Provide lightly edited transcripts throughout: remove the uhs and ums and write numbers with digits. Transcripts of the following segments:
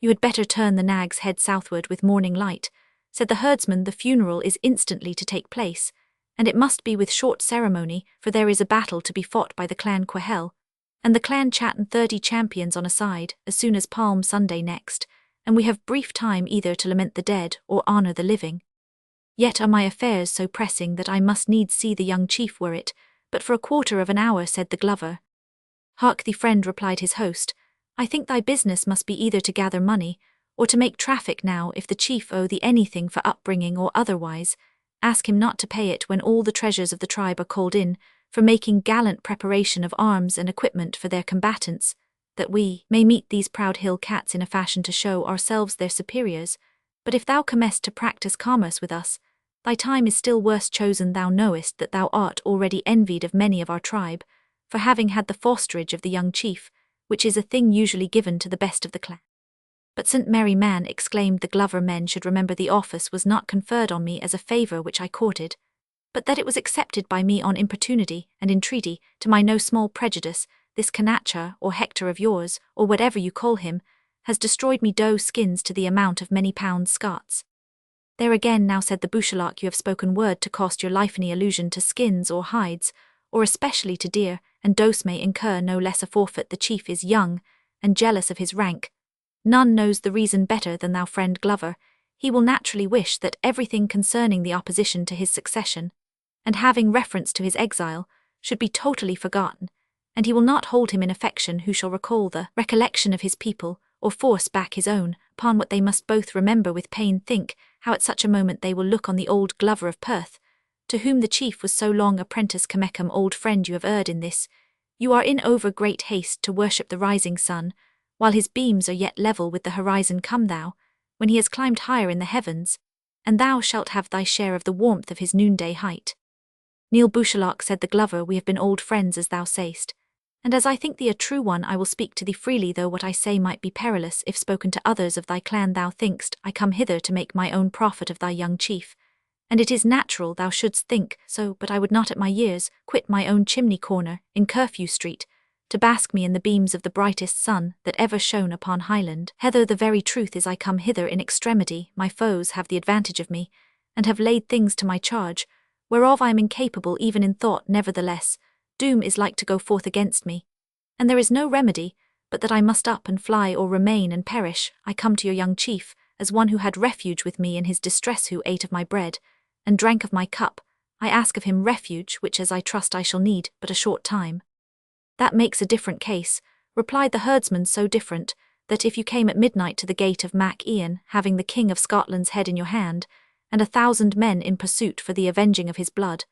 You had better turn the nag's head southward with morning light, said the herdsman. The funeral is instantly to take place, and it must be with short ceremony, for there is a battle to be fought by the clan Quahel, and the clan Chatton 30 champions on a side, as soon as Palm Sunday next, and we have brief time either to lament the dead or honour the living. Yet are my affairs so pressing that I must needs see the young chief were it, but for a quarter of an hour, said the glover. Hark thee, friend, replied his host, I think thy business must be either to gather money, or to make traffic. Now, if the chief owe thee anything for upbringing or otherwise, ask him not to pay it when all the treasures of the tribe are called in, for making gallant preparation of arms and equipment for their combatants, that we may meet these proud hill cats in a fashion to show ourselves their superiors. But if thou comest to practice commerce with us, thy time is still worse chosen. Thou knowest that thou art already envied of many of our tribe, for having had the fosterage of the young chief, which is a thing usually given to the best of the clan. But St. Mary Man, exclaimed the glover, men should remember the office was not conferred on me as a favour which I courted, but that it was accepted by me on importunity and entreaty, to my no small prejudice. This Canacha, or Hector of yours, or whatever you call him, has destroyed me doe skins to the amount of many pounds Scots. There again now, said the Bouchalak, you have spoken word to cost your life. Any allusion to skins or hides, or especially to deer and does, may incur no less a forfeit. The chief is young, and jealous of his rank. None knows the reason better than thou, friend Glover. He will naturally wish that everything concerning the opposition to his succession, and having reference to his exile, should be totally forgotten, and he will not hold him in affection who shall recall the recollection of his people, or force back his own, upon what they must both remember with pain. Think how at such a moment they will look on the old Glover of Perth, to whom the chief was so long apprentice. Comecum, old friend, you have erred in this. You are in over great haste to worship the rising sun, while his beams are yet level with the horizon. Come thou, when he has climbed higher in the heavens, and thou shalt have thy share of the warmth of his noonday height. Neil Bouchalak, said the glover, we have been old friends as thou sayst, and as I think thee a true one, I will speak to thee freely, though what I say might be perilous if spoken to others of thy clan. Thou thinkst I come hither to make my own profit of thy young chief, and it is natural thou shouldst think so, but I would not at my years quit my own chimney corner in Curfew Street, to bask me in the beams of the brightest sun that ever shone upon Highland Heather. The very truth is I come hither in extremity. My foes have the advantage of me, and have laid things to my charge, whereof I am incapable even in thought. Nevertheless, doom is like to go forth against me, and there is no remedy but that I must up and fly or remain and perish. I come to your young chief as one who had refuge with me in his distress, who ate of my bread and drank of my cup. I ask of him refuge, which as I trust I shall need but a short time. That makes a different case, replied the herdsman, so different, that if you came at midnight to the gate of Mac Ian, having the King of Scotland's head in your hand, and 1,000 men in pursuit for the avenging of his blood,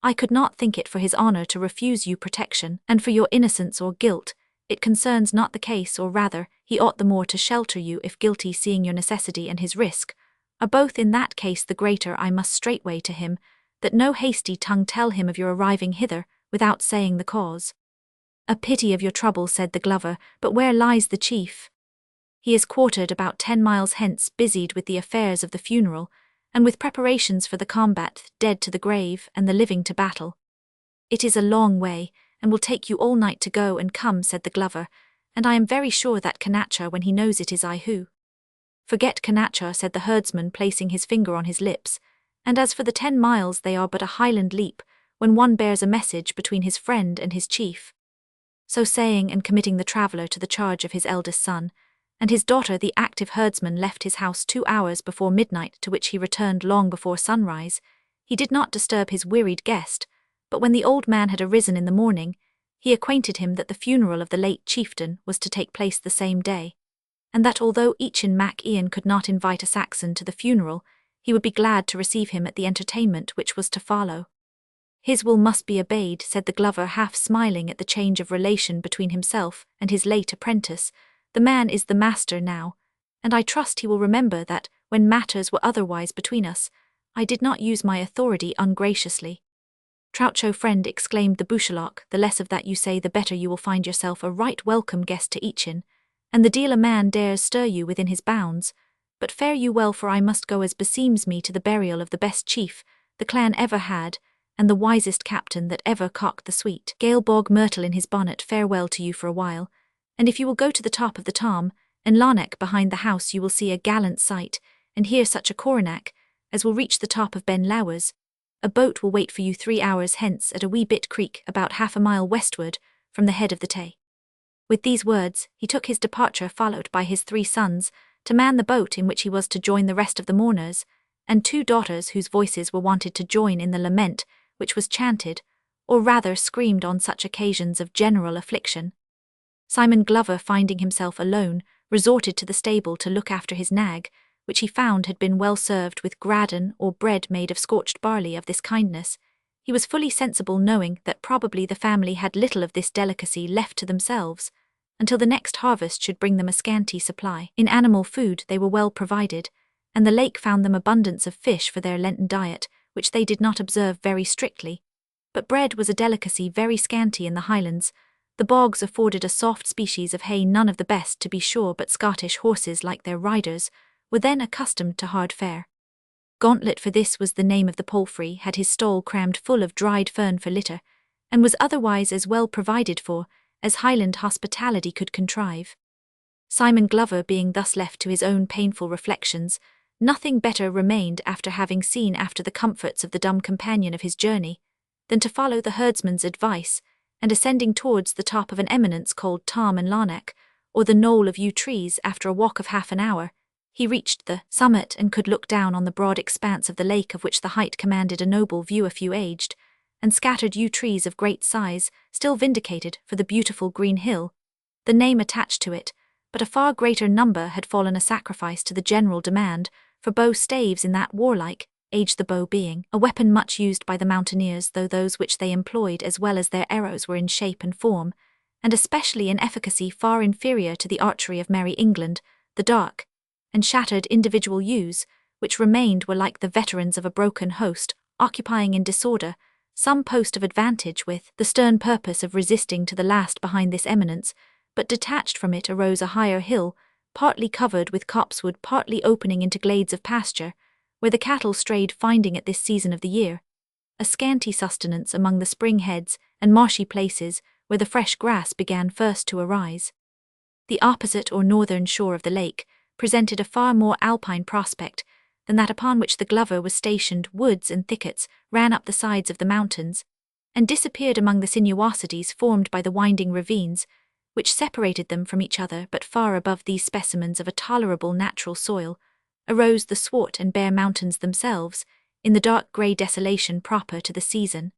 I could not think it for his honour to refuse you protection, and for your innocence or guilt, it concerns not the case, or rather, he ought the more to shelter you if guilty, seeing your necessity and his risk are both in that case the greater. I must straightway to him, that no hasty tongue tell him of your arriving hither, without saying the cause. A pity of your trouble, said the glover, but where lies the chief? He is quartered about 10 miles hence, busied with the affairs of the funeral, and with preparations for the combat, dead to the grave, and the living to battle. It is a long way, and will take you all night to go and come, said the glover, and I am very sure that Canacha, when he knows it is I who. Forget Canacha, said the herdsman, placing his finger on his lips, and as for the 10 miles, they are but a highland leap, when one bears a message between his friend and his chief. So saying, and committing the traveller to the charge of his eldest son, and his daughter, the active herdsman left his house 2 hours before midnight, to which he returned long before sunrise. He did not disturb his wearied guest, but when the old man had arisen in the morning, he acquainted him that the funeral of the late chieftain was to take place the same day, and that although each in Mac Ian could not invite a Saxon to the funeral, he would be glad to receive him at the entertainment which was to follow. His will must be obeyed, said the glover, half smiling at the change of relation between himself and his late apprentice. The man is the master now, and I trust he will remember that, when matters were otherwise between us, I did not use my authority ungraciously. Troucho, friend, exclaimed the Bouchalak, the less of that you say the better. You will find yourself a right welcome guest to Eachin, and the deal a man dares stir you within his bounds. But fare you well, for I must go as beseems me to the burial of the best chief the clan ever had, and the wisest captain that ever cocked the sweet Gaelbog myrtle in his bonnet. Farewell to you for a while, and if you will go to the top of the Tom, In Larnac behind the house you will see a gallant sight, and hear such a coronach, as will reach the top of Ben Lowers. A boat will wait for you 3 hours hence at a wee bit creek about half a mile westward from the head of the Tay. With these words, he took his departure followed by his 3 sons, to man the boat in which he was to join the rest of the mourners, and 2 daughters whose voices were wanted to join in the lament, which was chanted, or rather screamed on such occasions of general affliction. Simon Glover, finding himself alone, resorted to the stable to look after his nag, which he found had been well served with gratin or bread made of scorched barley. Of this kindness he was fully sensible, knowing that probably the family had little of this delicacy left to themselves, until the next harvest should bring them a scanty supply. In animal food they were well provided, and the lake found them abundance of fish for their Lenten diet, which they did not observe very strictly. But bread was a delicacy very scanty in the Highlands. The bogs afforded a soft species of hay, none of the best to be sure, but Scottish horses, like their riders, were then accustomed to hard fare. Gauntlet, for this was the name of the palfrey, had his stall crammed full of dried fern for litter, and was otherwise as well provided for as Highland hospitality could contrive. Simon Glover being thus left to his own painful reflections, nothing better remained, after having seen after the comforts of the dumb companion of his journey, than to follow the herdsman's advice, and ascending towards the top of an eminence called Tom and Larnac, or the knoll of yew trees, after a walk of half an hour, he reached the summit and could look down on the broad expanse of the lake, of which the height commanded a noble view. A few aged and scattered yew trees of great size still vindicated for the beautiful green hill, the name attached to it, but a far greater number had fallen a sacrifice to the general demand for bow staves in that warlike age, the bow being a weapon much used by the mountaineers, though those which they employed as well as their arrows were in shape and form, and especially in efficacy, far inferior to the archery of Merry England. The dark and shattered individual yews which remained were like the veterans of a broken host, occupying in disorder some post of advantage, with the stern purpose of resisting to the last behind this eminence, but detached from it arose a higher hill, partly covered with copsewood, partly opening into glades of pasture, where the cattle strayed, finding at this season of the year a scanty sustenance among the spring heads and marshy places where the fresh grass began first to arise. The opposite or northern shore of the lake presented a far more alpine prospect than that upon which the Glover was stationed. Woods and thickets ran up the sides of the mountains, and disappeared among the sinuosities formed by the winding ravines, which separated them from each other. But far above these specimens of a tolerable natural soil arose the swart and bare mountains themselves, in the dark grey desolation proper to the season.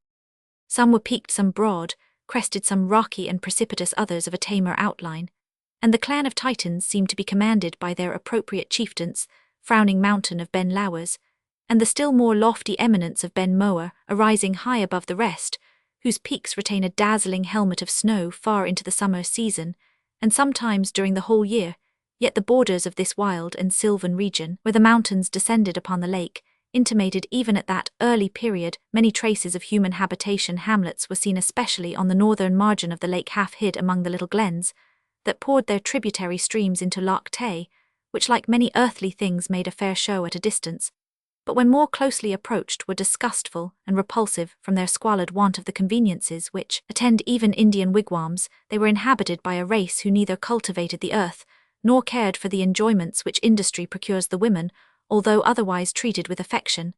Some were peaked, some broad, crested, some rocky and precipitous, others of a tamer outline, and the clan of Titans seemed to be commanded by their appropriate chieftains, frowning mountain of Ben Lowers, and the still more lofty eminence of Ben Mower, arising high above the rest, whose peaks retain a dazzling helmet of snow far into the summer season, and sometimes during the whole year. Yet the borders of this wild and sylvan region, where the mountains descended upon the lake, intimated even at that early period many traces of human habitation. Hamlets were seen especially on the northern margin of the lake, half hid among the little glens that poured their tributary streams into Loch Tay, which, like many earthly things, made a fair show at a distance, but when more closely approached were disgustful and repulsive from their squalid want of the conveniences which attend even Indian wigwams. They were inhabited by a race who neither cultivated the earth nor cared for the enjoyments which industry procures the women, although otherwise treated with affection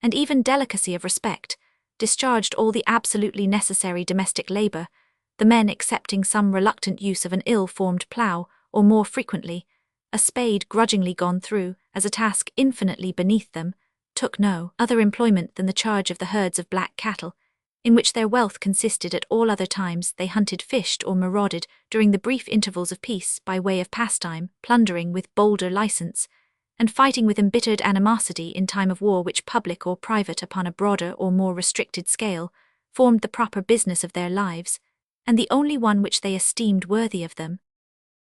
and even delicacy of respect, discharged all the absolutely necessary domestic labour, the men accepting some reluctant use of an ill-formed plough, or more frequently a spade grudgingly gone through, as a task infinitely beneath them, took no other employment than the charge of the herds of black cattle, in which their wealth consisted. At all other times they hunted, fished, or marauded during the brief intervals of peace by way of pastime, plundering with bolder license, and fighting with embittered animosity in time of war, which, public or private upon a broader or more restricted scale, formed the proper business of their lives, and the only one which they esteemed worthy of them.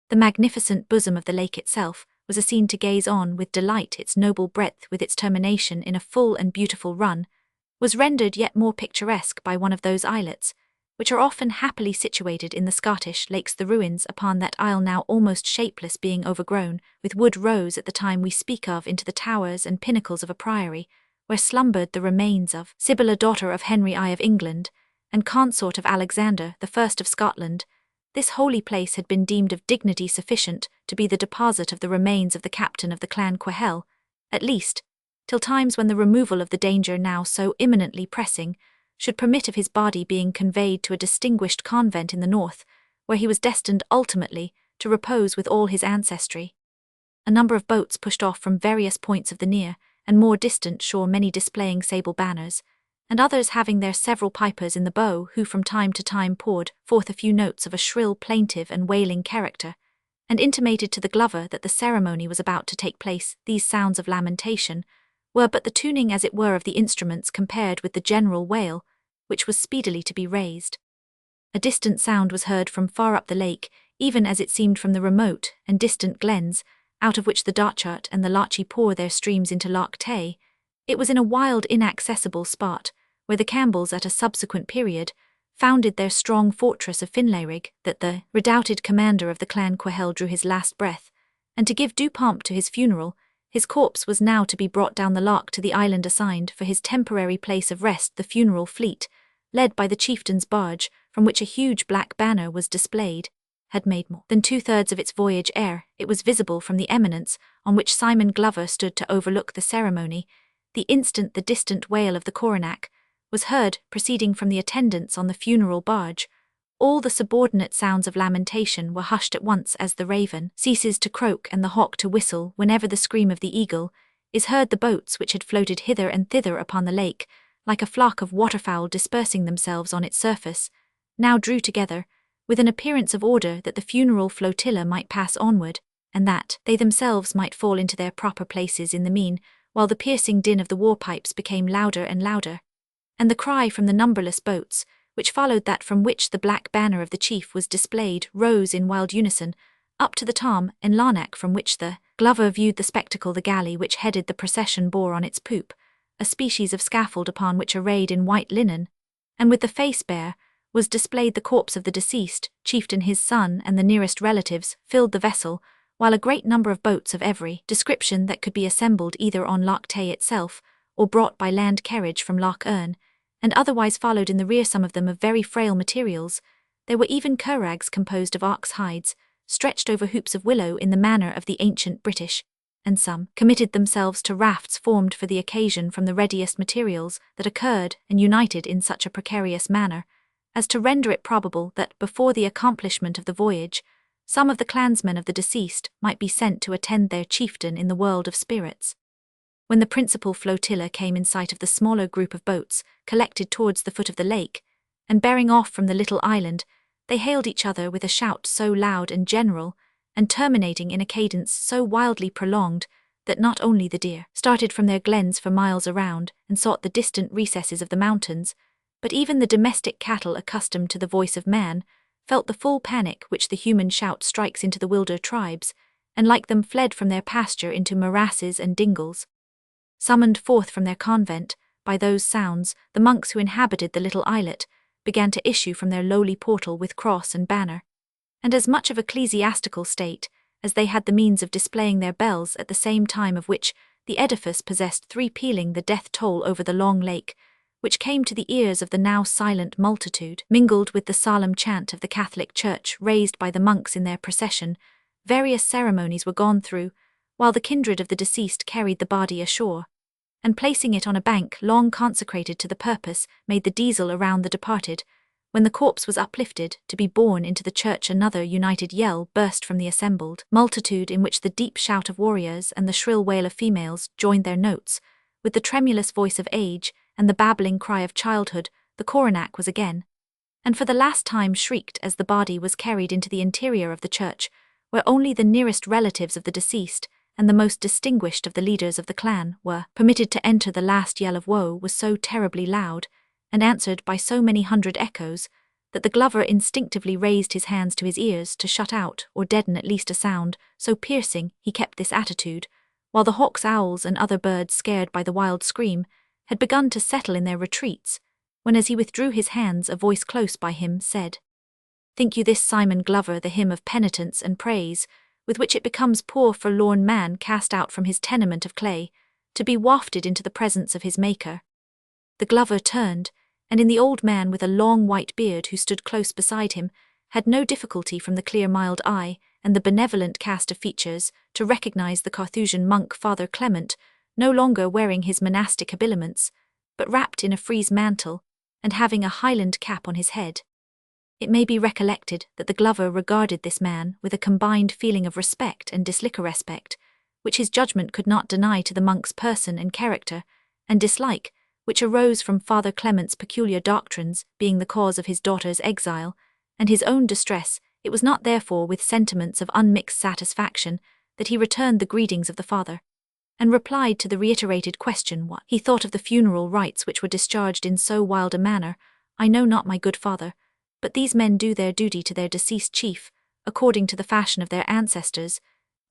The magnificent bosom of the lake itself was a scene to gaze on with delight. Its noble breadth, with its termination in a full and beautiful run, was rendered yet more picturesque by one of those islets, which are often happily situated in the Scottish lakes. The ruins upon that isle, now almost shapeless, being overgrown with wood, rose at the time we speak of into the towers and pinnacles of a priory, where slumbered the remains of Sibylla, daughter of Henry I of England, and consort of Alexander I of Scotland, This holy place had been deemed of dignity sufficient to be the deposit of the remains of the captain of the clan Quahel, at least, till times when the removal of the danger now so imminently pressing should permit of his body being conveyed to a distinguished convent in the north, where he was destined ultimately to repose with all his ancestry. A number of boats pushed off from various points of the near and more distant shore, many displaying sable banners, and others having their several pipers in the bow, who from time to time poured forth a few notes of a shrill, plaintive and wailing character, and intimated to the glover that the ceremony was about to take place. These sounds of lamentation were but the tuning, as it were, of the instruments compared with the general wail, which was speedily to be raised. A distant sound was heard from far up the lake, even as it seemed from the remote and distant glens, out of which the Dochart and the Lachie pour their streams into Loch Tay. It was in a wild, inaccessible spot, where the Campbells at a subsequent period founded their strong fortress of Finlayrig, that the redoubted commander of the clan Quahel drew his last breath, and to give due pomp to his funeral, his corpse was now to be brought down the loch to the island assigned for his temporary place of rest. The funeral fleet, led by the chieftain's barge, from which a huge black banner was displayed, had made more than 2/3 of its voyage ere it was visible from the eminence on which Simon Glover stood to overlook the ceremony. The instant the distant wail of the coronach was heard proceeding from the attendants on the funeral barge, all the subordinate sounds of lamentation were hushed at once, as the raven ceases to croak and the hawk to whistle whenever the scream of the eagle is heard. The boats which had floated hither and thither upon the lake, like a flock of waterfowl dispersing themselves on its surface, now drew together, with an appearance of order, that the funeral flotilla might pass onward, and that they themselves might fall into their proper places in the mean, while the piercing din of the war pipes became louder and louder, and the cry from the numberless boats, which followed that from which the black banner of the chief was displayed, rose in wild unison, up to the Tom and Larnac, from which the Glover viewed the spectacle. The galley which headed the procession bore on its poop a species of scaffold upon which, arrayed in white linen, and with the face bare, was displayed the corpse of the deceased chieftain, his son, and the nearest relatives filled the vessel, while a great number of boats of every description that could be assembled either on Loch Tay itself or brought by land carriage from Loch Erne, and otherwise followed in the rear, some of them of very frail materials. There were even curraghs composed of ox hides, stretched over hoops of willow in the manner of the ancient British, and some committed themselves to rafts formed for the occasion from the readiest materials that occurred and united in such a precarious manner as to render it probable that before the accomplishment of the voyage, some of the clansmen of the deceased might be sent to attend their chieftain in the world of spirits. When the principal flotilla came in sight of the smaller group of boats collected towards the foot of the lake, and bearing off from the little island, they hailed each other with a shout so loud and general, and terminating in a cadence so wildly prolonged, that not only the deer started from their glens for miles around and sought the distant recesses of the mountains, but even the domestic cattle, accustomed to the voice of man, felt the full panic which the human shout strikes into the wilder tribes, and like them fled from their pasture into morasses and dingles. Summoned forth from their convent by those sounds, the monks who inhabited the little islet began to issue from their lowly portal with cross and banner, and as much of ecclesiastical state as they had the means of displaying their bells, at the same time of which the edifice possessed 3, pealing the death toll over the long lake, which came to the ears of the now silent multitude, mingled with the solemn chant of the Catholic Church raised by the monks in their procession. Various ceremonies were gone through, while the kindred of the deceased carried the body ashore, and placing it on a bank long consecrated to the purpose, made the diesel around the departed. When the corpse was uplifted to be borne into the church, another united yell burst from the assembled multitude, in which the deep shout of warriors and the shrill wail of females joined their notes, with the tremulous voice of age and the babbling cry of childhood. The coronach was again, and for the last time, shrieked as the body was carried into the interior of the church, where only the nearest relatives of the deceased and the most distinguished of the leaders of the clan were permitted to enter. The last yell of woe was so terribly loud, and answered by so many hundred echoes, that the Glover instinctively raised his hands to his ears to shut out or deaden at least a sound so piercing. He kept this attitude, while the hawks, owls, and other birds, scared by the wild scream, had begun to settle in their retreats, when, as he withdrew his hands, a voice close by him said, "Think you this, Simon Glover, the hymn of penitence and praise, with which it becomes poor forlorn man cast out from his tenement of clay, to be wafted into the presence of his Maker?" The Glover turned, and in the old man with a long white beard who stood close beside him, had no difficulty from the clear mild eye and the benevolent cast of features to recognize the Carthusian monk Father Clement, no longer wearing his monastic habiliments, but wrapped in a frieze mantle, and having a Highland cap on his head. It may be recollected that the glover regarded this man with a combined feeling of respect and dislikerespect, which his judgment could not deny to the monk's person and character, and dislike, which arose from Father Clement's peculiar doctrines being the cause of his daughter's exile, and his own distress. It was not therefore with sentiments of unmixed satisfaction that he returned the greetings of the father, and replied to the reiterated question what he thought of the funeral rites which were discharged in so wild a manner. I know not, my good father, but these men do their duty to their deceased chief, according to the fashion of their ancestors.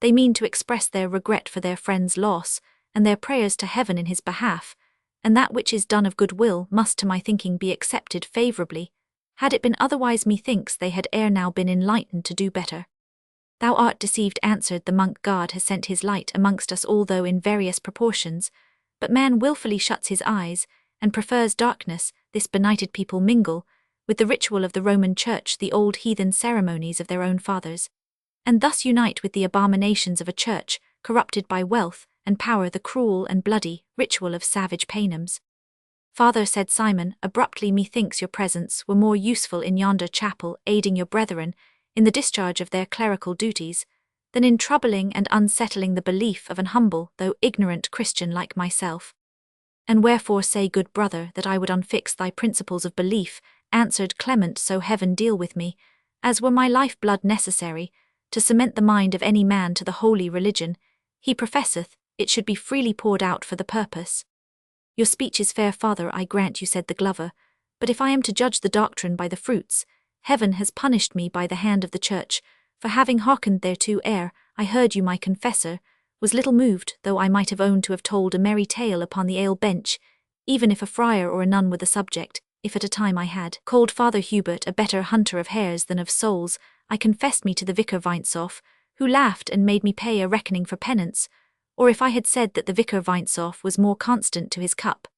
They mean to express their regret for their friend's loss, and their prayers to heaven in his behalf, and that which is done of good will must to my thinking be accepted favourably. Had it been otherwise, methinks they had ere now been enlightened to do better. Thou art deceived, answered the monk. God has sent his light amongst us all, though in various proportions, but man wilfully shuts his eyes, and prefers darkness. This benighted people mingle, with the ritual of the Roman Church, the old heathen ceremonies of their own fathers, and thus unite with the abominations of a church, corrupted by wealth and power, the cruel and bloody ritual of savage paynims. Father, said Simon, abruptly, methinks your presence were more useful in yonder chapel, aiding your brethren in the discharge of their clerical duties, than in troubling and unsettling the belief of an humble, though ignorant Christian like myself. And wherefore say, good brother, that I would unfix thy principles of belief, answered Clement, so heaven deal with me, as were my life-blood necessary, to cement the mind of any man to the holy religion he professeth, it should be freely poured out for the purpose. Your speech is fair, father, I grant you, said the glover, but if I am to judge the doctrine by the fruits, heaven has punished me by the hand of the church, for having hearkened thereto ere I heard you. My confessor was little moved, though I might have owned to have told a merry tale upon the ale bench, even if a friar or a nun were the subject. If at a time I had called Father Hubert a better hunter of hares than of souls, I confessed me to the vicar Vincent, who laughed and made me pay a reckoning for penance, or if I had said that the vicar Vincent was more constant to his cup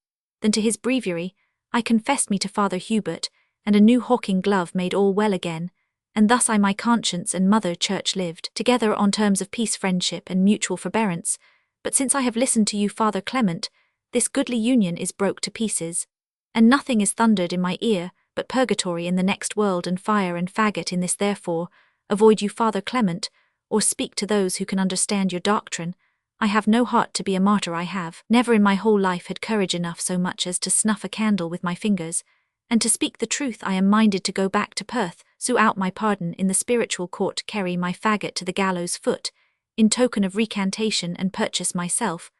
than to his breviary, I confessed me to Father Hubert, and a new hawking glove made all well again, and thus I, my conscience and mother church lived together on terms of peace, friendship, and mutual forbearance. But since I have listened to you, Father Clement, this goodly union is broke to pieces, and nothing is thundered in my ear but purgatory in the next world and fire and faggot in this. Therefore, avoid you, Father Clement, or speak to those who can understand your doctrine. I have no heart to be a martyr. I have never in my whole life had courage enough so much as to snuff a candle with my fingers, and to speak the truth, I am minded to go back to Perth, sue out my pardon in the spiritual court, carry my faggot to the gallows foot, in token of recantation, and purchase myself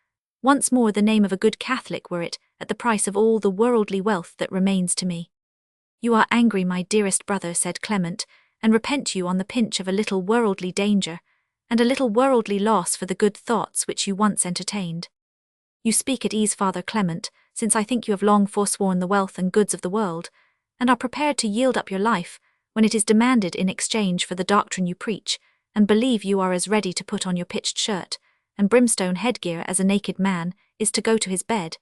once more the name of a good Catholic, were it at the price of all the worldly wealth that remains to me. You are angry, my dearest brother, said Clement, and repent you on the pinch of a little worldly danger, and a little worldly loss for the good thoughts which you once entertained. You speak at ease, Father Clement, since I think you have long forsworn the wealth and goods of the world, and are prepared to yield up your life when it is demanded in exchange for the doctrine you preach, and believe you are as ready to put on your pitched shirt and brimstone headgear as a naked man is to go to his bed,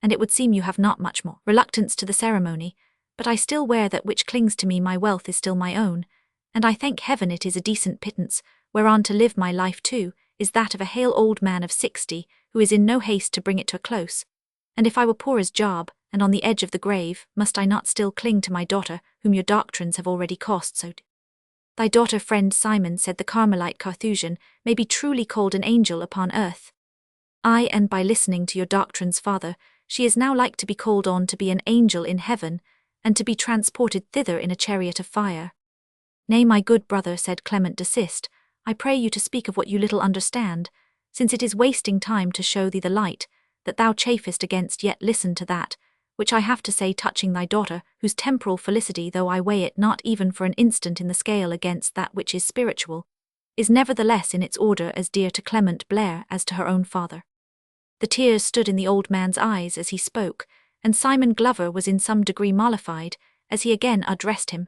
and it would seem you have not much more reluctance to the ceremony, but I still wear that which clings to me. My wealth is still my own, and I thank heaven it is a decent pittance, whereon to live. My life too is that of a hale old man of 60, who is in no haste to bring it to a close, and if I were poor as Job, and on the edge of the grave, must I not still cling to my daughter, whom your doctrines have already cost so? Thy daughter, friend Simon, said the Carmelite Carthusian, may be truly called an angel upon earth. Ay, and by listening to your doctrines, father, she is now like to be called on to be an angel in heaven, and to be transported thither in a chariot of fire. Nay, my good brother, said Clement, desist. I pray you to speak of what you little understand, since it is wasting time to show thee the light that thou chafest against. Yet listen to that which I have to say touching thy daughter, whose temporal felicity, though I weigh it not even for an instant in the scale against that which is spiritual, is nevertheless in its order as dear to Clement Blair as to her own father. The tears stood in the old man's eyes as he spoke, and Simon Glover was in some degree mollified as he again addressed him.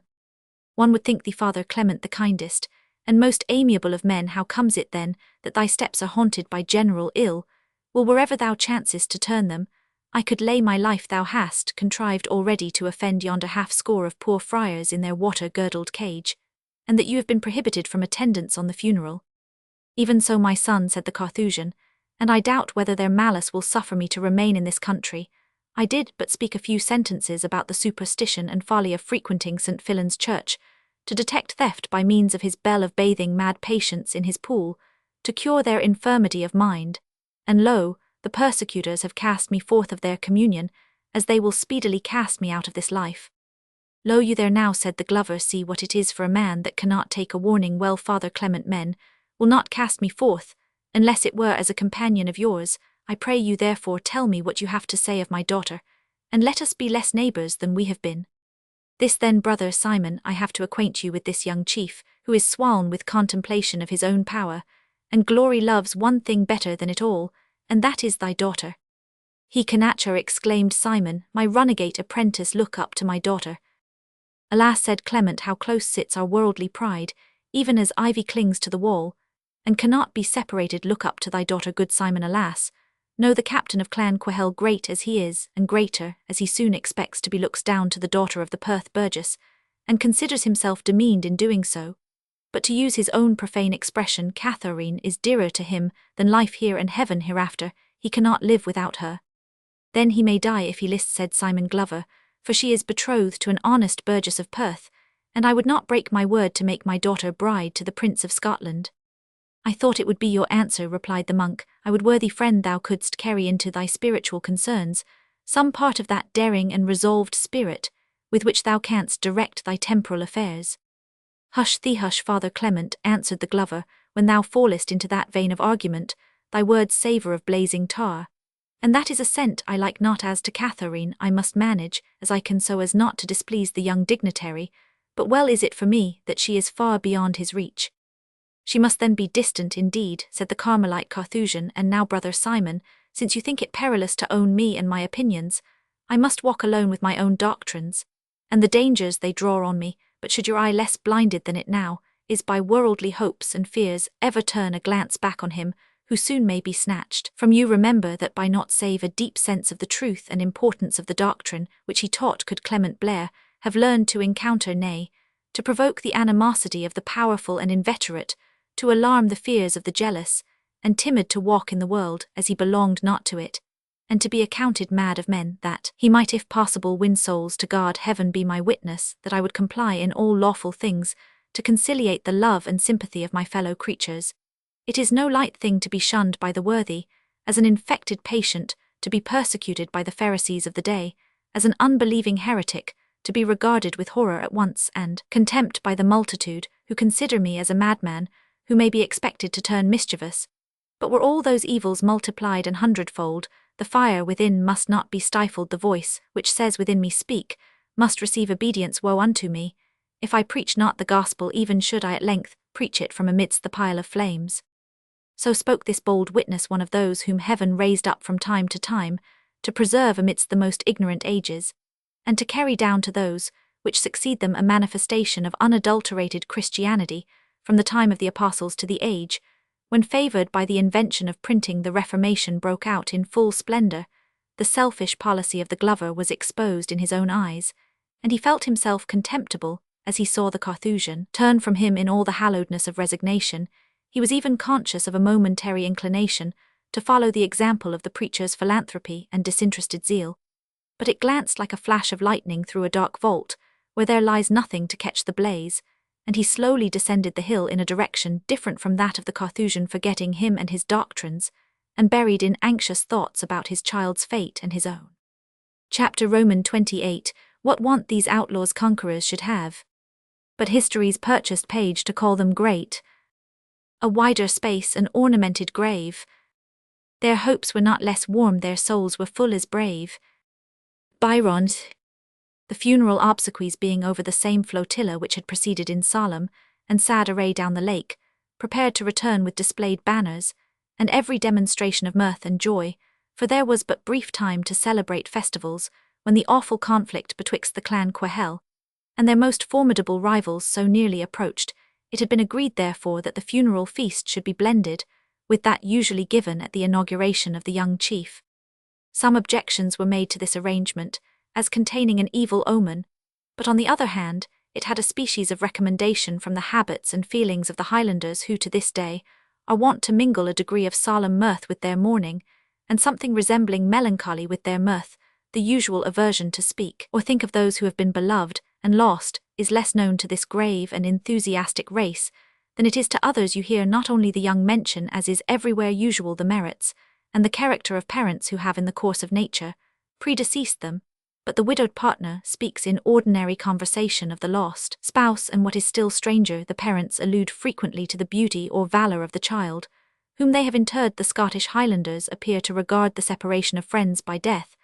One would think thee, Father Clement, the kindest and most amiable of men. How comes it then that thy steps are haunted by general ill? Well, wherever thou chancest to turn them, I could lay my life thou hast contrived already to offend yonder half-score of poor friars in their water-girdled cage. and that you have been prohibited from attendance on the funeral. Even so, my son, said the Carthusian, and I doubt whether their malice will suffer me to remain in this country. I did but speak a few sentences about the superstition and folly of frequenting St. Fillan's church, to detect theft by means of his bell of bathing mad patients in his pool, to cure their infirmity of mind, and lo, the persecutors have cast me forth of their communion, as they will speedily cast me out of this life. Lo you there now, said the glover, see what it is for a man that cannot take a warning. Well, Father Clement, men will not cast me forth, unless it were as a companion of yours. I pray you therefore tell me what you have to say of my daughter, and let us be less neighbours than we have been. This then, brother Simon, I have to acquaint you with this young chief, who is swoln with contemplation of his own power, and glory loves one thing better than it all, and that is thy daughter. He cannot, exclaimed Simon, my runagate apprentice, look up to my daughter. Alas, said Clement, how close sits our worldly pride, even as ivy clings to the wall, and cannot be separated. Look up to thy daughter, good Simon, alas. No, the captain of Clan Quehel, great as he is, and greater as he soon expects to be, looks down to the daughter of the Perth burgess, and considers himself demeaned in doing so. But to use his own profane expression, Catharine is dearer to him than life here and heaven hereafter. He cannot live without her. Then he may die if he lists, said Simon Glover, for she is betrothed to an honest burgess of Perth, and I would not break my word to make my daughter bride to the Prince of Scotland. I thought it would be your answer, replied the monk. I would, worthy friend, thou couldst carry into thy spiritual concerns some part of that daring and resolved spirit with which thou canst direct thy temporal affairs. Hush thee, hush, Father Clement, answered the glover, when thou fallest into that vein of argument, thy words savour of blazing tar. And that is a scent I like not. As to Catharine, I must manage as I can so as not to displease the young dignitary, but well is it for me that she is far beyond his reach. She must then be distant indeed, said the Carmelite Carthusian. And now, brother Simon, since you think it perilous to own me and my opinions, I must walk alone with my own doctrines, and the dangers they draw on me, but should your eye less blinded than it now is by worldly hopes and fears, ever turn a glance back on him, who soon may be snatched from you. Remember that by not save a deep sense of the truth and importance of the doctrine which he taught could Clement Blair have learned to encounter, nay, to provoke the animosity of the powerful and inveterate, to alarm the fears of the jealous, and timid, to walk in the world as he belonged not to it, and to be accounted mad of men, that he might if possible win souls to God. Heaven be my witness that I would comply in all lawful things to conciliate the love and sympathy of my fellow creatures. It is no light thing to be shunned by the worthy, as an infected patient, to be persecuted by the Pharisees of the day, as an unbelieving heretic, to be regarded with horror at once and contempt by the multitude, who consider me as a madman, who may be expected to turn mischievous. But were all those evils multiplied an hundredfold, the fire within must not be stifled. The voice, which says within me, speak, must receive obedience. Woe unto me, if I preach not the gospel, even should I at length preach it from amidst the pile of flames. So spoke this bold witness, one of those whom heaven raised up from time to time, to preserve amidst the most ignorant ages, and to carry down to those which succeed them a manifestation of unadulterated Christianity, from the time of the apostles to the age, when, favoured by the invention of printing, the Reformation broke out in full splendour. The selfish policy of the glover was exposed in his own eyes, and he felt himself contemptible as he saw the Carthusian turn from him in all the hallowedness of resignation. He was even conscious of a momentary inclination to follow the example of the preacher's philanthropy and disinterested zeal, but it glanced like a flash of lightning through a dark vault, where there lies nothing to catch the blaze, and he slowly descended the hill in a direction different from that of the Carthusian, forgetting him and his doctrines, and buried in anxious thoughts about his child's fate and his own. Chapter Roman 28. What want these outlaws conquerors should have but history's purchased page to call them great, a wider space, an ornamented grave. Their hopes were not less warm, their souls were full as brave. Byron. The funeral obsequies being over, the same flotilla which had proceeded in solemn and sad array down the lake, prepared to return with displayed banners, and every demonstration of mirth and joy, for there was but brief time to celebrate festivals, when the awful conflict betwixt the clan Quehel and their most formidable rivals so nearly approached. It had been agreed, therefore, that the funeral feast should be blended with that usually given at the inauguration of the young chief. Some objections were made to this arrangement, as containing an evil omen, but on the other hand, it had a species of recommendation from the habits and feelings of the Highlanders who to this day are wont to mingle a degree of solemn mirth with their mourning, and something resembling melancholy with their mirth. The usual aversion to speak or think of those who have been beloved and lost is less known to this grave and enthusiastic race than it is to others. You hear not only the young mention, as is everywhere usual, the merits and the character of parents who have in the course of nature predeceased them, but the widowed partner speaks in ordinary conversation of the lost spouse, and what is still stranger, the parents allude frequently to the beauty or valour of the child, whom they have interred. The Scottish Highlanders appear to regard the separation of friends by death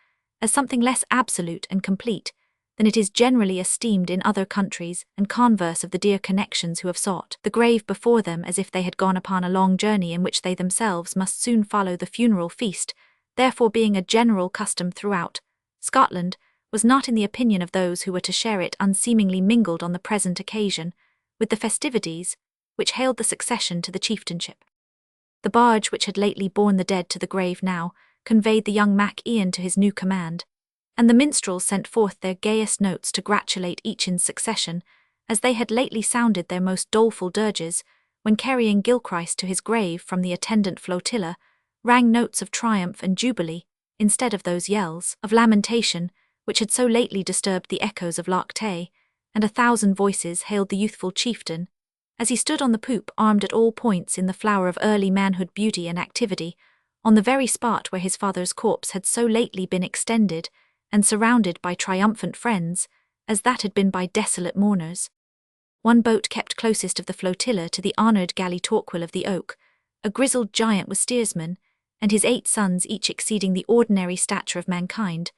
as something less absolute and complete than it is generally esteemed in other countries, and converse of the dear connections who have sought the grave before them as if they had gone upon a long journey in which they themselves must soon follow the funeral feast, therefore being a general custom throughout Scotland, was not, in the opinion of those who were to share it, unseemingly mingled on the present occasion with the festivities which hailed the succession to the chieftainship. The barge which had lately borne the dead to the grave now conveyed the young Mac Ian to his new command, and the minstrels sent forth their gayest notes to gratulate each in succession, as they had lately sounded their most doleful dirges, when carrying Gilchrist to his grave from the attendant flotilla, rang notes of triumph and jubilee, instead of those yells of lamentation which had so lately disturbed the echoes of Loch Tay, and 1,000 voices hailed the youthful chieftain, as he stood on the poop, armed at all points in the flower of early manhood, beauty and activity, on the very spot where his father's corpse had so lately been extended, and surrounded by triumphant friends, as that had been by desolate mourners. One boat kept closest of the flotilla to the honoured galley Torquil of the Oak. A grizzled giant was steersman, and his 8 sons, each exceeding the ordinary stature of mankind,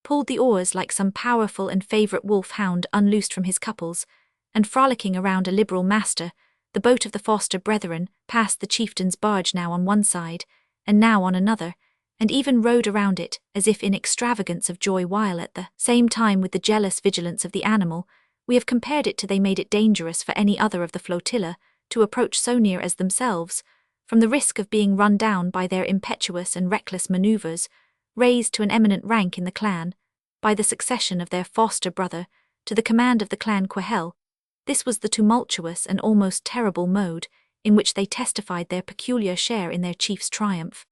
pulled the oars like some powerful and favourite wolf-hound unloosed from his couples, and frolicking around a liberal master, the boat of the foster brethren passed the chieftain's barge now on one side, and now on another, and even rode around it as if in extravagance of joy, while at the same time, with the jealous vigilance of the animal, we have compared it to, they made it dangerous for any other of the flotilla to approach so near as themselves, from the risk of being run down by their impetuous and reckless manoeuvres, raised to an eminent rank in the clan by the succession of their foster brother to the command of the clan Quahel. This was the tumultuous and almost terrible mode in which they testified their peculiar share in their chief's triumph.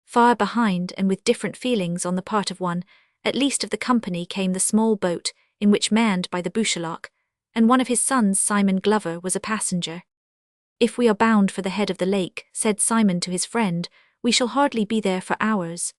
Far behind, and with different feelings on the part of one, at least of the company, came the small boat, in which, manned by the Bushalach, and one of his sons, Simon Glover, was a passenger. "If we are bound for the head of the lake," said Simon to his friend, "we shall hardly be there for hours."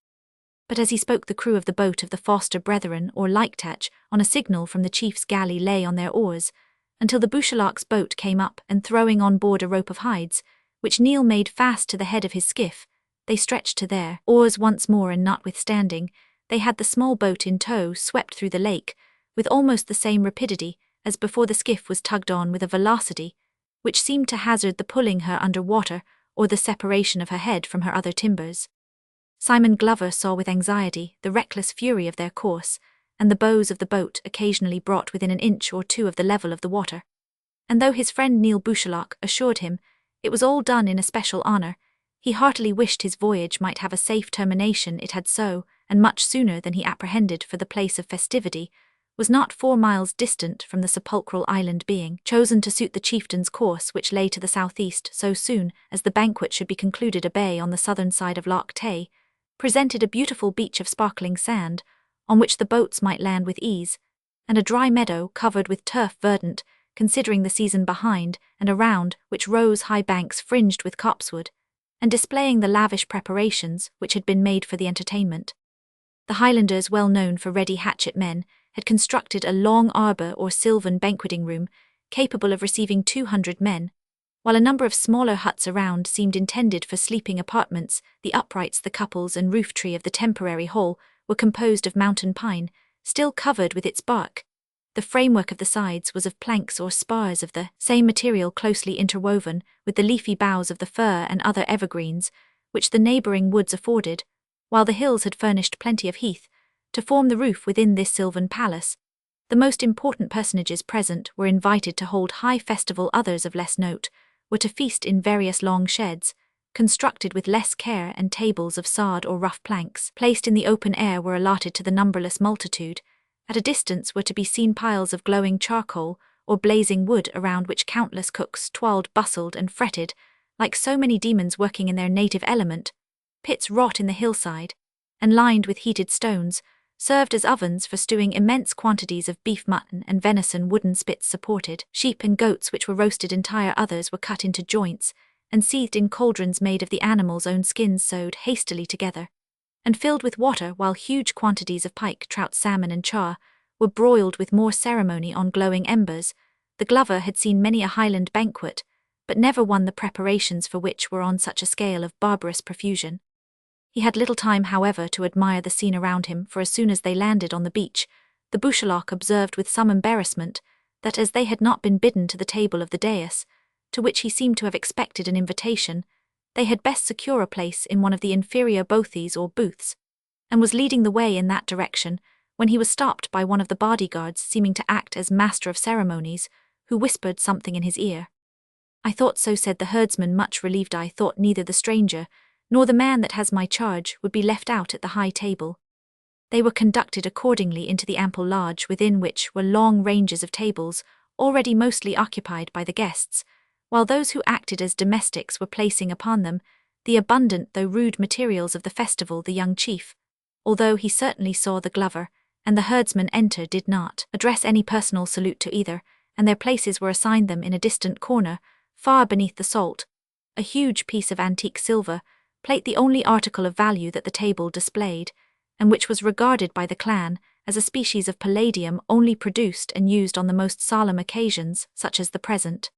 But as he spoke, the crew of the boat of the foster brethren, or Lyctach, on a signal from the chief's galley, lay on their oars, until the Bushalach's boat came up, and throwing on board a rope of hides, which Neil made fast to the head of his skiff, they stretched to their oars once more, and notwithstanding they had the small boat in tow, swept through the lake with almost the same rapidity as before. The skiff was tugged on with a velocity which seemed to hazard the pulling her under water or the separation of her head from her other timbers. Simon Glover saw with anxiety the reckless fury of their course, and the bows of the boat occasionally brought within an inch or two of the level of the water. And though his friend Neil Bushalach assured him it was all done in especial honour, he heartily wished his voyage might have a safe termination. It had so, and much sooner than he apprehended, for the place of festivity was not 4 miles distant from the sepulchral island being chosen to suit the chieftain's course, which lay to the southeast. So soon as the banquet should be concluded, a bay on the southern side of Loch Tay presented a beautiful beach of sparkling sand, on which the boats might land with ease, and a dry meadow covered with turf verdant, considering the season, behind and around which rose high banks fringed with copsewood, and displaying the lavish preparations which had been made for the entertainment. The Highlanders, well known for ready hatchet men, had constructed a long arbour or sylvan banqueting room, capable of receiving 200 men, while a number of smaller huts around seemed intended for sleeping apartments. The uprights, the couples and roof tree of the temporary hall were composed of mountain pine, still covered with its bark. The framework of the sides was of planks or spars of the same material, closely interwoven with the leafy boughs of the fir and other evergreens which the neighbouring woods afforded, while the hills had furnished plenty of heath to form the roof within this sylvan palace. The most important personages present were invited to hold high festival. Others of less note were to feast in various long sheds, constructed with less care, and tables of sod or rough planks, placed in the open air, were allotted to the numberless multitude. At a distance were to be seen piles of glowing charcoal, or blazing wood around which countless cooks toiled, bustled, and fretted, like so many demons working in their native element, pits wrought in the hillside, and lined with heated stones, served as ovens for stewing immense quantities of beef, mutton, and venison. Wooden spits supported sheep and goats which were roasted entire. Others were cut into joints, and seethed in cauldrons made of the animals' own skins sewed hastily together, and filled with water, while huge quantities of pike, trout, salmon, and char were broiled with more ceremony on glowing embers. The Glover had seen many a Highland banquet, but never one the preparations for which were on such a scale of barbarous profusion. He had little time, however, to admire the scene around him, for as soon as they landed on the beach, the Bouchalok observed with some embarrassment that as they had not been bidden to the table of the dais, to which he seemed to have expected an invitation, they had best secure a place in one of the inferior bothies or booths, and was leading the way in that direction, when he was stopped by one of the bodyguards seeming to act as master of ceremonies, who whispered something in his ear. "I thought so," said the herdsman, much relieved. "I thought neither the stranger nor the man that has my charge would be left out at the high table." They were conducted accordingly into the ample lodge, within which were long ranges of tables, already mostly occupied by the guests, while those who acted as domestics were placing upon them the abundant though rude materials of the festival. The young chief, although he certainly saw the Glover and the herdsman enter, did not address any personal salute to either, and their places were assigned them in a distant corner, far beneath the salt. A huge piece of antique silver plate, the only article of value that the table displayed, and which was regarded by the clan as a species of palladium only produced and used on the most solemn occasions, such as the present.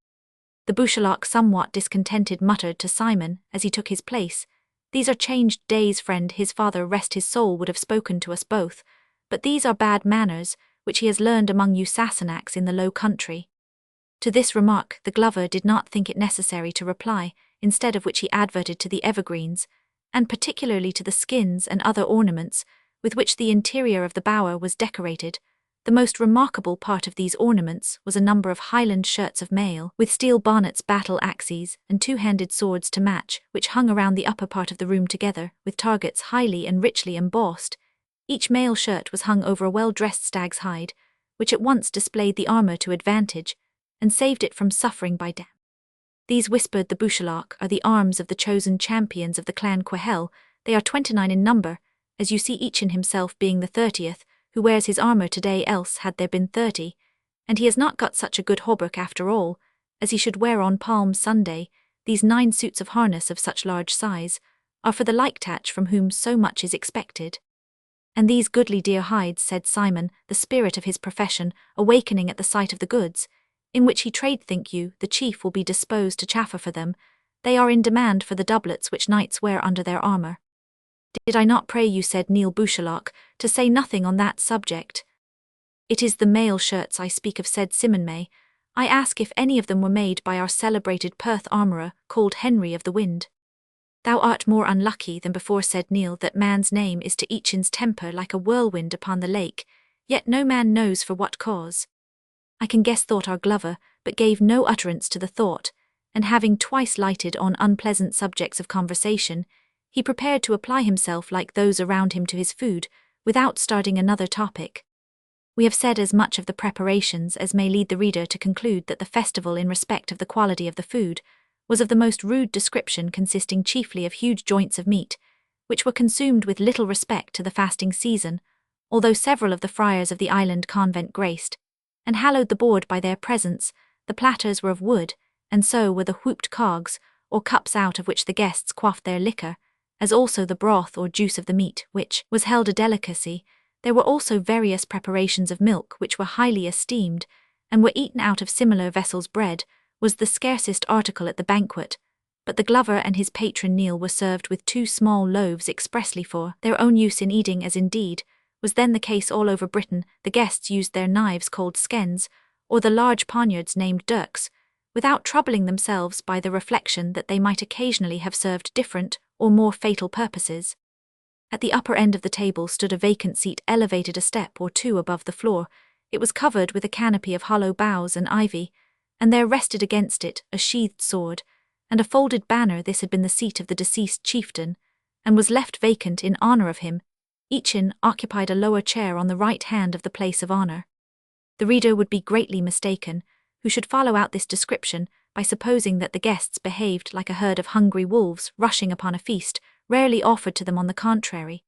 The Bouchalok, somewhat discontented, muttered to Simon as he took his place, "These are changed days, friend. His father, rest his soul, would have spoken to us both, but these are bad manners which he has learned among you Sassenachs in the Low Country." To this remark the Glover did not think it necessary to reply, instead of which he adverted to the evergreens, and particularly to the skins and other ornaments with which the interior of the bower was decorated. The most remarkable part of these ornaments was a number of Highland shirts of mail, with steel bonnets, battle axes, and two-handed swords to match, which hung around the upper part of the room together, with targets highly and richly embossed. Each mail shirt was hung over a well-dressed stag's hide, which at once displayed the armour to advantage, and saved it from suffering by damp. "These," whispered the Bouchalok, "are the arms of the chosen champions of the clan Quahel. They are 29 in number, as you see, each in himself being the 30th, who wears his armour today, else had there been 30, and he has not got such a good hauberk after all, as he should wear on Palm Sunday. These 9 suits of harness of such large size are for the like-tach from whom so much is expected." "And these goodly deer hides," said Simon, the spirit of his profession awakening at the sight of the goods in which he trade, "think you the chief will be disposed to chaffer for them? They are in demand for the doublets which knights wear under their armour." "Did I not pray you," said Neil Bouchalok, "to say nothing on that subject?" "It is the mail shirts I speak of," said Simon May. "I ask if any of them were made by our celebrated Perth armourer, called Henry of the Wind." "Thou art more unlucky than before," said Neil, "that man's name is to eachin's temper like a whirlwind upon the lake, yet no man knows for what cause." "I can guess," thought our Glover, but gave no utterance to the thought, and having twice lighted on unpleasant subjects of conversation, he prepared to apply himself like those around him to his food, without starting another topic. We have said as much of the preparations as may lead the reader to conclude that the festival, in respect of the quality of the food, was of the most rude description, consisting chiefly of huge joints of meat, which were consumed with little respect to the fasting season, although several of the friars of the island convent graced and hallowed the board by their presence. The platters were of wood, and so were the whooped cogs, or cups out of which the guests quaffed their liquor, as also the broth or juice of the meat, which was held a delicacy. There were also various preparations of milk, which were highly esteemed, and were eaten out of similar vessels. Bread was the scarcest article at the banquet, but the Glover and his patron Neil were served with 2 small loaves expressly for their own use in eating, as indeed was then the case all over Britain. The guests used their knives called skens, or the large poniards named dirks, without troubling themselves by the reflection that they might occasionally have served different or more fatal purposes. At the upper end of the table stood a vacant seat elevated a step or 2 above the floor. It was covered with a canopy of hollow boughs and ivy, and there rested against it a sheathed sword and a folded banner. This had been the seat of the deceased chieftain, and was left vacant in honour of him. Eachin occupied a lower chair on the right hand of the place of honour. The reader would be greatly mistaken who should follow out this description by supposing that the guests behaved like a herd of hungry wolves rushing upon a feast rarely offered to them. On the contrary,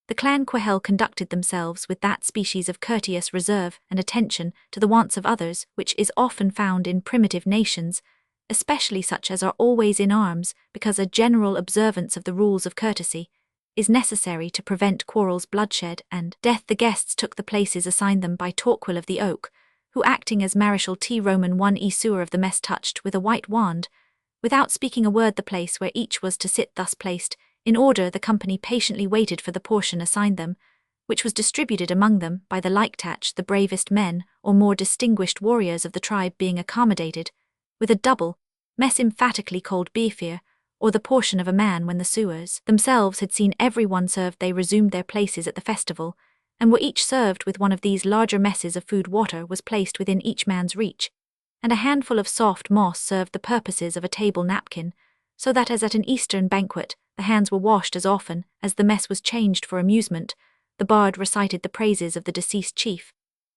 the clan Quahel conducted themselves with that species of courteous reserve and attention to the wants of others which is often found in primitive nations, especially such as are always in arms, because a general observance of the rules of courtesy is necessary to prevent quarrels, bloodshed, and death. The guests took the places assigned them by Torquil of the Oak, who, acting as Mareschal T. Roman I Esuer of the mess, touched with a white wand, without speaking a word, the place where each was to sit. Thus placed in order, the company patiently waited for the portion assigned them, which was distributed among them by the like-touch, the bravest men or more distinguished warriors of the tribe being accommodated with a double mess emphatically called beefear, or the portion of a man. When the sewers themselves had seen every one served, they resumed their places at the festival, and were each served with one of these larger messes of food. Water was placed within each man's reach, and a handful of soft moss served the purposes of a table napkin, so that as at an Eastern banquet, the hands were washed as often as the mess was changed. For amusement, the bard recited the praises of the deceased chief,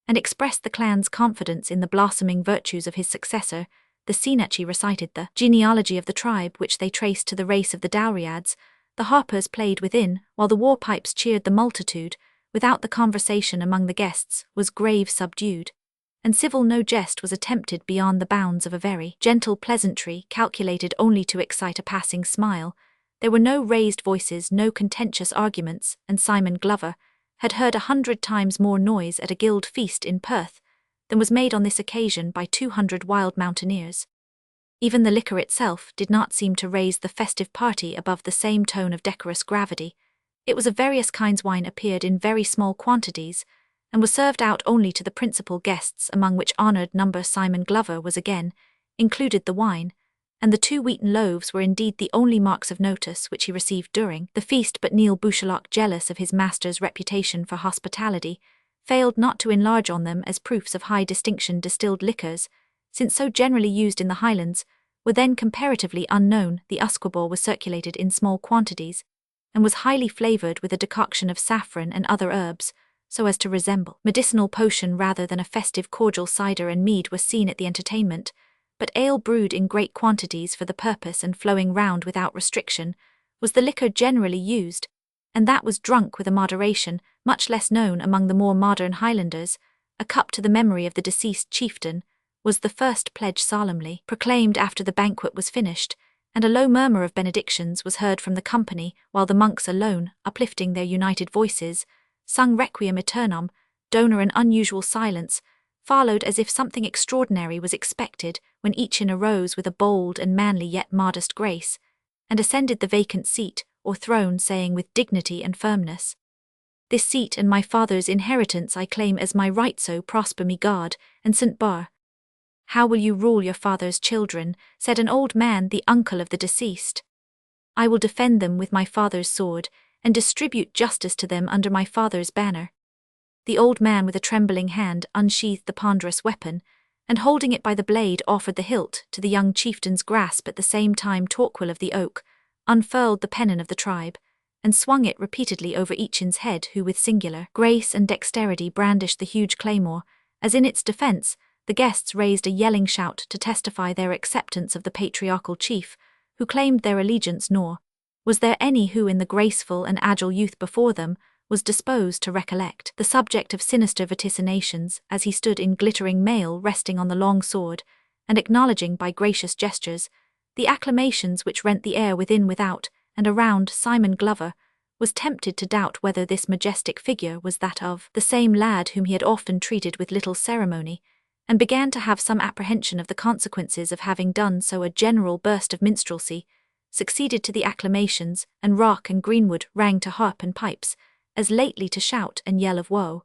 and expressed the clan's confidence in the blossoming virtues of his successor. The Senachi recited the genealogy of the tribe, which they traced to the race of the Dalriads. The harpers played within, while the war pipes cheered the multitude. Without, the conversation among the guests was grave, subdued, and civil. No jest was attempted beyond the bounds of a very gentle pleasantry, calculated only to excite a passing smile. There were no raised voices, no contentious arguments, and Simon Glover had heard 100 times more noise at a guild feast in Perth than was made on this occasion by 200 wild mountaineers. Even the liquor itself did not seem to raise the festive party above the same tone of decorous gravity. It was of various kinds. Wine appeared in very small quantities, and was served out only to the principal guests, among which honoured number Simon Glover was again included. The wine and the 2 wheaten loaves were indeed the only marks of notice which he received during the feast, but Neil Bouchelock, jealous of his master's reputation for hospitality, failed not to enlarge on them as proofs of high distinction. Distilled liquors, since so generally used in the Highlands, were then comparatively unknown. The usquebaugh was circulated in small quantities, and was highly flavoured with a decoction of saffron and other herbs, so as to resemble medicinal potion rather than a festive cordial. Cider and mead were seen at the entertainment, but ale brewed in great quantities for the purpose and flowing round without restriction was the liquor generally used, and that was drunk with a moderation much less known among the more modern Highlanders. A cup to the memory of the deceased chieftain was the first pledge solemnly proclaimed after the banquet was finished, and a low murmur of benedictions was heard from the company, while the monks alone, uplifting their united voices, sung Requiem Aeternam. Donor an unusual silence followed, as if something extraordinary was expected, when each arose with a bold and manly yet modest grace, and ascended the vacant seat or throne, saying with dignity and firmness, "This seat and my father's inheritance I claim as my right, so prosper me God and St. Bar." "How will you rule your father's children?" said an old man, the uncle of the deceased. "I will defend them with my father's sword, and distribute justice to them under my father's banner." The old man with a trembling hand unsheathed the ponderous weapon, and holding it by the blade offered the hilt to the young chieftain's grasp. At the same time Torquil of the Oak unfurled the pennon of the tribe, and swung it repeatedly over each's head, who with singular grace and dexterity brandished the huge claymore. As in its defence, the guests raised a yelling shout to testify their acceptance of the patriarchal chief, who claimed their allegiance, nor was there any who, in the graceful and agile youth before them, was disposed to recollect the subject of sinister vaticinations, as he stood in glittering mail resting on the long sword, and acknowledging by gracious gestures the acclamations which rent the air within, without, and around. Simon Glover was tempted to doubt whether this majestic figure was that of the same lad whom he had often treated with little ceremony, and began to have some apprehension of the consequences of having done so. A general burst of minstrelsy succeeded to the acclamations, and rock and greenwood rang to harp and pipes, as lately to shout and yell of woe.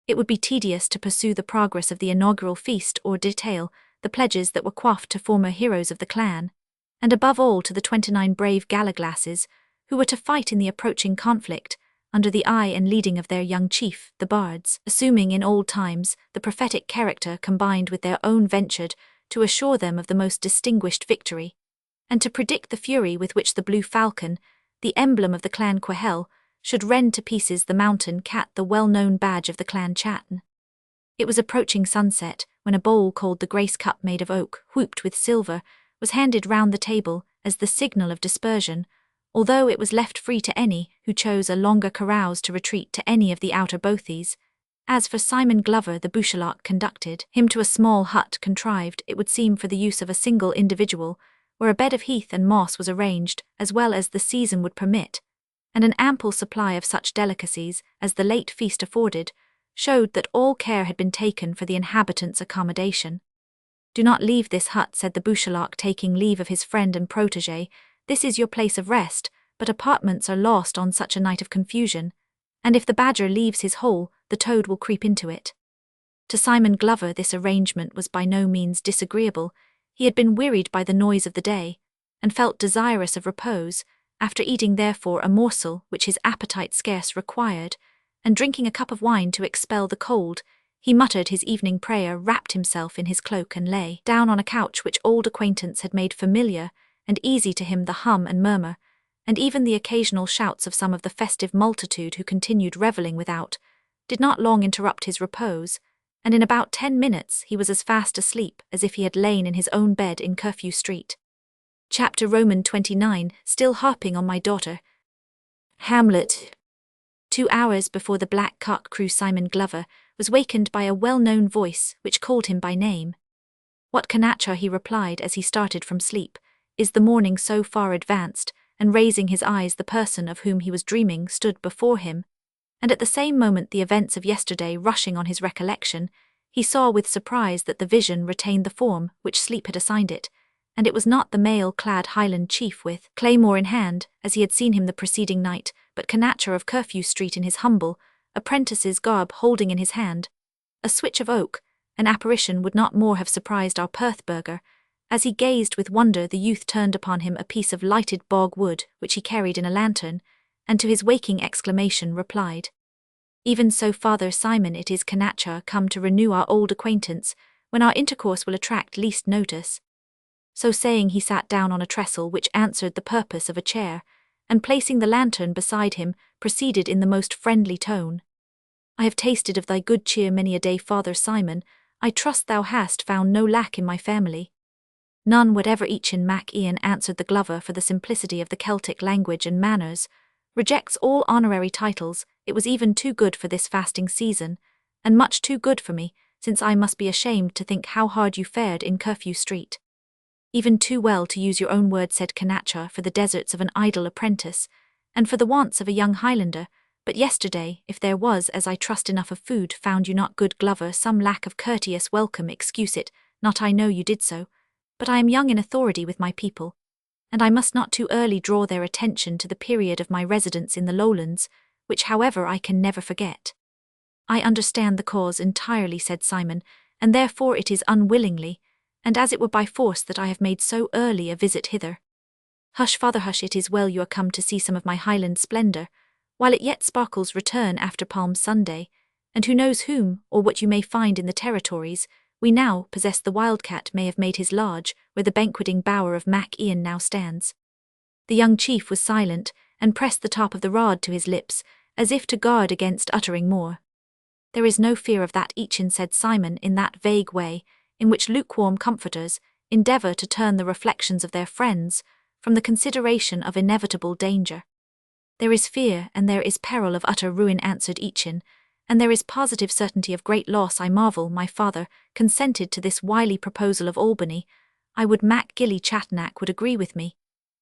It would be tedious to pursue the progress of the inaugural feast, or detail the pledges that were quaffed to former heroes of the clan, and above all to the 29 brave gallaglasses who were to fight in the approaching conflict, under the eye and leading of their young chief. The bards, assuming in old times the prophetic character combined with their own, ventured to assure them of the most distinguished victory, and to predict the fury with which the blue falcon, the emblem of the clan Quahel, should rend to pieces the mountain cat, the well-known badge of the clan Chatton. It was approaching sunset, when a bowl called the Grace Cup made of oak, whooped with silver, was handed round the table as the signal of dispersion, although it was left free to any who chose a longer carouse to retreat to any of the outer bothies. As for Simon Glover, the bouchalak conducted him to a small hut contrived, it would seem, for the use of a single individual, where a bed of heath and moss was arranged, as well as the season would permit, and an ample supply of such delicacies as the late feast afforded, showed that all care had been taken for the inhabitants' accommodation. "Do not leave this hut," said the bouchalak, taking leave of his friend and protégé. "This is your place of rest, but apartments are lost on such a night of confusion, and if the badger leaves his hole, the toad will creep into it." To Simon Glover this arrangement was by no means disagreeable. He had been wearied by the noise of the day, and felt desirous of repose. After eating therefore a morsel which his appetite scarce required, and drinking a cup of wine to expel the cold, he muttered his evening prayer, wrapped himself in his cloak, and lay down on a couch which old acquaintance had made familiar and easy to him. The hum and murmur, and even the occasional shouts of some of the festive multitude who continued revelling without, did not long interrupt his repose, and in about 10 minutes he was as fast asleep as if he had lain in his own bed in Curfew Street. Chapter Roman 29, still harping on my daughter. Hamlet. 2 hours before the black cock crew, Simon Glover was wakened by a well-known voice which called him by name. "What Canacha?" he replied as he started from sleep. "Is the morning so far advanced?" And raising his eyes, the person of whom he was dreaming stood before him, and at the same moment the events of yesterday rushing on his recollection, he saw with surprise that the vision retained the form which sleep had assigned it, and it was not the mail-clad Highland chief with claymore in hand, as he had seen him the preceding night, but Canacha of Curfew Street in his humble apprentice's garb, holding in his hand a switch of oak. An apparition would not more have surprised our Perth burgher. As he gazed with wonder, the youth turned upon him a piece of lighted bog wood which he carried in a lantern, and to his waking exclamation replied, "Even so, Father Simon, it is Canacha, come to renew our old acquaintance, when our intercourse will attract least notice." So saying, he sat down on a trestle which answered the purpose of a chair, and placing the lantern beside him, proceeded in the most friendly tone, "I have tasted of thy good cheer many a day, Father Simon. I trust thou hast found no lack in my family." "None whatever, Eachin Mac Ian," answered the Glover, for the simplicity of the Celtic language and manners rejects all honorary titles. "It was even too good for this fasting season, and much too good for me, since I must be ashamed to think how hard you fared in Curfew Street." "Even too well, to use your own word," said Canacha, "for the deserts of an idle apprentice, and for the wants of a young Highlander. But yesterday, if there was, as I trust, enough of food, found you not, good Glover, some lack of courteous welcome, excuse it, not I know you did so. But I am young in authority with my people, and I must not too early draw their attention to the period of my residence in the lowlands, which however I can never forget." "I understand the cause entirely," said Simon, "and therefore it is unwillingly, and as it were by force, that I have made so early a visit hither." "Hush, Father, hush, it is well you are come to see some of my Highland splendour, while it yet sparkles. Return after Palm Sunday, and who knows whom, or what you may find in the territories we now possess. The wildcat may have made his lodge where the banqueting bower of Mac Ian now stands." The young chief was silent, and pressed the top of the rod to his lips, as if to guard against uttering more. "There is no fear of that, Eachin," said Simon, in that vague way in which lukewarm comforters endeavour to turn the reflections of their friends from the consideration of inevitable danger. "There is fear, and there is peril of utter ruin," answered Eachin, "and there is positive certainty of great loss. I marvel my father consented to this wily proposal of Albany. I would Mac Gilly Chatnack would agree with me,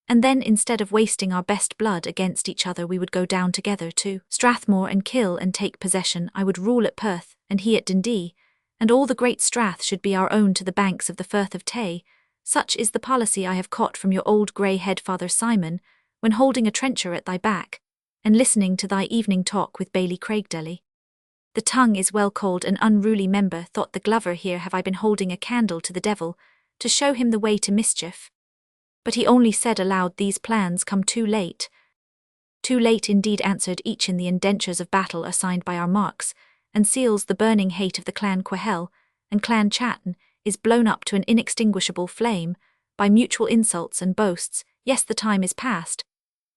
and then instead of wasting our best blood against each other, we would go down together to Strathmore and kill and take possession. I would rule at Perth, and he at Dundee, and all the great strath should be our own to the banks of the Firth of Tay. Such is the policy I have caught from your old grey head, Father Simon, when holding a trencher at thy back, and listening to thy evening talk with Bailey Craigdelly. The tongue is well called an unruly member, thought the Glover. Here have I been holding a candle to the devil, to show him the way to mischief." But he only said aloud, "These plans come too late." "Too late indeed," answered Eachin. "The indentures of battle are signed by our marks, and seals the burning hate of the Clan Quahel, and Clan Chattan is blown up to an inextinguishable flame, by mutual insults and boasts. Yes, the time is past.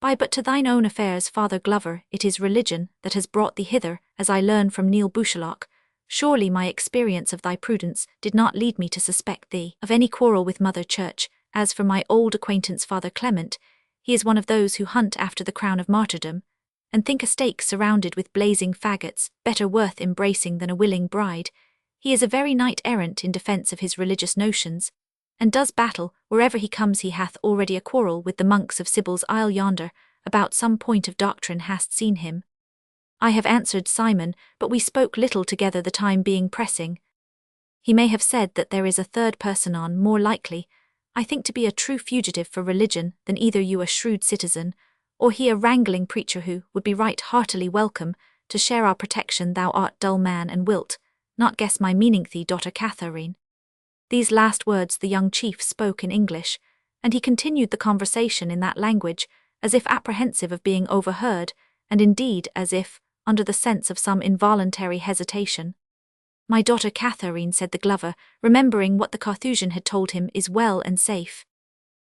But to thine own affairs, Father Glover, it is religion that has brought thee hither, as I learn from Neil Bouchalak. Surely my experience of thy prudence did not lead me to suspect thee of any quarrel with Mother Church. As for my old acquaintance Father Clement, he is one of those who hunt after the crown of martyrdom, and think a stake surrounded with blazing faggots better worth embracing than a willing bride. He is a very knight-errant in defence of his religious notions, and does battle wherever he comes. He hath already a quarrel with the monks of Sybil's Isle yonder, about some point of doctrine. Hast seen him? I have answered Simon, but we spoke little together, the time being pressing. He may have said that there is a third person on, more likely, I think, to be a true fugitive for religion than either you a shrewd citizen, or he a wrangling preacher who would be right heartily welcome to share our protection. Thou art dull man, and wilt not guess my meaning, thee, daughter Catherine. These last words the young chief spoke in English, and he continued the conversation in that language, as if apprehensive of being overheard, and indeed as if under the sense of some involuntary hesitation. My daughter Catherine, said the glover, remembering what the Carthusian had told him, is well and safe.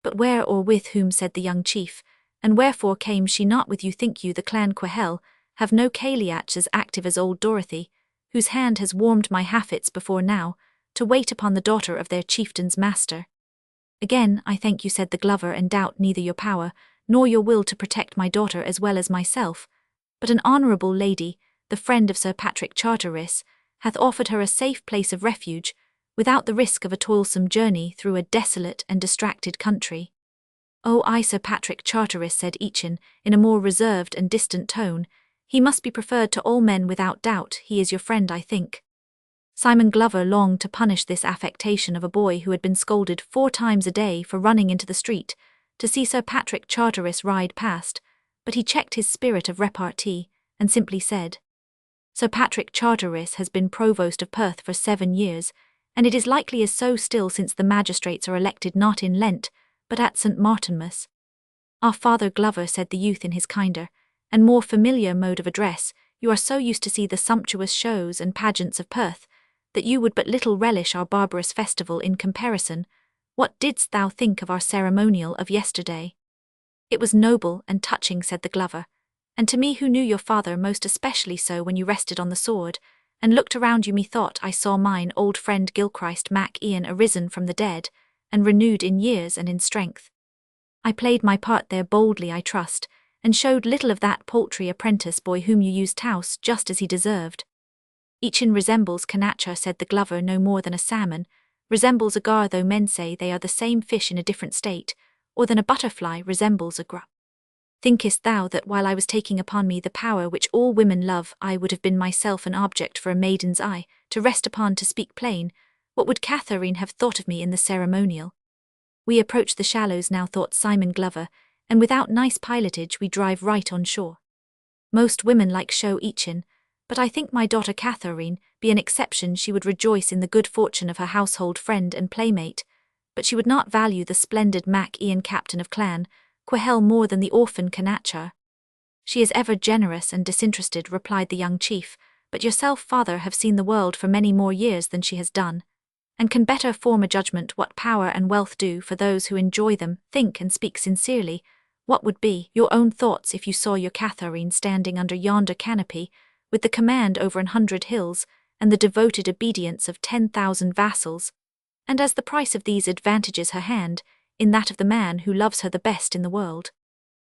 But where or with whom, said the young chief, and wherefore came she not with you? Think you the clan Quehel have no Cailleach as active as old Dorothy, whose hand has warmed my haffets before now, to wait upon the daughter of their chieftain's master? Again, I thank you, said the glover, and doubt neither your power nor your will to protect my daughter as well as myself, but an honourable lady, the friend of Sir Patrick Charteris, hath offered her a safe place of refuge, without the risk of a toilsome journey through a desolate and distracted country. Oh, I, Sir Patrick Charteris, said Eachin, in a more reserved and distant tone, he must be preferred to all men without doubt. He is your friend, I think. Simon Glover longed to punish this affectation of a boy who had been scolded 4 times a day for running into the street, to see Sir Patrick Charteris ride past, but he checked his spirit of repartee, and simply said, Sir Patrick Charteris has been Provost of Perth for 7 years, and it is likely is so still, since the magistrates are elected not in Lent, but at St. Martinmas. Our Father Glover, said the youth in his kinder and more familiar mode of address, you are so used to see the sumptuous shows and pageants of Perth, that you would but little relish our barbarous festival in comparison. What didst thou think of our ceremonial of yesterday? It was noble and touching, said the glover, and to me who knew your father most especially so when you rested on the sword, and looked around you, methought I saw mine old friend Gilchrist Mac Ian arisen from the dead, and renewed in years and in strength. I played my part there boldly, I trust, and showed little of that paltry apprentice boy whom you used touse just as he deserved. Eachin resembles Canacha, said the glover, no more than a salmon, resembles a gar, though men say they are the same fish in a different state, or than a butterfly resembles a grub. Thinkest thou that while I was taking upon me the power which all women love, I would have been myself an object for a maiden's eye, to rest upon? To speak plain, what would Catherine have thought of me in the ceremonial? We approach the shallows now, thought Simon Glover, and without nice pilotage we drive right on shore. Most women like show, Eachin, but I think my daughter Catherine be an exception. She would rejoice in the good fortune of her household friend and playmate, but she would not value the splendid Mac Ian captain of clan Quehel more than the orphan Canacha. She is ever generous and disinterested, replied the young chief, but yourself, father, have seen the world for many more years than she has done, and can better form a judgment what power and wealth do for those who enjoy them. Think and speak sincerely. What would be your own thoughts if you saw your Catherine standing under yonder canopy, with the command over 100 hills, and the devoted obedience of 10,000 vassals, and as the price of these advantages her hand in that of the man who loves her the best in the world?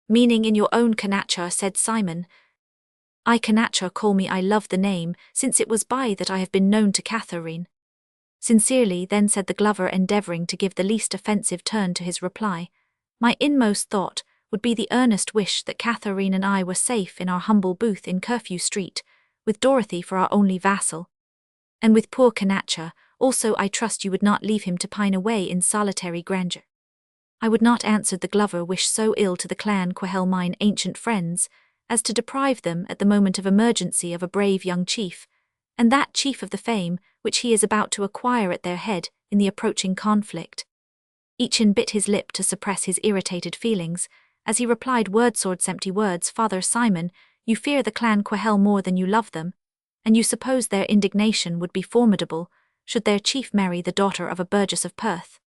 Meaning in your own Canacha, said Simon. I Canacha call me, I love the name, since it was by that I have been known to Catherine. Sincerely, then, said the glover, endeavouring to give the least offensive turn to his reply, my inmost thought would be the earnest wish that Catherine and I were safe in our humble booth in Curfew Street, with Dorothy for our only vassal. And with poor Canacha, also I trust you would not leave him to pine away in solitary grandeur. I would not, answered the glover, wish so ill to the clan Quehel, mine ancient friends, as to deprive them at the moment of emergency of a brave young chief, and that chief of the fame which he is about to acquire at their head in the approaching conflict. Eachin bit his lip to suppress his irritated feelings, as he replied, wordswords, empty words, Father Simon, you fear the clan Quehel more than you love them, and you suppose their indignation would be formidable, should their chief marry the daughter of a burgess of Perth.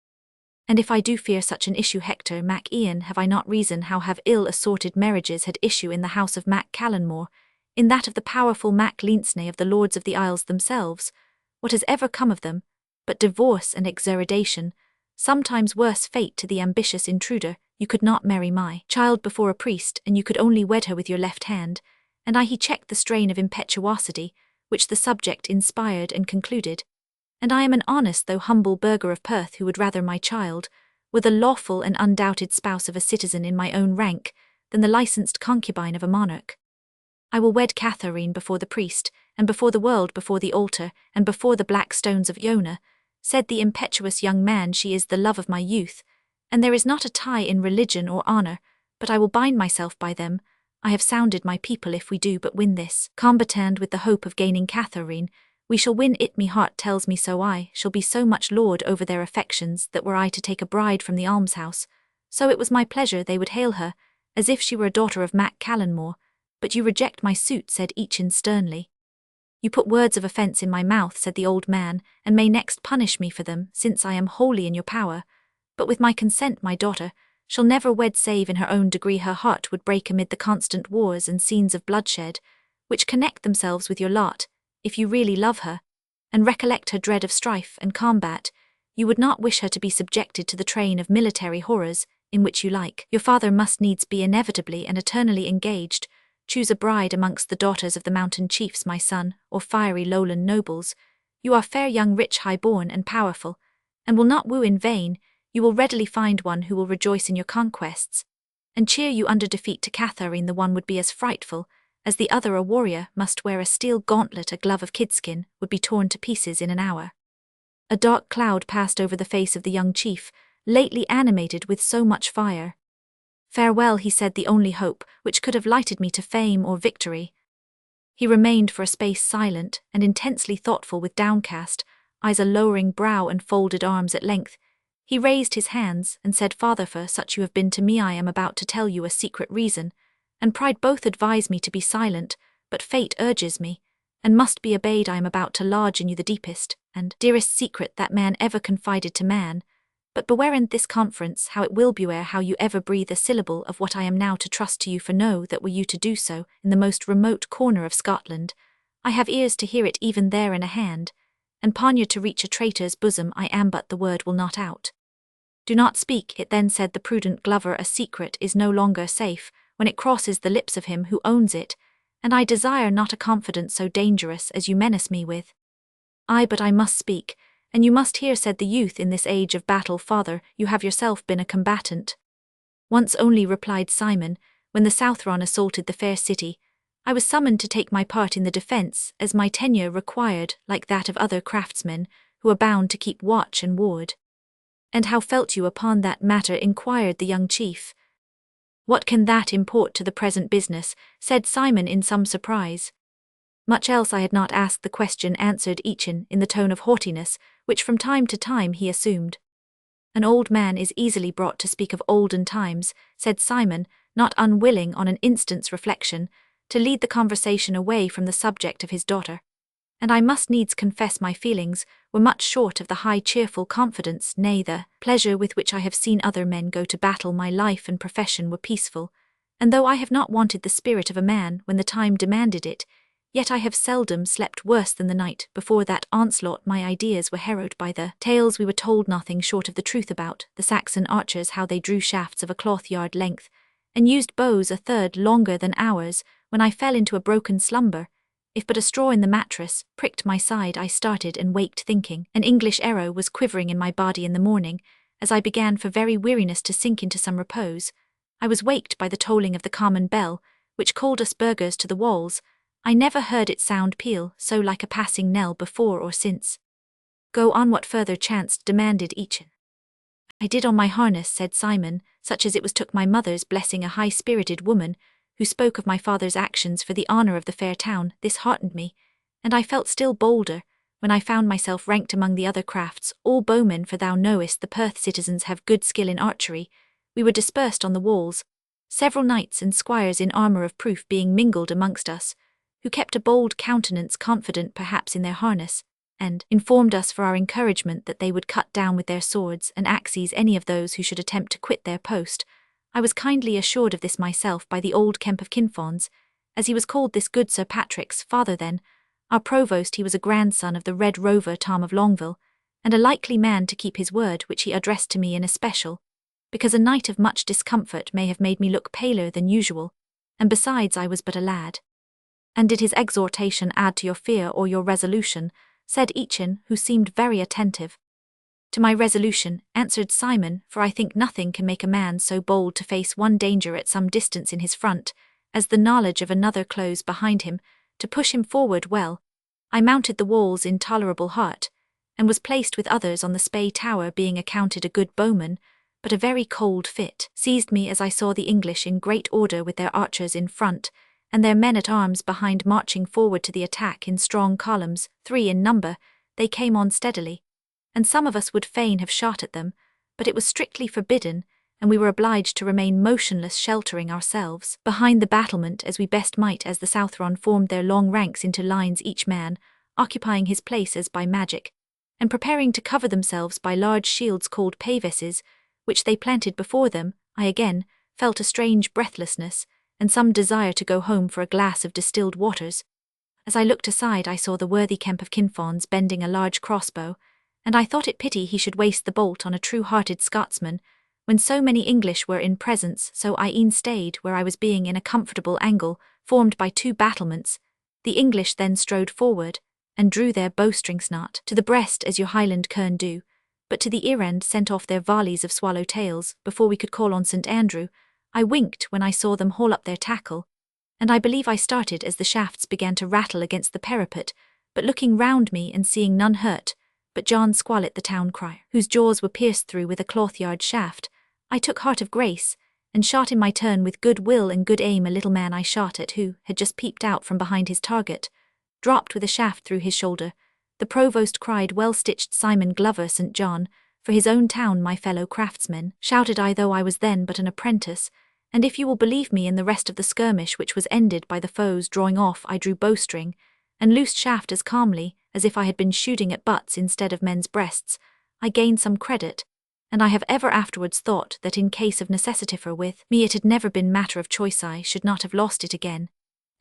And if I do fear such an issue, Hector Mac Ian, have I not reason how have ill-assorted marriages had issue in the house of Mac Callanmore, in that of the powerful Mac Linsnay of the Lords of the Isles themselves. What has ever come of them, but divorce and exheredation, sometimes worse fate to the ambitious intruder. You could not marry my child before a priest, and you could only wed her with your left hand, and he checked the strain of impetuosity, which the subject inspired, and concluded, and I am an honest though humble burgher of Perth who would rather my child were the lawful and undoubted spouse of a citizen in my own rank than the licensed concubine of a monarch. I will wed Catherine before the priest, and before the world, before the altar, and before the black stones of Iona, said the impetuous young man. She is the love of my youth, and there is not a tie in religion or honour, but I will bind myself by them. I have sounded my people. If we do but win this combatant with the hope of gaining Catherine, we shall win it. Me heart tells me so. I shall be so much lord over their affections that were I to take a bride from the almshouse, so it was my pleasure they would hail her, as if she were a daughter of Mac Callanmore. But you reject my suit, said Eachin sternly. You put words of offence in my mouth, said the old man, and may next punish me for them, since I am wholly in your power. But with my consent my daughter shall never wed save in her own degree. Her heart would break amid the constant wars and scenes of bloodshed, which connect themselves with your lot. If you really love her, and recollect her dread of strife and combat, you would not wish her to be subjected to the train of military horrors, in which you like. Your father must needs be inevitably and eternally engaged. Choose a bride amongst the daughters of the mountain chiefs, my son, or fiery lowland nobles. You are fair, young, rich, high-born, and powerful, and will not woo in vain. You will readily find one who will rejoice in your conquests, and cheer you under defeat. To Catherine the one would be as frightful as the other. A warrior must wear a steel gauntlet, a glove of kidskin would be torn to pieces in an hour. A dark cloud passed over the face of the young chief, lately animated with so much fire. Farewell, he said, the only hope which could have lighted me to fame or victory. He remained for a space silent and intensely thoughtful, with downcast eyes, a lowering brow, and folded arms. At length he raised his hands and said, Father, for such you have been to me, I am about to tell you a secret. Reason and pride both advise me to be silent, but fate urges me, and must be obeyed. I am about to lodge in you the deepest and dearest secret that man ever confided to man. But beware in this conference how it will beware how you ever breathe a syllable of what I am now to trust to you. For know that were you to do so in the most remote corner of Scotland, I have ears to hear it, even there in a hand, and poniard to reach a traitor's bosom I am, but the word will not out. Do not speak it then, said the prudent Glover. A secret is no longer safe when it crosses the lips of him who owns it, and I desire not a confidence so dangerous as you menace me with. Ay, but I must speak, and you must hear, said the youth. In this age of battle, father, you have yourself been a combatant. Once only, replied Simon, when the Southron assaulted the fair city. I was summoned to take my part in the defence, as my tenure required, like that of other craftsmen, who are bound to keep watch and ward. And how felt you upon that matter? Inquired the young chief. What can that import to the present business? Said Simon in some surprise. Much else. I had not asked the question, answered Eachin in the tone of haughtiness which from time to time he assumed. An old man is easily brought to speak of olden times, said Simon, not unwilling on an instant's reflection to lead the conversation away from the subject of his daughter. And I must needs confess my feelings were much short of the high cheerful confidence, nay, the pleasure with which I have seen other men go to battle. My life and profession were peaceful, and though I have not wanted the spirit of a man when the time demanded it, yet I have seldom slept worse than the night before that onslaught. My ideas were harrowed by the tales we were told, nothing short of the truth about the Saxon archers, how they drew shafts of a cloth-yard length, and used bows a third longer than ours. When I fell into a broken slumber, if but a straw in the mattress pricked my side, I started and waked thinking an English arrow was quivering in my body. In the morning, as I began for very weariness to sink into some repose, I was waked by the tolling of the common bell, which called us burghers to the walls. I never heard its sound peal so like a passing knell before or since. Go on, what further chanced? Demanded Eachin. I did on my harness, said Simon, such as it was took my mother's blessing, a high-spirited woman, who spoke of my father's actions for the honour of the fair town. This heartened me, and I felt still bolder when I found myself ranked among the other crafts, all bowmen, for thou knowest the Perth citizens have good skill in archery. We were dispersed on the walls, several knights and squires in armour of proof being mingled amongst us, who kept a bold countenance, confident perhaps in their harness, and informed us for our encouragement that they would cut down with their swords and axes any of those who should attempt to quit their post. I was kindly assured of this myself by the old Kemp of Kinfons, as he was called this good Sir Patrick's father then. Our provost, he was a grandson of the Red Rover Tom of Longville, and a likely man to keep his word, which he addressed to me in especial, because a night of much discomfort may have made me look paler than usual, and besides I was but a lad. And did his exhortation add to your fear or your resolution? Said Eachin, who seemed very attentive. To my resolution, answered Simon, for I think nothing can make a man so bold to face one danger at some distance in his front, as the knowledge of another close behind him, to push him forward well. I mounted the walls in tolerable heart, and was placed with others on the Spey Tower, being accounted a good bowman, but a very cold fit seized me as I saw the English in great order with their archers in front, and their men-at-arms behind marching forward to the attack in strong columns, 3 in number. They came on steadily, and some of us would fain have shot at them, but it was strictly forbidden, and we were obliged to remain motionless, sheltering ourselves behind the battlement as we best might, as the Southron formed their long ranks into lines, each man occupying his place as by magic, and preparing to cover themselves by large shields called paveses, which they planted before them. I again felt a strange breathlessness, and some desire to go home for a glass of distilled waters. As I looked aside, I saw the worthy Kemp of Kinfauns bending a large crossbow, and I thought it pity he should waste the bolt on a true-hearted Scotsman, when so many English were in presence. So I e'en stayed where I was, being in a comfortable angle, formed by 2 battlements. The English then strode forward, and drew their bowstrings not to the breast as your Highland kern do, but to the ear end, sent off their volleys of swallow-tails before we could call on St. Andrew. I winked when I saw them haul up their tackle, and I believe I started as the shafts began to rattle against the parapet, but looking round me and seeing none hurt, but John Squalet the town crier, whose jaws were pierced through with a cloth-yard shaft, I took heart of grace, and shot in my turn with good will and good aim. A little man I shot at, who had just peeped out from behind his target, dropped with a shaft through his shoulder. The provost cried, "Well stitched, Simon Glover St. John, for his own town, my fellow craftsmen," shouted I, though I was then but an apprentice. And if you will believe me, in the rest of the skirmish, which was ended by the foes drawing off, I drew bowstring and loosed shaft as calmly as if I had been shooting at butts instead of men's breasts. I gained some credit, and I have ever afterwards thought that in case of necessity for with me it had never been matter of choice, I should not have lost it again.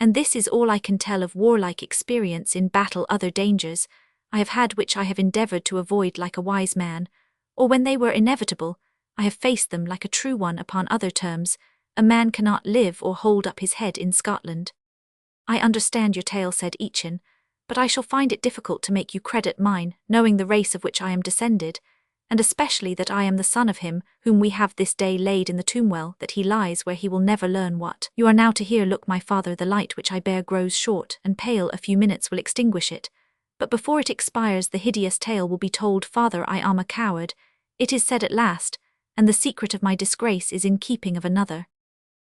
And this is all I can tell of warlike experience in battle. Other dangers I have had which I have endeavoured to avoid like a wise man, or when they were inevitable, I have faced them like a true one. Upon other terms, a man cannot live or hold up his head in Scotland. I understand your tale, said Eachin, but I shall find it difficult to make you credit mine, knowing the race of which I am descended, and especially that I am the son of him whom we have this day laid in the tomb, well, that he lies where he will never learn what you are now to hear. Look, my father, the light which I bear grows short and pale. A few minutes will extinguish it, but before it expires the hideous tale will be told. Father, I am a coward, it is said at last, and the secret of my disgrace is in keeping of another.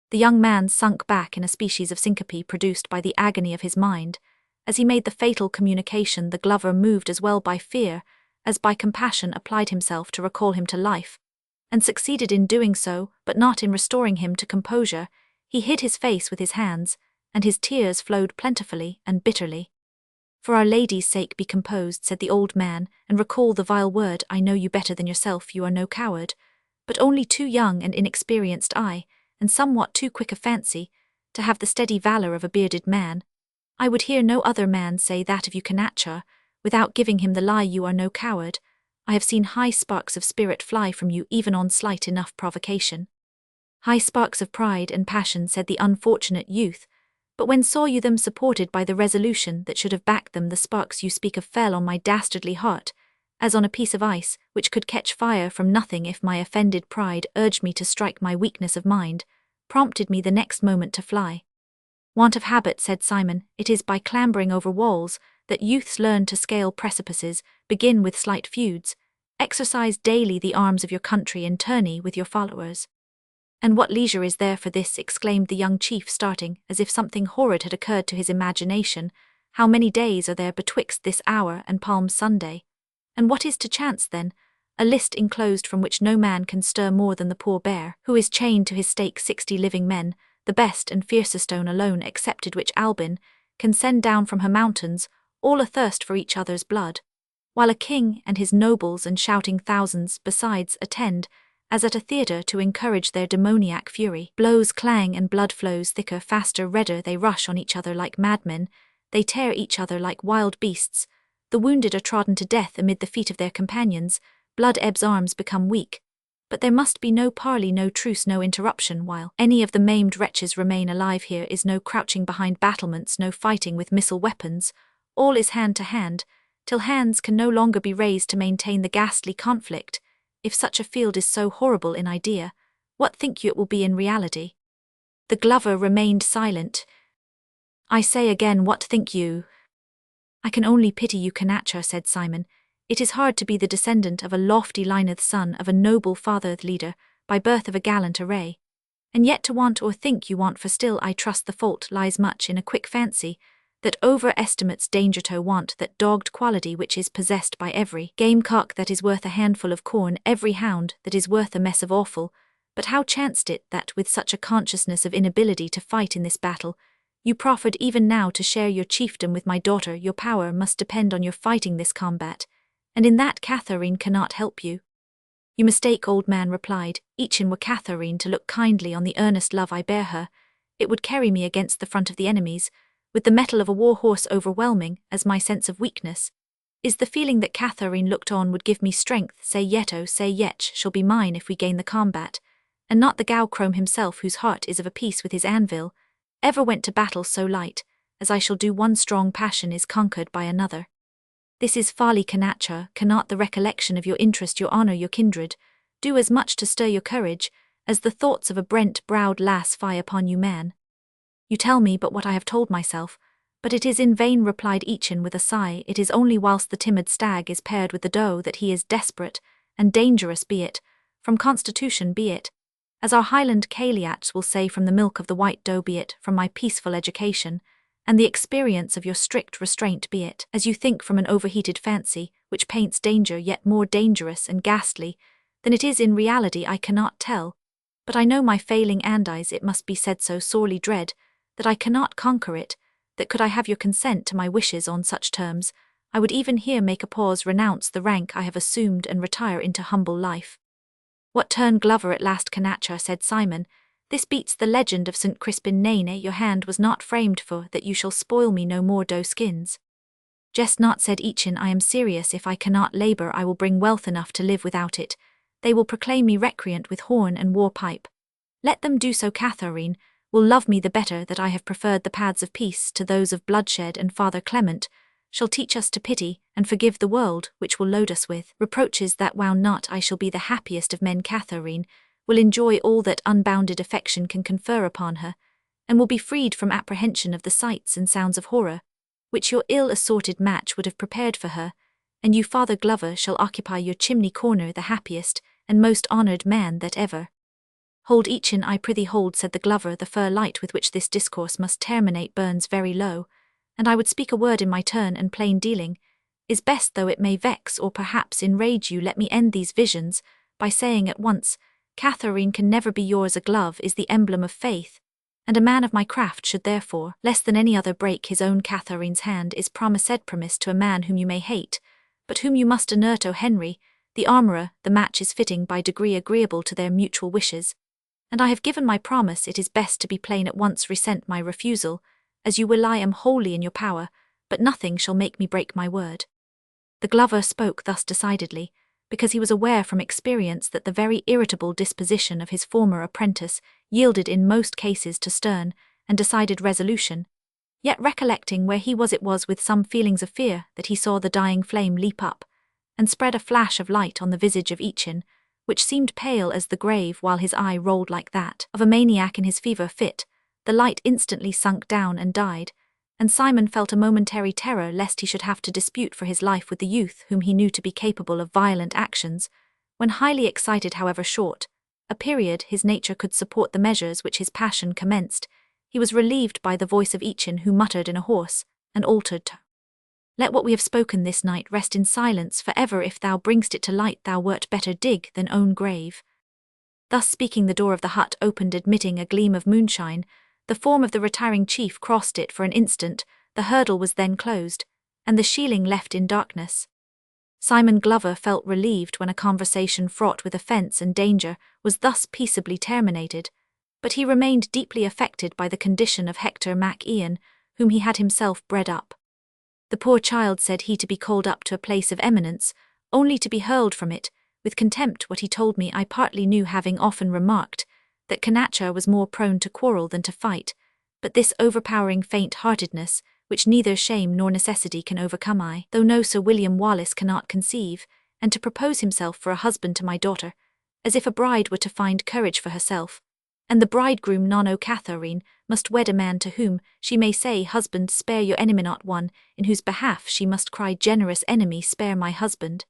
The young man sunk back in a species of syncope produced by the agony of his mind. As he made the fatal communication, the Glover, moved as well by fear as by compassion, applied himself to recall him to life, and succeeded in doing so, but not in restoring him to composure. He hid his face with his hands, and his tears flowed plentifully and bitterly. For Our Lady's sake, be composed, said the old man, and recall the vile word. I know you better than yourself. You are no coward, but only too young and inexperienced, and somewhat too quick of fancy, to have the steady valour of a bearded man. I would hear no other man say that of you, Canacha, without giving him the lie. You are no coward. I have seen high sparks of spirit fly from you even on slight enough provocation. High sparks of pride and passion, said the unfortunate youth, but when saw you them supported by the resolution that should have backed them? The sparks you speak of fell on my dastardly heart, as on a piece of ice, which could catch fire from nothing if my offended pride urged me to strike. My weakness of mind prompted me the next moment to fly. Want of habit, said Simon, it is by clambering over walls that youths learn to scale precipices. Begin with slight feuds, exercise daily the arms of your country in tourney with your followers. And what leisure is there for this? Exclaimed the young chief, starting as if something horrid had occurred to his imagination. How many days are there betwixt this hour and Palm Sunday? And what is to chance then? A list enclosed from which no man can stir more than the poor bear, who is chained to his stake. 60 living men, the best and fiercest stone alone excepted, which Albin can send down from her mountains, all athirst for each other's blood, while a king and his nobles and shouting thousands besides attend, as at a theatre to encourage their demoniac fury. Blows clang and blood flows thicker, faster, redder, they rush on each other like madmen, they tear each other like wild beasts. The wounded are trodden to death amid the feet of their companions, blood ebbs, arms become weak. But there must be no parley, no truce, no interruption, while any of the maimed wretches remain alive. Here is no crouching behind battlements, no fighting with missile weapons. All is hand to hand, till hands can no longer be raised to maintain the ghastly conflict. If such a field is so horrible in idea, what think you it will be in reality? The Glover remained silent. I say again, what think you? I can only pity you, Canacha, said Simon. It is hard to be the descendant of a lofty lineth son of a noble father'd leader, by birth of a gallant array. And yet to want or think you want, for still I trust the fault lies much in a quick fancy, that overestimates danger to want, that dogged quality which is possessed by every gamecock that is worth a handful of corn, every hound that is worth a mess of offal. But how chanced it that with such a consciousness of inability to fight in this battle, you proffered even now to share your chiefdom with my daughter? Your power must depend on your fighting this combat, and in that Catherine cannot help you. You mistake, old man replied, eachin were Catherine to look kindly on the earnest love I bear her, it would carry me against the front of the enemies, with the mettle of a war horse overwhelming, as my sense of weakness is the feeling that Catherine looked on would give me strength. Say yet, oh say yet, shall be mine if we gain the combat, and not the Gauchrome himself, whose heart is of a piece with his anvil, ever went to battle so light, as I shall do. One strong passion is conquered by another. This is folly, Canacha. Cannot the recollection of your interest, your honour, your kindred, do as much to stir your courage, as the thoughts of a brent-browed lass fie upon you, man? You tell me but what I have told myself, but it is in vain, replied Eachin with a sigh. It is only whilst the timid stag is paired with the doe that he is desperate, and dangerous be it, from constitution be it, as our Highland Cailiats will say, from the milk of the white doe be it, from my peaceful education, and the experience of your strict restraint be it, as you think, from an overheated fancy, which paints danger yet more dangerous and ghastly than it is in reality. I cannot tell, but I know my failing Andies, it must be said, so sorely dread, that I cannot conquer it, that could I have your consent to my wishes on such terms, I would even here make a pause, renounce the rank I have assumed, and retire into humble life. What turn, Glover, at last, Canacha, said Simon, this beats the legend of St. Crispin. Nay, nay, your hand was not framed for that. You shall spoil me no more doe skins. Jest not, said Eachin, I am serious. If I cannot labour, I will bring wealth enough to live without it. They will proclaim me recreant with horn and war pipe. Let them do so. Catherine will love me the better that I have preferred the paths of peace to those of bloodshed, and Father Clement shall teach us to pity and forgive the world, which will load us with reproaches that wound not. I shall be the happiest of men. Catherine will enjoy all that unbounded affection can confer upon her, and will be freed from apprehension of the sights and sounds of horror, which your ill-assorted match would have prepared for her, and you, Father Glover, shall occupy your chimney corner, the happiest and most honoured man that ever. Hold, Eachin, I prithee hold, said the Glover. The fir light with which this discourse must terminate burns very low, and I would speak a word in my turn, and plain dealing is best, though it may vex or perhaps enrage you. Let me end these visions by saying at once, Catherine can never be yours. A glove is the emblem of faith, and a man of my craft should therefore, less than any other, break his own. Catherine's hand is promise to a man whom you may hate, but whom you must inert. O Henry, the armourer, the match is fitting by degree agreeable to their mutual wishes, and I have given my promise. It is best to be plain at once. Resent my refusal, as you will. I am wholly in your power, but nothing shall make me break my word. The Glover spoke thus decidedly, because he was aware from experience that the very irritable disposition of his former apprentice yielded in most cases to stern and decided resolution. Yet recollecting where he was, it was with some feelings of fear that he saw the dying flame leap up, and spread a flash of light on the visage of Eachin, which seemed pale as the grave, while his eye rolled like that of a maniac in his fever fit. The light instantly sunk down and died, and Simon felt a momentary terror lest he should have to dispute for his life with the youth whom he knew to be capable of violent actions. When highly excited, however short a period his nature could support the measures which his passion commenced, he was relieved by the voice of Eachin, who muttered in a hoarse and altered tone, let what we have spoken this night rest in silence for ever. If thou bringst it to light, thou wert better dig than own grave. Thus speaking, the door of the hut opened, admitting a gleam of moonshine. The form of the retiring chief crossed it for an instant, the hurdle was then closed, and the shieling left in darkness. Simon Glover felt relieved when a conversation fraught with offence and danger was thus peaceably terminated, but he remained deeply affected by the condition of Hector Mac Ian, whom he had himself bred up. The poor child said he to be called up to a place of eminence, only to be hurled from it, with contempt. What he told me I partly knew, having often remarked that Canacha was more prone to quarrel than to fight, but this overpowering faint-heartedness, which neither shame nor necessity can overcome, I, though no Sir William Wallace, cannot conceive, and to propose himself for a husband to my daughter, as if a bride were to find courage for herself, and the bridegroom Nono Catharine must wed a man to whom she may say, husband, spare your enemy, not one in whose behalf she must cry, generous enemy, spare my husband.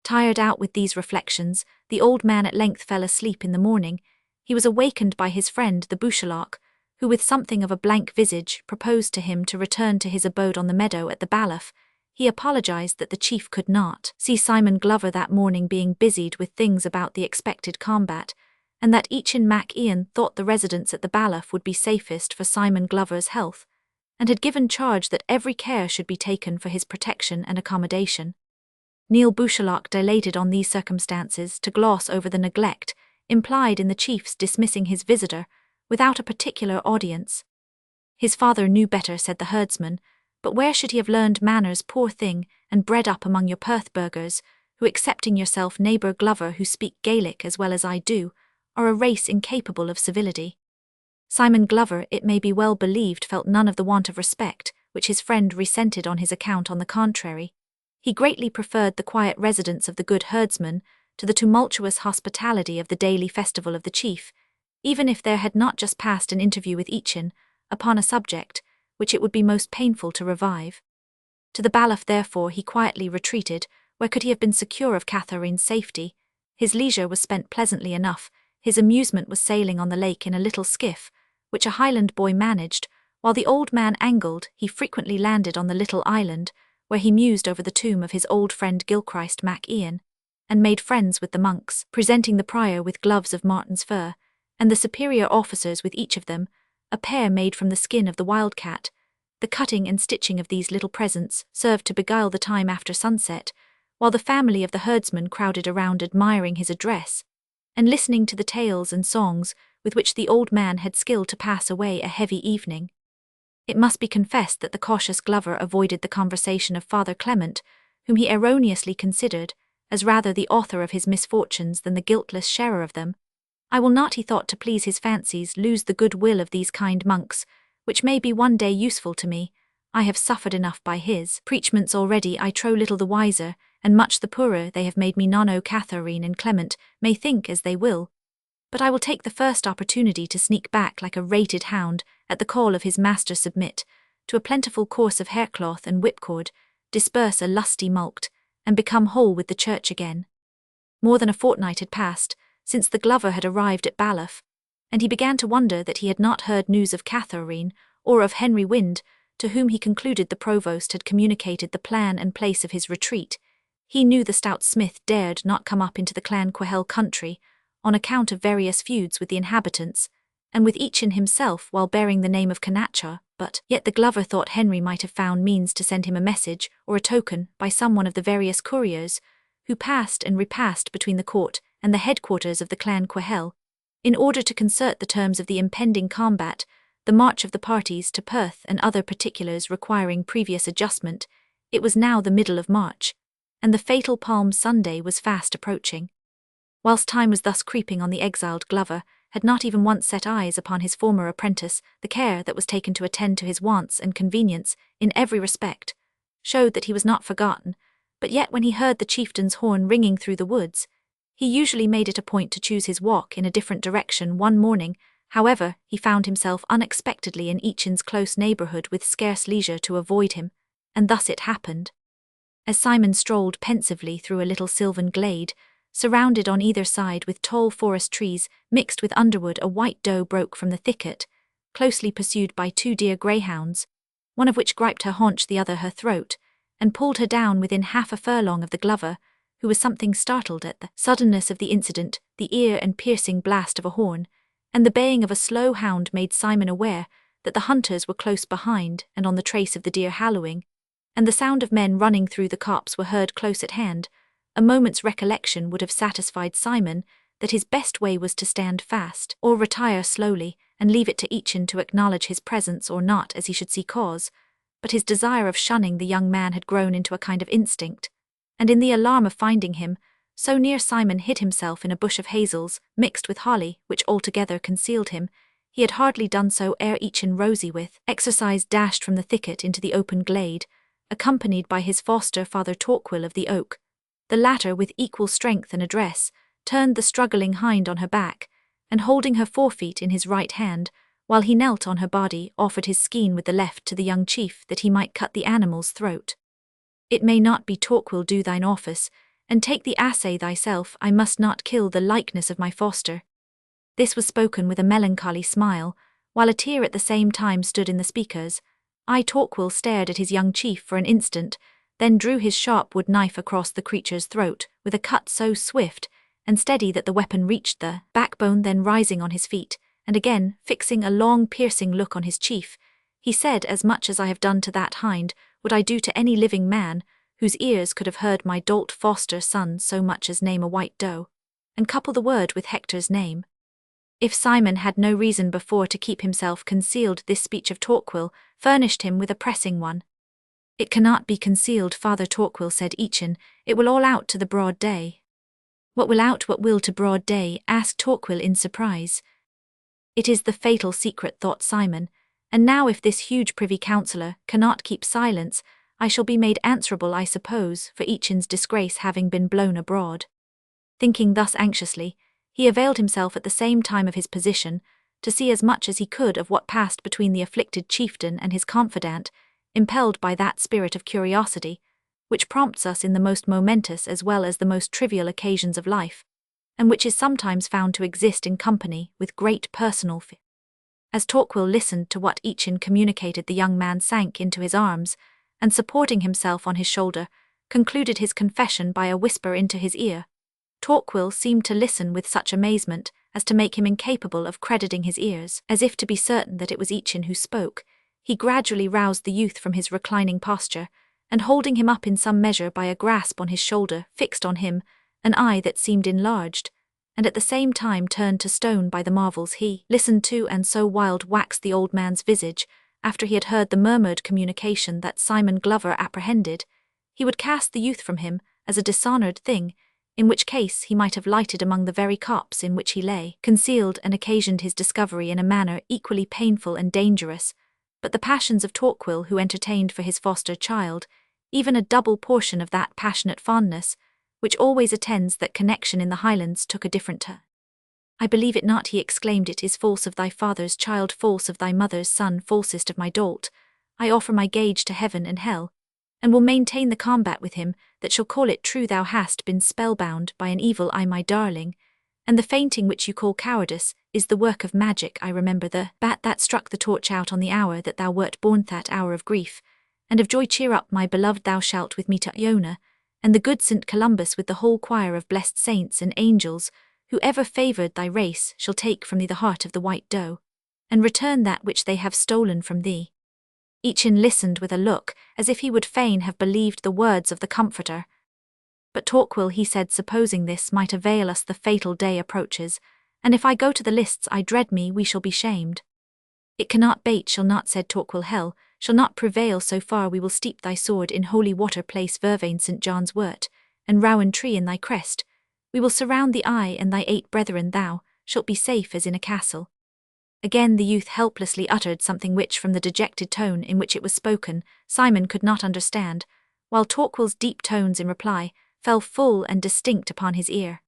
Tired out with these reflections, the old man at length fell asleep. In the morning, he was awakened by his friend the Bouchalak, who with something of a blank visage proposed to him to return to his abode on the meadow at the Bailiff. He apologized that the chief could not see Simon Glover that morning, being busied with things about the expected combat, and that each in Mac Ian thought the residence at the Bailiff would be safest for Simon Glover's health, and had given charge that every care should be taken for his protection and accommodation. Neil Bouchalak dilated on these circumstances to gloss over the neglect implied in the chief's dismissing his visitor without a particular audience. His father knew better, said the herdsman, but where should he have learned manners, poor thing, and bred up among your Perth burghers, who, excepting yourself, neighbour Glover, who speak Gaelic as well as I do, are a race incapable of civility? Simon Glover, it may be well believed, felt none of the want of respect which his friend resented on his account. On the contrary, he greatly preferred the quiet residence of the good herdsman to the tumultuous hospitality of the daily festival of the chief, even if there had not just passed an interview with Eachin upon a subject which it would be most painful to revive. To the Bailiff, therefore, he quietly retreated. Where could he have been secure of Catharine's safety? His leisure was spent pleasantly enough. His amusement was sailing on the lake in a little skiff, which a Highland boy managed. While the old man angled, he frequently landed on the little island, where he mused over the tomb of his old friend Gilchrist Mac Ian, and made friends with the monks, presenting the prior with gloves of marten's fur, and the superior officers with each of them a pair made from the skin of the wildcat. The cutting and stitching of these little presents served to beguile the time after sunset, while the family of the herdsman crowded around, admiring his address, and listening to the tales and songs with which the old man had skill to pass away a heavy evening. It must be confessed that the cautious Glover avoided the conversation of Father Clement, whom he erroneously considered as rather the author of his misfortunes than the guiltless sharer of them. I will not, he thought, to please his fancies, lose the good will of these kind monks, which may be one day useful to me. I have suffered enough by his preachments already. I trow little the wiser, and much the poorer they have made me. Nono Catharine and Clement may think as they will, but I will take the first opportunity to sneak back like a rated hound at the call of his master, submit to a plentiful course of haircloth and whipcord, disperse a lusty mulct, and become whole with the church again. More than a fortnight had passed since the Glover had arrived at Bailiff, and he began to wonder that he had not heard news of Catharine or of Henry Wynd, to whom he concluded the provost had communicated the plan and place of his retreat. He knew the stout smith dared not come up into the Clan Quehel country on account of various feuds with the inhabitants, and with Eachin himself while bearing the name of Canacha, but yet the Glover thought Henry might have found means to send him a message or a token by some one of the various couriers who passed and repassed between the court and the headquarters of the Clan Quehel, in order to concert the terms of the impending combat, the march of the parties to Perth, and other particulars requiring previous adjustment. It was now the middle of March, and the fatal Palm Sunday was fast approaching. Whilst time was thus creeping on, the exiled Glover had not even once set eyes upon his former apprentice. The care that was taken to attend to his wants and convenience in every respect showed that he was not forgotten, but yet when he heard the chieftain's horn ringing through the woods, he usually made it a point to choose his walk in a different direction. One morning, however, he found himself unexpectedly in Eachin's close neighbourhood with scarce leisure to avoid him, and thus it happened. As Simon strolled pensively through a little sylvan glade, surrounded on either side with tall forest trees mixed with underwood, a white doe broke from the thicket, closely pursued by 2 deer greyhounds, one of which griped her haunch, the other her throat, and pulled her down within half a furlong of the Glover, who was something startled at the suddenness of the incident. The ear and piercing blast of a horn, and the baying of a slow hound made Simon aware that the hunters were close behind and on the trace of the deer hallowing. and the sound of men running through the copse were heard close at hand, a moment's recollection would have satisfied Simon that his best way was to stand fast, or retire slowly, and leave it to eachin to acknowledge his presence or not as he should see cause. But his desire of shunning the young man had grown into a kind of instinct, and in the alarm of finding him so near, Simon hid himself in a bush of hazels, mixed with holly, which altogether concealed him. He had hardly done so ere Eachin Rosy with exercise dashed from the thicket into the open glade, accompanied by his foster father Torquil of the Oak. The latter, with equal strength and address, turned the struggling hind on her back, and holding her forefeet in his right hand, while he knelt on her body, offered his skein with the left to the young chief that he might cut the animal's throat. It may not be, Torquil, do thine office, and take the assay thyself. I must not kill the likeness of my foster. This was spoken with a melancholy smile, while a tear at the same time stood in the speaker's eye. Torquil stared at his young chief for an instant, then drew his sharp wood knife across the creature's throat, with a cut so swift and steady that the weapon reached the backbone. Then rising on his feet, and again fixing a long piercing look on his chief, he said, as much as I have done to that hind, would I do to any living man, whose ears could have heard my dolt foster son so much as name a white doe, and couple the word with Hector's name. If Simon had no reason before to keep himself concealed, this speech of Torquil furnished him with a pressing one. It cannot be concealed, Father Torquil, said Eachin, it will all out to the broad day. What will out, what will to broad day? Asked Torquil in surprise. It is the fatal secret, thought Simon, and now if this huge privy councillor cannot keep silence, I shall be made answerable, I suppose, for Eachin's disgrace having been blown abroad. Thinking thus anxiously, he availed himself at the same time of his position to see as much as he could of what passed between the afflicted chieftain and his confidant, impelled by that spirit of curiosity which prompts us in the most momentous as well as the most trivial occasions of life, and which is sometimes found to exist in company with great personal fear. As Torquil listened to what Eachin communicated, the young man sank into his arms, and supporting himself on his shoulder, concluded his confession by a whisper into his ear. Torquil seemed to listen with such amazement as to make him incapable of crediting his ears. As if to be certain that it was Eachin who spoke, he gradually roused the youth from his reclining posture, and holding him up in some measure by a grasp on his shoulder, fixed on him an eye that seemed enlarged, and at the same time turned to stone by the marvels he listened to, and so wild waxed the old man's visage, after he had heard the murmured communication that Simon Glover apprehended, he would cast the youth from him as a dishonoured thing, in which case he might have lighted among the very copse in which he lay concealed, and occasioned his discovery in a manner equally painful and dangerous. But the passions of Torquil, who entertained for his foster child even a double portion of that passionate fondness which always attends that connection in the Highlands, took a different turn. I believe it not, he exclaimed, it is false of thy father's child, false of thy mother's son, falsest of my dolt. I offer my gage to heaven and hell, and will maintain the combat with him that shall call it true. Thou hast been spellbound by an evil eye, my darling, and the fainting which you call cowardice is the work of magic. I remember the bat that struck the torch out on the hour that thou wert born, that hour of grief and of joy. Cheer up, my beloved, thou shalt with me to Iona, and the good St. Columbus with the whole choir of blessed saints and angels, who ever favoured thy race, shall take from thee the heart of the white doe, and return that which they have stolen from thee. Eachin listened with a look as if he would fain have believed the words of the Comforter. But Torquil, he said, supposing this might avail us, the fatal day approaches, and if I go to the lists I dread me we shall be shamed. It cannot bate, shall not, said Torquil, hell shall not prevail so far. We will steep thy sword in holy water, place Vervain St. John's wort, and rowan tree in thy crest. We will surround the eye and thy 8 brethren, thou shalt be safe as in a castle. Again the youth helplessly uttered something which, from the dejected tone in which it was spoken, Simon could not understand, while Torquil's deep tones in reply fell full and distinct upon his ear.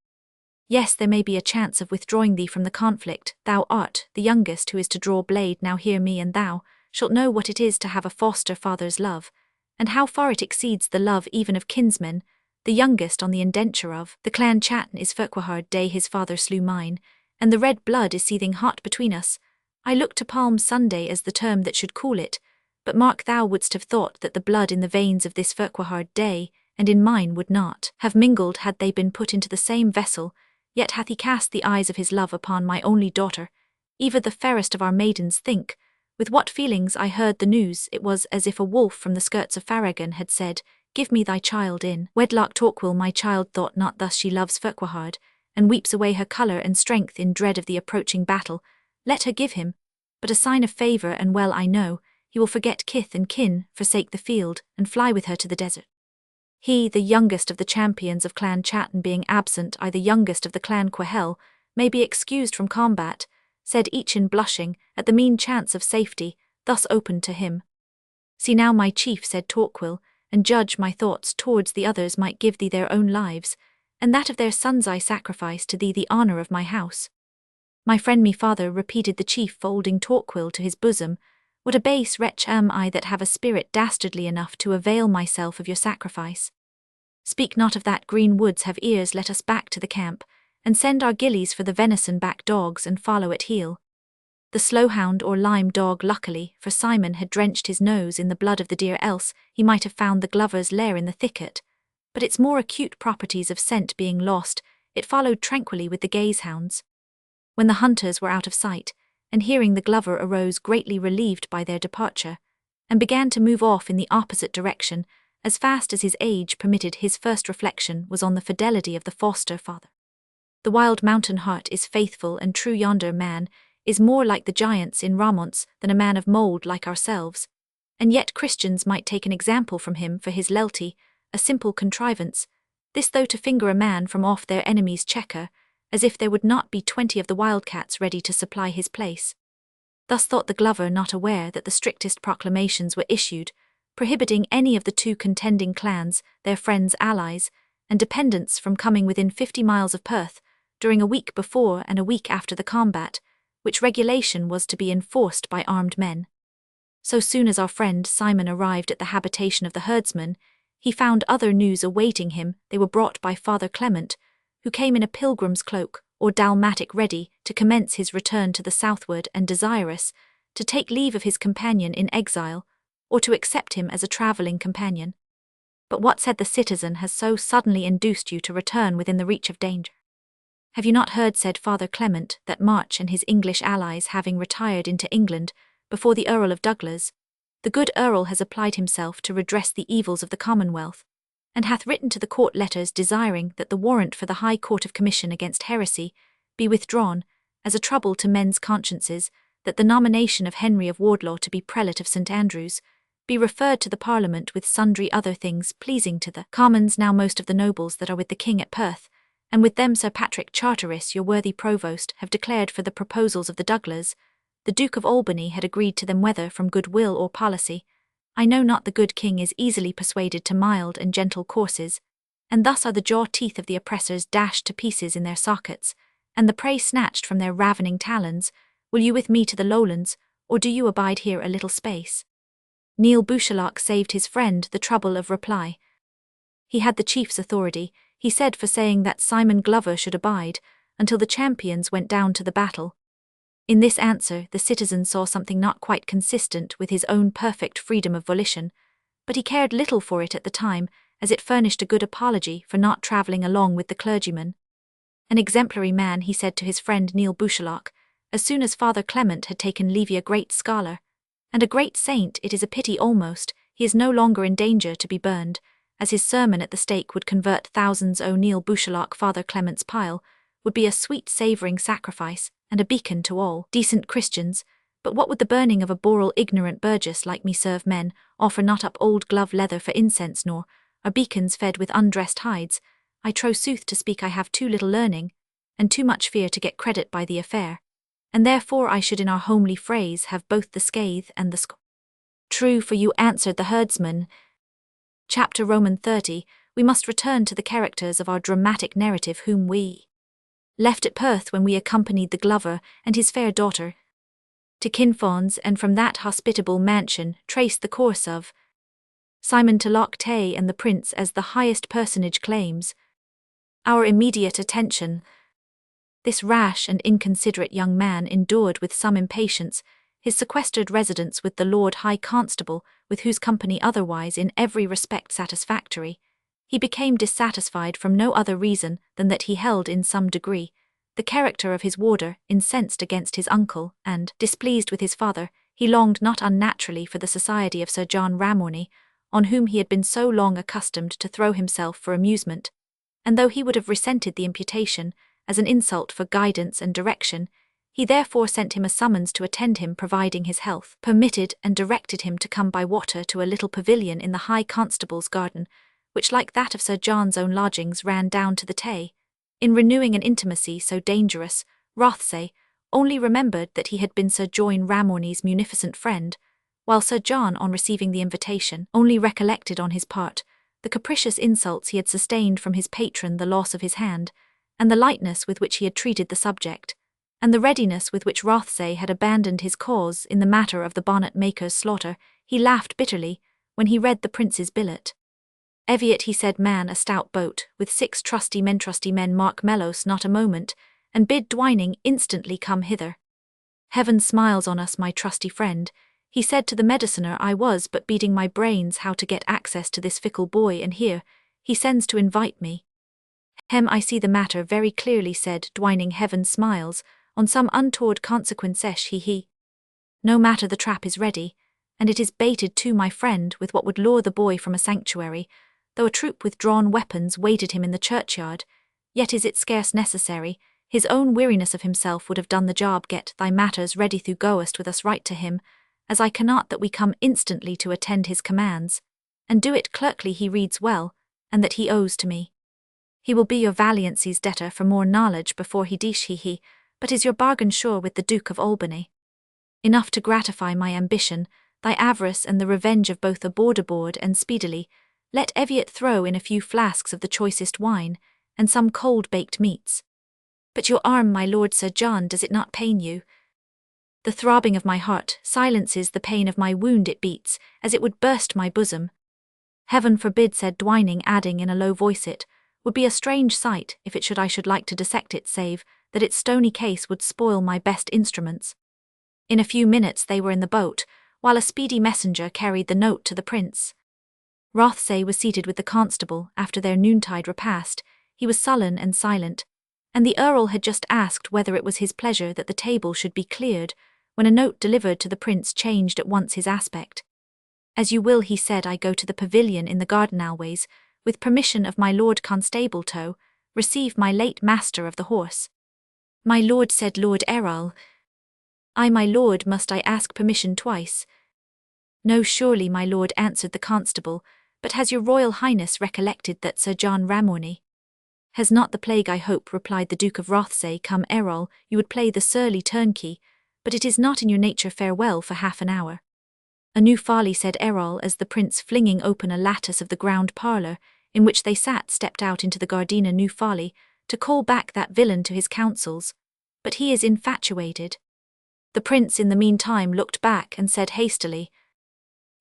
Yes, there may be a chance of withdrawing thee from the conflict. Thou art the youngest who is to draw blade. Now hear me, and thou shalt know what it is to have a foster father's love, and how far it exceeds the love even of kinsmen. The youngest on the indenture of the clan Chatton is Ferquhard day his father slew mine, and the red blood is seething hot between us. I look to Palm Sunday as the term that should cool it, but mark, thou wouldst have thought that the blood in the veins of this Ferquhard day and in mine would not have mingled had they been put into the same vessel. Yet hath he cast the eyes of his love upon my only daughter, even the fairest of our maidens. Think With what feelings I heard the news, it was as if a wolf from the skirts of Farragon had said, "Give me thy child in wedlock. Torquil, my child, thought not thus. She loves Farquhar, and weeps away her colour and strength in dread of the approaching battle. Let her give him but a sign of favour, and well I know he will forget kith and kin, forsake the field, and fly with her to the desert. He, the youngest of the champions of Clan Chattan, being absent, I, the youngest of the Clan Quahel, may be excused from combat," said Eachin, blushing at the mean chance of safety thus opened to him. "See now, my chief," said Torquil, "and judge my thoughts towards the others might give thee their own lives, and that of their sons I sacrifice to thee the honour of my house." "My friend, me father," repeated the chief, folding Torquil to his bosom, "what a base wretch am I that have a spirit dastardly enough to avail myself of your sacrifice. Speak not of that, green woods have ears, let us back to the camp, and send our gillies for the venison-back dogs and follow at heel." The slowhound or lime dog, luckily, for Simon had drenched his nose in the blood of the deer, else he might have found the glover's lair in the thicket, but its more acute properties of scent being lost, it followed tranquilly with the gazehounds. When the hunters were out of sight, and hearing the glover, arose greatly relieved by their departure, and began to move off in the opposite direction as fast as his age permitted. His first reflection was on the fidelity of the foster father. The wild mountain heart is faithful and true. Yonder man is more like the giants in Ramonts than a man of mould like ourselves, and yet Christians might take an example from him for his lealty, a simple contrivance, this though to finger a man from off their enemy's chequer, as if there would not be 20 of the wildcats ready to supply his place. Thus thought the glover, not aware that the strictest proclamations were issued, prohibiting any of the two contending clans, their friends, allies, and dependents from coming within 50 miles of Perth, during a week before and a week after the combat, which regulation was to be enforced by armed men. So soon as our friend Simon arrived at the habitation of the herdsman, he found other news awaiting him. They were brought by Father Clement, who came in a pilgrim's cloak or dalmatic ready to commence his return to the southward, and desirous to take leave of his companion in exile, or to accept him as a travelling companion. "But what," said the citizen, "has so suddenly induced you to return within the reach of danger?" "Have you not heard," said Father Clement, "that March and his English allies having retired into England before the Earl of Douglas, the good Earl has applied himself to redress the evils of the Commonwealth, and hath written to the court letters desiring that the warrant for the High Court of Commission against heresy be withdrawn, as a trouble to men's consciences, that the nomination of Henry of Wardlaw to be prelate of St. Andrews be referred to the Parliament, with sundry other things pleasing to the Commons. Now most of the nobles that are with the King at Perth, and with them Sir Patrick Charteris, your worthy provost, have declared for the proposals of the Douglas. The Duke of Albany had agreed to them, whether from good will or policy, I know not. The good king is easily persuaded to mild and gentle courses, and thus are the jaw-teeth of the oppressors dashed to pieces in their sockets, and the prey snatched from their ravening talons. Will you with me to the lowlands, or do you abide here a little space?" Neil Bouchalock saved his friend the trouble of reply. He had the chief's authority, he said, for saying that Simon Glover should abide until the champions went down to the battle. In this answer the citizen saw something not quite consistent with his own perfect freedom of volition, but he cared little for it at the time, as it furnished a good apology for not travelling along with the clergyman. An exemplary man, he said to his friend Neil Bouchalock, as soon as Father Clement had taken leave, a great scholar, and a great saint. It is a pity almost he is no longer in danger to be burned, as his sermon at the stake would convert thousands. Neil Bouchalock, Father Clement's pile would be a sweet savouring sacrifice, and a beacon to all decent Christians. But what would the burning of a boral ignorant burgess like me serve? Men offer not up old glove leather for incense, nor are beacons fed with undressed hides. I trow sooth to speak I have too little learning, and too much fear to get credit by the affair, and therefore I should in our homely phrase have both the scathe and the True for you, answered the herdsman. Chapter Roman 30, we must return to the characters of our dramatic narrative, whom we left at Perth when we accompanied the Glover and his fair daughter to Kinfauns, and from that hospitable mansion traced the course of Simon to Loch Tay and the Prince as the highest personage claims our immediate attention. This rash and inconsiderate young man endured with some impatience his sequestered residence with the Lord High Constable, with whose company, otherwise in every respect satisfactory, he became dissatisfied from no other reason than that he held in some degree the character of his warder. Incensed against his uncle, and displeased with his father, He longed not unnaturally for the society of Sir John Ramorny, on whom he had been so long accustomed to throw himself for amusement, and though he would have resented the imputation as an insult for guidance and direction, he therefore sent him a summons to attend him, providing his health permitted, and directed him to come by water to a little pavilion in the High Constable's garden, which, like that of Sir John's own lodgings, ran down to the Tay. In renewing an intimacy so dangerous, Rothsay only remembered that he had been Sir John Ramorny's munificent friend, while Sir John, on receiving the invitation, only recollected on his part the capricious insults he had sustained from his patron, the loss of his hand, and the lightness with which he had treated the subject, and the readiness with which Rothsay had abandoned his cause in the matter of the bonnet-maker's slaughter. He laughed bitterly when he read the prince's billet. Eviat, he said, man a stout boat, with 6 trusty men mark Melos not a moment, and bid Dwining instantly come hither. Heaven smiles on us, my trusty friend, he said to the mediciner. I was but beating my brains how to get access to this fickle boy, and here he sends to invite me. I see the matter very clearly, said Dwining. Heaven smiles on some untoward consequence. He. No matter, the trap is ready, and it is baited too, my friend, with what would lure the boy from a sanctuary. Though a troop with drawn weapons waited him in the churchyard, yet is it scarce necessary. His own weariness of himself would have done the job. Get thy matters ready, thou goest with us right to him, as I cannot that we come instantly to attend his commands, and do it clerkly. He reads well, and that he owes to me. He will be your valiancy's debtor for more knowledge before he dish he, but is your bargain sure with the Duke of Albany? Enough to gratify my ambition, thy avarice, and the revenge of both aboard, and speedily. Let Eviat throw in a few flasks of the choicest wine, and some cold-baked meats. But your arm, my lord Sir John, does it not pain you? The throbbing of my heart silences the pain of my wound. It beats as it would burst my bosom. Heaven forbid, said Dwining, adding in a low voice, it would be a strange sight if it should. I should like to dissect it, save that its stony case would spoil my best instruments. In a few minutes they were in the boat, while a speedy messenger carried the note to the prince. Rothsay was seated with the constable after their noontide repast. He was sullen and silent, and the Earl had just asked whether it was his pleasure that the table should be cleared, when a note delivered to the prince changed at once his aspect. As you will, he said, I go to the pavilion in the garden always, with permission of my Lord Constable to receive my late master of the horse. My lord, said Lord Errol. I, my lord, must I ask permission twice? No, surely, my lord, answered the constable, but has your royal highness recollected that Sir John Ramorny has not the plague? I hope, replied the Duke of Rothsay. Come, Errol, you would play the surly turnkey, but it is not in your nature. Farewell for half an hour. A new folly, said Errol, as the prince, flinging open a lattice of the ground parlour in which they sat, stepped out into the gardenia. New folly, to call back that villain to his counsels, but he is infatuated. The prince in the meantime looked back and said hastily,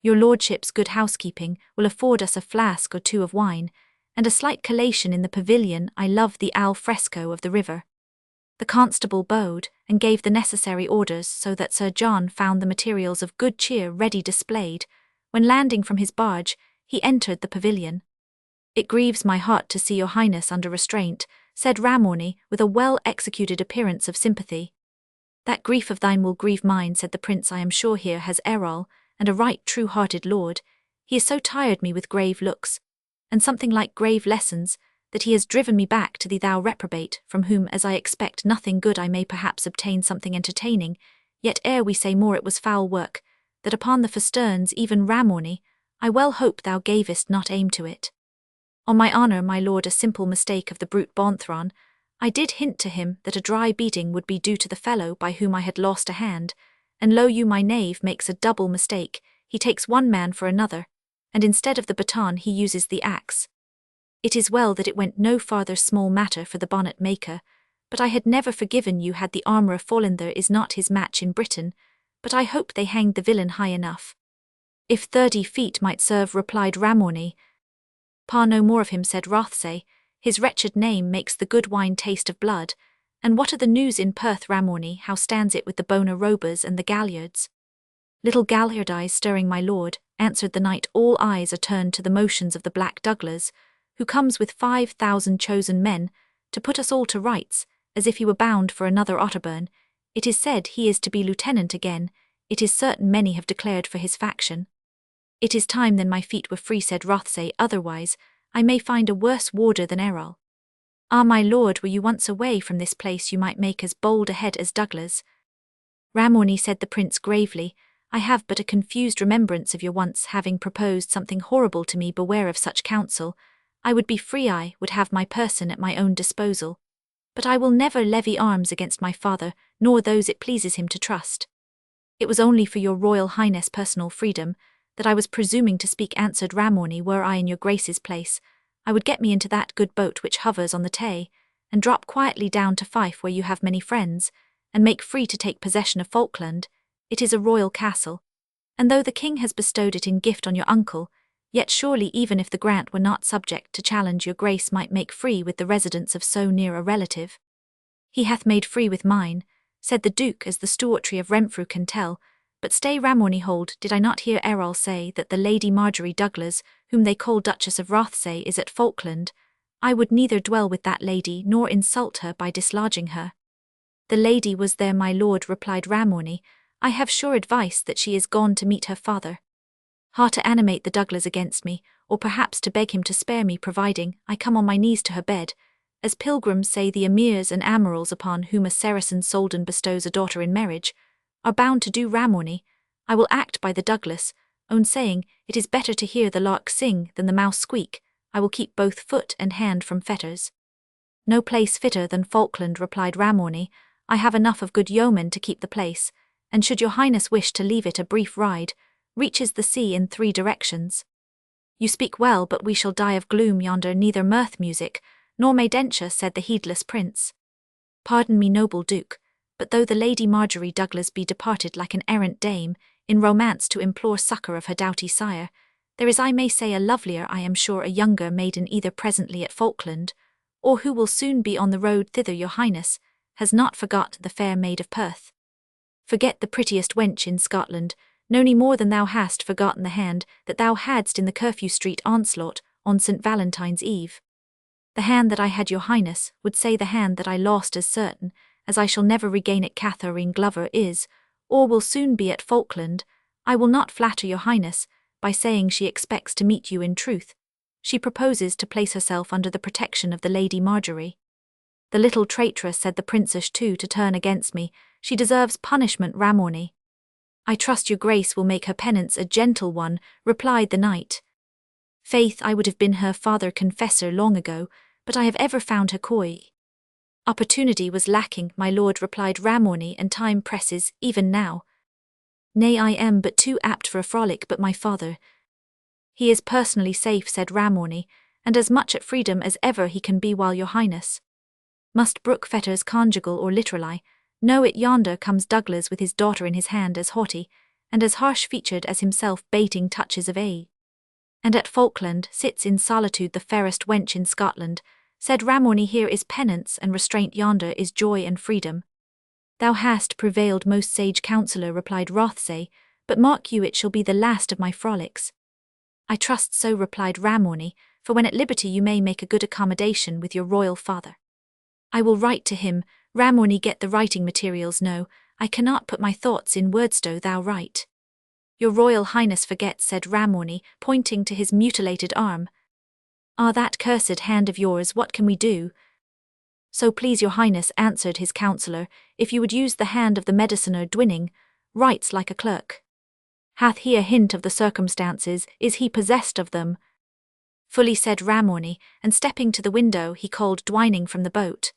Your lordship's good housekeeping will afford us a flask or two of wine, and a slight collation in the pavilion. I love the al fresco of the river. The constable bowed, and gave the necessary orders, so that Sir John found the materials of good cheer ready displayed. When landing from his barge, he entered the pavilion. It grieves my heart to see your highness under restraint, said Ramorny, with a well-executed appearance of sympathy. That grief of thine will grieve mine, said the prince. I am sure here has Errol, and a right true-hearted lord. He has so tired me with grave looks, and something like grave lessons, that he has driven me back to thee, thou reprobate, from whom, as I expect nothing good, I may perhaps obtain something entertaining. Yet ere we say more, it was foul work, that upon the festerns, even Ramorny, I well hope thou gavest not aim to it. On my honour, my lord, a simple mistake of the brute Bonthron. I did hint to him that a dry beating would be due to the fellow by whom I had lost a hand, and lo, you, my knave, makes a double mistake. He takes one man for another, and instead of the baton he uses the axe. It is well that it went no farther. Small matter for the bonnet maker, but I had never forgiven you had the armourer fallen. There is not his match in Britain, but I hope they hanged the villain high enough. If 30 feet might serve, replied Ramorny. No more of him, said Rothsay. His wretched name makes the good wine taste of blood. And what are the news in Perth, Ramorny? How stands it with the Bona Robers and the galliards? Little galliardise stirring, my lord, answered the knight. All eyes are turned to the motions of the Black Douglas, who comes with 5,000 chosen men to put us all to rights, as if he were bound for another Otterburn. It is said he is to be lieutenant again. it is certain many have declared for his faction. It is time then my feet were free, said Rothsay, otherwise I may find a worse warder than Errol. Ah, my lord, were you once away from this place you might make as bold a head as Douglas. Ramorny, said the prince gravely, I have but a confused remembrance of your once having proposed something horrible to me. Beware of such counsel. I would be free, I would have my person at my own disposal. But I will never levy arms against my father, nor those it pleases him to trust. It was only for your royal highness' personal freedom that I was presuming to speak, answered Ramorny. Were I in your grace's place, I would get me into that good boat which hovers on the Tay, and drop quietly down to Fife, where you have many friends, and make free to take possession of Falkland. It is a royal castle, and though the king has bestowed it in gift on your uncle, yet surely even if the grant were not subject to challenge, your grace might make free with the residence of so near a relative. He hath made free with mine, said the duke, as the stewartry of Renfrew can tell. But stay, Ramorny, hold, did I not hear Errol say that the Lady Marjorie Douglas, whom they call Duchess of Rothsay, is at Falkland? I would neither dwell with that lady nor insult her by dislodging her. The lady was there, my lord, replied Ramorny. I have sure advice that she is gone to meet her father. Ha, to animate the Douglas against me, or perhaps to beg him to spare me, providing I come on my knees to her bed, as pilgrims say the emirs and amirals upon whom a Saracen soldan bestows a daughter in marriage, are bound to do. Ramorny, I will act by the Douglas, own saying, it is better to hear the lark sing than the mouse squeak. I will keep both foot and hand from fetters. No place fitter than Falkland, replied Ramorny. I have enough of good yeomen to keep the place, and should your highness wish to leave it a brief ride, reaches the sea in 3 directions. You speak well, but we shall die of gloom yonder, neither mirth music, nor may denture, said the heedless prince. Pardon me, noble duke, but though the Lady Marjorie Douglas be departed like an errant dame, in romance to implore succour of her doughty sire, there is, I may say, a lovelier, I am sure, a younger maiden either presently at Falkland, or who will soon be on the road thither. Your highness has not forgot the Fair Maid of Perth. Forget the prettiest wench in Scotland, no any more than thou hast forgotten the hand that thou hadst in the Curfew Street onslaught on St. Valentine's Eve. The hand that I had, your highness, would say the hand that I lost, as certain as I shall never regain it. Catherine Glover is, or will soon be, at Falkland. I will not flatter your highness by saying she expects to meet you. In truth, she proposes to place herself under the protection of the Lady Marjorie. The little traitress, said the princess, too, to turn against me. She deserves punishment, Ramorny. I trust your grace will make her penance a gentle one, replied the knight. Faith, I would have been her father confessor long ago, but I have ever found her coy. Opportunity was lacking, my lord, replied Ramorny, and time presses, even now. Nay, I am but too apt for a frolic, but my father. He is personally safe, said Ramorny, and as much at freedom as ever he can be, while your highness must brook fetters conjugal or literally. Know it, yonder comes Douglas with his daughter in his hand, as haughty and as harsh-featured as himself, bating touches of age. And at Falkland sits in solitude the fairest wench in Scotland, said Ramorny. Here is penance and restraint, yonder is joy and freedom. Thou hast prevailed, most sage counsellor, replied Rothsay, but mark you, it shall be the last of my frolics. I trust so, replied Ramorny, for when at liberty you may make a good accommodation with your royal father. I will write to him. Ramorny, get the writing materials. No, I cannot put my thoughts in words. Do thou write. Your royal highness forgets, said Ramorny, pointing to his mutilated arm. Ah, that cursed hand of yours, what can we do? So please your highness, answered his counsellor, if you would use the hand of the mediciner Dwinning, writes like a clerk. Hath he a hint of the circumstances? Is he possessed of them? Fully, said Ramorny, and stepping to the window he called Dwining from the boat.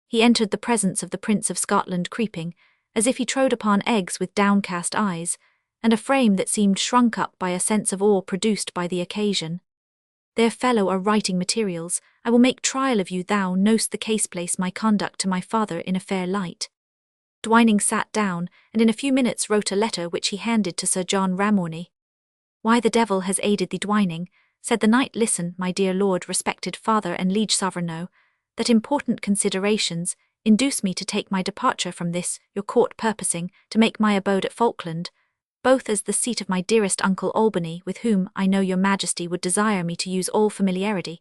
He entered the presence of the Prince of Scotland, creeping, as if he trode upon eggs, with downcast eyes, and a frame that seemed shrunk up by a sense of awe produced by the occasion. There, fellow, are writing materials. I will make trial of you. Thou know'st the case. Place my conduct to my father in a fair light. Dwining sat down, and in a few minutes wrote a letter which he handed to Sir John Ramorny. Why the devil has aided thee, Dwining? Said the knight. Listen, my dear lord, respected father and liege sovereign, know that important considerations induce me to take my departure from this your court, purposing to make my abode at Falkland, both as the seat of my dearest uncle Albany, with whom I know your majesty would desire me to use all familiarity,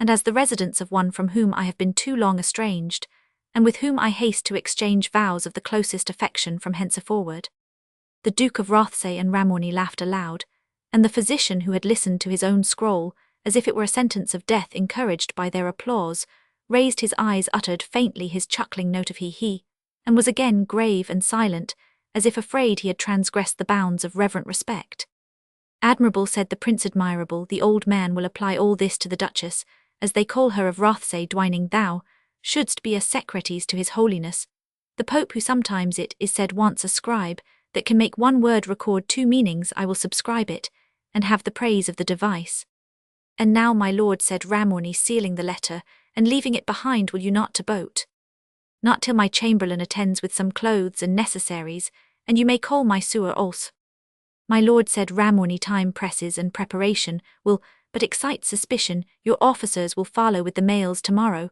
and as the residence of one from whom I have been too long estranged, and with whom I haste to exchange vows of the closest affection from henceforward. The Duke of Rothsay and Ramorny laughed aloud, and the physician who had listened to his own scroll, as if it were a sentence of death encouraged by their applause, raised his eyes, uttered faintly his chuckling note of he, and was again grave and silent, as if afraid he had transgressed the bounds of reverent respect. Admirable, said the Prince Admirable, the old man will apply all this to the Duchess, as they call her of Rothsay, Dwining. Thou shouldst be a Socrates to his holiness, the Pope, who sometimes it is said wants a scribe, that can make one word record two meanings. I will subscribe it, and have the praise of the device. And now, my lord, said Ramorny, sealing the letter, and leaving it behind, will you not to boat? Not till my chamberlain attends with some clothes and necessaries, and you may call my sewer also. My lord, said Ramorny, time presses, and preparation will but excite suspicion. Your officers will follow with the mails tomorrow,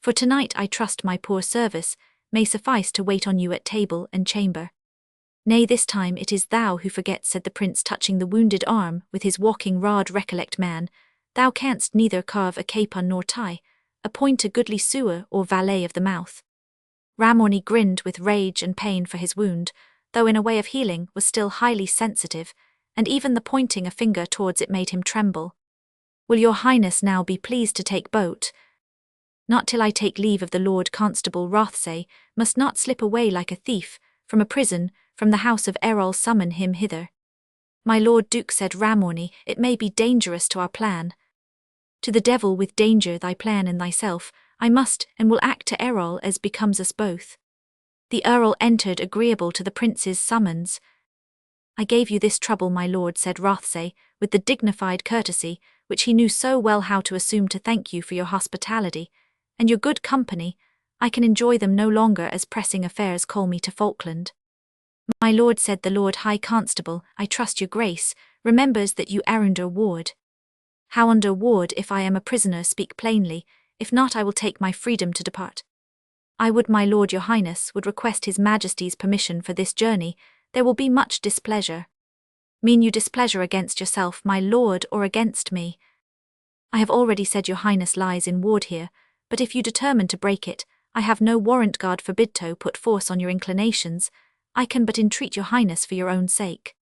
for tonight I trust my poor service may suffice to wait on you at table and chamber. Nay, this time it is thou who forgets, said the prince, touching the wounded arm with his walking rod. Recollect, man, thou canst neither carve a capon nor tie, appoint a goodly sewer or valet of the mouth. Ramorny grinned with rage and pain, for his wound, though in a way of healing, was still highly sensitive, and even the pointing a finger towards it made him tremble. Will your highness now be pleased to take boat? Not till I take leave of the Lord Constable Rothsay, must not slip away like a thief, from a prison, from the house of Errol. Summon him hither. My Lord Duke, said Ramorny, it may be dangerous to our plan. To the devil with danger, thy plan and thyself. I must and will act to Errol as becomes us both. The Earl entered, agreeable to the prince's summons. I gave you this trouble, my lord, said Rothsay, with the dignified courtesy which he knew so well how to assume, to thank you for your hospitality, and your good company. I can enjoy them no longer, as pressing affairs call me to Falkland. My lord, said the Lord High Constable, I trust your grace remembers that you are under ward. How under ward? If I am a prisoner, speak plainly, if not I will take my freedom to depart. I would my lord your highness would request his majesty's permission for this journey. There will be much displeasure. Mean you displeasure against yourself, my lord, or against me? I have already said your highness lies in ward here, but if you determine to break it, I have no warrant. God forbid to put force on your inclinations. I can but entreat your highness for your own sake.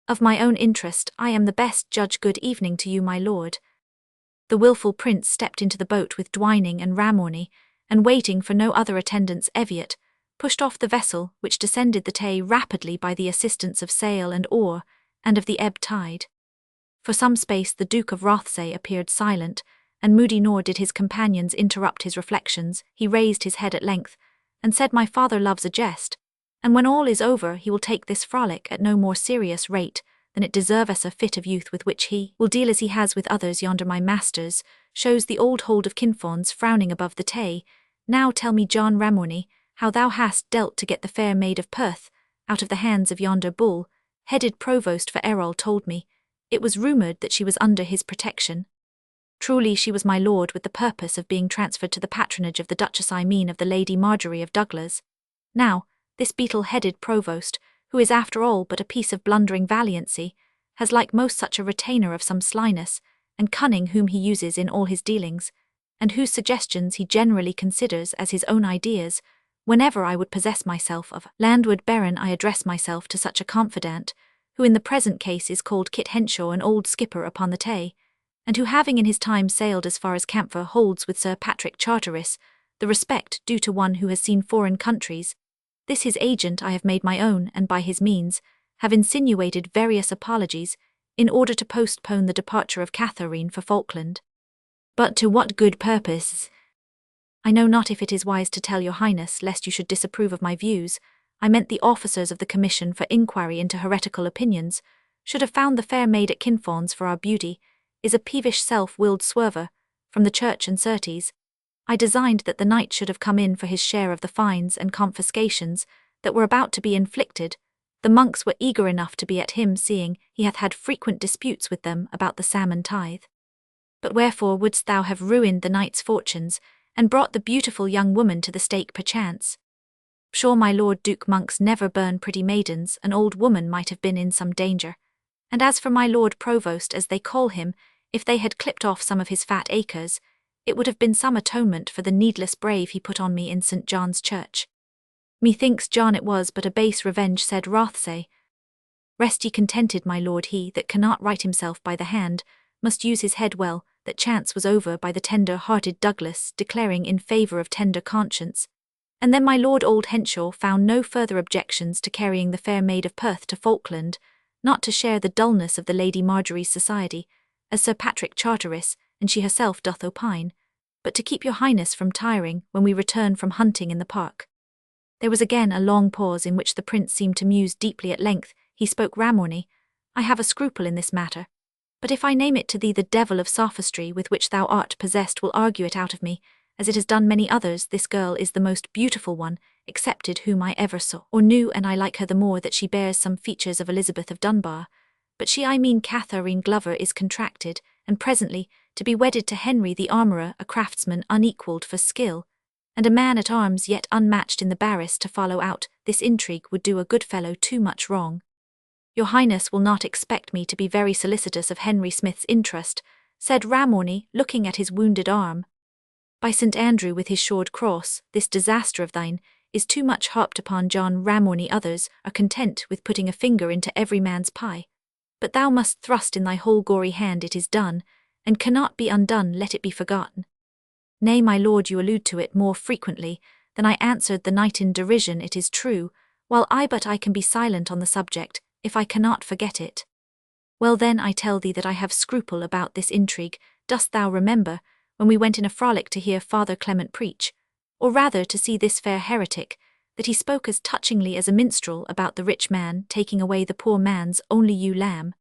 Of my own interest, I am the best judge. Good evening to you, my lord. The wilful prince stepped into the boat with Dwining and Ramorny, and waiting for no other attendants, Eviat pushed off the vessel, which descended the Tay rapidly by the assistance of sail and oar, and of the ebb tide. For some space the Duke of Rothsay appeared silent, and moody, nor did his companions interrupt his reflections. He raised his head at length, and said, my father loves a jest, and when all is over he will take this frolic at no more serious rate than it deserveth a fit of youth, with which he will deal as he has with others. Yonder my masters shows the old hold of Kinfauns frowning above the Tay. Now tell me, John Ramorny, how thou hast dealt to get the Fair Maid of Perth out of the hands of yonder bull-headed provost, for Errol told me it was rumoured that she was under his protection. Truly she was, my lord, with the purpose of being transferred to the patronage of the Duchess, I mean of the Lady Marjorie of Douglas. Now, this beetle-headed provost, who is after all but a piece of blundering valiancy, has like most such a retainer of some slyness and cunning whom he uses in all his dealings, and whose suggestions he generally considers as his own ideas. Whenever I would possess myself of landward baron, I address myself to such a confidant, who in the present case is called Kit Henshaw, an old skipper upon the Tay, and who having in his time sailed as far as Camphor, holds with Sir Patrick Charteris the respect due to one who has seen foreign countries. This his agent I have made my own, and by his means have insinuated various apologies in order to postpone the departure of Catherine for Falkland. But to what good purpose? I know not if it is wise to tell your highness, lest you should disapprove of my views. I meant the officers of the Commission for Inquiry into Heretical Opinions should have found the fair maid at Kinfauns, for our beauty is a peevish self-willed swerver from the church and certes. I designed that the knight should have come in for his share of the fines and confiscations that were about to be inflicted. The monks were eager enough to be at him, seeing he hath had frequent disputes with them about the salmon tithe. But wherefore wouldst thou have ruined the knight's fortunes, and brought the beautiful young woman to the stake perchance? Sure, my lord Duke, monks never burn pretty maidens. An old woman might have been in some danger. And as for my lord provost, as they call him, if they had clipped off some of his fat acres, it would have been some atonement for the needless brave he put on me in St. John's Church. Methinks, John, it was but a base revenge, said Rothsay. Rest ye contented, my lord, he that cannot right himself by the hand, must use his head well, that chance was over by the tender-hearted Douglas declaring in favour of tender conscience. And then my lord old Henshaw found no further objections to carrying the Fair Maid of Perth to Falkland, not to share the dullness of the Lady Marjorie's society, as Sir Patrick Charteris and she herself doth opine, but to keep your highness from tiring when we return from hunting in the park. There was again a long pause in which the prince seemed to muse deeply. At length he spoke. Ramorny, I have a scruple in this matter, but if I name it to thee, the devil of sophistry with which thou art possessed will argue it out of me, as it has done many others. This girl is the most beautiful one, excepted whom I ever saw or knew, and I like her the more that she bears some features of Elizabeth of Dunbar. But she, I mean Catherine Glover, is contracted, and presently to be wedded to Henry the armourer, a craftsman unequalled for skill, and a man-at-arms yet unmatched in the barris. To follow out this intrigue would do a good fellow too much wrong. Your highness will not expect me to be very solicitous of Henry Smith's interest, said Ramorny, looking at his wounded arm. By St. Andrew with his shorn cross, this disaster of thine is too much harped upon. John Ramorny, others are content with putting a finger into every man's pie, but thou must thrust in thy whole gory hand. It is done, and cannot be undone. Let it be forgotten. Nay, my lord, you allude to it more frequently than I, answered the knight in derision. It is true, while I can be silent on the subject, if I cannot forget it. Well then, I tell thee that I have scruple about this intrigue. Dost thou remember, when we went in a frolic to hear Father Clement preach, or rather to see this fair heretic, that he spoke as touchingly as a minstrel about the rich man taking away the poor man's only ewe lamb?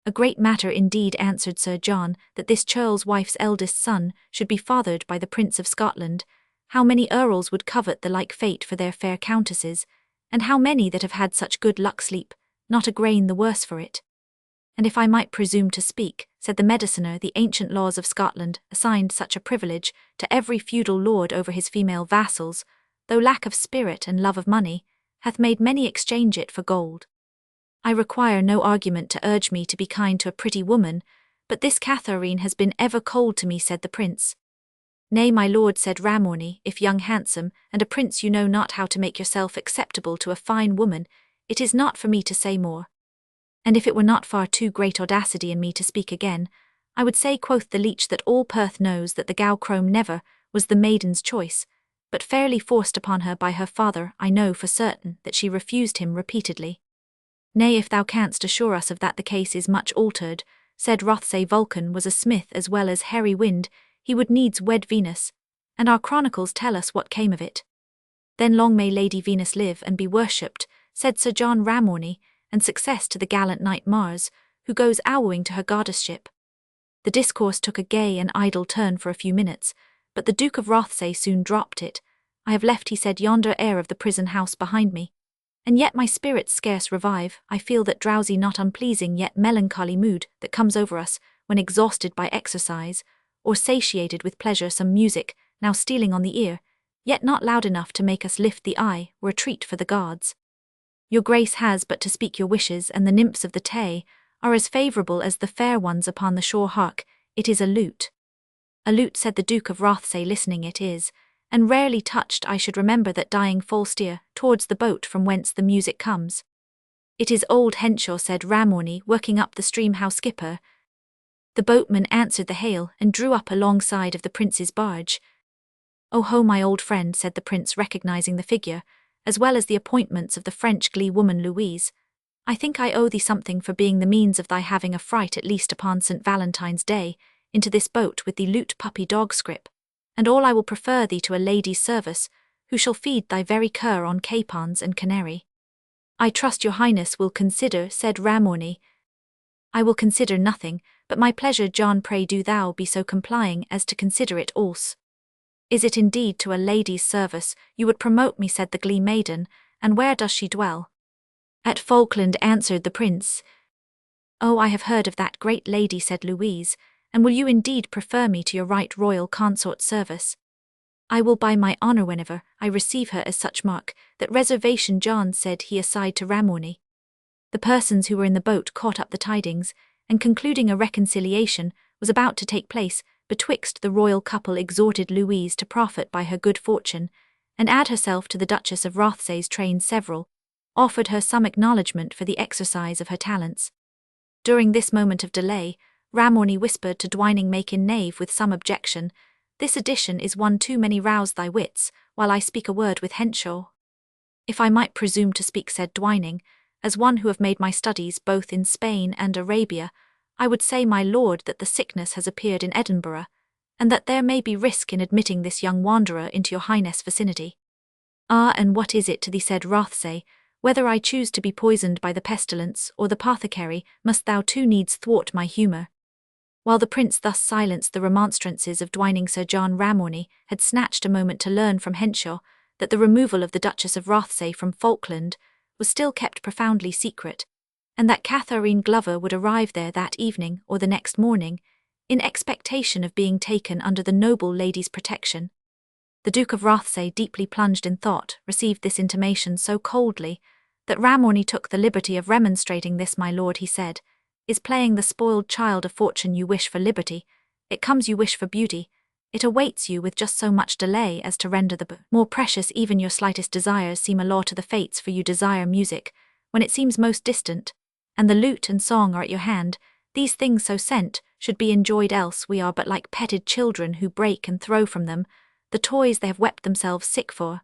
A great matter indeed, answered Sir John, that this churl's wife's eldest son should be fathered by the Prince of Scotland. How many earls would covet the like fate for their fair countesses, and how many that have had such good luck sleep, not a grain the worse for it. And if I might presume to speak, said the mediciner, the ancient laws of Scotland assigned such a privilege to every feudal lord over his female vassals, though lack of spirit and love of money hath made many exchange it for gold. I require no argument to urge me to be kind to a pretty woman, but this Catherine has been ever cold to me, said the prince. Nay, my lord, said Ramorny, if young, handsome, and a prince, you know not how to make yourself acceptable to a fine woman, it is not for me to say more. And if it were not far too great audacity in me to speak again, I would say, quoth the leech, that all Perth knows that the Gowchrome never was the maiden's choice, but fairly forced upon her by her father. I know for certain that she refused him repeatedly. Nay, if thou canst assure us of that, the case is much altered, said Rothsay. Vulcan was a smith as well as hairy wind, he would needs wed Venus, and our chronicles tell us what came of it. Then long may Lady Venus live and be worshipped, said Sir John Ramorny, and success to the gallant knight Mars, who goes owing to her goddessship. The discourse took a gay and idle turn for a few minutes, but the Duke of Rothsay soon dropped it. I have left, he said, yonder air of the prison house behind me, and yet my spirits scarce revive. I feel that drowsy, not unpleasing, yet melancholy mood that comes over us when exhausted by exercise, or satiated with pleasure. Some music, now stealing on the ear, yet not loud enough to make us lift the eye, were a treat for the gods. Your grace has but to speak your wishes, and the nymphs of the Tay are as favourable as the fair ones upon the shore. Hark, it is a lute. A lute, said the Duke of Rothsay, listening. It is, and rarely touched. I should remember that dying full steer towards the boat from whence the music comes. It is old Henshaw, said Ramorny, working up the stream. How, skipper? The boatman answered the hail and drew up alongside of the prince's barge. Oh ho, my old friend, said the prince, recognizing the figure, as well as the appointments of the French glee woman Louise. I think I owe thee something for being the means of thy having a fright, at least upon St. Valentine's Day, into this boat with the lute puppy dog Scrip, and all I will prefer thee to a lady's service, who shall feed thy very cur on capons and canary. I trust your highness will consider, said Ramorny. I will consider nothing, but my pleasure. John, pray do thou be so complying as to consider it also. Is it indeed to a lady's service you would promote me, said the glee maiden, and where does she dwell? At Falkland, answered the prince. Oh, I have heard of that great lady, said Louise, and will you indeed prefer me to your right royal consort service? I will, by my honour, whenever I receive her as such. Mark that reservation, John, said he aside to Ramorny. The persons who were in the boat caught up the tidings, and concluding a reconciliation was about to take place betwixt the royal couple, exhorted Louise to profit by her good fortune, and add herself to the Duchess of Rothsay's train. Several offered her some acknowledgement for the exercise of her talents. During this moment of delay, Ramorny whispered to Dwining Macin Knave with some objection, "This addition is one too many rouse thy wits, while I speak a word with Henshaw." "If I might presume to speak," said Dwining, "as one who have made my studies both in Spain and Arabia, I would say, my lord, that the sickness has appeared in Edinburgh, and that there may be risk in admitting this young wanderer into your highness' vicinity." "Ah, and what is it to thee?" said Rothsay. "Whether I choose to be poisoned by the pestilence or the apothecary, must thou too needs thwart my humour." While the prince thus silenced the remonstrances of Dwining, Sir John Ramorny had snatched a moment to learn from Henshaw that the removal of the Duchess of Rothsay from Falkland was still kept profoundly secret, and that Catharine Glover would arrive there that evening or the next morning, in expectation of being taken under the noble lady's protection. The Duke of Rothsay, deeply plunged in thought, received this intimation so coldly that Ramorny took the liberty of remonstrating. "This, my lord," he said, "is playing the spoiled child of fortune. You wish for liberty, it comes; you wish for beauty, it awaits you with just so much delay as to render the more precious even your slightest desires seem a law to the fates. For you desire music when it seems most distant, and the lute and song are at your hand. These things so sent should be enjoyed, else we are but like petted children who break and throw from them the toys they have wept themselves sick for."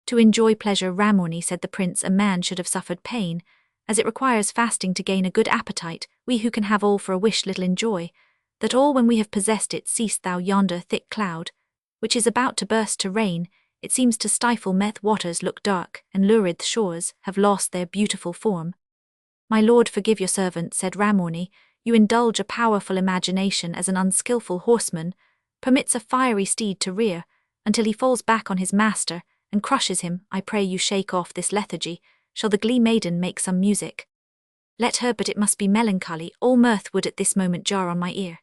"To enjoy pleasure, Ramorny," said the prince, "a man should have suffered pain, as it requires fasting to gain a good appetite. We who can have all for a wish little enjoy that all when we have possessed it. Seest thou yonder thick cloud, which is about to burst to rain? It seems to stifle meth waters look dark, and lurid shores have lost their beautiful form." "My lord, forgive your servant," said Ramorny. "You indulge a powerful imagination as an unskilful horseman permits a fiery steed to rear until he falls back on his master and crushes him. I pray you shake off this lethargy. Shall the glee maiden make some music?" "Let her, but it must be melancholy. All mirth would at this moment jar on my ear."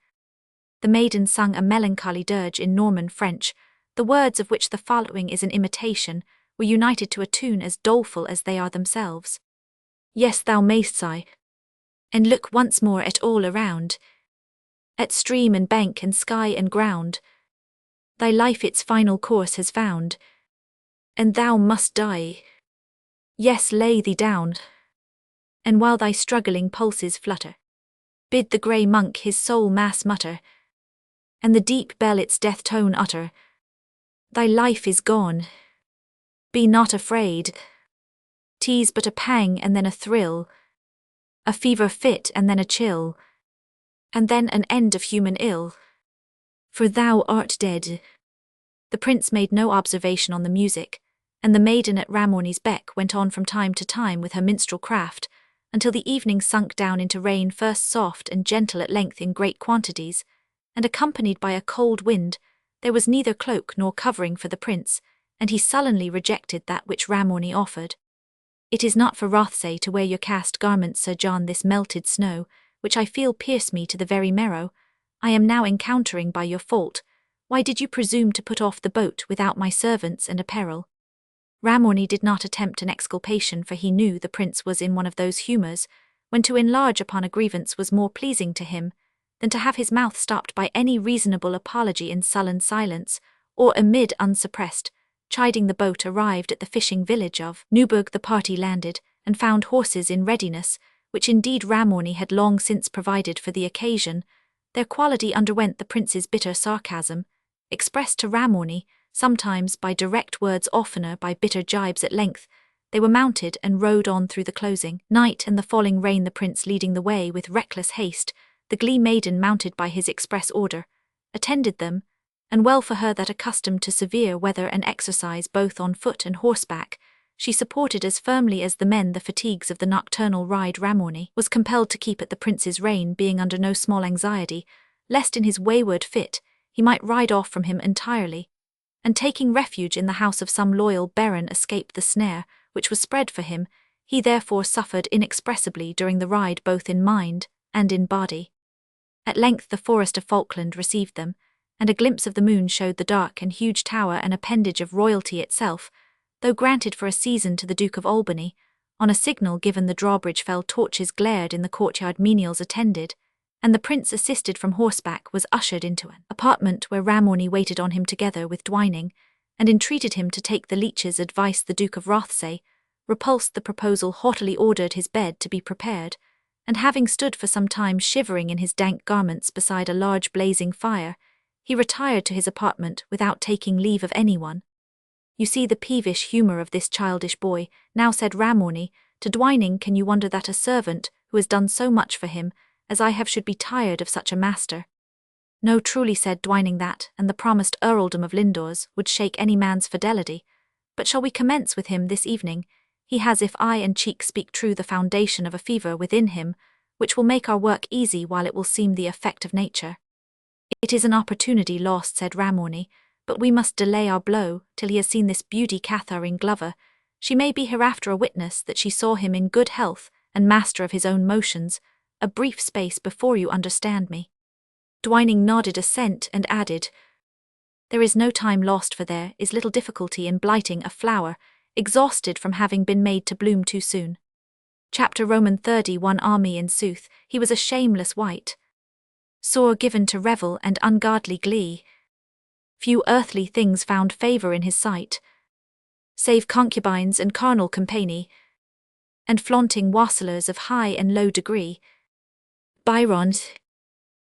The maiden sung a melancholy dirge in Norman French, the words of which the following is an imitation, were united to a tune as doleful as they are themselves. "Yes, thou mayst sigh, and look once more at all around, at stream and bank and sky and ground. Thy life its final course has found, and thou must die. Yes, lay thee down, and while thy struggling pulses flutter, bid the grey monk his soul mass mutter, and the deep bell its death tone utter. Thy life is gone. Be not afraid. 'Tis but a pang and then a thrill, a fever fit and then a chill, and then an end of human ill. For thou art dead." The prince made no observation on the music, and the maiden at Ramorny's beck went on from time to time with her minstrel craft, until the evening sunk down into rain, first soft and gentle, at length in great quantities, and accompanied by a cold wind. There was neither cloak nor covering for the prince, and he sullenly rejected that which Ramorny offered. "It is not for Rothsay to wear your cast garments, Sir John, this melted snow, which I feel pierce me to the very marrow, I am now encountering by your fault. Why did you presume to put off the boat without my servants and apparel?" Ramorny did not attempt an exculpation, for he knew the prince was in one of those humours when to enlarge upon a grievance was more pleasing to him than to have his mouth stopped by any reasonable apology in sullen silence, or amid unsuppressed chiding. The boat arrived at the fishing village of Newburgh. The party landed, and found horses in readiness, which indeed Ramorny had long since provided for the occasion. Their quality underwent the prince's bitter sarcasm, expressed to Ramorny, sometimes by direct words, oftener by bitter jibes. At length they were mounted and rode on through the closing night and the falling rain, the prince leading the way with reckless haste. The glee maiden, mounted by his express order, attended them, and well for her that, accustomed to severe weather and exercise both on foot and horseback, she supported as firmly as the men the fatigues of the nocturnal ride. Ramorny was compelled to keep at the prince's rein, being under no small anxiety lest in his wayward fit he might ride off from him entirely, and taking refuge in the house of some loyal baron escape the snare which was spread for him. He therefore suffered inexpressibly during the ride, both in mind and in body. At length the forest of Falkland received them, and a glimpse of the moon showed the dark and huge tower, an appendage of royalty itself, though granted for a season to the Duke of Albany. On a signal given, the drawbridge fell, torches glared in the courtyard, menials attended, and the prince, assisted from horseback, was ushered into an apartment where Ramorny waited on him together with Dwining, and entreated him to take the leech's advice. The Duke of Rothsay repulsed the proposal, haughtily ordered his bed to be prepared, and having stood for some time shivering in his dank garments beside a large blazing fire, he retired to his apartment without taking leave of anyone. "You see the peevish humour of this childish boy," now said Ramorny to Dwining. "Can you wonder that a servant, who has done so much for him, as I have, should be tired of such a master?" "No, truly," said Dwining, "that, and the promised earldom of Lindores, would shake any man's fidelity. But shall we commence with him this evening? He has, if eye and cheek speak true, the foundation of a fever within him, which will make our work easy while it will seem the effect of nature." "It is an opportunity lost," said Ramorny, "but we must delay our blow till he has seen this beauty Catharine Glover. She may be hereafter a witness that she saw him in good health and master of his own motions, a brief space before you understand me." Dwining nodded assent and added, "There is no time lost, for there is little difficulty in blighting a flower exhausted from having been made to bloom too soon." Chapter Roman 31. Army. In sooth, he was a shameless wight, sore given to revel and ungodly glee. Few earthly things found favour in his sight, save concubines and carnal company, and flaunting wassailers of high and low degree. Byron.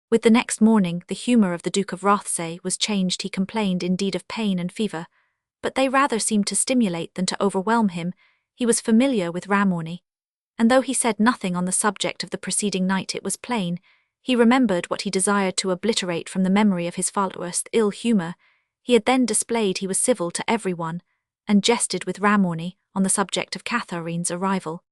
With the next morning the humour of the Duke of Rothsay was changed. He complained indeed of pain and fever, but they rather seemed to stimulate than to overwhelm him. He was familiar with Ramorny, and though he said nothing on the subject of the preceding night, it was plain he remembered what he desired to obliterate from the memory of his followers' ill humour. He had then displayed he was civil to everyone, and jested with Ramorny on the subject of Catharine's arrival.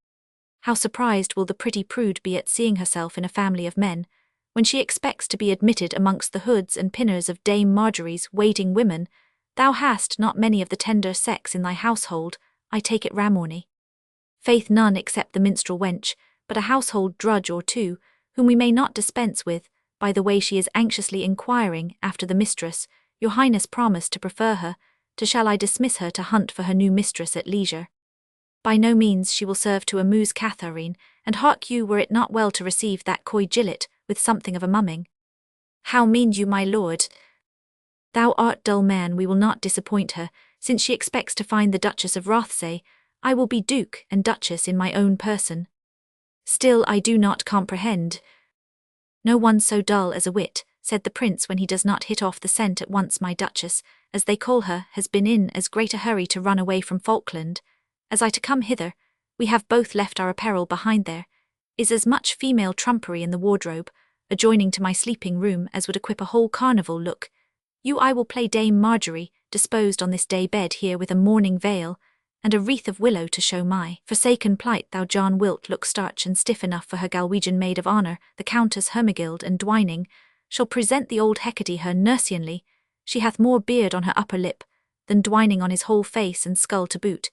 How surprised will the pretty prude be at seeing herself in a family of men, when she expects to be admitted amongst the hoods and pinners of Dame Marjorie's waiting women. Thou hast not many of the tender sex in thy household, I take it, Ramorny. Faith, none except the minstrel wench, but a household drudge or two, whom we may not dispense with. By the way, she is anxiously inquiring after the mistress. Your Highness promised to prefer her, to shall I dismiss her to hunt for her new mistress at leisure? By no means, she will serve to amuse Catharine, and hark you, were it not well to receive that coy gillet with something of a mumming?" "How mean you, my lord?" "Thou art dull man, we will not disappoint her, since she expects to find the Duchess of Rothsay. I will be Duke and Duchess in my own person." "Still I do not comprehend." "No one so dull as a wit," said the prince, "when he does not hit off the scent at once. My Duchess, as they call her, has been in as great a hurry to run away from Falkland as I to come hither. We have both left our apparel behind. There is as much female trumpery in the wardrobe, adjoining to my sleeping room, as would equip a whole carnival. Look you, I will play Dame Marjorie, disposed on this day bed here with a mourning veil, and a wreath of willow to show my forsaken plight. Thou, John, wilt look starch and stiff enough for her Galwegian maid of honour. The Countess Hermegild and Dwining shall present the old Hecate her nurseonly. She hath more beard on her upper lip than Dwining on his whole face and skull to boot.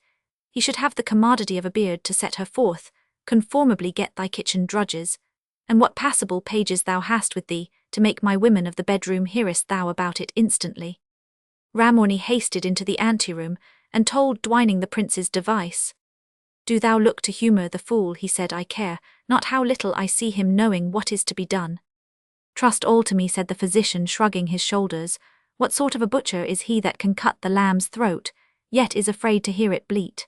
He should have the commodity of a beard to set her forth. Conformably get thy kitchen drudges, and what passable pages thou hast with thee, to make my women of the bedroom. Hearest thou about it instantly?" Ramorny hasted into the anteroom, and told Dwining the prince's device. "Do thou look to humour the fool," he said. "I care not how little I see him knowing what is to be done." "Trust all to me," said the physician, shrugging his shoulders. "What sort of a butcher is he that can cut the lamb's throat, yet is afraid to hear it bleat?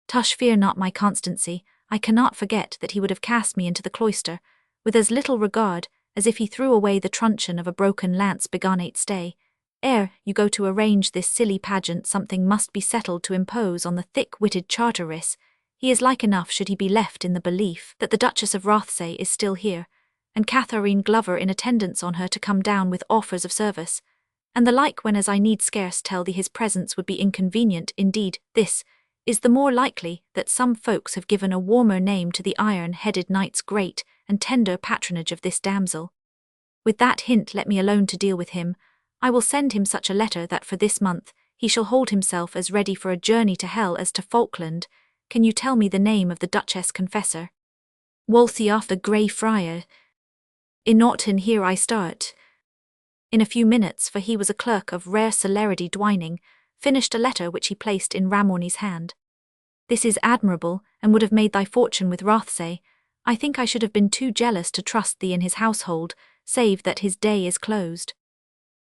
Tush, fear not my constancy. I cannot forget that he would have cast me into the cloister with as little regard as if he threw away the truncheon of a broken lance begonate stay. Ere you go to arrange this silly pageant, something must be settled to impose on the thick-witted Charteris. He is like enough, should he be left in the belief that the Duchess of Rothsay is still here, and Catharine Glover in attendance on her, to come down with offers of service, and the like, when, as I need scarce tell thee, his presence would be inconvenient. Indeed, this is the more likely that some folks have given a warmer name to the iron-headed knight's great and tender patronage of this damsel. With that hint let me alone to deal with him. I will send him such a letter that for this month he shall hold himself as ready for a journey to hell as to Falkland. Can you tell me the name of the Duchess Confessor?" "Waltheof the Grey Friar. In Norton here I start." In a few minutes, for he was a clerk of rare celerity, Dwining finished a letter which he placed in Ramorny's hand. "This is admirable, and would have made thy fortune with Rothsay. I think I should have been too jealous to trust thee in his household, save that his day is closed."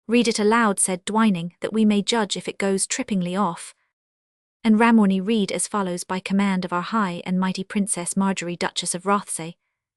"Read it aloud," said Dwining, "that we may judge if it goes trippingly off." And Ramorny read as follows by command of our high and mighty Princess Marjorie Duchess of Rothsay,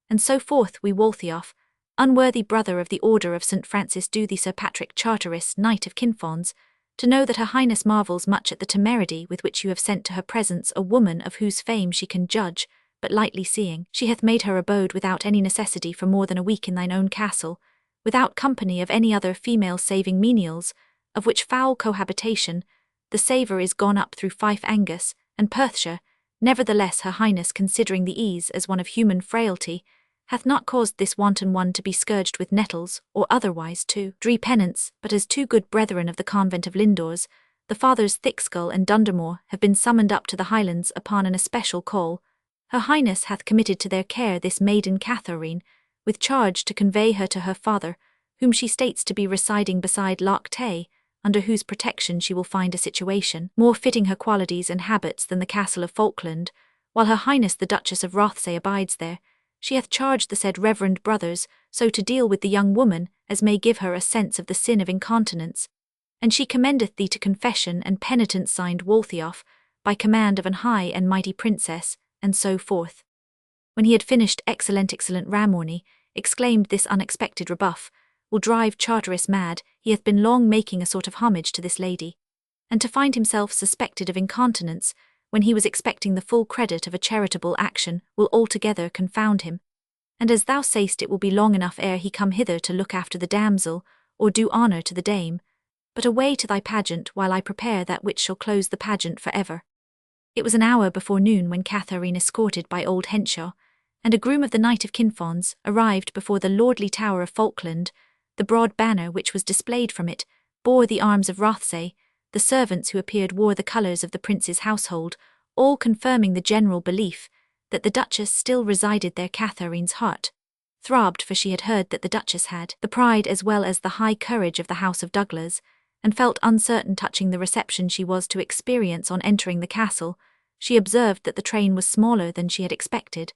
and so forth we Waltheof, unworthy brother of the Order of St. Francis do thee Sir Patrick Charteris, Knight of Kinfons, to know that her Highness marvels much at the temerity with which you have sent to her presence a woman of whose fame she can judge, but lightly seeing, she hath made her abode without any necessity for more than a week in thine own castle, without company of any other female saving menials, of which foul cohabitation, the savour is gone up through Fife Angus, and Perthshire. Nevertheless her Highness, considering the ease as one of human frailty, hath not caused this wanton one to be scourged with nettles, or otherwise to dree penance, but as two good brethren of the convent of Lindores, the fathers Thickskull and Dundermore, have been summoned up to the Highlands upon an especial call, her Highness hath committed to their care this maiden Catharine, with charge to convey her to her father, whom she states to be residing beside Loch Tay, under whose protection she will find a situation more fitting her qualities and habits than the castle of Falkland, while her Highness the Duchess of Rothsay abides there. She hath charged the said reverend brothers so to deal with the young woman as may give her a sense of the sin of incontinence, and she commendeth thee to confession and penitence, signed Waltheof, by command of an high and mighty princess, and so forth. When he had finished, excellent Ramorny exclaimed, this unexpected rebuff will drive Charteris mad. He hath been long making a sort of homage to this lady, and to find himself suspected of incontinence, when he was expecting the full credit of a charitable action, will altogether confound him. And as thou say'st, it will be long enough ere he come hither to look after the damsel, or do honour to the dame. But away to thy pageant, while I prepare that which shall close the pageant for ever. It was an hour before noon when Catharine, escorted by old Henshaw, and a groom of the Knight of Kinfons, arrived before the lordly tower of Falkland. The broad banner which was displayed from it bore the arms of Rothsay. The servants who appeared wore the colours of the prince's household, all confirming the general belief that the Duchess still resided there. Catharine's heart throbbed, for she had heard that the Duchess had the pride as well as the high courage of the House of Douglas, and felt uncertain touching the reception she was to experience on entering the castle. She observed that the train was smaller than she had expected,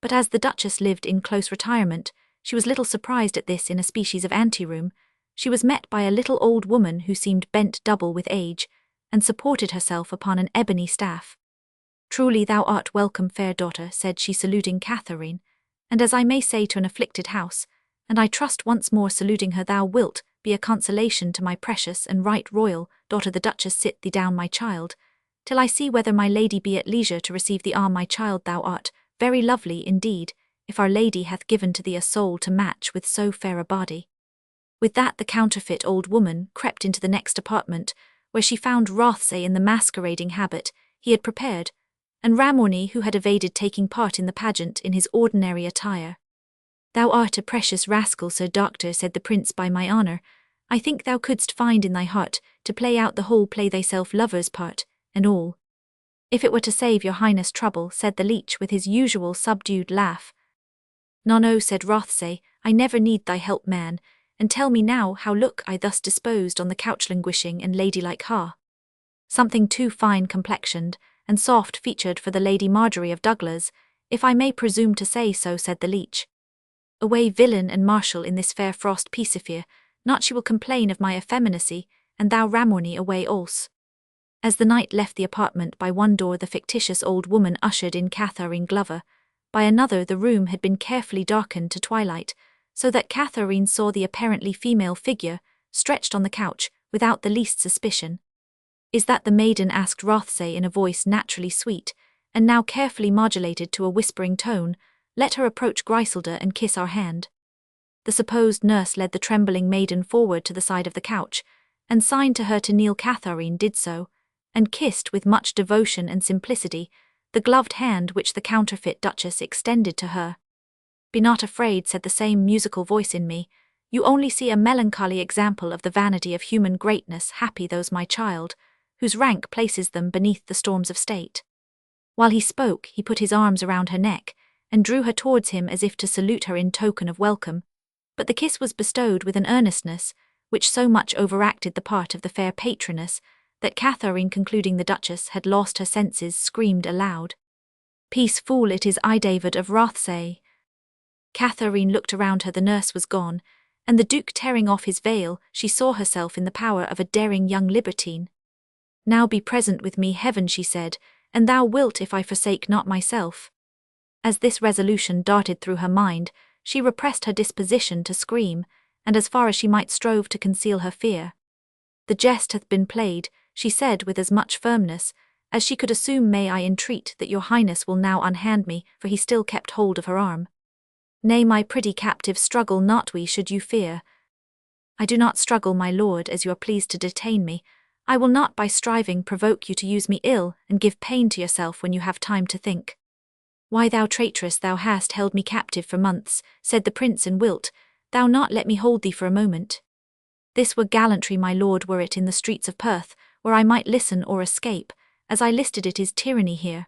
but as the Duchess lived in close retirement, she was little surprised at this. In a species of anteroom, she was met by a little old woman who seemed bent double with age, and supported herself upon an ebony staff. "Truly thou art welcome, fair daughter," said she, saluting Catharine, "and as I may say to an afflicted house, and I trust once more saluting her, thou wilt be a consolation to my precious and right royal daughter the Duchess. Sit thee down, my child, till I see whether my lady be at leisure to receive thee. Ah, my child, thou art very lovely indeed, if Our Lady hath given to thee a soul to match with so fair a body." With that the counterfeit old woman crept into the next apartment, where she found Rothsay in the masquerading habit he had prepared, and Ramorny, who had evaded taking part in the pageant, in his ordinary attire. "Thou art a precious rascal, Sir Doctor," said the prince, "by my honour, I think thou couldst find in thy heart to play out the whole play thyself, lover's part, and all." "If it were to save your Highness trouble," said the leech with his usual subdued laugh. "No," said Rothsay, "I never need thy help, man, and tell me now, how look I thus disposed on the couch, languishing and ladylike?" "Ha! Something too fine complexioned and soft-featured for the Lady Marjorie of Douglas, if I may presume to say so," said the leech. "Away, villain and marshal, in this fair frost peacefier, not she will complain of my effeminacy, and thou, Ramorny, away also." As the knight left the apartment, by one door the fictitious old woman ushered in Catharine Glover, by another the room had been carefully darkened to twilight, so that Catharine saw the apparently female figure stretched on the couch without the least suspicion. "Is that the maiden?" asked Rothsay in a voice naturally sweet, and now carefully modulated to a whispering tone. "Let her approach, Griselda, and kiss our hand." The supposed nurse led the trembling maiden forward to the side of the couch, and signed to her to kneel. Catharine did so, and kissed with much devotion and simplicity the gloved hand which the counterfeit Duchess extended to her. "Be not afraid," said the same musical voice in me, "you only see a melancholy example of the vanity of human greatness. Happy those, my child, whose rank places them beneath the storms of state." While he spoke, he put his arms around her neck, and drew her towards him as if to salute her in token of welcome, but the kiss was bestowed with an earnestness which so much overacted the part of the fair patroness, that Catharine, concluding the Duchess had lost her senses, screamed aloud, "Peace, fool, it is I, David of Rothsay." Catharine looked around her. The nurse was gone, and the Duke tearing off his veil, she saw herself in the power of a daring young libertine. Now be present with me, heaven, she said, and thou wilt if I forsake not myself. As this resolution darted through her mind, she repressed her disposition to scream, and as far as she might strove to conceal her fear. The jest hath been played, she said with as much firmness as she could assume. May I entreat that your highness will now unhand me, for he still kept hold of her arm. Nay, my pretty captive, struggle not, we should you fear. I do not struggle, my lord, as you are pleased to detain me. I will not by striving provoke you to use me ill, and give pain to yourself when you have time to think. Why, thou traitress, thou hast held me captive for months, said the prince, and wilt thou not let me hold thee for a moment? This were gallantry, my lord, were it in the streets of Perth, where I might listen or escape. As I listed, it is tyranny here.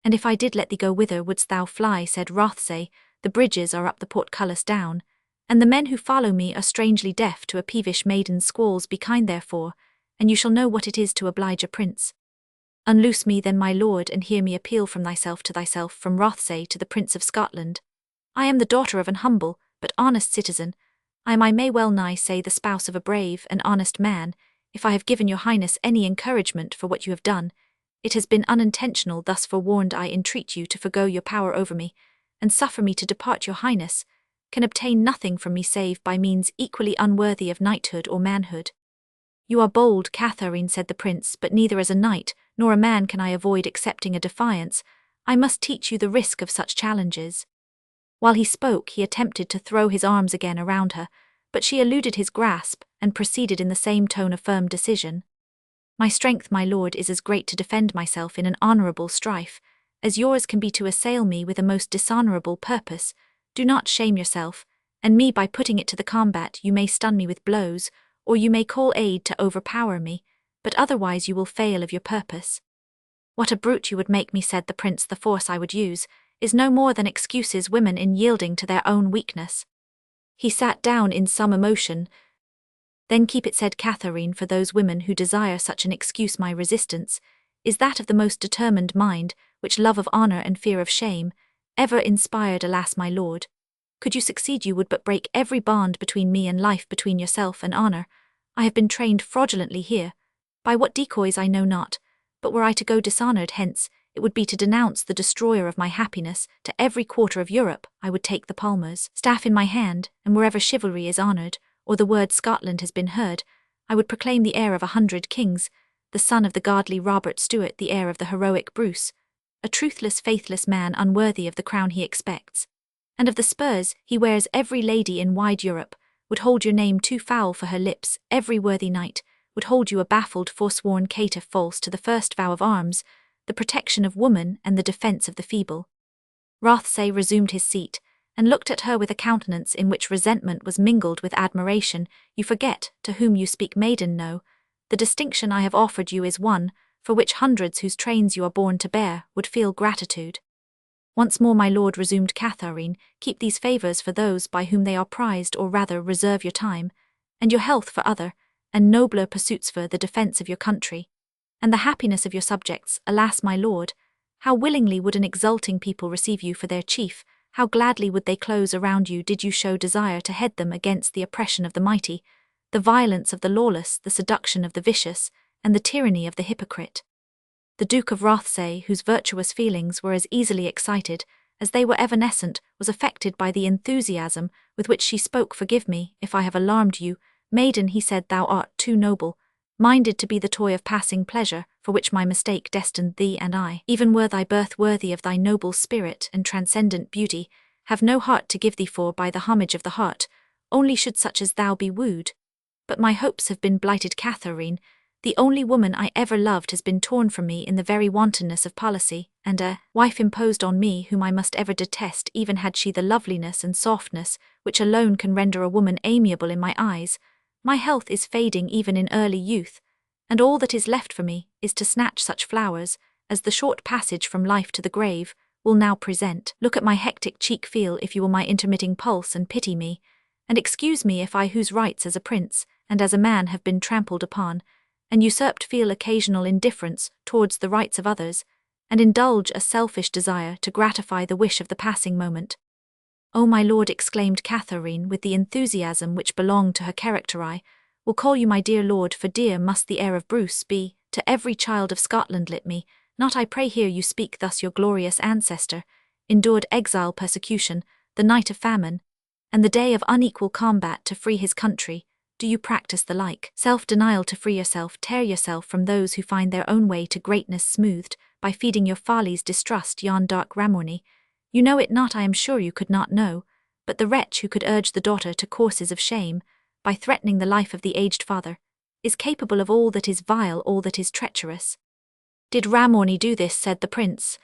And if I did let thee go, whither wouldst thou fly, said Rothsay? The bridges are up, the portcullis down, and the men who follow me are strangely deaf to a peevish maiden's squalls. Be kind therefore, and you shall know what it is to oblige a prince. Unloose me then, my lord, and hear me appeal from thyself to thyself, from Rothsay to the Prince of Scotland. I am the daughter of an humble, but honest citizen. I may well nigh say the spouse of a brave and honest man. If I have given your highness any encouragement for what you have done, it has been unintentional. Thus forewarned, I entreat you to forgo your power over me, and suffer me to depart. Your highness can obtain nothing from me save by means equally unworthy of knighthood or manhood. You are bold, Catherine, said the prince, but neither as a knight nor a man can I avoid accepting a defiance. I must teach you the risk of such challenges. While he spoke, he attempted to throw his arms again around her, but she eluded his grasp and proceeded in the same tone of firm decision. My strength, my lord, is as great to defend myself in an honourable strife as yours can be to assail me with a most dishonourable purpose. Do not shame yourself, and me by putting it to the combat. You may stun me with blows, or you may call aid to overpower me, but otherwise you will fail of your purpose. What a brute you would make me, said the prince. The force I would use is no more than excuses women in yielding to their own weakness. He sat down in some emotion. Then keep it, said Catherine, for those women who desire such an excuse. My resistance is that of the most determined mind, which love of honour and fear of shame ever inspired. Alas, my lord, could you succeed, you would but break every bond between me and life, between yourself and honour. I have been trained fraudulently here, by what decoys I know not, but were I to go dishonoured hence, it would be to denounce the destroyer of my happiness to every quarter of Europe. I would take the palmer's staff in my hand, and wherever chivalry is honoured, or the word Scotland has been heard, I would proclaim the heir of 100 kings, the son of the godly Robert Stuart, the heir of the heroic Bruce, a truthless, faithless man unworthy of the crown he expects, and of the spurs he wears. Every lady in wide Europe would hold your name too foul for her lips. Every worthy knight would hold you a baffled, forsworn caitiff, false to the first vow of arms, the protection of woman and the defence of the feeble. Rothsay resumed his seat, and looked at her with a countenance in which resentment was mingled with admiration. You forget to whom you speak, maiden. No, the distinction I have offered you is one for which hundreds whose trains you are born to bear would feel gratitude. Once more, my lord, resumed Catherine, keep these favours for those by whom they are prized, or rather reserve your time and your health for other and nobler pursuits, for the defence of your country and the happiness of your subjects. Alas, my lord, how willingly would an exulting people receive you for their chief, how gladly would they close around you did you show desire to head them against the oppression of the mighty, the violence of the lawless, the seduction of the vicious, and the tyranny of the hypocrite. The Duke of Rothsay, whose virtuous feelings were as easily excited as they were evanescent, was affected by the enthusiasm with which she spoke. Forgive me if I have alarmed you, maiden, he said. Thou art too noble minded to be the toy of passing pleasure, for which my mistake destined thee, and I, even were thy birth worthy of thy noble spirit and transcendent beauty, have no heart to give thee for by the homage of the heart, only should such as thou be wooed. But my hopes have been blighted, Catherine. The only woman I ever loved has been torn from me in the very wantonness of policy, and a wife imposed on me whom I must ever detest, even had she the loveliness and softness which alone can render a woman amiable in my eyes. My health is fading even in early youth, and all that is left for me is to snatch such flowers as the short passage from life to the grave will now present. Look at my hectic cheek, feel if you will my intermitting pulse, and pity me, and excuse me if I, whose rights as a prince and as a man have been trampled upon and usurped, feel occasional indifference towards the rights of others, and indulge a selfish desire to gratify the wish of the passing moment. Oh, my lord, exclaimed Catherine with the enthusiasm which belonged to her character, I will call you my dear lord, for dear must the heir of Bruce be, to every child of Scotland let me, not I pray hear you speak thus your glorious ancestor, endured exile persecution, the night of famine, and the day of unequal combat to free his country, do you practice the like self-denial to free yourself, tear yourself from those who find their own way to greatness smoothed, by feeding your follies distrust yon dark Ramorny? You know it not, I am sure you could not know, but the wretch who could urge the daughter to courses of shame, by threatening the life of the aged father, is capable of all that is vile, all that is treacherous. Did Ramorny do this? Said the prince.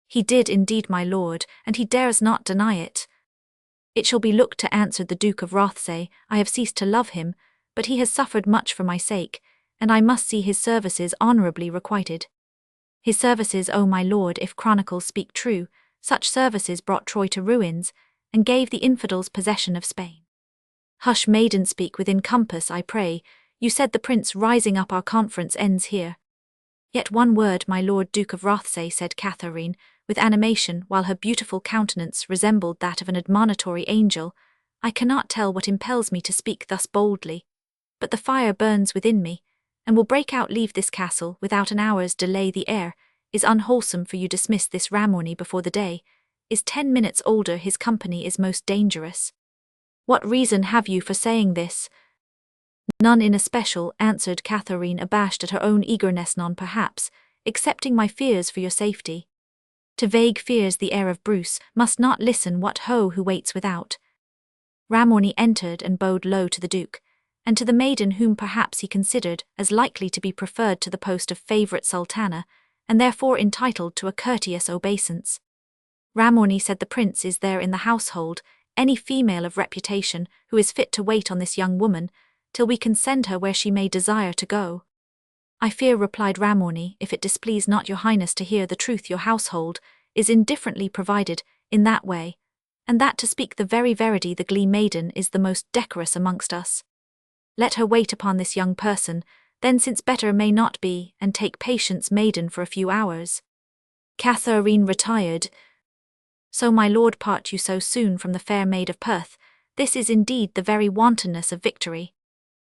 He did indeed, my lord, and he dares not deny it. It shall be looked to, answered the Duke of Rothesay. I have ceased to love him, but he has suffered much for my sake, and I must see his services honourably requited. His services, O my lord, if chronicles speak true, such services brought Troy to ruins, and gave the infidels possession of Spain. Hush, maiden, speak within compass, I pray. You said the prince, rising up, our conference ends here. Yet one word, my lord Duke of Rothesay, said Catherine, with animation, while her beautiful countenance resembled that of an admonitory angel. I cannot tell what impels me to speak thus boldly, but the fire burns within me, and will break out. Leave this castle without an hour's delay. The air is unwholesome for you. Dismiss this Ramorny before the day is 10 minutes older. His company is most dangerous. What reason have you for saying this? None in especial, answered Catherine, abashed at her own eagerness. None perhaps, excepting my fears for your safety. To vague fears the heir of Bruce must not listen. What ho, who waits without? Ramorny entered and bowed low to the Duke, and to the maiden whom perhaps he considered as likely to be preferred to the post of favourite sultana, and therefore entitled to a courteous obeisance. Ramorny, said the prince, is there in the household any female of reputation who is fit to wait on this young woman, till we can send her where she may desire to go? I fear, replied Ramorny, if it displease not your highness to hear the truth, your household is indifferently provided in that way, and that, to speak the very verity, the glee maiden is the most decorous amongst us. Let her wait upon this young person, then, since better may not be, and take patience, maiden, for a few hours. Catherine retired. So my lord, part you so soon from the Fair Maid of Perth? This is indeed the very wantonness of victory.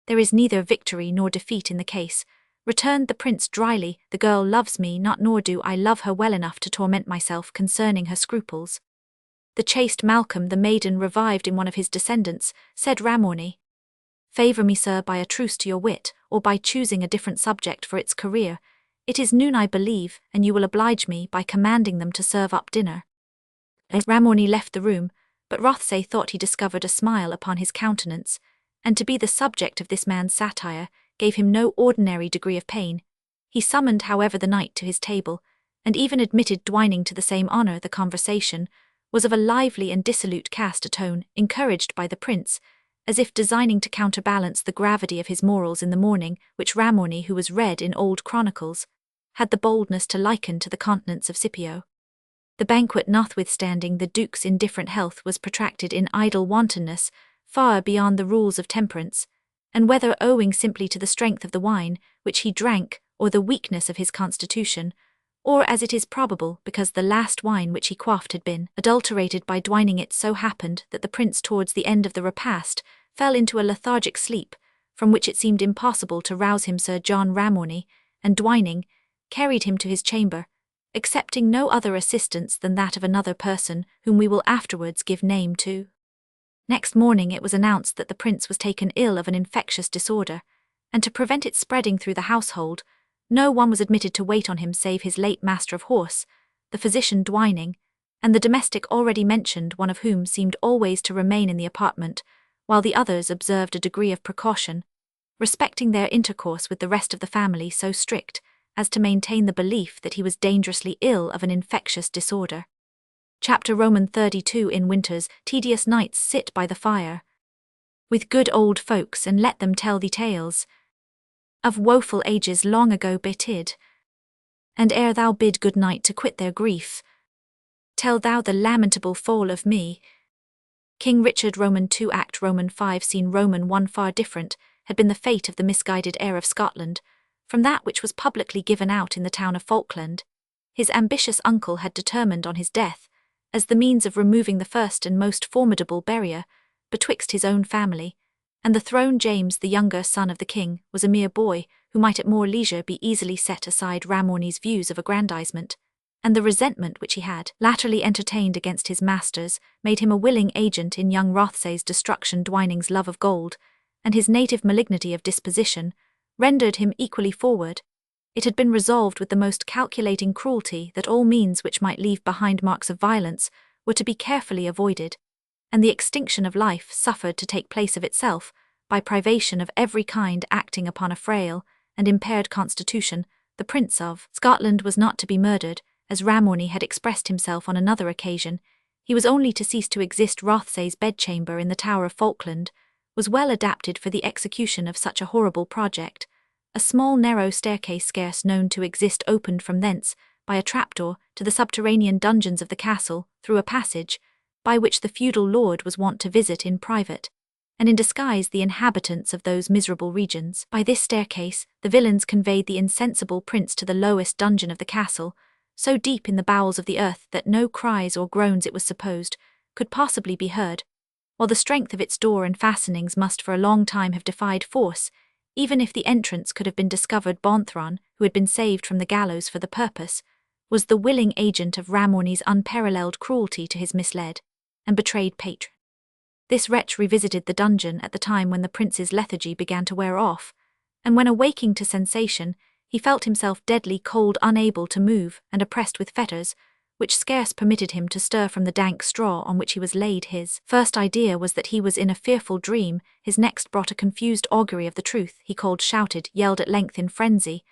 There is neither victory nor defeat in the case, returned the prince dryly. The girl loves me not, nor do I love her well enough to torment myself concerning her scruples. The chaste Malcolm, the maiden revived in one of his descendants, said Ramorny. Favour me, sir, by a truce to your wit, or by choosing a different subject for its career. It is noon, I believe, and you will oblige me by commanding them to serve up dinner. Ramorny left the room, but Rothesay thought he discovered a smile upon his countenance, and to be the subject of this man's satire gave him no ordinary degree of pain. He summoned, however, the knight to his table, and even admitted Dwining to the same honour. The conversation was of a lively and dissolute cast, a tone encouraged by the prince, as if designing to counterbalance the gravity of his morals in the morning, which Ramorny, who was read in old chronicles, had the boldness to liken to the continence of Scipio. The banquet, notwithstanding the Duke's indifferent health, was protracted in idle wantonness, far beyond the rules of temperance, and whether owing simply to the strength of the wine which he drank, or the weakness of his constitution, or, as it is probable, because the last wine which he quaffed had been adulterated by Dwining, it so happened that the prince, towards the end of the repast, fell into a lethargic sleep, from which it seemed impossible to rouse him. Sir John Ramorny and Dwining carried him to his chamber, accepting no other assistance than that of another person, whom we will afterwards give name to. Next morning it was announced that the prince was taken ill of an infectious disorder, and to prevent its spreading through the household, no one was admitted to wait on him save his late master of horse, the physician Dwining, and the domestic already mentioned, one of whom seemed always to remain in the apartment, while the others observed a degree of precaution respecting their intercourse with the rest of the family so strict as to maintain the belief that he was dangerously ill of an infectious disorder. Chapter Roman 32. In winters, tedious nights sit by the fire with good old folks, and let them tell thee tales of woeful ages long ago betid. And ere thou bid good night to quit their grief, tell thou the lamentable fall of me. King Richard. Roman 2. Act Roman 5. Scene Roman 1. Far different had been the fate of the misguided heir of Scotland from that which was publicly given out in the town of Falkland. His ambitious uncle had determined on his death, as the means of removing the first and most formidable barrier betwixt his own family and the throne. James, the younger son of the king, was a mere boy, who might at more leisure be easily set aside Ramorny's views of aggrandizement, and the resentment which he had latterly entertained against his masters made him a willing agent in young Rothsay's destruction. Dwining's love of gold, and his native malignity of disposition, rendered him equally forward. It had been resolved with the most calculating cruelty that all means which might leave behind marks of violence were to be carefully avoided, and the extinction of life suffered to take place of itself, by privation of every kind acting upon a frail and impaired constitution. The Prince of Scotland was not to be murdered, as Ramorny had expressed himself on another occasion. He was only to cease to exist. Rothsay's bedchamber in the Tower of Falkland was well adapted for the execution of such a horrible project. A small narrow staircase scarce known to exist opened from thence, by a trapdoor, to the subterranean dungeons of the castle, through a passage, by which the feudal lord was wont to visit in private, and in disguise the inhabitants of those miserable regions. By this staircase, the villains conveyed the insensible prince to the lowest dungeon of the castle, so deep in the bowels of the earth that no cries or groans, it was supposed, could possibly be heard, while the strength of its door and fastenings must for a long time have defied force, even if the entrance could have been discovered. Bonthron, who had been saved from the gallows for the purpose, was the willing agent of Ramorny's unparalleled cruelty to his misled and betrayed patron. This wretch revisited the dungeon at the time when the prince's lethargy began to wear off, and when awaking to sensation, he felt himself deadly cold, unable to move, and oppressed with fetters, which scarce permitted him to stir from the dank straw on which he was laid. His first idea was that he was in a fearful dream. His next brought a confused augury of the truth. He called, shouted, yelled at length in frenzy,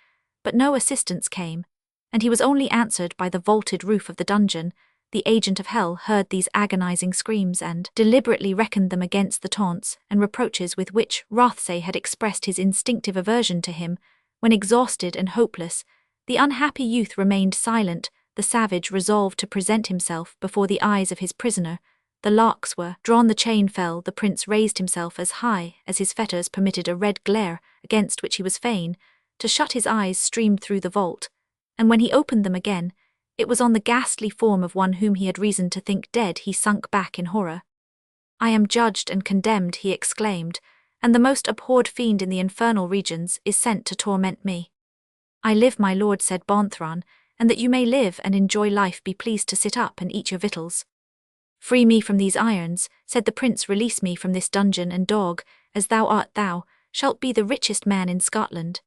but no assistance came, and he was only answered by the vaulted roof of the dungeon. The agent of hell heard these agonizing screams and deliberately reckoned them against the taunts and reproaches with which Rothsay had expressed his instinctive aversion to him. When exhausted and hopeless, the unhappy youth remained silent. The savage resolved to present himself before the eyes of his prisoner. The locks were drawn, the chain fell, the prince raised himself as high as his fetters permitted. A red glare, against which he was fain to shut his eyes, streamed through the vault, and when he opened them again, it was on the ghastly form of one whom he had reason to think dead. He sunk back in horror. "I am judged and condemned," he exclaimed, "and the most abhorred fiend in the infernal regions is sent to torment me." "I live, my lord," said Bonthron, "and that you may live and enjoy life, be pleased to sit up and eat your victuals." "Free me from these irons," said the prince, "release me from this dungeon, and dog, as thou art, thou shalt be the richest man in Scotland."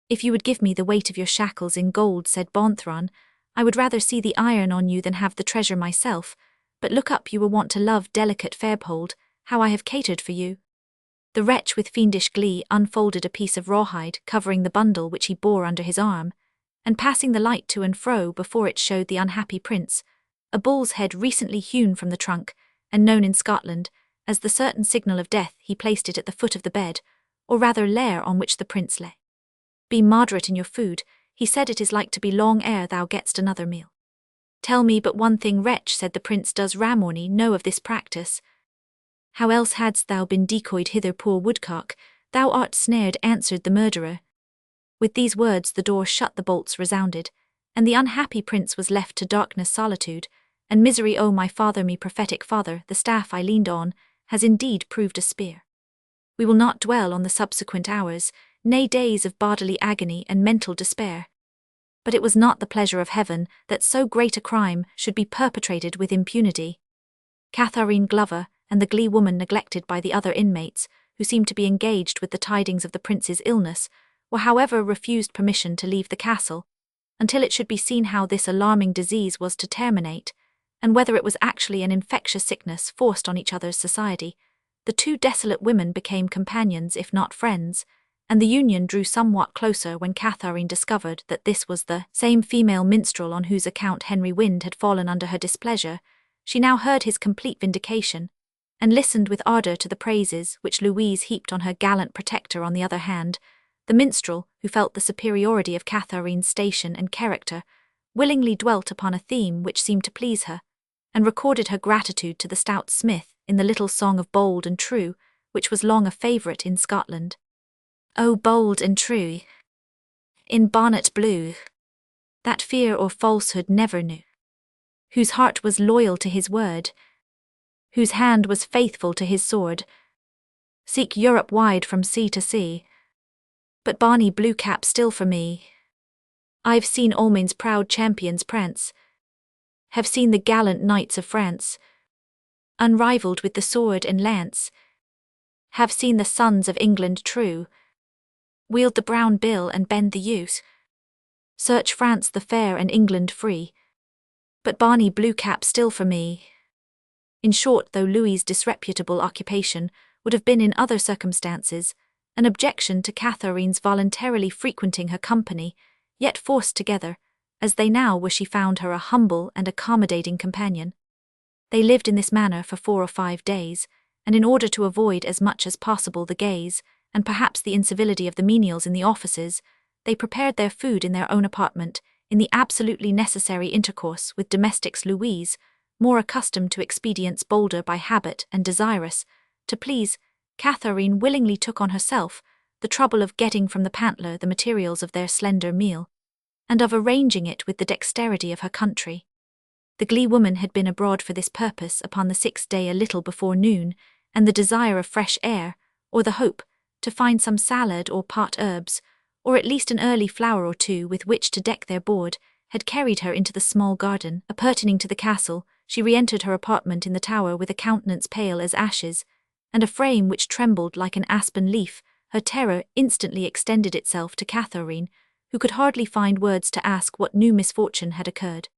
"If you would give me the weight of your shackles in gold," said Bonthron, "I would rather see the iron on you than have the treasure myself. But look up, you were wont to love delicate Fairpold, how I have catered for you." The wretch with fiendish glee unfolded a piece of rawhide covering the bundle which he bore under his arm, and passing the light to and fro before it showed the unhappy prince a bull's head recently hewn from the trunk, and known in Scotland as the certain signal of death. He placed it at the foot of the bed, or rather lair, on which the prince lay. "Be moderate in your food," he said, "it is like to be long ere thou getst another meal." "Tell me but one thing, wretch," said the prince, "does Ramorny know of this practice?" "How else hadst thou been decoyed hither, poor woodcock? Thou art snared," answered the murderer. With these words the door shut, the bolts resounded, and the unhappy prince was left to darkness, solitude, and misery. "Oh, my father, me prophetic father, the staff I leaned on has indeed proved a spear." We will not dwell on the subsequent hours, nay days of bodily agony and mental despair. But it was not the pleasure of heaven that so great a crime should be perpetrated with impunity. Catharine Glover and the glee woman neglected by the other inmates, who seemed to be engaged with the tidings of the prince's illness, were however refused permission to leave the castle, until it should be seen how this alarming disease was to terminate, and whether it was actually an infectious sickness forced on each other's society. The two desolate women became companions, if not friends, and the union drew somewhat closer when Catharine discovered that this was the same female minstrel on whose account Henry Wynd had fallen under her displeasure. She now heard his complete vindication, and listened with ardour to the praises which Louise heaped on her gallant protector. On the other hand, the minstrel, who felt the superiority of Catharine's station and character, willingly dwelt upon a theme which seemed to please her, and recorded her gratitude to the stout smith in the little song of Bold and True, which was long a favourite in Scotland. "Oh, bold and true, in bonnet blue, that fear or falsehood never knew, whose heart was loyal to his word, whose hand was faithful to his sword, seek Europe wide from sea to sea, but Barney Blue Cap still for me. I've seen Almain's proud champions prance, have seen the gallant knights of France, unrivaled with the sword and lance, have seen the sons of England true, wield the brown bill and bend the use, search France the fair and England free, but Barney Blue Cap still for me. In short, though Louis's disreputable occupation would have been in other circumstances an objection to Catharine's voluntarily frequenting her company, yet forced together, as they now were, she found her a humble and accommodating companion. They lived in this manner for 4 or 5 days, and in order to avoid as much as possible the gaze, and perhaps the incivility of the menials in the offices, they prepared their food in their own apartment, in the absolutely necessary intercourse with domestics. Louise, more accustomed to expedients bolder by habit and desirous to please, Catherine willingly took on herself the trouble of getting from the pantler the materials of their slender meal, and of arranging it with the dexterity of her country. The glee woman had been abroad for this purpose upon the 6th day a little before noon, and the desire of fresh air, or the hope to find some salad or pot herbs, or at least an early flower or two with which to deck their board, had carried her into the small garden appertaining to the castle. She re-entered her apartment in the tower with a countenance pale as ashes, and a frame which trembled like an aspen leaf. Her terror instantly extended itself to Catherine, who could hardly find words to ask what new misfortune had occurred.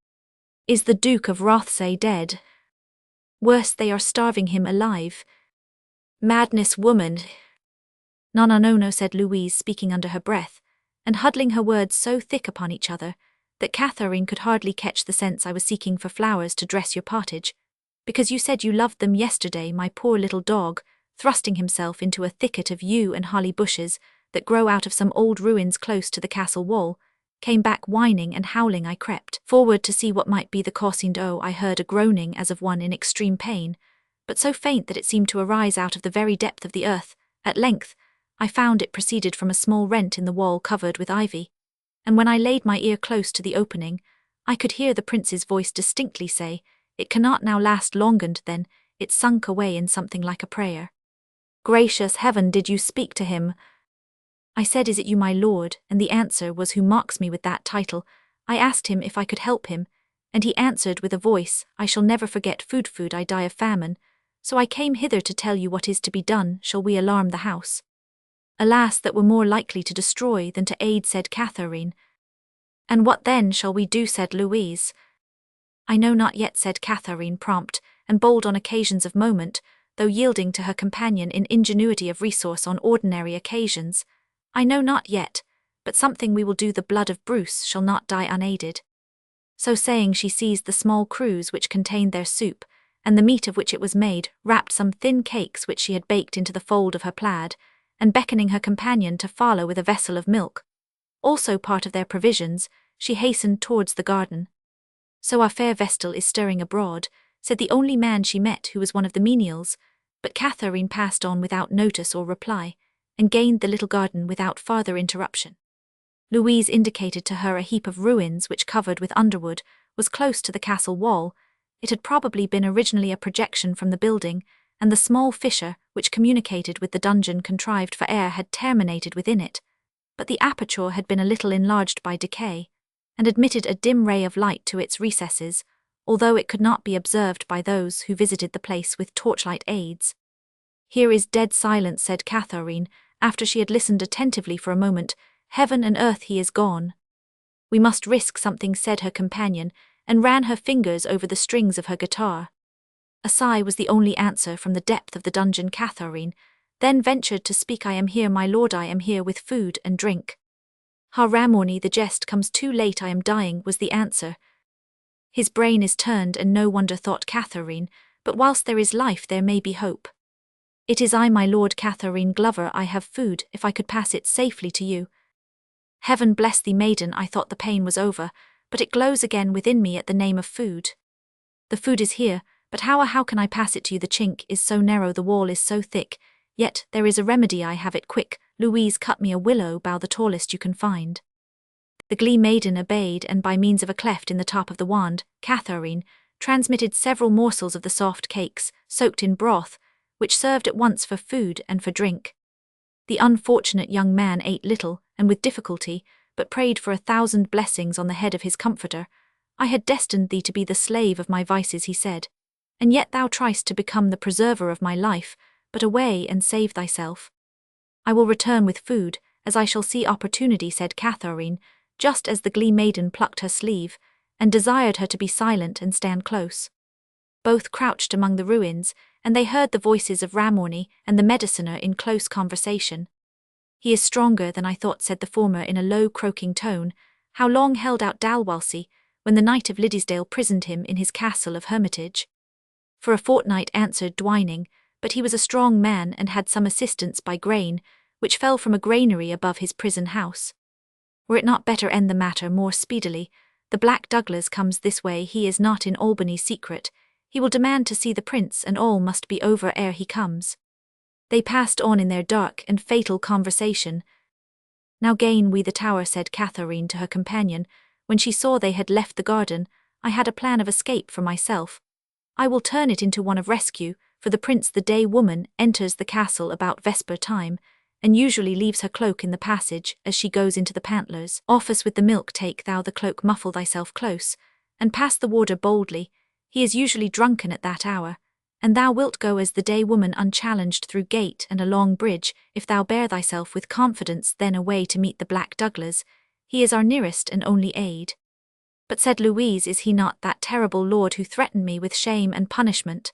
Is the Duke of Rothesay dead? Worse, they are starving him alive. Madness, woman! No, said Louise, speaking under her breath, and huddling her words so thick upon each other that Catherine could hardly catch the sense. I was seeking for flowers to dress your pottage, because you said you loved them yesterday. My poor little dog, thrusting himself into a thicket of yew and holly bushes that grow out of some old ruins close to the castle wall, came back whining and howling. I crept forward to see what might be the cause, and I heard a groaning as of one in extreme pain, but so faint that it seemed to arise out of the very depth of the earth. At length, I found it proceeded from a small rent in the wall covered with ivy, and when I laid my ear close to the opening, I could hear the prince's voice distinctly say, "It cannot now last long." And then it sunk away in something like a prayer. Gracious heaven, did you speak to him? I said, "Is it you, my lord?" And the answer was, "Who mocks me with that title?" I asked him if I could help him, and he answered with a voice I shall never forget, "Food, I die of famine. So I came hither to tell you what is to be done. Shall we alarm the house?" "Alas, that were more likely to destroy than to aid," said Catherine. "And what then shall we do?" said Louise. "I know not yet," said Catherine, prompt and bold on occasions of moment, though yielding to her companion in ingenuity of resource on ordinary occasions. "I know not yet, but something we will do. The blood of Bruce shall not die unaided." So saying, she seized the small cruse which contained their soup, and the meat of which it was made, wrapped some thin cakes which she had baked into the fold of her plaid, and beckoning her companion to follow with a vessel of milk, also part of their provisions, she hastened towards the garden. "So our fair vestal is stirring abroad," said the only man she met, who was one of the menials, but Catherine passed on without notice or reply, and gained the little garden without farther interruption. Louise indicated to her a heap of ruins which, covered with underwood, was close to the castle wall. It had probably been originally a projection from the building, and the small fissure which communicated with the dungeon contrived for air had terminated within it, but the aperture had been a little enlarged by decay, and admitted a dim ray of light to its recesses, although it could not be observed by those who visited the place with torchlight aids. "Here is dead silence," said Catherine, after she had listened attentively for a moment. "Heaven and earth, he is gone." "We must risk something," said her companion, and ran her fingers over the strings of her guitar. A sigh was the only answer from the depth of the dungeon. Catherine then ventured to speak. "I am here, my lord, I am here with food and drink." "Ha, Ramorny, the jest comes too late, I am dying," was the answer. "His brain is turned, and no wonder," thought Catherine, "but whilst there is life there may be hope." "It is I, my lord, Catherine Glover, I have food, if I could pass it safely to you." "Heaven bless thee, maiden," I thought the pain was over, but it glows again within me at the name of food. "The food is here, but how can I pass it to you? The chink is so narrow, the wall is so thick. Yet there is a remedy, I have it quick. Louise, cut me a willow bough, the tallest you can find." The glee maiden obeyed, and by means of a cleft in the top of the wand, Catherine transmitted several morsels of the soft cakes, soaked in broth, which served at once for food and for drink. The unfortunate young man ate little, and with difficulty, but prayed for 1,000 blessings on the head of his comforter. I had destined thee to be the slave of my vices, he said. And yet thou triest to become the preserver of my life, but away and save thyself. I will return with food, as I shall see opportunity, said Catherine, just as the glee maiden plucked her sleeve, and desired her to be silent and stand close. Both crouched among the ruins, and they heard the voices of Ramorny and the mediciner in close conversation. He is stronger than I thought, said the former in a low croaking tone. How long held out Dalwalsey, when the knight of Liddesdale prisoned him in his castle of Hermitage? For a fortnight, answered Dwining, but he was a strong man and had some assistance by grain, which fell from a granary above his prison house. Were it not better end the matter more speedily? The Black Douglas comes this way, he is not in Albany secret. He will demand to see the prince, and all must be over ere he comes. They passed on in their dark and fatal conversation. Now gain we the tower, said Catherine to her companion, when she saw they had left the garden. I had a plan of escape for myself. I will turn it into one of rescue, for the prince the day woman enters the castle about vesper time, and usually leaves her cloak in the passage as she goes into the pantler's office with the milk. Take thou the cloak, muffle thyself close, and pass the warder boldly. He is usually drunken at that hour, and thou wilt go as the day woman unchallenged through gate and along bridge. If thou bear thyself with confidence, then away to meet the Black Douglas. He is our nearest and only aid. But, said Louise, is he not that terrible lord who threatened me with shame and punishment?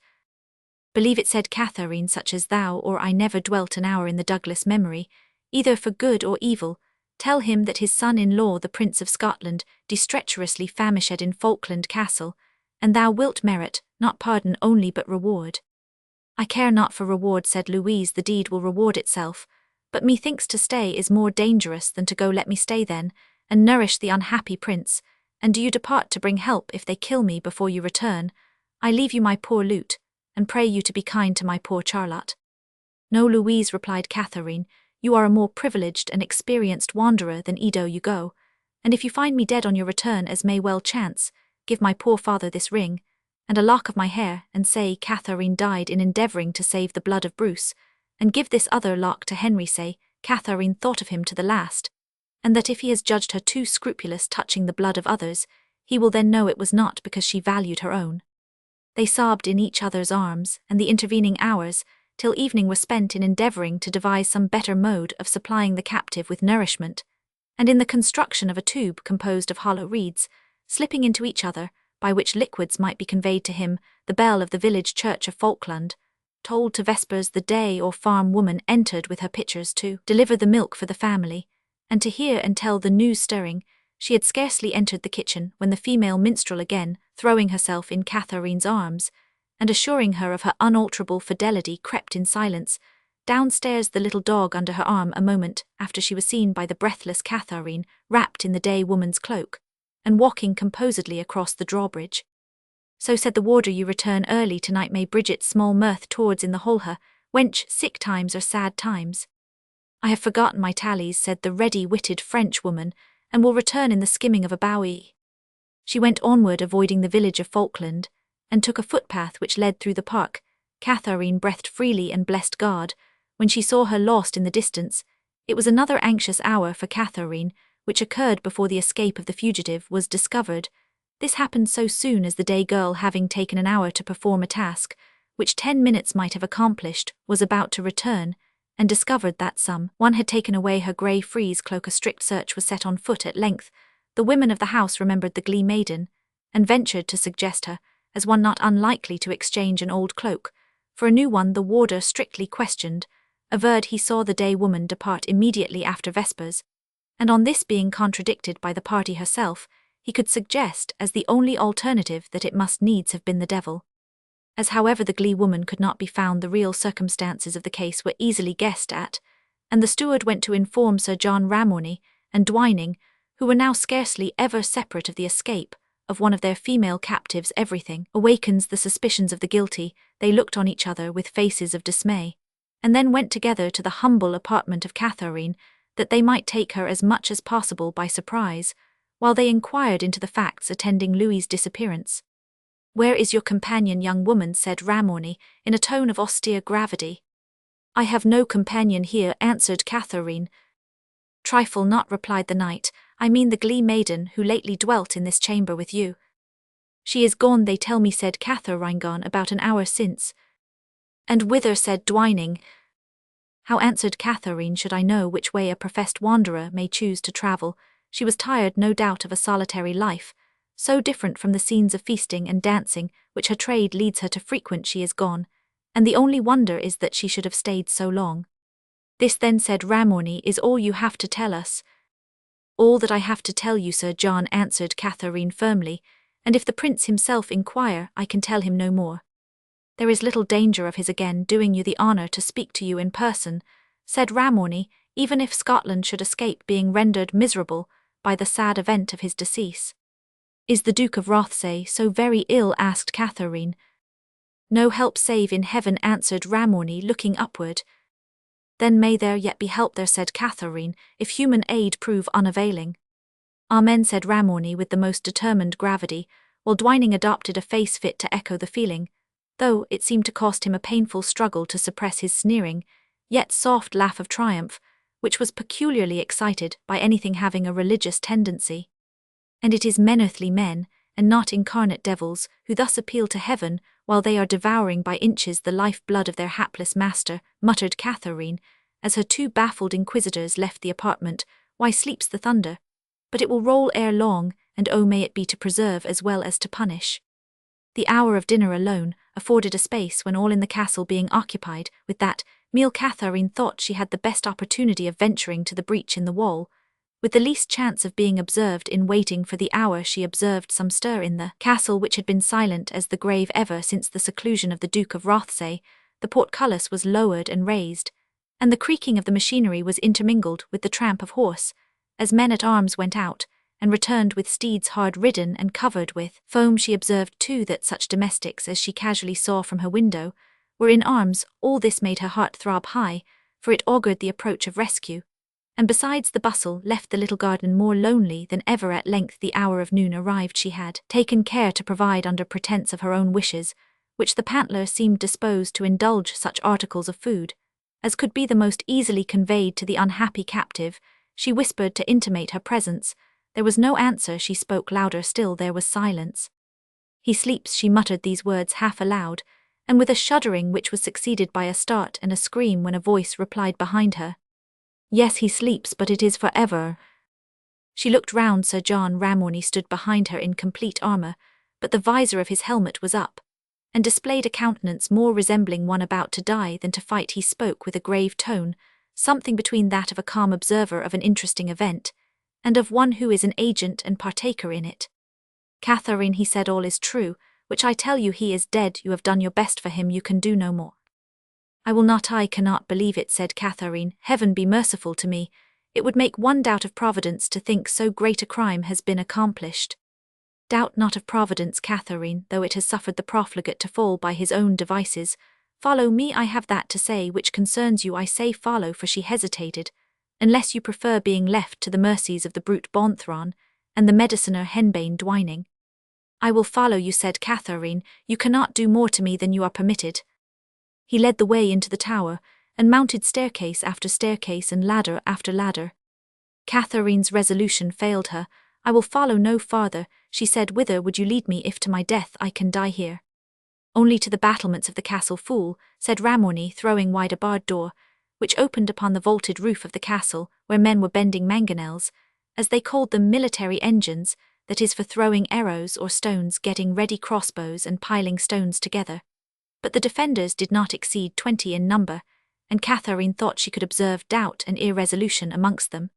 Believe it, said Catherine, such as thou or I never dwelt an hour in the Douglas memory, either for good or evil. Tell him that his son-in-law, the Prince of Scotland, destreacherously famished in Falkland Castle, and thou wilt merit, not pardon only but reward. I care not for reward, said Louise, the deed will reward itself, but methinks to stay is more dangerous than to go. Let me stay then, and nourish the unhappy prince, and do you depart to bring help if they kill me before you return. I leave you my poor lute, and pray you to be kind to my poor Charlotte. No, Louise, replied Catherine, you are a more privileged and experienced wanderer than Edo you go, and if you find me dead on your return, as may well chance, give my poor father this ring, and a lock of my hair, and say Catherine died in endeavouring to save the blood of Bruce, and give this other lock to Henry, say Catherine thought of him to the last, and that if he has judged her too scrupulous touching the blood of others, he will then know it was not because she valued her own. They sobbed in each other's arms, and the intervening hours, till evening, were spent in endeavouring to devise some better mode of supplying the captive with nourishment, and in the construction of a tube composed of hollow reeds, slipping into each other, by which liquids might be conveyed to him. The bell of the village church of Falkland tolled to vespers. The day or farm woman entered with her pitchers to deliver the milk for the family, and to hear and tell the news stirring. She had scarcely entered the kitchen when the female minstrel, again throwing herself in Catherine's arms, and assuring her of her unalterable fidelity, crept in silence downstairs, the little dog under her arm, a moment after she was seen by the breathless Catherine, wrapped in the day woman's cloak, and walking composedly across the drawbridge. So, said the warder, you return early tonight. May Bridget small mirth towards in the holher, wench, sick times are sad times. I have forgotten my tallies, said the ready-witted French woman, and will return in the skimming of a bowie. She went onward, avoiding the village of Falkland, and took a footpath which led through the park. Catherine breathed freely and blessed God when she saw her lost in the distance. It was another anxious hour for Catherine, which occurred before the escape of the fugitive was discovered. This happened so soon as the day girl, having taken an hour to perform a task which 10 minutes might have accomplished, was about to return, and discovered that someone had taken away her grey frieze cloak. A strict search was set on foot. At length the women of the house remembered the glee maiden, and ventured to suggest her as one not unlikely to exchange an old cloak for a new one. The warder, strictly questioned, averred he saw the day woman depart immediately after vespers, and on this being contradicted by the party herself, he could suggest as the only alternative that it must needs have been the devil. As however the glee woman could not be found, the real circumstances of the case were easily guessed at, and the steward went to inform Sir John Ramorny and Dwining, who were now scarcely ever separate, of the escape of one of their female captives. Everything awakens the suspicions of the guilty. They looked on each other with faces of dismay, and then went together to the humble apartment of Catherine, that they might take her as much as possible by surprise, while they inquired into the facts attending Louis's disappearance. "Where is your companion, young woman?" said Ramorny, in a tone of austere gravity. I have no companion here, answered Catherine. Trifle not, replied the knight, I mean the glee maiden who lately dwelt in this chamber with you. She is gone, they tell me, said Catherine, gone about an hour since. And whither, said Dwining. How, answered Catherine, should I know which way a professed wanderer may choose to travel? She was tired, no doubt, of a solitary life, so different from the scenes of feasting and dancing which her trade leads her to frequent. She is gone, and the only wonder is that she should have stayed so long. This then, said Ramorny, is all you have to tell us. All that I have to tell you, Sir John, answered Catherine firmly, and if the prince himself inquire, I can tell him no more. There is little danger of his again doing you the honour to speak to you in person, said Ramorny, even if Scotland should escape being rendered miserable by the sad event of his decease. Is the Duke of Rothsay so very ill, asked Catherine. No help save in heaven, answered Ramorny, looking upward. Then may there yet be help there, said Catherine, if human aid prove unavailing. Amen, said Ramorny with the most determined gravity, while Dwining adopted a face fit to echo the feeling, though it seemed to cost him a painful struggle to suppress his sneering, yet soft laugh of triumph, which was peculiarly excited by anything having a religious tendency. And it is men-earthly men, and not incarnate devils, who thus appeal to heaven while they are devouring by inches the life-blood of their hapless master, muttered Catherine, as her two baffled inquisitors left the apartment. Why sleeps the thunder? But it will roll ere long, and oh may it be to preserve as well as to punish. The hour of dinner alone afforded a space when all in the castle being occupied with that meal, Catherine thought she had the best opportunity of venturing to the breach in the wall, with the least chance of being observed. In waiting for the hour she observed some stir in the castle, which had been silent as the grave ever since the seclusion of the Duke of Rothsay. The portcullis was lowered and raised, and the creaking of the machinery was intermingled with the tramp of horse, as men-at-arms went out and returned with steeds hard ridden and covered with foam. She observed too that such domestics as she casually saw from her window were in arms. All this made her heart throb high, for it augured the approach of rescue, and besides the bustle left the little garden more lonely than ever. At length the hour of noon arrived. She had taken care to provide under pretence of her own wishes, which the pantler seemed disposed to indulge, such articles of food as could be the most easily conveyed to the unhappy captive. She whispered to intimate her presence. There was no answer. She spoke louder still. There was silence. He sleeps, she muttered these words half aloud, and with a shuddering which was succeeded by a start and a scream when a voice replied behind her. Yes, he sleeps, but it is for ever. She looked round. Sir John Ramorny stood behind her in complete armour, but the visor of his helmet was up, and displayed a countenance more resembling one about to die than to fight. He spoke with a grave tone, something between that of a calm observer of an interesting event, and of one who is an agent and partaker in it. Catherine, he said, all is true, which I tell you. He is dead. You have done your best for him. You can do no more. I cannot believe it, said Catherine. Heaven be merciful to me. It would make one doubt of Providence to think so great a crime has been accomplished. Doubt not of Providence, Catherine, though it has suffered the profligate to fall by his own devices. Follow me, I have that to say which concerns you. I say follow, for she hesitated, unless you prefer being left to the mercies of the brute Bonthron and the mediciner Henbane Dwining. I will follow you, said Catherine. You cannot do more to me than you are permitted. He led the way into the tower, and mounted staircase after staircase and ladder after ladder. Catherine's resolution failed her. I will follow no farther, she said. Whither would you lead me? If to my death I can die here. Only to the battlements of the castle, fool, said Ramorny, throwing wide a barred door, which opened upon the vaulted roof of the castle, where men were bending mangonels, as they called them, military engines, that is for throwing arrows or stones, getting ready crossbows and piling stones together. But the defenders did not exceed 20 in number, and Catherine thought she could observe doubt and irresolution amongst them.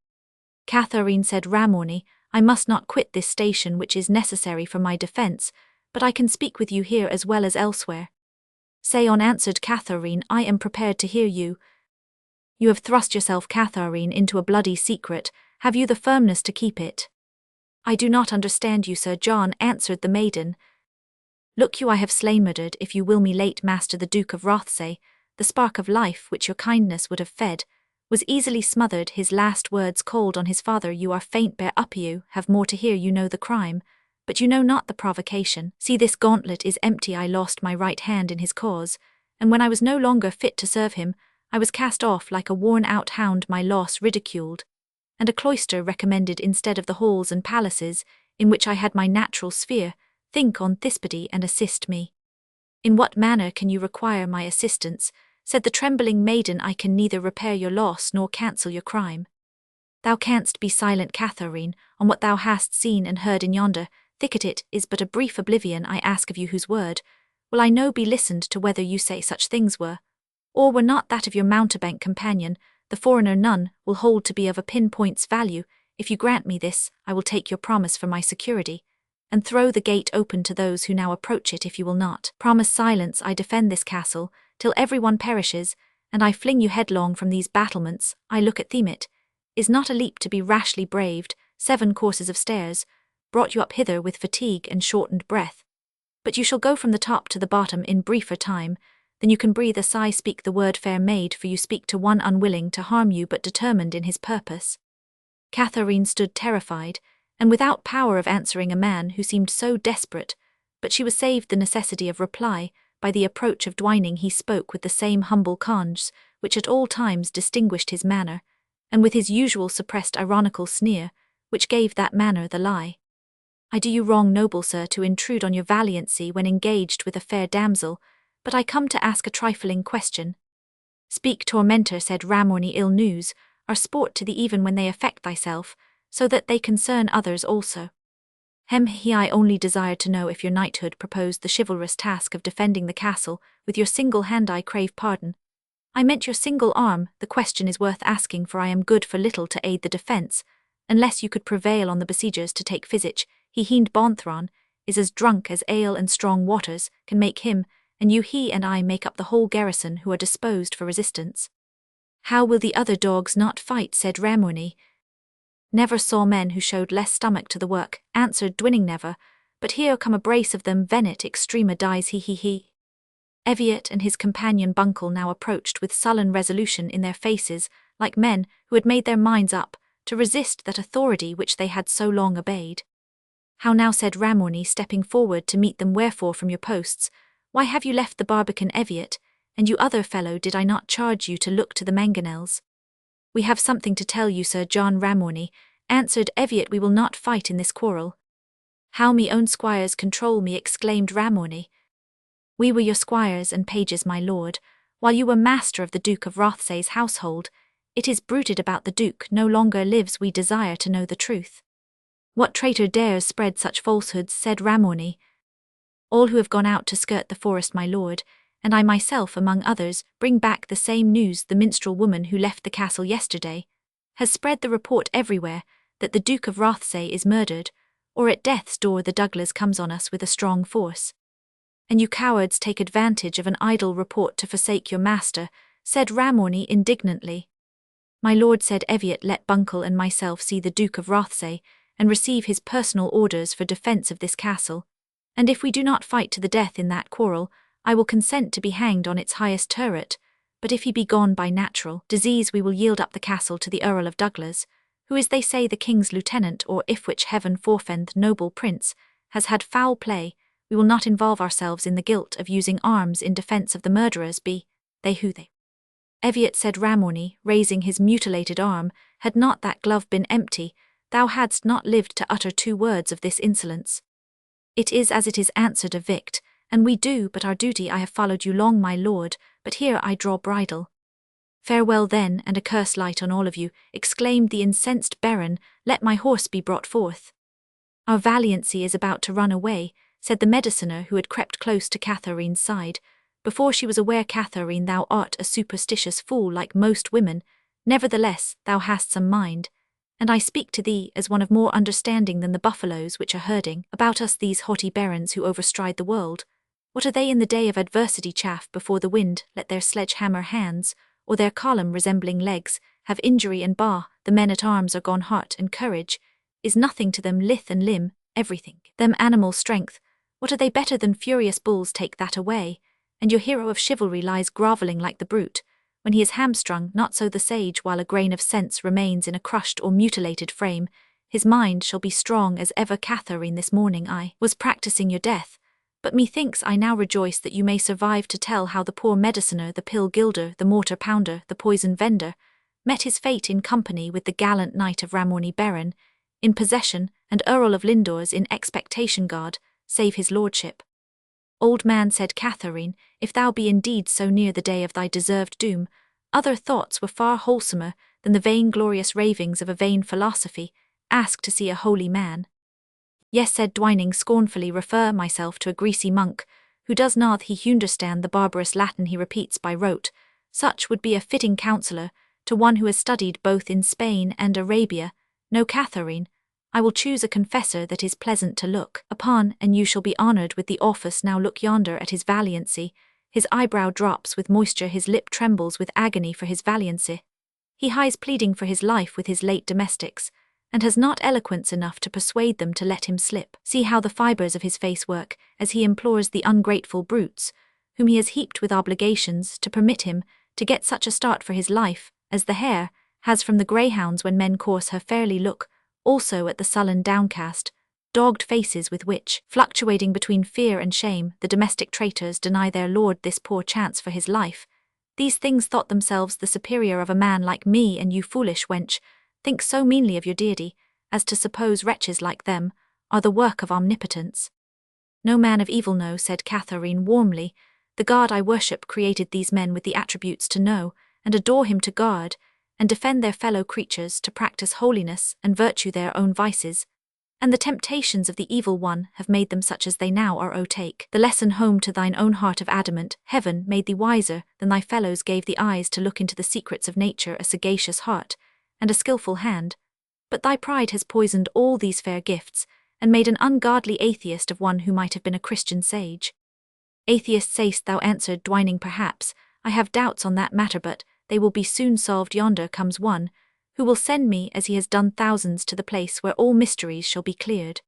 Catherine, said Ramorny, I must not quit this station, which is necessary for my defence, but I can speak with you here as well as elsewhere. Say on, answered Catherine, I am prepared to hear you. You have thrust yourself, Catherine, into a bloody secret. Have you the firmness to keep it? I do not understand you, Sir John, answered the maiden. Look you, I have slain, murdered, if you will me, late master the Duke of Rothsay. The spark of life which your kindness would have fed was easily smothered. His last words called on his father. You are faint, bear up, you have more to hear. You know the crime, but you know not the provocation. See, this gauntlet is empty. I lost my right hand in his cause, and when I was no longer fit to serve him, I was cast off like a worn-out hound, my loss ridiculed, and a cloister recommended instead of the halls and palaces, in which I had my natural sphere. Think on Thisbody and assist me. In what manner can you require my assistance? Said the trembling maiden. I can neither repair your loss nor cancel your crime. Thou canst be silent, Catherine, on what thou hast seen and heard in yonder thicket. It is but a brief oblivion I ask of you, whose word will I know be listened to, whether you say such things were, or were not, that of your mountebank companion, the foreigner. None will hold to be of a pinpoint's value. If you grant me this, I will take your promise for my security, and throw the gate open to those who now approach it. If you will not promise silence, I defend this castle, till everyone perishes, and I fling you headlong from these battlements. I look at them. It is not a leap to be rashly braved. 7 courses of stairs brought you up hither with fatigue and shortened breath, but you shall go from the top to the bottom in briefer time than you can breathe a sigh. Speak the word, fair maid, for you speak to one unwilling to harm you but determined in his purpose. Catherine stood terrified, and without power of answering a man who seemed so desperate, but she was saved the necessity of reply by the approach of Dwining. He spoke with the same humble conge which at all times distinguished his manner, and with his usual suppressed ironical sneer, which gave that manner the lie. I do you wrong, noble sir, to intrude on your valiancy when engaged with a fair damsel, but I come to ask a trifling question. Speak, tormentor, said Ramorny. Ill news are sport to thee even when they affect thyself, so that they concern others also. I only desired to know if your knighthood proposed the chivalrous task of defending the castle with your single hand. I crave pardon. I meant your single arm. The question is worth asking, for I am good for little to aid the defence, unless you could prevail on the besiegers to take physic. He Bonthron is as drunk as ale and strong waters can make him, and you, he and I make up the whole garrison who are disposed for resistance. How will the other dogs not fight? Said Ramorny. Never saw men who showed less stomach to the work, answered Dwining. Never, but here come a brace of them. Venet extrema dies. He. Eviat and his companion Buncle now approached with sullen resolution in their faces, like men who had made their minds up to resist that authority which they had so long obeyed. How now, said Ramorny, stepping forward to meet them. Wherefore from your posts? Why have you left the barbican? Eviat, and you other fellow, did I not charge you to look to the mangonels? We have something to tell you, Sir John. Ramorny answered Eviat. We will not fight in this quarrel. How me own squires control me, exclaimed Ramorny. We were your squires and pages, my lord, while you were master of the Duke of Rothesay's household. It is bruited about the Duke no longer lives. We desire to know the truth. What traitor dares spread such falsehoods? Said Ramorny. All who have gone out to skirt the forest, my lord, and I myself among others, bring back the same news. The minstrel woman who left the castle yesterday has spread the report everywhere that the Duke of Rothesay is murdered, or at death's door. The Douglas comes on us with a strong force. And you cowards take advantage of an idle report to forsake your master, said Ramorny indignantly. My lord, said Eviat, let Buncle and myself see the Duke of Rothesay, and receive his personal orders for defence of this castle, and if we do not fight to the death in that quarrel, I will consent to be hanged on its highest turret, but if he be gone by natural disease, we will yield up the castle to the Earl of Douglas, who is, they say, the king's lieutenant, or if which heaven forfend, noble prince, has had foul play, we will not involve ourselves in the guilt of using arms in defence of the murderers, be they who they. Eviat, said Ramorny, raising his mutilated arm, had not that glove been empty, thou hadst not lived to utter 2 words of this insolence. It is as it is, answered Evict, and we do but our duty. I have followed you long, my lord, but here I draw bridle. Farewell then, and a curse light on all of you, exclaimed the incensed baron. Let my horse be brought forth. Our valiancy is about to run away, said the mediciner, who had crept close to Catherine's side. Before she was aware, Catherine, thou art a superstitious fool like most women, nevertheless thou hast some mind, and I speak to thee as one of more understanding than the buffaloes which are herding about us, these haughty barons who overstride the world. What are they in the day of adversity? Chaff before the wind, let their sledge-hammer hands, or their column resembling legs, have injury and bar. The men-at-arms are gone, heart and courage is nothing to them, lith and limb, everything them animal strength. What are they better than furious bulls? Take that away, and your hero of chivalry lies grovelling like the brute, when he is hamstrung. Not so the sage. While a grain of sense remains in a crushed or mutilated frame, his mind shall be strong as ever. Catherine, this morning I was practising your death, But methinks I now rejoice that you may survive to tell how the poor mediciner, the pill gilder, the mortar pounder, the poison vendor, met his fate in company with the gallant knight of Ramorny Baron, in possession, and Earl of Lindores in expectation guard, save his lordship. Old man, said Catherine, if thou be indeed so near the day of thy deserved doom, other thoughts were far wholesomer than the vain-glorious ravings of a vain philosophy. Ask to see a holy man. Yes, said Dwining scornfully, refer myself to a greasy monk, who does not he understand the barbarous Latin he repeats by rote. Such would be a fitting counsellor to one who has studied both in Spain and Arabia. No, Catherine, I will choose a confessor that is pleasant to look upon, and you shall be honoured with the office. Now look yonder at his valiancy. His eyebrow drops with moisture, his lip trembles with agony for his valiancy. He hies pleading for his life with his late domestics, and has not eloquence enough to persuade them to let him slip. See how the fibres of his face work, as he implores the ungrateful brutes, whom he has heaped with obligations, to permit him to get such a start for his life, as the hare has from the greyhounds when men course her. Fairly look also at the sullen, downcast, dogged faces with which, fluctuating between fear and shame, the domestic traitors deny their lord this poor chance for his life. These things thought themselves the superior of a man like me, and you, foolish wench, think so meanly of your deity, as to suppose wretches like them are the work of omnipotence. No man of evil, no, said Catherine warmly. The God I worship created these men with the attributes to know and adore him, to guard and defend their fellow creatures, to practice holiness and virtue their own vices, and the temptations of the evil one have made them such as they now are. O take the lesson home to thine own heart of adamant. Heaven made thee wiser than thy fellows, gave thee eyes to look into the secrets of nature, a sagacious heart, and a skilful hand, but thy pride has poisoned all these fair gifts, and made an ungodly atheist of one who might have been a Christian sage. Atheist, sayst thou, answered Dwining. Perhaps I have doubts on that matter, but they will be soon solved. Yonder comes one, who will send me, as he has done thousands, to the place where all mysteries shall be cleared.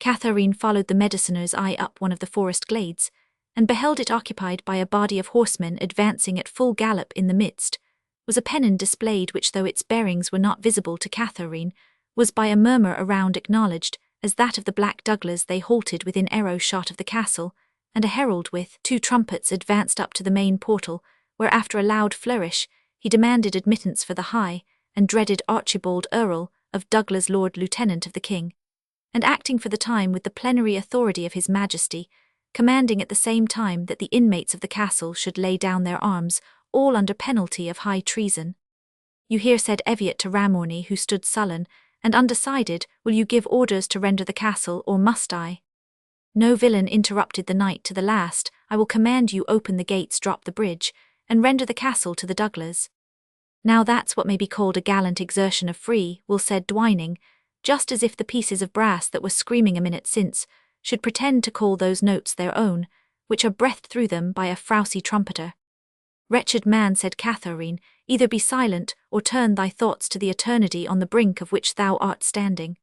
Catherine followed the mediciner's eye up one of the forest glades, and beheld it occupied by a body of horsemen advancing at full gallop. In the midst was a pennon displayed, which, though its bearings were not visible to Catherine, was by a murmur around acknowledged as that of the Black Douglas. They halted within arrow shot of the castle, and a herald with 2 trumpets advanced up to the main portal, where after a loud flourish he demanded admittance for the high and dreaded Archibald, Earl of Douglas, Lord Lieutenant of the King, and acting for the time with the plenary authority of his Majesty, commanding at the same time that the inmates of the castle should lay down their arms, all under penalty of high treason. You hear, said Eviat to Ramorny, who stood sullen and undecided, will you give orders to render the castle, or must I? No, villain, interrupted the knight to the last, I will command you open the gates, drop the bridge, and render the castle to the Douglas. Now that's what may be called a gallant exertion of free will, said Dwining, just as if the pieces of brass that were screaming a minute since should pretend to call those notes their own, which are breathed through them by a frowsy trumpeter. Wretched man, said Catherine, either be silent, or turn thy thoughts to the eternity on the brink of which thou art standing.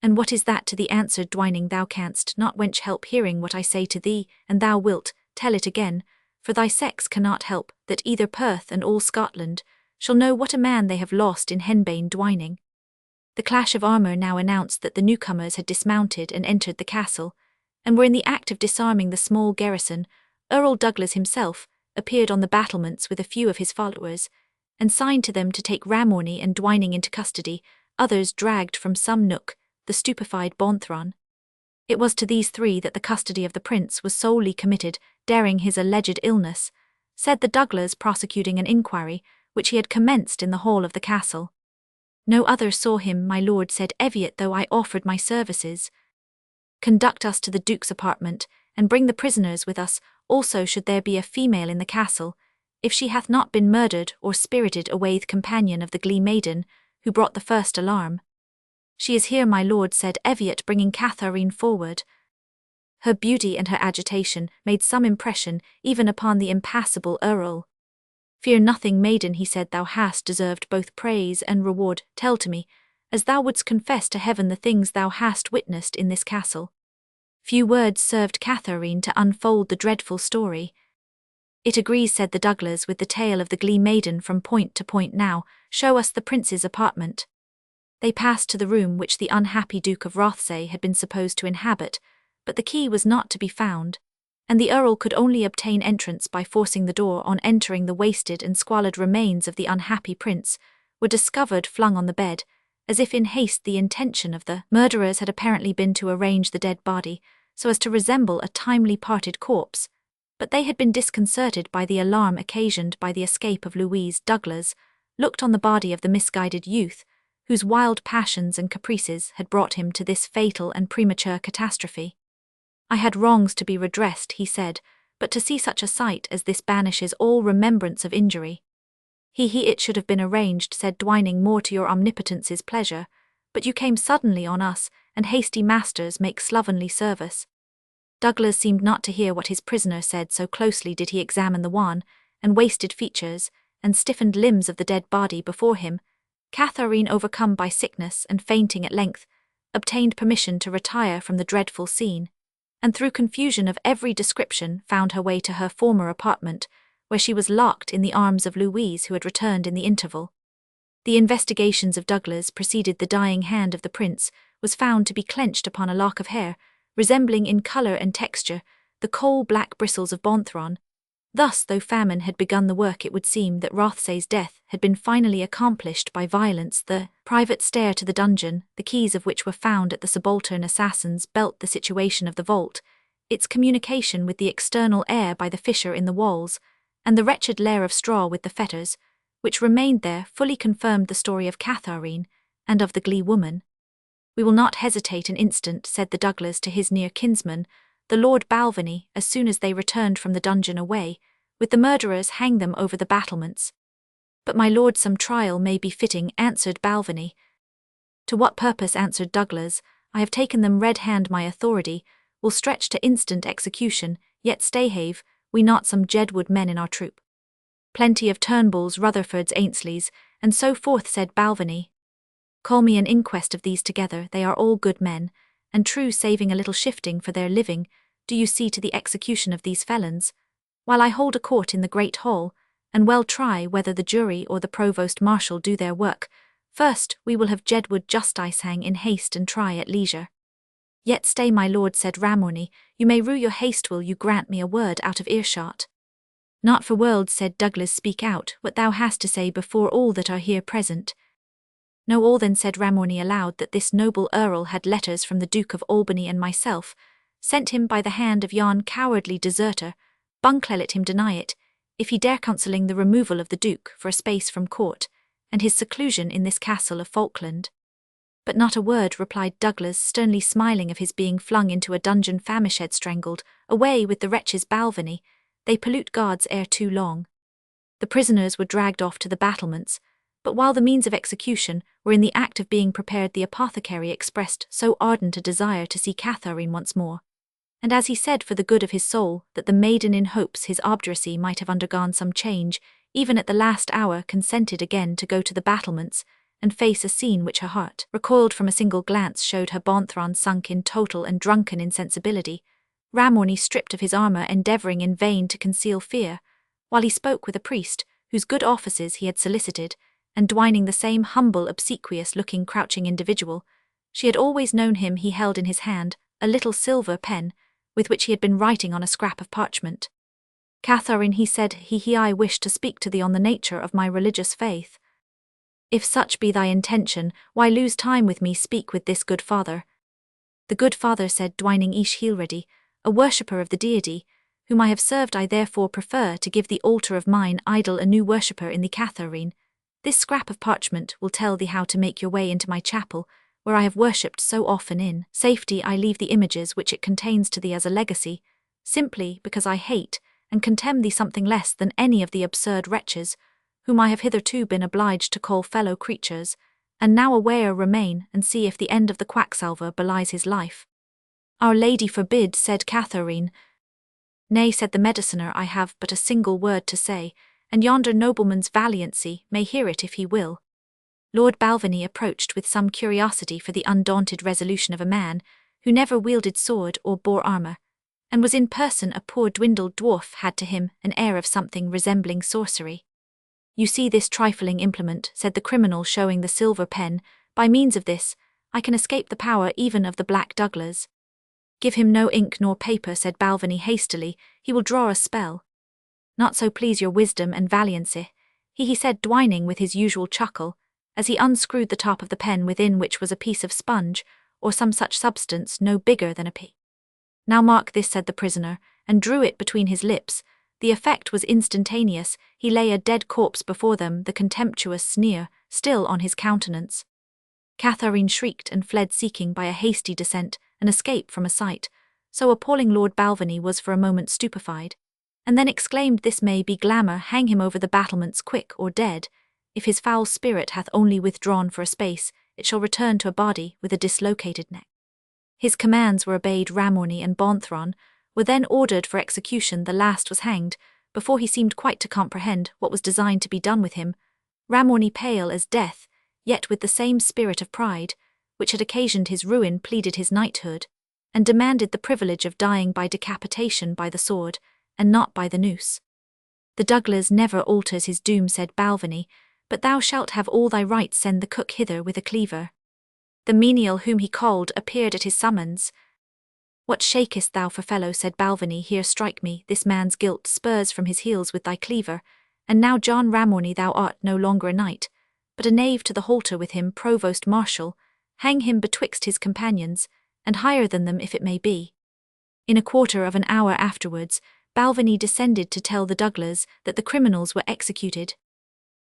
And what is that to thee, answered Dwining, thou canst not, wench, help hearing what I say to thee, and thou wilt tell it again, for thy sex cannot help that either Perth and all Scotland shall know what a man they have lost in Henbane. Dwining. The clash of armour now announced that the newcomers had dismounted and entered the castle, and were in the act of disarming the small garrison. Earl Douglas himself appeared on the battlements with a few of his followers, and signed to them to take Ramorny and Dwining into custody. Others dragged from some nook the stupefied Bonthron. It was to these 3 that the custody of the prince was solely committed, daring his alleged illness, said the Douglas, prosecuting an inquiry which he had commenced in the hall of the castle. No other saw him, my lord, said Eviat, though I offered my services. Conduct us to the duke's apartment, and bring the prisoners with us, also should there be a female in the castle, if she hath not been murdered or spirited away, the companion of the Glee maiden, who brought the first alarm. She is here, my lord, said Eviat, bringing Catherine forward. Her beauty and her agitation made some impression even upon the impassible Earl. Fear nothing, maiden, he said, thou hast deserved both praise and reward. Tell to me, as thou wouldst confess to heaven, the things thou hast witnessed in this castle. Few words served Catherine to unfold the dreadful story. It agrees, said the Douglas, with the tale of the Glee maiden from point to point. Now, show us the prince's apartment. They passed to the room which the unhappy Duke of Rothesay had been supposed to inhabit, but the key was not to be found, and the Earl could only obtain entrance by forcing the door. On entering, the wasted and squalid remains of the unhappy prince were discovered flung on the bed, as if in haste. The intention of the murderers had apparently been to arrange the dead body so as to resemble a timely parted corpse, but they had been disconcerted by the alarm occasioned by the escape of Louise. Douglas looked on the body of the misguided youth, whose wild passions and caprices had brought him to this fatal and premature catastrophe. "I had wrongs to be redressed," he said, "but to see such a sight as this banishes all remembrance of injury." It should have been arranged," said Dwining, "more to your omnipotence's pleasure, but you came suddenly on us, and hasty masters make slovenly service." Douglas seemed not to hear what his prisoner said, so closely did he examine the wan and wasted features and stiffened limbs of the dead body before him. Catherine, overcome by sickness and fainting at length, obtained permission to retire from the dreadful scene, and through confusion of every description found her way to her former apartment, where she was locked in the arms of Louise, who had returned in the interval. The investigations of Douglas preceded. The dying hand of the prince was found to be clenched upon a lock of hair, resembling in colour and texture the coal-black bristles of Bonthron. Thus, though famine had begun the work, it would seem that Rothsay's death had been finally accomplished by violence. The private stair to the dungeon, the keys of which were found at the subaltern assassin's belt, the situation of the vault, its communication with the external air by the fissure in the walls, and the wretched lair of straw with the fetters, which remained there, fully confirmed the story of Catherine and of the Glee woman. "We will not hesitate an instant," said the Douglas to his near kinsman, the Lord Balvenie, as soon as they returned from the dungeon. "Away with the murderers, hang them over the battlements." "But my lord, some trial may be fitting," answered Balvenie. "To what purpose?" answered Douglas. "I have taken them red hand. My authority will stretch to instant execution, yet stay have we not some Jedwood men in our troop? Plenty of Turnbulls, Rutherfords, Ainsleys, and so forth," said Balvenie. "Call me an inquest of these together. They are all good men, and true, saving a little shifting for their living. Do you see to the execution of these felons, while I hold a court in the great hall, and well try whether the jury or the provost marshal do their work. First, we will have Jedwood justice hang in haste and try at leisure." "Yet stay, my lord," said Ramorny, "you may rue your haste. Will you grant me a word out of earshot?" "Not for worlds," said Douglas. "Speak out what thou hast to say before all that are here present." "Know all then," said Ramorny aloud, "that this noble earl had letters from the Duke of Albany and myself, sent him by the hand of yon cowardly deserter. Buncle, let him deny it, if he dare, counselling the removal of the Duke for a space from court, and his seclusion in this castle of Falkland." "But not a word," replied Douglas, sternly smiling, "of his being flung into a dungeon famished, strangled. Away with the wretches, Balvenie, they pollute God's air too long." The prisoners were dragged off to the battlements, but while the means of execution were in the act of being prepared, the apothecary expressed so ardent a desire to see Catherine once more, and as he said for the good of his soul, that the maiden, in hopes his obduracy might have undergone some change, even at the last hour consented again to go to the battlements and face a scene which her heart recoiled from. A single glance showed her Bonthron sunk in total and drunken insensibility. Ramorny, stripped of his armour, endeavouring in vain to conceal fear, while he spoke with a priest whose good offices he had solicited, and Dwining, the same humble, obsequious-looking, crouching individual. She had always known him. He held in his hand a little silver pen, with which he had been writing on a scrap of parchment. "Catherine," he said, I wish to speak to thee on the nature of my religious faith. If such be thy intention, why lose time with me? Speak with this good father." "The good father," said Dwining Ish Healready, "a worshipper of the deity, whom I have served. I therefore prefer to give the altar of mine idol a new worshipper in thee, Catherine. This scrap of parchment will tell thee how to make your way into my chapel, where I have worshipped so often. In safety I leave the images which it contains to thee as a legacy, simply because I hate and contemn thee something less than any of the absurd wretches whom I have hitherto been obliged to call fellow creatures, and now aware remain and see if the end of the quacksalver belies his life." "Our Lady forbid," said Catherine. "Nay," said the mediciner, "I have but a single word to say, and yonder nobleman's valiancy may hear it if he will." Lord Balvenie approached with some curiosity for the undaunted resolution of a man who never wielded sword or bore armour, and was in person a poor dwindled dwarf, had to him an air of something resembling sorcery. "You see this trifling implement," said the criminal, showing the silver pen. "By means of this, I can escape the power even of the Black Douglas." Give him no ink nor paper, said Balvenie hastily, he will draw a spell. Not so please your wisdom and valiancy, he said, dwining with his usual chuckle, as he unscrewed the top of the pen, within which was a piece of sponge, or some such substance no bigger than a pea. Now mark this, said the prisoner, and drew it between his lips. The effect was instantaneous. He lay a dead corpse before them, the contemptuous sneer still on his countenance. Catherine shrieked and fled, seeking by a hasty descent an escape from a sight so appalling. Lord Balvenie was for a moment stupefied, and then exclaimed, This may be glamour, hang him over the battlements quick or dead. If his foul spirit hath only withdrawn for a space, it shall return to a body with a dislocated neck. His commands were obeyed. Ramorny and Bonthron were then ordered for execution. The last was hanged, before he seemed quite to comprehend what was designed to be done with him. Ramorny, pale as death, yet with the same spirit of pride which had occasioned his ruin, pleaded his knighthood, and demanded the privilege of dying by decapitation by the sword, and not by the noose. The Douglas never alters his doom, said Balvenie, but thou shalt have all thy rights. Send the cook hither with a cleaver. The menial whom he called appeared at his summons. What shakest thou for, fellow, said Balvenie, here strike me this man's guilt spurs from his heels with thy cleaver, and now John Ramorny, thou art no longer a knight, but a knave. To the halter with him, provost marshal, hang him betwixt his companions, and higher than them if it may be. In a quarter of an hour afterwards, Balvenie descended to tell the Douglas that the criminals were executed.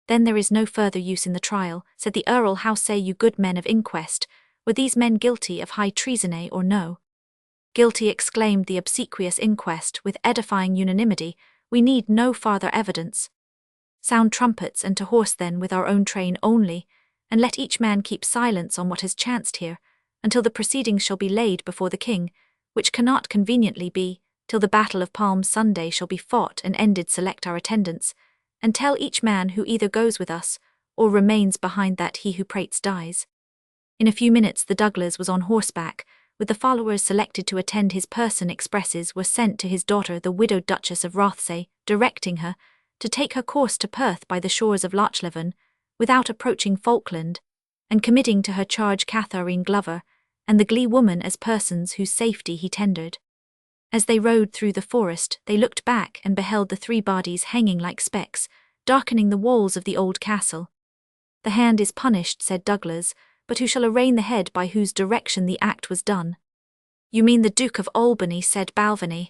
Then there is no further use in the trial, said the Earl. How say you, good men of inquest, were these men guilty of high treason, or no? Guilty, exclaimed the obsequious inquest with edifying unanimity. We need no farther evidence. Sound trumpets, and to horse then with our own train only, and let each man keep silence on what has chanced here, until the proceedings shall be laid before the king, which cannot conveniently be, till the battle of Palm Sunday shall be fought and ended. Select our attendants, and tell each man who either goes with us, or remains behind, that he who prates dies. In a few minutes the Douglas was on horseback, with the followers selected to attend his person. Expresses were sent to his daughter, the widowed Duchess of Rothesay, directing her to take her course to Perth by the shores of Lochleven, without approaching Falkland, and committing to her charge Catherine Glover and the Glee woman as persons whose safety he tendered. As they rode through the forest, they looked back and beheld the three bodies hanging like specks, darkening the walls of the old castle. The hand is punished, said Douglas, but who shall arraign the head by whose direction the act was done? You mean the Duke of Albany, said Balvenie.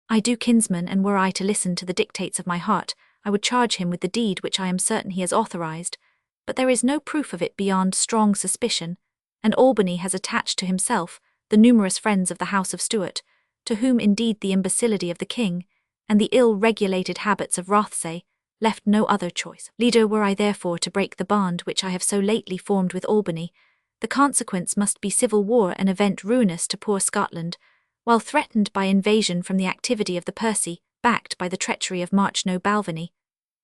I do, kinsman, and were I to listen to the dictates of my heart, I would charge him with the deed which I am certain he has authorized, but there is no proof of it beyond strong suspicion, and Albany has attached to himself the numerous friends of the House of Stuart, to whom indeed the imbecility of the king, and the ill-regulated habits of Rothesay, left no other choice. Leader, were I therefore to break the bond which I have so lately formed with Albany, the consequence must be civil war, an event ruinous to poor Scotland, while threatened by invasion from the activity of the Percy, backed by the treachery of Marchno Balvenie.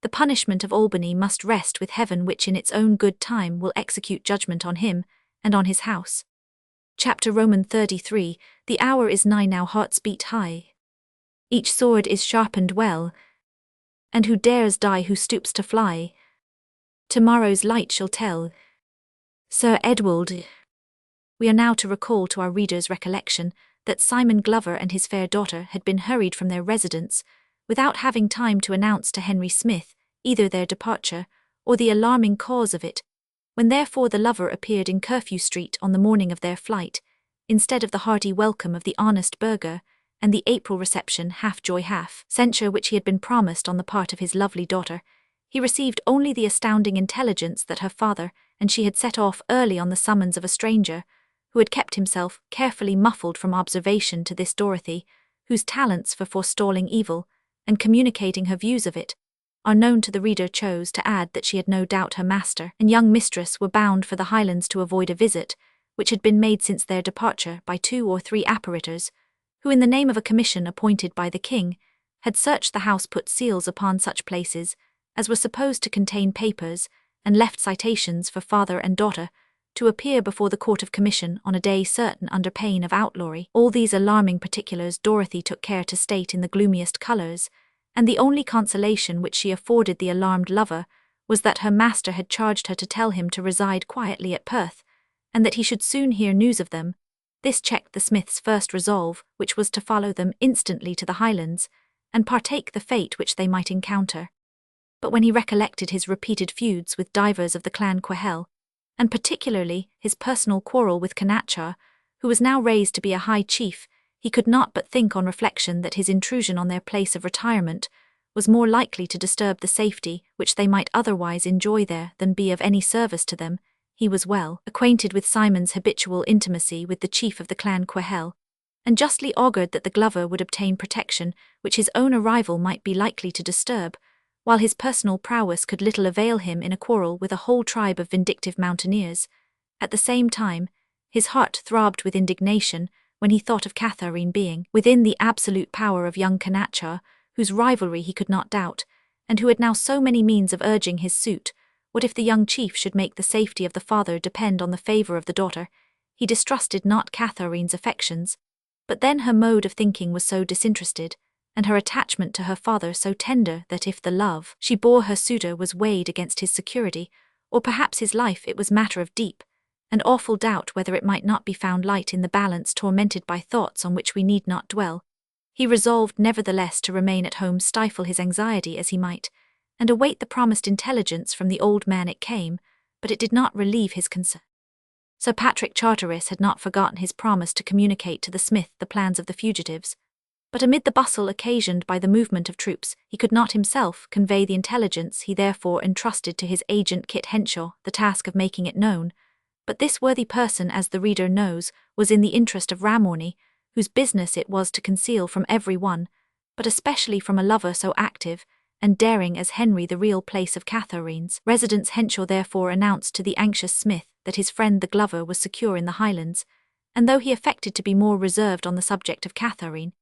The punishment of Albany must rest with heaven, which in its own good time will execute judgment on him and on his house. Chapter Roman 33, the hour is nigh now, hearts beat high. Each sword is sharpened well, and who dares die who stoops to fly? Tomorrow's light shall tell. Sir Edward. We are now to recall to our readers' recollection that Simon Glover and his fair daughter had been hurried from their residence, without having time to announce to Henry Smith either their departure or the alarming cause of it. When therefore the lover appeared in Curfew Street on the morning of their flight, instead of the hearty welcome of the honest burgher, and the April reception, half joy half censure, which he had been promised on the part of his lovely daughter, he received only the astounding intelligence that her father and she had set off early on the summons of a stranger, who had kept himself carefully muffled from observation. To this Dorothy, whose talents for forestalling evil, and communicating her views of it, are known to the reader, chose to add that she had no doubt her master and young mistress were bound for the Highlands to avoid a visit, which had been made since their departure by 2 or 3 apparitors, who in the name of a commission appointed by the king, had searched the house, put seals upon such places as were supposed to contain papers, and left citations for father and daughter, to appear before the Court of Commission on a day certain under pain of outlawry. All these alarming particulars Dorothy took care to state in the gloomiest colours, and the only consolation which she afforded the alarmed lover was that her master had charged her to tell him to reside quietly at Perth, and that he should soon hear news of them, This checked the smith's first resolve, which was to follow them instantly to the Highlands, and partake the fate which they might encounter. But when he recollected his repeated feuds with divers of the clan Quahel, and particularly his personal quarrel with Canachar, who was now raised to be a high chief, he could not but think on reflection that his intrusion on their place of retirement was more likely to disturb the safety which they might otherwise enjoy there than be of any service to them. He was well acquainted with Simon's habitual intimacy with the chief of the clan Quahel, and justly augured that the Glover would obtain protection which his own arrival might be likely to disturb, while his personal prowess could little avail him in a quarrel with a whole tribe of vindictive mountaineers. At the same time, his heart throbbed with indignation when he thought of Catharine being within the absolute power of young Canachar, whose rivalry he could not doubt, and who had now so many means of urging his suit. What if the young chief should make the safety of the father depend on the favour of the daughter? He distrusted not Catharine's affections, but then her mode of thinking was so disinterested, and her attachment to her father so tender that if the love she bore her suitor was weighed against his security, or perhaps his life, it was matter of deep and awful doubt whether it might not be found light in the balance tormented by thoughts on which we need not dwell. He resolved nevertheless to remain at home, stifle his anxiety as he might, and await the promised intelligence from the old man. It came, but it did not relieve his concern. Sir Patrick Charteris had not forgotten his promise to communicate to the smith the plans of the fugitives, but amid the bustle occasioned by the movement of troops, he could not himself convey the intelligence. He therefore entrusted to his agent Kit Henshaw the task of making it known. But this worthy person, as the reader knows, was in the interest of Ramorny, whose business it was to conceal from every one, but especially from a lover so active and daring as Henry, the real place of Catharine's residence. Henshaw therefore announced to the anxious smith that his friend the Glover was secure in the Highlands, and though he affected to be more reserved on the subject of Catharine,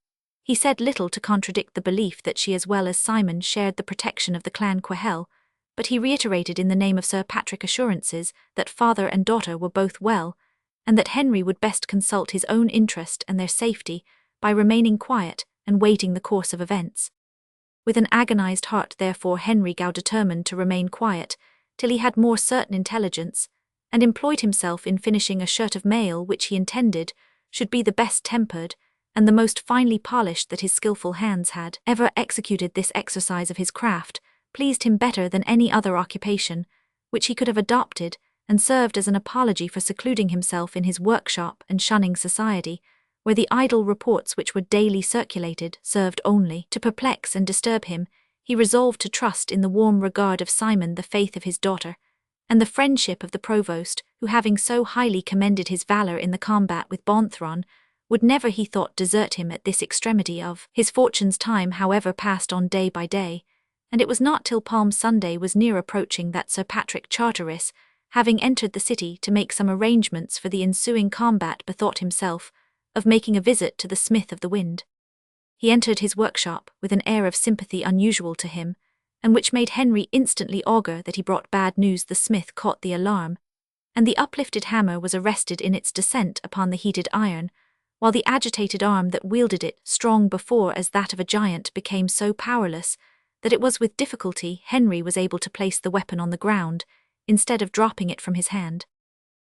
he said little to contradict the belief that she as well as Simon shared the protection of the clan Quahel, but he reiterated in the name of Sir Patrick assurances that father and daughter were both well, and that Henry would best consult his own interest and their safety by remaining quiet and waiting the course of events. With an agonized heart therefore Henry Gow determined to remain quiet till he had more certain intelligence, and employed himself in finishing a shirt of mail which he intended should be the best tempered and the most finely polished that his skilful hands had ever executed. This exercise of his craft pleased him better than any other occupation which he could have adopted, and served as an apology for secluding himself in his workshop and shunning society, where the idle reports which were daily circulated served only to perplex and disturb him. He resolved to trust in the warm regard of Simon, the faith of his daughter, and the friendship of the provost, who having so highly commended his valour in the combat with Bonthron, would never, he thought, desert him at this extremity of his fortune's. Time, however, passed on day by day, and it was not till Palm Sunday was near approaching that Sir Patrick Charteris, having entered the city to make some arrangements for the ensuing combat, bethought himself of making a visit to the Smith of the Wind. He entered his workshop with an air of sympathy unusual to him, and which made Henry instantly augur that he brought bad news. The smith caught the alarm, and the uplifted hammer was arrested in its descent upon the heated iron, while the agitated arm that wielded it, strong before as that of a giant, became so powerless that it was with difficulty Henry was able to place the weapon on the ground, instead of dropping it from his hand.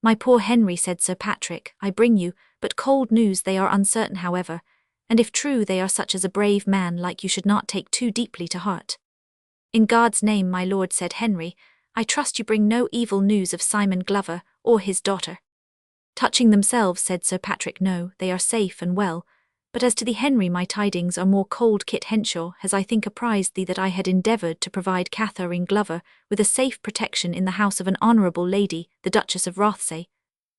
"My poor Henry," said Sir Patrick, "I bring you but cold news. They are uncertain, however, and if true they are such as a brave man like you should not take too deeply to heart." "In God's name, my lord," said Henry, "I trust you bring no evil news of Simon Glover or his daughter." "Touching themselves," said Sir Patrick, "no, they are safe and well, but as to the Henry, my tidings are more cold. Kit Henshaw has, I think, apprised thee that I had endeavoured to provide Catharine Glover with a safe protection in the house of an honourable lady, the Duchess of Rothsay,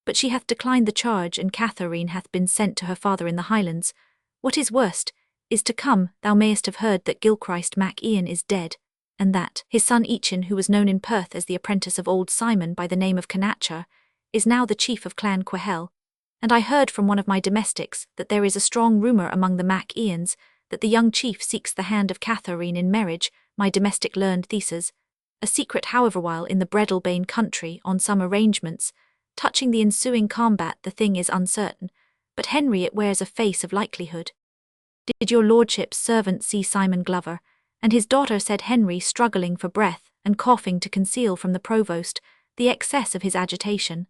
but she hath declined the charge, and Catharine hath been sent to her father in the Highlands. What is worst is to come. Thou mayest have heard that Gilchrist Mac Ian is dead, and that his son Eachin, who was known in Perth as the apprentice of old Simon by the name of Canachar, is now the chief of Clan Quahel. And I heard from one of my domestics that there is a strong rumour among the Mac Ians that the young chief seeks the hand of Catharine in marriage. My domestic learned theses, a secret however, while in the Breadalbane country, on some arrangements. Touching the ensuing combat the thing is uncertain, but Henry, it wears a face of likelihood." "Did your lordship's servant see Simon Glover and his daughter?" said Henry, struggling for breath and coughing to conceal from the provost the excess of his agitation.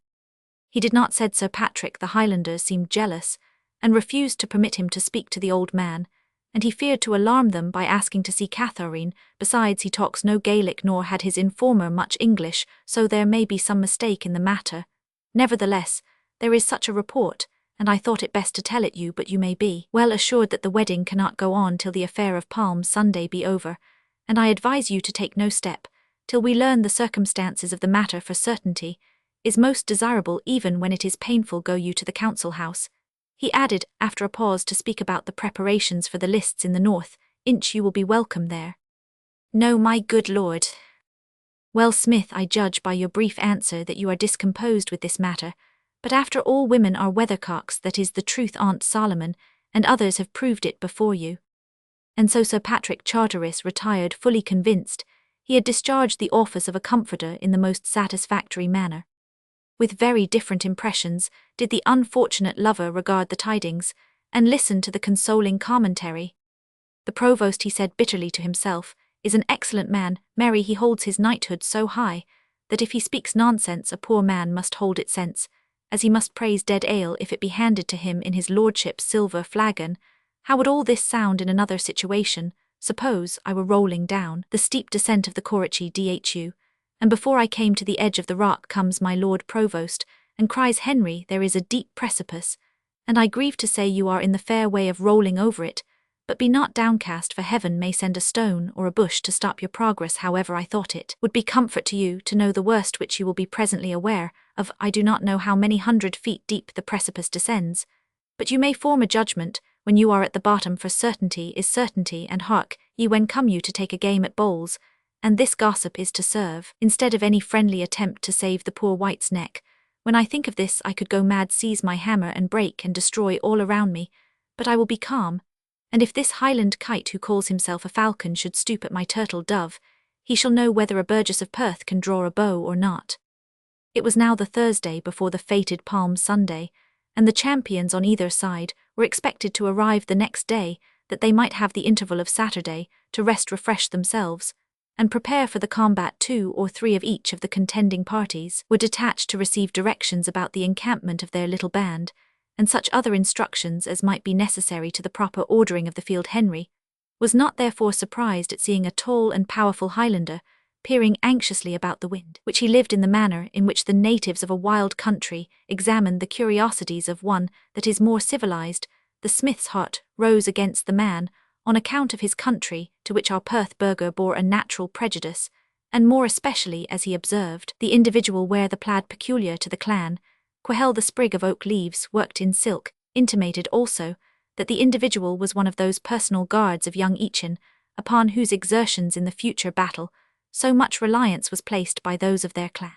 He did not, said Sir Patrick. The Highlanders seemed jealous, and refused to permit him to speak to the old man, and he feared to alarm them by asking to see Catherine. Besides, he talks no Gaelic, nor had his informer much English, so there may be some mistake in the matter. Nevertheless, there is such a report, and I thought it best to tell it you, but you may be well assured that the wedding cannot go on till the affair of Palm Sunday be over, and I advise you to take no step, till we learn the circumstances of the matter, for certainty is most desirable even when it is painful. Go you to the council house, he added, after a pause, to speak about the preparations for the lists in the north. Inch, you will be welcome there. No, my good lord. Well, Smith, I judge by your brief answer that you are discomposed with this matter, but after all, women are weathercocks, that is the truth, Aunt Solomon, and others have proved it before you. And so Sir Patrick Charteris retired fully convinced he had discharged the office of a comforter in the most satisfactory manner. With very different impressions did the unfortunate lover regard the tidings, and listen to the consoling commentary. The provost, he said bitterly to himself, is an excellent man. Mary, he holds his knighthood so high, that if he speaks nonsense a poor man must hold it sense, as he must praise dead ale if it be handed to him in his lordship's silver flagon. How would all this sound in another situation? Suppose I were rolling down the steep descent of the Corrichie Dhu, and before I came to the edge of the rock comes my lord provost, and cries, Henry, there is a deep precipice, and I grieve to say you are in the fair way of rolling over it, but be not downcast, for heaven may send a stone or a bush to stop your progress. However, I thought it would be comfort to you to know the worst, which you will be presently aware of. I do not know how many 100 feet deep the precipice descends, but you may form a judgment when you are at the bottom, for certainty is certainty. And hark ye, when come you to take a game at bowls? And this gossip is to serve instead of any friendly attempt to save the poor wight's neck. When I think of this I could go mad, seize my hammer and break and destroy all around me, but I will be calm. And if this Highland kite who calls himself a falcon should stoop at my turtle dove, he shall know whether a burgess of Perth can draw a bow or not. It was now the Thursday before the fated Palm Sunday, and the champions on either side were expected to arrive the next day, that they might have the interval of Saturday to refresh themselves, and prepare for the combat. 2 or 3 of each of the contending parties were detached to receive directions about the encampment of their little band, and such other instructions as might be necessary to the proper ordering of the field. Henry was not therefore surprised at seeing a tall and powerful Highlander peering anxiously about the wind, which he lived in the manner in which the natives of a wild country examine the curiosities of one that is more civilized. The smith's heart rose against the man, on account of his country, to which our Perth burgher bore a natural prejudice, and more especially as he observed the individual wear the plaid peculiar to the clan, Quahel. The sprig of oak leaves worked in silk intimated also that the individual was one of those personal guards of young Eachin, upon whose exertions in the future battle so much reliance was placed by those of their clan.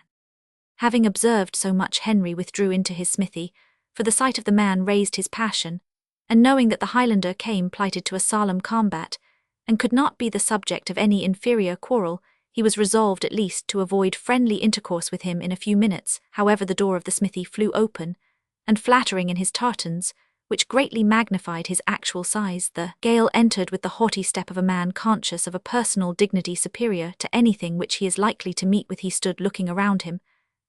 Having observed so much, Henry withdrew into his smithy, for the sight of the man raised his passion, and knowing that the Highlander came plighted to a solemn combat, and could not be the subject of any inferior quarrel, he was resolved at least to avoid friendly intercourse with him in a few minutes. However, the door of the smithy flew open, and flattering in his tartans, which greatly magnified his actual size, the Gael entered with the haughty step of a man conscious of a personal dignity superior to anything which he is likely to meet with. He stood looking around him,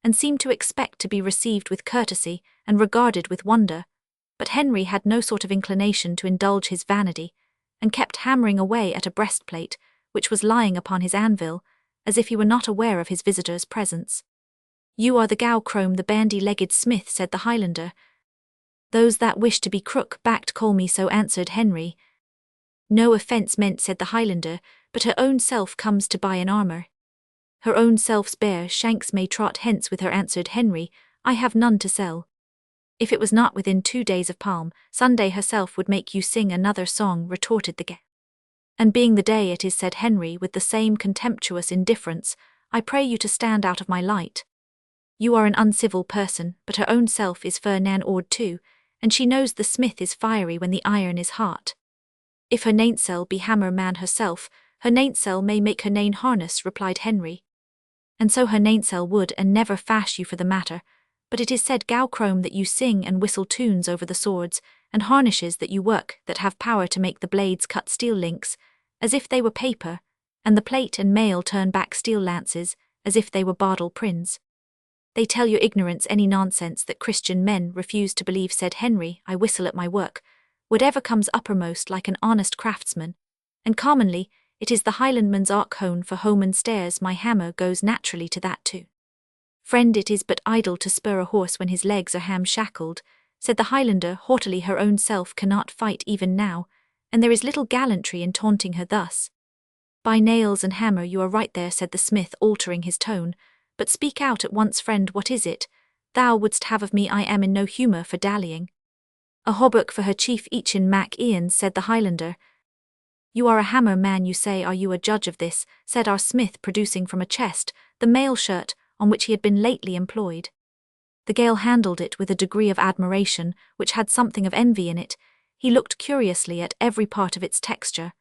and seemed to expect to be received with courtesy and regarded with wonder, but Henry had no sort of inclination to indulge his vanity, and kept hammering away at a breastplate which was lying upon his anvil, as if he were not aware of his visitor's presence. You are the Gowchrome, the bandy-legged smith, said the Highlander. Those that wish to be crook-backed call me so, answered Henry. No offence meant, said the Highlander, but her own self comes to buy an armour. Her own self's bare shanks may trot hence with her, answered Henry. I have none to sell. If it was not within 2 days of Palm Sunday, herself would make you sing another song, retorted the Gael. And being the day it is, said Henry with the same contemptuous indifference, I pray you to stand out of my light. You are an uncivil person, but her own self is fair nan ord too, and she knows the smith is fiery when the iron is hot. If her nainsel be hammer man herself, her nainsel may make her nain harness, replied Henry. And so her nainsel would and never fash you for the matter, but it is said, Gowchrome, that you sing and whistle tunes over the swords, and harnesses that you work that have power to make the blades cut steel links, as if they were paper, and the plate and mail turn back steel lances, as if they were bardel prins. They tell your ignorance any nonsense that Christian men refuse to believe, said Henry. I whistle at my work, whatever comes uppermost like an honest craftsman, and commonly it is the Highlandman's arc-hone for home and stairs. My hammer goes naturally to that too. Friend, it is but idle to spur a horse when his legs are ham-shackled, said the Highlander haughtily. Her own self cannot fight even now, and there is little gallantry in taunting her thus. By nails and hammer, you are right there, said the smith, altering his tone, but speak out at once, friend, what is it thou wouldst have of me? I am in no humour for dallying. A hauberk for her chief Eachin Mac Ian, said the Highlander. You are a hammer man, you say. Are you a judge of this? Said our smith, producing from a chest the mail shirt on which he had been lately employed. The Gael handled it with a degree of admiration which had something of envy in it. He looked curiously at every part of its texture,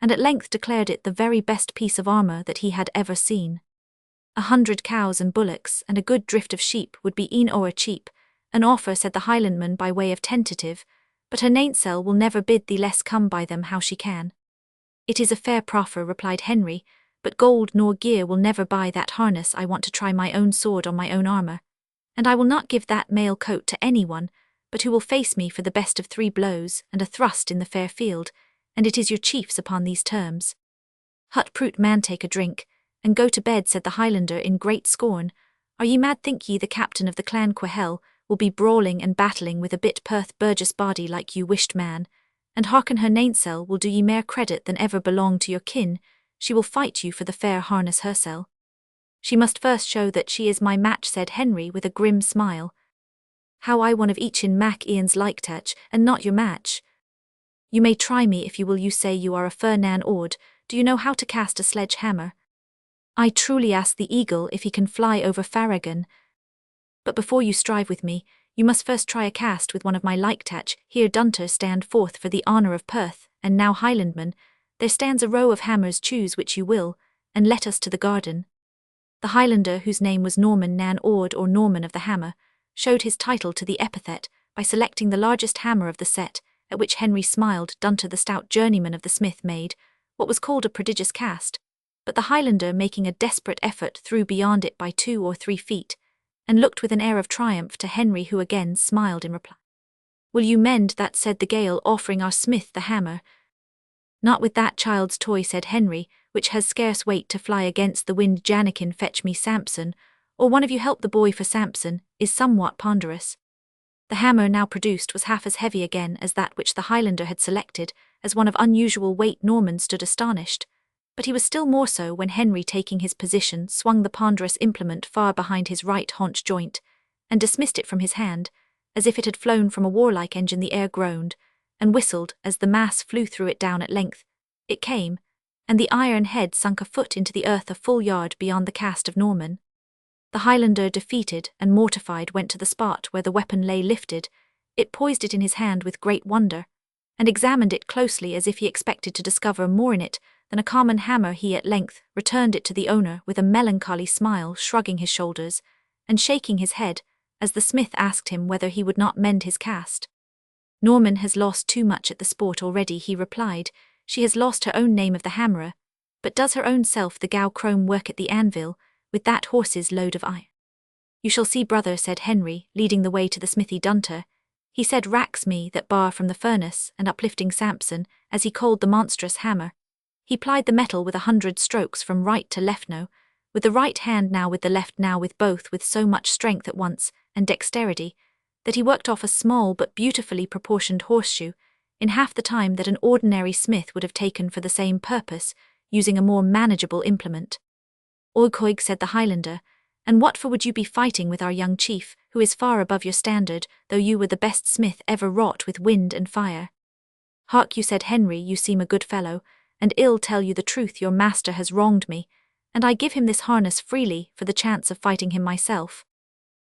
and at length declared it the very best piece of armour that he had ever seen. 100 cows and bullocks and a good drift of sheep would be e'en o'er cheap, an offer, said the Highlandman by way of tentative, but her nainsel will never bid thee less. Come by them how she can. It is a fair proffer, replied Henry, but gold nor gear will never buy that harness. I want to try my own sword on my own armour, and I will not give that mail coat to any one, but who will face me for the best of 3 blows and a thrust in the fair field, and it is your chief's upon these terms. Hut prut man, take a drink, and go to bed, said the Highlander in great scorn. Are ye mad? Think ye the captain of the clan Quahel will be brawling and battling with a bit Perth burgess body like you wished, man? And hearken, her nainsel will do ye mair credit than ever belonged to your kin. She will fight you for the fair harness hersel. She must first show that she is my match, said Henry with a grim smile. How I one of each in Mac Ian's like touch, and not your match? You may try me if you will. You say you are a fair nan Ord. Do you know how to cast a sledge-hammer? I truly ask the eagle if he can fly over Farragon. But before you strive with me, you must first try a cast with one of my like-touch. Here, Dunter, stand forth for the honour of Perth, and now, Highlandman, there stands a row of hammers. Choose which you will, and let us to the garden. The Highlander, whose name was Norman nan Ord, or Norman of the Hammer, showed his title to the epithet by selecting the largest hammer of the set, at which Henry smiled. Dunter, the stout journeyman of the smith, made what was called a prodigious cast, but the Highlander, making a desperate effort, threw beyond it by 2 or 3 feet, and looked with an air of triumph to Henry, who again smiled in reply. Will you mend that? Said the Gael, offering our smith the hammer. Not with that child's toy, said Henry, which has scarce weight to fly against the wind. Janikin, fetch me Sampson, or one of you help the boy, for Sampson is somewhat ponderous. The hammer now produced was half as heavy again as that which the Highlander had selected as one of unusual weight. Norman stood astonished, but he was still more so when Henry, taking his position, swung the ponderous implement far behind his right haunch joint, and dismissed it from his hand, as if it had flown from a warlike engine. The air groaned, and whistled as the mass flew through it. Down at length it came, and the iron head sunk a foot into the earth a full yard beyond the cast of Norman. The Highlander, defeated and mortified, went to the spot where the weapon lay lifted. It poised it in his hand with great wonder, and examined it closely as if he expected to discover more in it than a common hammer. He at length returned it to the owner with a melancholy smile, shrugging his shoulders and shaking his head as the smith asked him whether he would not mend his cast. Norman has lost too much at the sport already, he replied. She has lost her own name of the hammerer, but does her own self the gow chrome work at the anvil with that horse's load of iron? You shall see, brother, said Henry, leading the way to the smithy. Dunter, he said, racks me that bar from the furnace, and uplifting Sampson, as he called the monstrous hammer, he plied the metal with 100 strokes from right to left, now with the right hand, now with the left, now with both, with so much strength at once and dexterity that he worked off a small but beautifully proportioned horseshoe in half the time that an ordinary smith would have taken for the same purpose, using a more manageable implement. Oikoig, said the Highlander, and what for would you be fighting with our young chief, who is far above your standard, though you were the best smith ever wrought with wind and fire? Hark you, said Henry, you seem a good fellow, and ill tell you the truth, your master has wronged me, and I give him this harness freely for the chance of fighting him myself.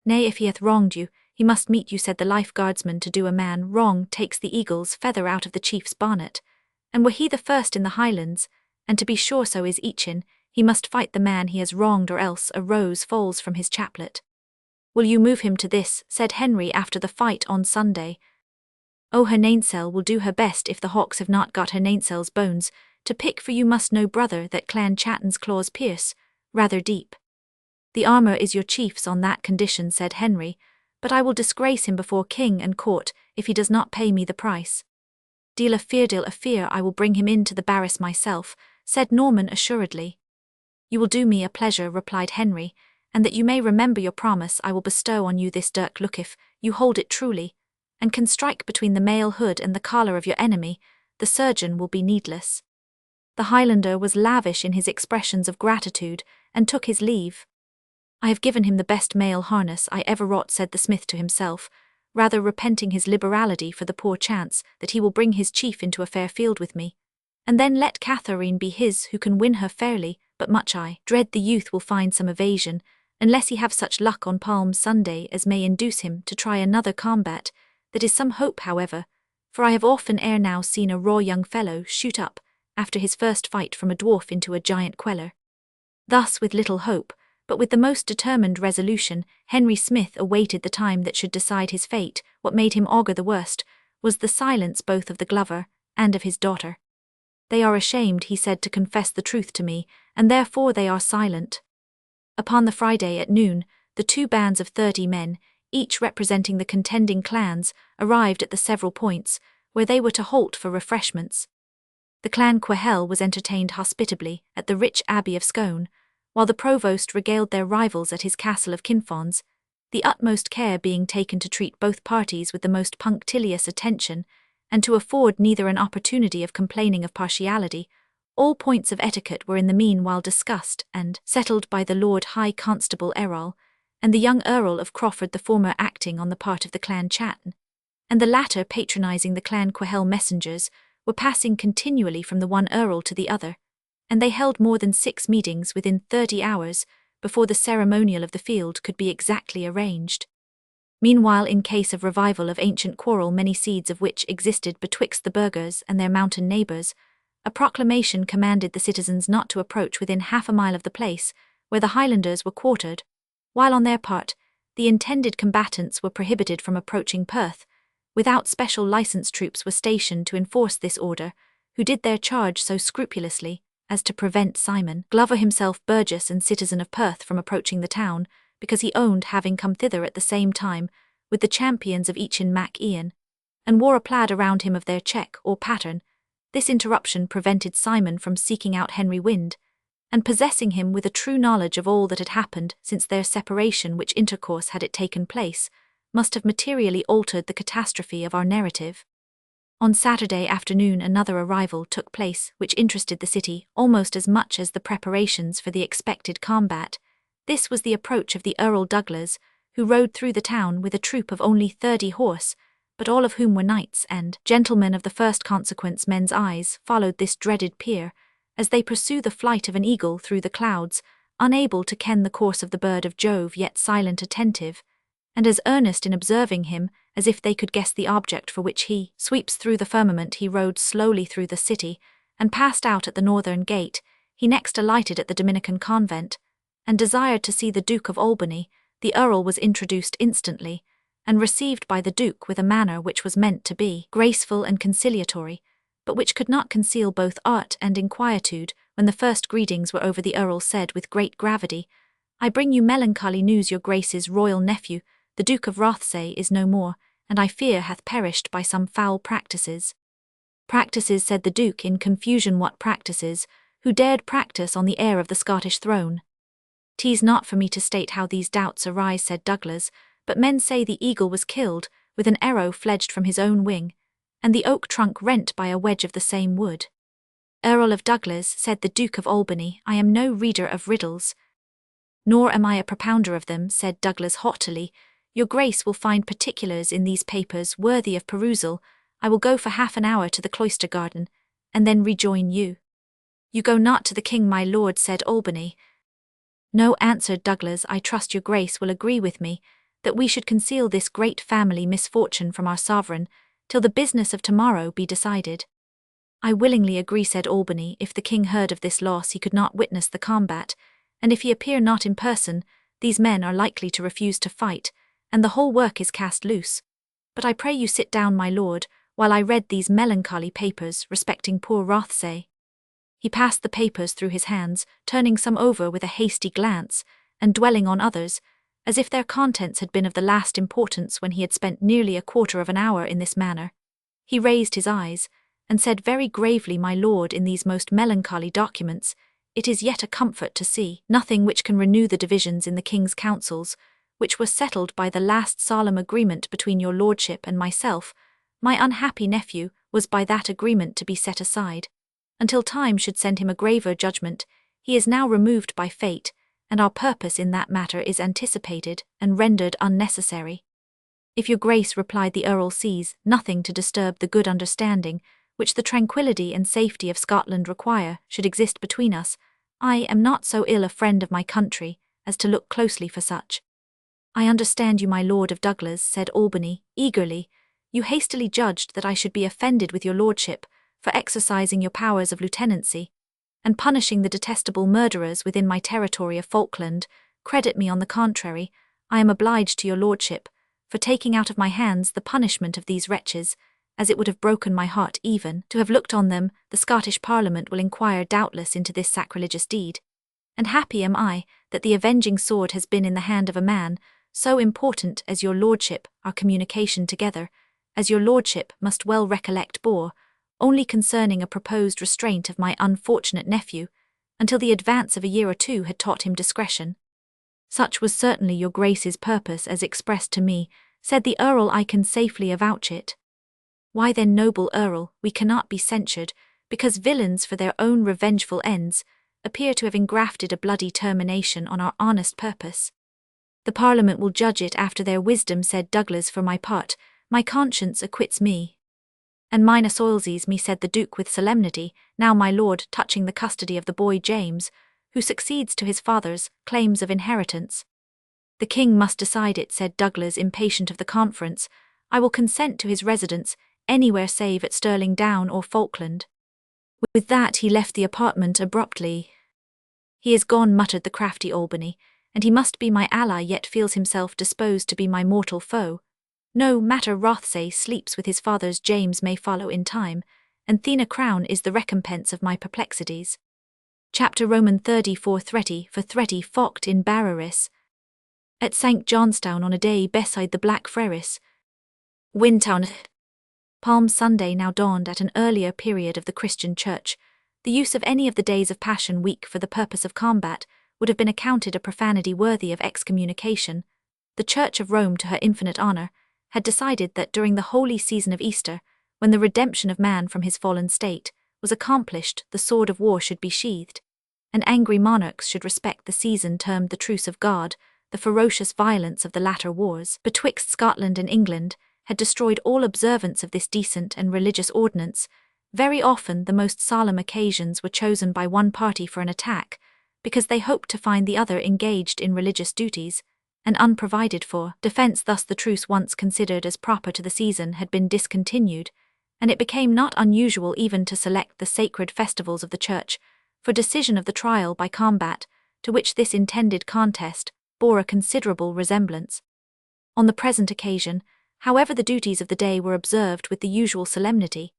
Nay, if he hath wronged you, he must meet you, said the life guardsman. To do a man wrong takes the eagle's feather out of the chief's bonnet, and were he the first in the Highlands, and to be sure so is Eachin, he must fight the man he has wronged, or else a rose falls from his chaplet. Will you move him to this, said Henry, after the fight on Sunday? Oh, her nainsel will do her best if the hawks have not got her nainsel's bones to pick, for you must know, brother, that Clan Chatton's claws pierce rather deep. The armour is your chief's on that condition, said Henry, but I will disgrace him before king and court if he does not pay me the price. Deal a fear, I will bring him into the barrass myself, said Norman assuredly. You will do me a pleasure, replied Henry, and that you may remember your promise I will bestow on you this dirk look if you hold it truly, and can strike between the mail hood and the collar of your enemy, the surgeon will be needless. The Highlander was lavish in his expressions of gratitude, and took his leave. I have given him the best mail harness I ever wrought, said the smith to himself, rather repenting his liberality for the poor chance that he will bring his chief into a fair field with me, and then let Catherine be his who can win her fairly, but much I dread the youth will find some evasion, unless he have such luck on Palm Sunday as may induce him to try another combat. That is some hope, however, for I have often ere now seen a raw young fellow shoot up, after his first fight, from a dwarf into a giant queller. Thus, with little hope, but with the most determined resolution, Henry Smith awaited the time that should decide his fate. What made him augur the worst was the silence both of the Glover and of his daughter. They are ashamed, he said, to confess the truth to me, and therefore they are silent. Upon the Friday at noon, the 2 bands of 30 men, each representing the contending clans, arrived at the several points where they were to halt for refreshments. The clan Quehel was entertained hospitably at the rich abbey of Scone, while the provost regaled their rivals at his castle of Kinfons, the utmost care being taken to treat both parties with the most punctilious attention, and to afford neither an opportunity of complaining of partiality. All points of etiquette were in the meanwhile discussed and settled by the Lord High Constable Errol, and the young Earl of Crawford, the former acting on the part of the clan Chatton, and the latter patronising the clan Quehel messengers, were passing continually from the one earl to the other, and they held more than 6 meetings within 30 hours before the ceremonial of the field could be exactly arranged. Meanwhile, in case of revival of ancient quarrel, many seeds of which existed betwixt the burghers and their mountain neighbours, a proclamation commanded the citizens not to approach within half a mile of the place where the Highlanders were quartered, while on their part, the intended combatants were prohibited from approaching Perth. Without special licensed troops were stationed to enforce this order, who did their charge so scrupulously as to prevent Simon Glover himself, burgess and citizen of Perth, from approaching the town, because he owned having come thither at the same time with the champions of each in Mac Ian, and wore a plaid around him of their check or pattern. This interruption prevented Simon from seeking out Henry Wynd, and possessing him with a true knowledge of all that had happened since their separation, which intercourse, had it taken place, must have materially altered the catastrophe of our narrative. On Saturday afternoon another arrival took place which interested the city almost as much as the preparations for the expected combat. This was the approach of the Earl Douglas, who rode through the town with a troop of only 30 horse, but all of whom were knights and gentlemen of the first consequence. Men's eyes followed this dreaded peer, as they pursue the flight of an eagle through the clouds, unable to ken the course of the bird of Jove, yet silent, attentive, and as earnest in observing him as if they could guess the object for which he sweeps through the firmament. He rode slowly through the city, and passed out at the northern gate. He next alighted at the Dominican convent, and desired to see the Duke of Albany. The Earl was introduced instantly, and received by the Duke with a manner which was meant to be graceful and conciliatory, but which could not conceal both art and inquietude. When the first greetings were over, the Earl said with great gravity, "I bring you melancholy news. Your Grace's royal nephew, the Duke of Rothsay, is no more, and I fear hath perished by some foul practices." "Practices," said the Duke in confusion. "What practices? Who dared practice on the heir of the Scottish throne?" "'Tis not for me to state how these doubts arise," said Douglas, "but men say the eagle was killed with an arrow fledged from his own wing, and the oak trunk rent by a wedge of the same wood." "Earl of Douglas," said the Duke of Albany, "I am no reader of riddles." "Nor am I a propounder of them," said Douglas haughtily. "Your Grace will find particulars in these papers worthy of perusal. I will go for half an hour to the cloister garden, and then rejoin you." "You go not to the king, my lord," said Albany. "No," answered Douglas, "I trust your Grace will agree with me that we should conceal this great family misfortune from our sovereign till the business of tomorrow be decided." "I willingly agree," said Albany. "If the king heard of this loss he could not witness the combat, and if he appear not in person, these men are likely to refuse to fight, and the whole work is cast loose. But I pray you sit down, my lord, while I read these melancholy papers respecting poor Rothsay." He passed the papers through his hands, turning some over with a hasty glance, and dwelling on others, as if their contents had been of the last importance when he had spent nearly a quarter of an hour in this manner. He raised his eyes, and said very gravely, "My lord, in these most melancholy documents, it is yet a comfort to see nothing which can renew the divisions in the king's councils, which were settled by the last solemn agreement between your lordship and myself. My unhappy nephew was by that agreement to be set aside. Until time should send him a graver judgment, he is now removed by fate, and our purpose in that matter is anticipated and rendered unnecessary." "If your grace," replied the Earl, "sees nothing to disturb the good understanding which the tranquillity and safety of Scotland require should exist between us, I am not so ill a friend of my country as to look closely for such." "I understand you, my Lord of Douglas," said Albany, eagerly. "You hastily judged that I should be offended with your lordship for exercising your powers of lieutenancy, and punishing the detestable murderers within my territory of Falkland. Credit me, on the contrary, I am obliged to your lordship for taking out of my hands the punishment of these wretches, as it would have broken my heart even to have looked on them. The Scottish Parliament will inquire doubtless into this sacrilegious deed, and happy am I that the avenging sword has been in the hand of a man so important as your lordship. Our communication together, as your lordship must well recollect, bore only concerning a proposed restraint of my unfortunate nephew, until the advance of a year or two had taught him discretion." "Such was certainly your grace's purpose as expressed to me," said the Earl. "I can safely avouch it." "Why then, noble Earl, we cannot be censured, because villains for their own revengeful ends appear to have engrafted a bloody termination on our honest purpose." "The Parliament will judge it after their wisdom," said Douglas. "For my part, my conscience acquits me." "And mine assoils me," said the Duke with solemnity. "Now, my lord, touching the custody of the boy James, who succeeds to his father's claims of inheritance." "The king must decide it," said Douglas, impatient of the conference. "I will consent to his residence anywhere save at Stirling Down or Falkland." With that he left the apartment abruptly. "He is gone," muttered the crafty Albany, "and he must be my ally, yet feels himself disposed to be my mortal foe. No matter, Rothsay sleeps with his father's James may follow in time, and Thena Crown is the recompense of my perplexities." Chapter Roman 34. Thretty for Thretty focht in Barraris. At St. Johnstown on a day beside the Black Freris. Wintown. Palm Sunday now dawned at an earlier period of the Christian Church. The use of any of the days of Passion Week for the purpose of combat would have been accounted a profanity worthy of excommunication. The Church of Rome, to her infinite honor, had decided that during the holy season of Easter, when the redemption of man from his fallen state was accomplished, the sword of war should be sheathed, and angry monarchs should respect the season termed the Truce of God. The ferocious violence of the latter wars betwixt Scotland and England had destroyed all observance of this decent and religious ordinance. Very often the most solemn occasions were chosen by one party for an attack, because they hoped to find the other engaged in religious duties, and unprovided for defence. Thus the truce, once considered as proper to the season, had been discontinued, and it became not unusual even to select the sacred festivals of the Church for decision of the trial by combat, to which this intended contest bore a considerable resemblance. On the present occasion, however, the duties of the day were observed with the usual solemnity,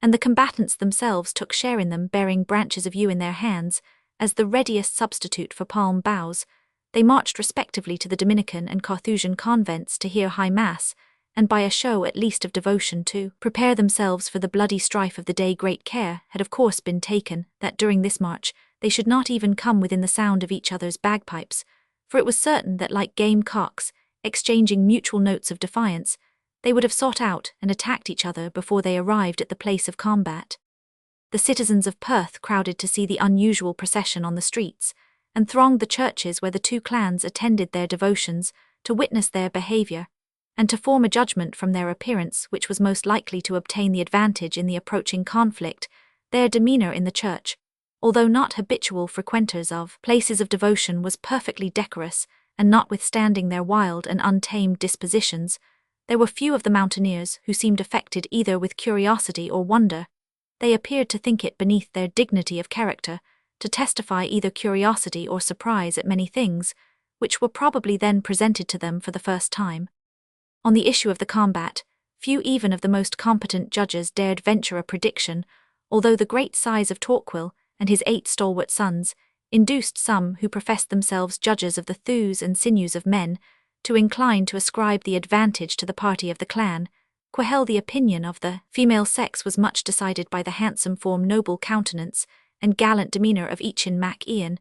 and the combatants themselves took share in them, bearing branches of yew in their hands as the readiest substitute for palm boughs. They marched respectively to the Dominican and Carthusian convents to hear high mass, and by a show at least of devotion to prepare themselves for the bloody strife of the day. Great care had of course been taken that during this march they should not even come within the sound of each other's bagpipes, for it was certain that, like game cocks, exchanging mutual notes of defiance, they would have sought out and attacked each other before they arrived at the place of combat. The citizens of Perth crowded to see the unusual procession on the streets, and thronged the churches where the two clans attended their devotions, to witness their behaviour, and to form a judgment from their appearance which was most likely to obtain the advantage in the approaching conflict. Their demeanour in the church, although not habitual frequenters of places of devotion, was perfectly decorous, and notwithstanding their wild and untamed dispositions, there were few of the mountaineers who seemed affected either with curiosity or wonder. They appeared to think it beneath their dignity of character to testify either curiosity or surprise at many things, which were probably then presented to them for the first time. On the issue of the combat, few even of the most competent judges dared venture a prediction, although the great size of Torquil and his 8 stalwart sons induced some who professed themselves judges of the thews and sinews of men to incline to ascribe the advantage to the party of the clan. Quehel, the opinion of the female sex was much decided by the handsome form, noble countenance, and gallant demeanour of Eachin Mac Ian.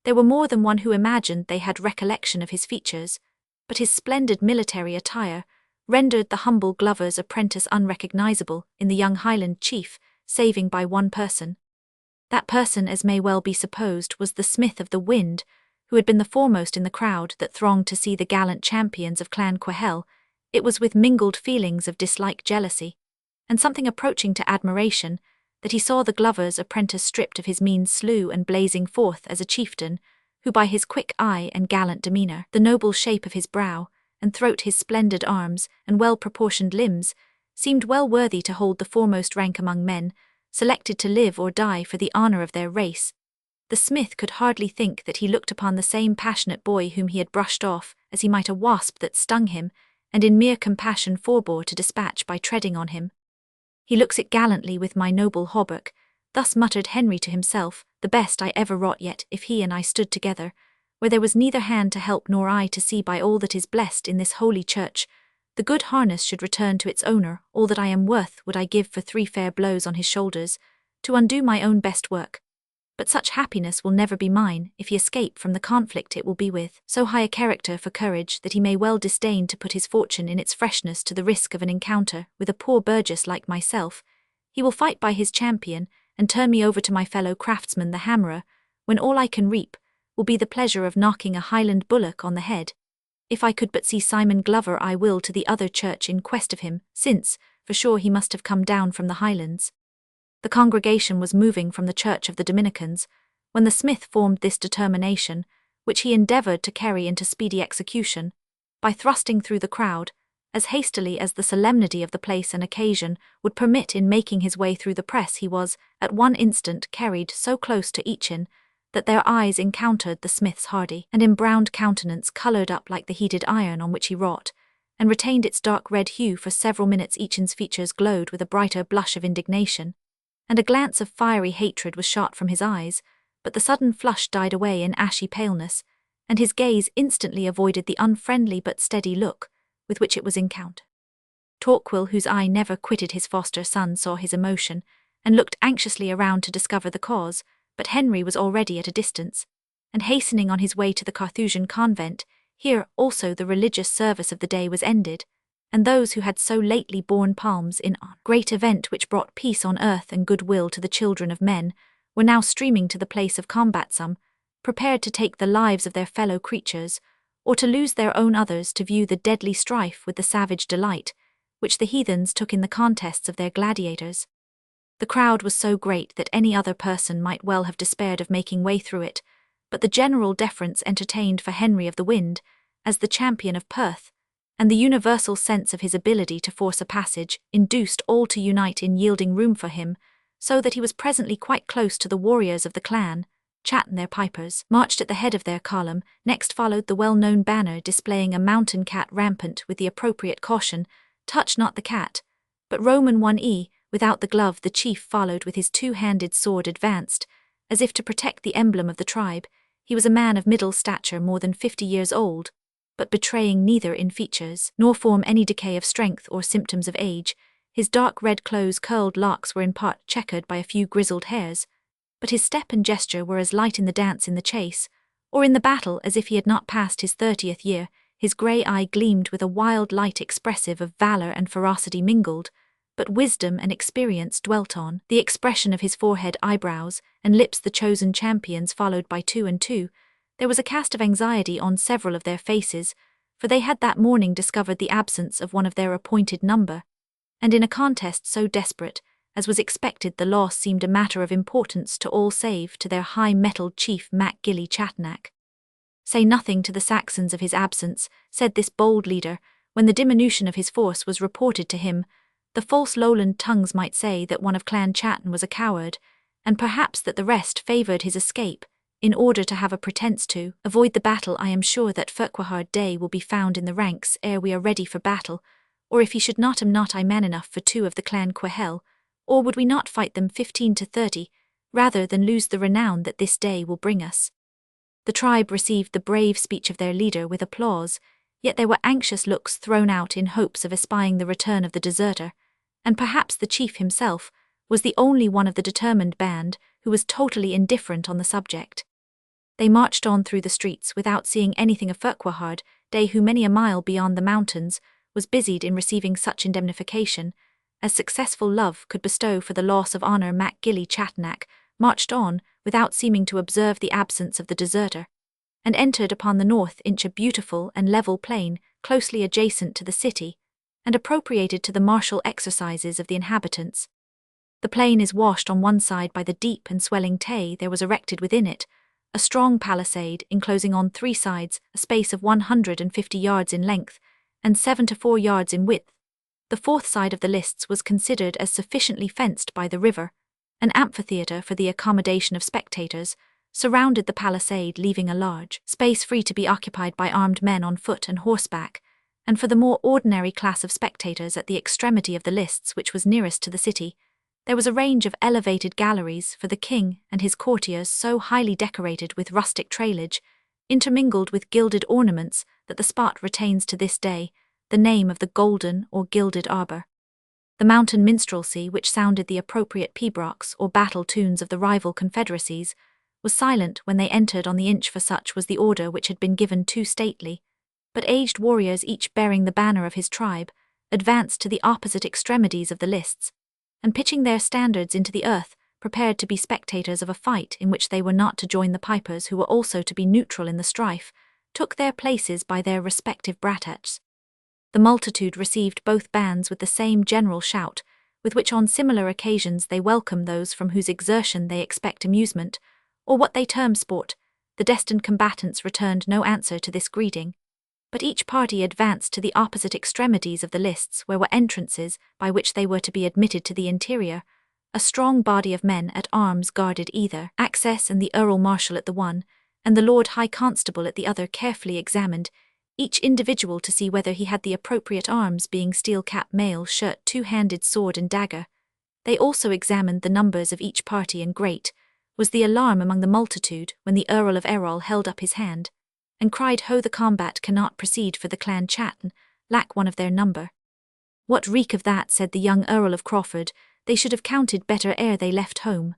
There were more than one who imagined they had recollection of his features, but his splendid military attire rendered the humble glover's apprentice unrecognisable in the young Highland chief, saving by one person. That person, as may well be supposed, was the Smith of the Wind, who had been the foremost in the crowd that thronged to see the gallant champions of Clan Quehel. It was with mingled feelings of dislike, jealousy, and something approaching to admiration, that he saw the glover's apprentice stripped of his mean slew and blazing forth as a chieftain, who by his quick eye and gallant demeanour, the noble shape of his brow, and throat, his splendid arms, and well-proportioned limbs, seemed well worthy to hold the foremost rank among men, selected to live or die for the honour of their race. The smith could hardly think that he looked upon the same passionate boy whom he had brushed off as he might a wasp that stung him, and in mere compassion forbore to dispatch by treading on him. He looks it gallantly with my noble hauberk, thus muttered Henry to himself, the best I ever wrought yet, if he and I stood together, where there was neither hand to help nor eye to see, by all that is blessed in this holy church, the good harness should return to its owner. All that I am worth would I give for 3 fair blows on his shoulders, to undo my own best work. But such happiness will never be mine, if he escape from the conflict it will be with so high a character for courage that he may well disdain to put his fortune in its freshness to the risk of an encounter with a poor burgess like myself. He will fight by his champion, and turn me over to my fellow craftsman the hammerer, when all I can reap will be the pleasure of knocking a Highland bullock on the head. If I could but see Simon Glover, I will to the other church in quest of him, since, for sure, he must have come down from the Highlands. The congregation was moving from the church of the Dominicans, when the smith formed this determination, which he endeavoured to carry into speedy execution, by thrusting through the crowd, as hastily as the solemnity of the place and occasion would permit. In making his way through the press, he was, at one instant, carried so close to Eachin, that their eyes encountered the smith's hardy and embrowned countenance, coloured up like the heated iron on which he wrought, and retained its dark red hue for several minutes. Eachin's features glowed with a brighter blush of indignation, and a glance of fiery hatred was shot from his eyes, but the sudden flush died away in ashy paleness, and his gaze instantly avoided the unfriendly but steady look with which it was encountered. Torquil, whose eye never quitted his foster son, saw his emotion, and looked anxiously around to discover the cause, but Henry was already at a distance, and hastening on his way to the Carthusian convent. Here also the religious service of the day was ended, and those who had so lately borne palms in a great event which brought peace on earth and goodwill to the children of men were now streaming to the place of combat, some prepared to take the lives of their fellow creatures, or to lose their own, others to view the deadly strife with the savage delight which the heathens took in the contests of their gladiators. The crowd was so great that any other person might well have despaired of making way through it, but the general deference entertained for Henry of the Wind, as the champion of Perth, and the universal sense of his ability to force a passage, induced all to unite in yielding room for him, so that he was presently quite close to the warriors of the clan. Chatton, their pipers, marched at the head of their column. Next followed the well-known banner displaying a mountain cat rampant with the appropriate caution, "Touch not the cat," but Roman 1e, without the glove. The chief followed with his 2-handed sword advanced, as if to protect the emblem of the tribe. He was a man of middle stature, more than 50 years old, but betraying neither in features nor form any decay of strength or symptoms of age. His dark red close curled locks were in part checkered by a few grizzled hairs, but his step and gesture were as light in the dance, in the chase, or in the battle, as if he had not passed his 30th year. His grey eye gleamed with a wild light expressive of valour and ferocity mingled, but wisdom and experience dwelt on the expression of his forehead, eyebrows, and lips. The chosen champions followed by 2 and 2. There was a cast of anxiety on several of their faces, for they had that morning discovered the absence of one of their appointed number, and in a contest so desperate, as was expected, the loss seemed a matter of importance to all save to their high-mettled chief Mac Gilly Chatnack. "Say nothing to the Saxons of his absence," said this bold leader, when the diminution of his force was reported to him. The false Lowland tongues might say that one of Clan Chatton was a coward, and perhaps that the rest favoured his escape, in order to have a pretence to avoid the battle. "I am sure that Ferquhard Day will be found in the ranks ere we are ready for battle, or if he should not, am not I man enough for 2 of the Clan Quehel, or would we not fight them 15 to 30, rather than lose the renown that this day will bring us." The tribe received the brave speech of their leader with applause, yet there were anxious looks thrown out in hopes of espying the return of the deserter, and perhaps the chief himself was the only one of the determined band who was totally indifferent on the subject. They marched on through the streets without seeing anything of Farquhar Day, who many a mile beyond the mountains was busied in receiving such indemnification as successful love could bestow for the loss of honour. Mac Gilly Chatnack marched on without seeming to observe the absence of the deserter, and entered upon the north inch a beautiful and level plain closely adjacent to the city, and appropriated to the martial exercises of the inhabitants. The plain is washed on one side by the deep and swelling Tay. There was erected within it a strong palisade enclosing on three sides a space of 150 yards in length and 7 to 4 yards in width. The fourth side of the lists was considered as sufficiently fenced by the river. An amphitheatre for the accommodation of spectators surrounded the palisade, leaving a large space free to be occupied by armed men on foot and horseback, and for the more ordinary class of spectators at the extremity of the lists, which was nearest to the city, there was a range of elevated galleries for the king and his courtiers, so highly decorated with rustic trailage, intermingled with gilded ornaments, that the spot retains to this day the name of the Golden or Gilded Arbour. The mountain minstrelsy, which sounded the appropriate pibrochs or battle tunes of the rival confederacies, was silent when they entered on the inch, for such was the order which had been given. Two stately but aged warriors, each bearing the banner of his tribe, advanced to the opposite extremities of the lists, and pitching their standards into the earth, prepared to be spectators of a fight in which they were not to join the pipers, who were also to be neutral in the strife, took their places by their respective brattats. The multitude received both bands with the same general shout, with which on similar occasions they welcome those from whose exertion they expect amusement, or what they term sport. The destined combatants returned no answer to this greeting, but each party advanced to the opposite extremities of the lists, where were entrances by which they were to be admitted to the interior. A strong body of men at arms guarded either access, and the Earl Marshal at the one, and the Lord High Constable at the other, carefully examined each individual to see whether he had the appropriate arms, being steel cap, mail, shirt, two-handed sword and dagger. They also examined the numbers of each party, and great was the alarm among the multitude when the Earl of Errol held up his hand and cried, "Ho, the combat cannot proceed, for the clan Chatton lack one of their number." "What reek of that?" said the young Earl of Crawford. "They should have counted better ere they left home."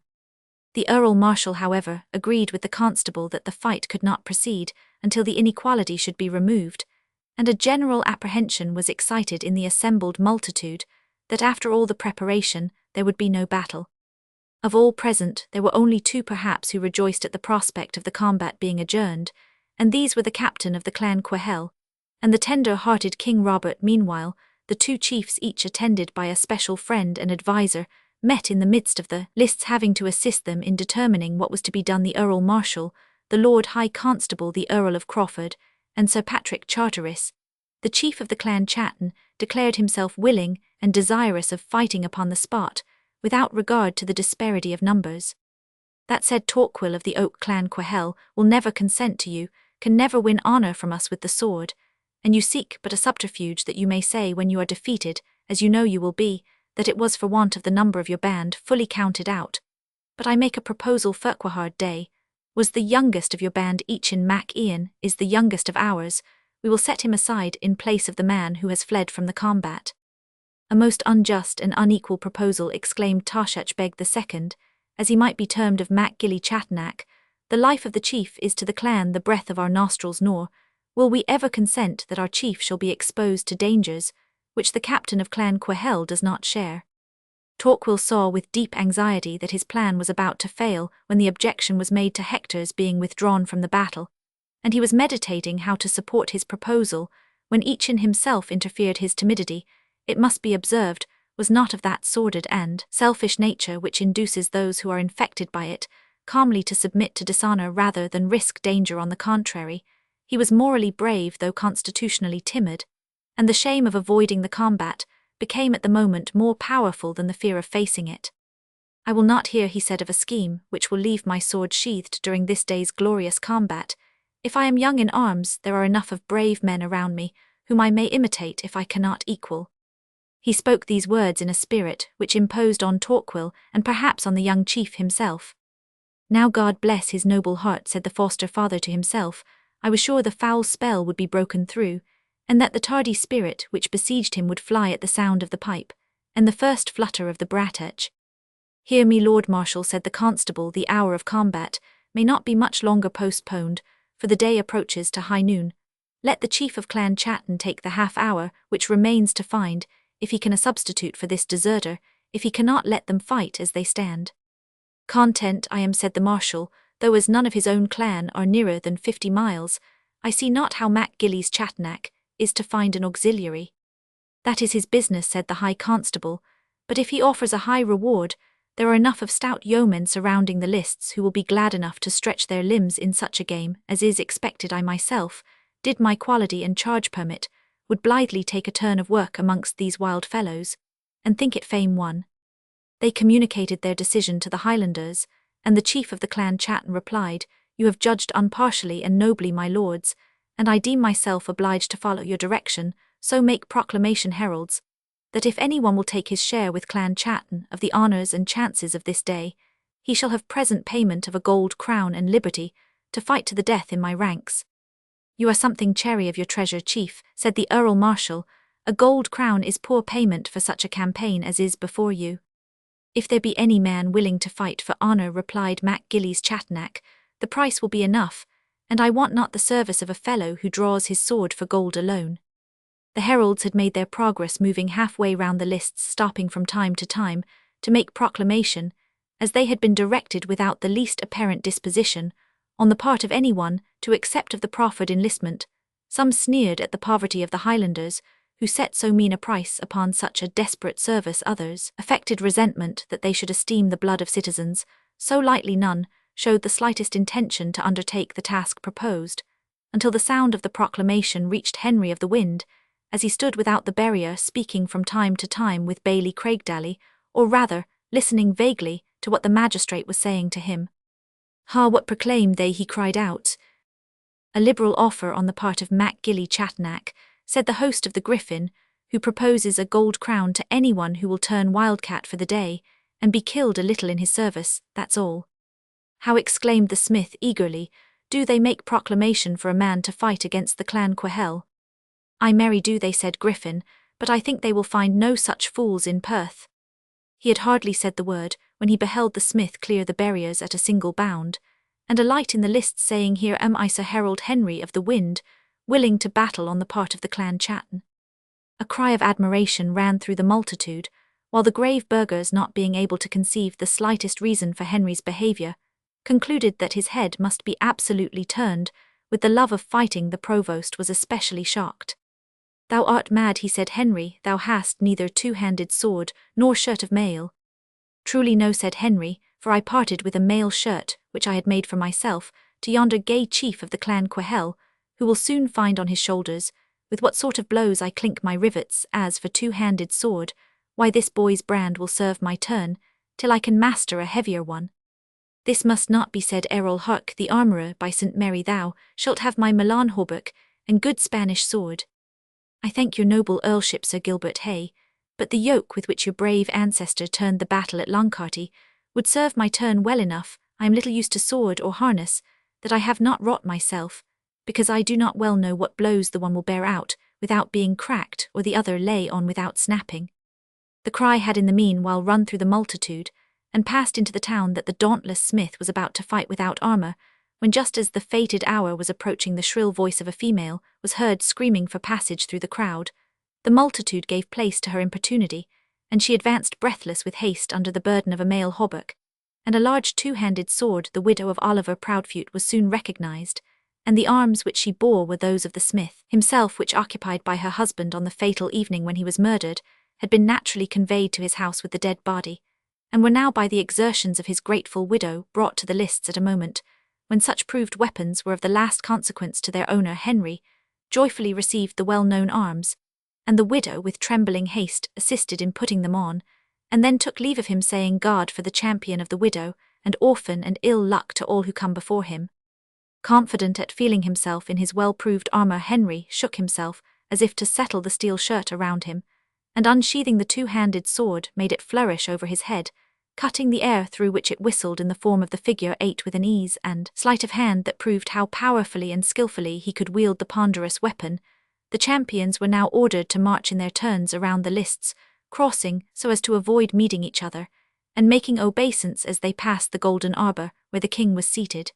The Earl Marshal, however, agreed with the constable that the fight could not proceed until the inequality should be removed, and a general apprehension was excited in the assembled multitude that after all the preparation there would be no battle. Of all present, there were only two perhaps who rejoiced at the prospect of the combat being adjourned, and these were the captain of the clan Quahel and the tender-hearted King Robert. Meanwhile, the two chiefs, each attended by a special friend and adviser, met in the midst of the lists, having to assist them in determining what was to be done. The Earl Marshal, the Lord High Constable, the Earl of Crawford, and Sir Patrick Charteris, the chief of the clan Chatton, declared himself willing and desirous of fighting upon the spot, without regard to the disparity of numbers. "That said Torquil of the Oak clan Quahel will never consent to you, can never win honour from us with the sword, and you seek but a subterfuge that you may say when you are defeated, as you know you will be, that it was for want of the number of your band fully counted out. But I make a proposal. Farquhar Day was the youngest of your band, each in Mac Ian is the youngest of ours. We will set him aside in place of the man who has fled from the combat." "A most unjust and unequal proposal," exclaimed Tashech Beg II, as he might be termed of Mac Gilly Chatnack. "The life of the chief is to the clan the breath of our nostrils, nor will we ever consent that our chief shall be exposed to dangers which the captain of clan Quahel does not share." Torquil saw with deep anxiety that his plan was about to fail when the objection was made to Hector's being withdrawn from the battle, and he was meditating how to support his proposal when each in himself interfered. His timidity, it must be observed, was not of that sordid and selfish nature which induces those who are infected by it calmly to submit to dishonour rather than risk danger. On the contrary, he was morally brave though constitutionally timid, and the shame of avoiding the combat became at the moment more powerful than the fear of facing it. "I will not hear," he said, "of a scheme which will leave my sword sheathed during this day's glorious combat. If I am young in arms, there are enough of brave men around me whom I may imitate if I cannot equal." He spoke these words in a spirit which imposed on Torquil and perhaps on the young chief himself. Now God bless his noble heart, said the foster father to himself. I was sure the foul spell would be broken through, and that the tardy spirit which besieged him would fly at the sound of the pipe, and the first flutter of the bratach. Hear me, Lord Marshal, said the constable, the hour of combat may not be much longer postponed, for the day approaches to high noon. Let the chief of Clan Chatton take the half-hour which remains to find, if he can, a substitute for this deserter. If he cannot, let them fight as they stand. Content I am, said the marshal, though as none of his own clan are nearer than 50 miles, I see not how Mac Gilly's Chatnack is to find an auxiliary. That is his business, said the high constable, but if he offers a high reward, there are enough of stout yeomen surrounding the lists who will be glad enough to stretch their limbs in such a game as is expected. I myself, did my quality and charge permit, would blithely take a turn of work amongst these wild fellows, and think it fame won. They communicated their decision to the Highlanders, and the chief of the Clan Chatton replied, You have judged impartially and nobly, my lords, and I deem myself obliged to follow your direction, so make proclamation, heralds, that if any one will take his share with Clan Chatton of the honours and chances of this day, he shall have present payment of a gold crown and liberty, to fight to the death in my ranks. You are something chary of your treasure, chief, said the Earl Marshal. A gold crown is poor payment for such a campaign as is before you. If there be any man willing to fight for honour, replied Mac Gilly's Chatnack, the price will be enough, and I want not the service of a fellow who draws his sword for gold alone. The heralds had made their progress, moving halfway round the lists, stopping from time to make proclamation, as they had been directed without the least apparent disposition, on the part of anyone, to accept of the proffered enlistment. Some sneered at the poverty of the Highlanders, who set so mean a price upon such a desperate service. Others affected resentment that they should esteem the blood of citizens so lightly. None showed the slightest intention to undertake the task proposed, until the sound of the proclamation reached Henry of the Wind, as he stood without the barrier, speaking from time to time with Bailie Craigdaly, or rather, listening vaguely to what the magistrate was saying to him. Ha, what proclaim they? He cried out. A liberal offer on the part of Mac Gilly Chatnack, said the host of the Griffin, who proposes a gold crown to anyone who will turn wildcat for the day, and be killed a little in his service, that's all. How, exclaimed the smith eagerly, do they make proclamation for a man to fight against the Clan Quahel? I marry do they, said Griffin, but I think they will find no such fools in Perth. He had hardly said the word, when he beheld the smith clear the barriers at a single bound, and alight in the lists, saying, Here am I, Sir Harold Henry of the Wind, willing to battle on the part of the Clan Chatton. A cry of admiration ran through the multitude, while the grave burghers, not being able to conceive the slightest reason for Henry's behaviour, concluded that his head must be absolutely turned. With the love of fighting, the provost was especially shocked. Thou art mad, he said. Henry, thou hast neither two-handed sword nor shirt of mail. Truly no, said Henry, for I parted with a mail shirt, which I had made for myself, to yonder gay chief of the Clan Quahel, who will soon find on his shoulders with what sort of blows I clink my rivets. As for two-handed sword, why, this boy's brand will serve my turn, till I can master a heavier one. This must not be, said Errol Hark the armourer. By St. Mary, thou shalt have my Milan hauberk and good Spanish sword. I thank your noble earlship, Sir Gilbert Hay, but the yoke with which your brave ancestor turned the battle at Loncarty would serve my turn well enough. I am little used to sword or harness, that I have not wrought myself, because I do not well know what blows the one will bear out without being cracked, or the other lay on without snapping. The cry had in the meanwhile run through the multitude, and passed into the town that the dauntless smith was about to fight without armour, when just as the fated hour was approaching, the shrill voice of a female was heard screaming for passage through the crowd. The multitude gave place to her importunity, and she advanced breathless with haste under the burden of a mail hauberk, and a large two-handed sword. The widow of Oliver Proudfoot was soon recognised, and the arms which she bore were those of the smith himself, which, occupied by her husband on the fatal evening when he was murdered, had been naturally conveyed to his house with the dead body, and were now by the exertions of his grateful widow brought to the lists at a moment when such proved weapons were of the last consequence to their owner. Henry joyfully received the well-known arms, and the widow with trembling haste assisted in putting them on, and then took leave of him, saying, God for the champion of the widow, and orphan, and ill luck to all who come before him. Confident at feeling himself in his well-proved armour, Henry shook himself as if to settle the steel shirt around him, and unsheathing the two-handed sword made it flourish over his head, cutting the air through which it whistled in the form of the figure 8 with an ease and sleight of hand that proved how powerfully and skillfully he could wield the ponderous weapon. The champions were now ordered to march in their turns around the lists, crossing so as to avoid meeting each other, and making obeisance as they passed the golden arbor where the king was seated.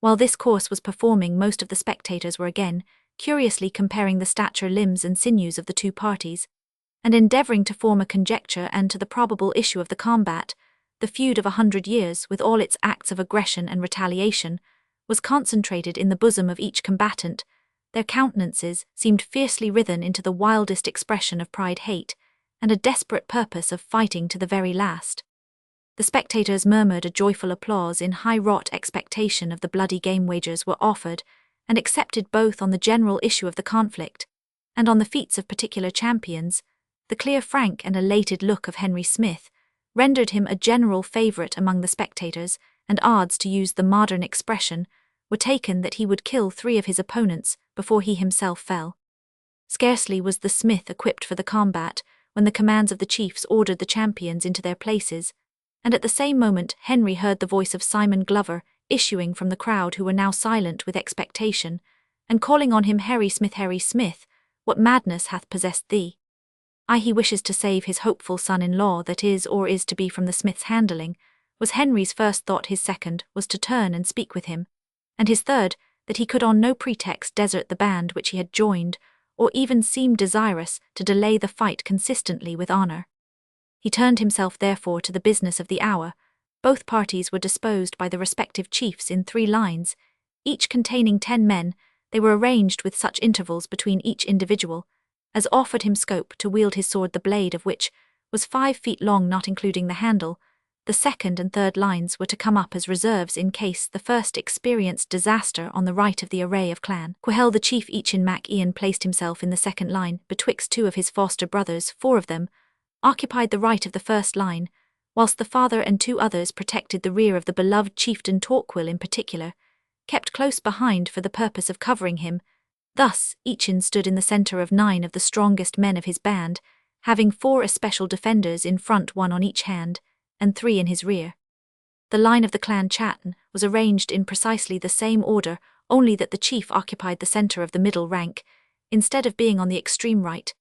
While this course was performing, most of the spectators were again curiously comparing the stature, limbs, and sinews of the two parties, and endeavouring to form a conjecture as to the probable issue of the combat. The feud of 100 years, with all its acts of aggression and retaliation, was concentrated in the bosom of each combatant. Their countenances seemed fiercely writhen into the wildest expression of pride-hate, and a desperate purpose of fighting to the very last. The spectators murmured a joyful applause in high-wrought expectation of the bloody game. Wagers were offered and accepted both on the general issue of the conflict and on the feats of particular champions. The clear, frank, and elated look of Henry Smith rendered him a general favourite among the spectators, and odds, to use the modern expression, were taken that he would kill 3 of his opponents before he himself fell. Scarcely was the smith equipped for the combat when the commands of the chiefs ordered the champions into their places, and at the same moment Henry heard the voice of Simon Glover issuing from the crowd, who were now silent with expectation, and calling on him, Harry Smith, what madness hath possessed thee? He wishes to save his hopeful son-in-law that is or is to be from the smith's handling, was Henry's first thought. His second was to turn and speak with him, and his third, that he could on no pretext desert the band which he had joined, or even seem desirous to delay the fight consistently with honour. He turned himself therefore to the business of the hour. Both parties were disposed by the respective chiefs in 3 lines, each containing 10 men. They were arranged with such intervals between each individual as offered him scope to wield his sword, the blade of which was 5 feet long, not including the handle. The second and third lines were to come up as reserves in case the first experienced disaster. On the right of the array of Clan Quahel, the chief Eachin Mac Ian placed himself in the second line betwixt 2 of his foster brothers. 4 of them occupied the right of the first line, whilst the father and 2 others protected the rear of the beloved chieftain. Torquil in particular kept close behind for the purpose of covering him. Thus Eachin stood in the centre of 9 of the strongest men of his band, having 4 especial defenders in front, 1 on each hand, and 3 in his rear. The line of the Clan Chatton was arranged in precisely the same order, only that the chief occupied the centre of the middle rank, instead of being on the extreme right.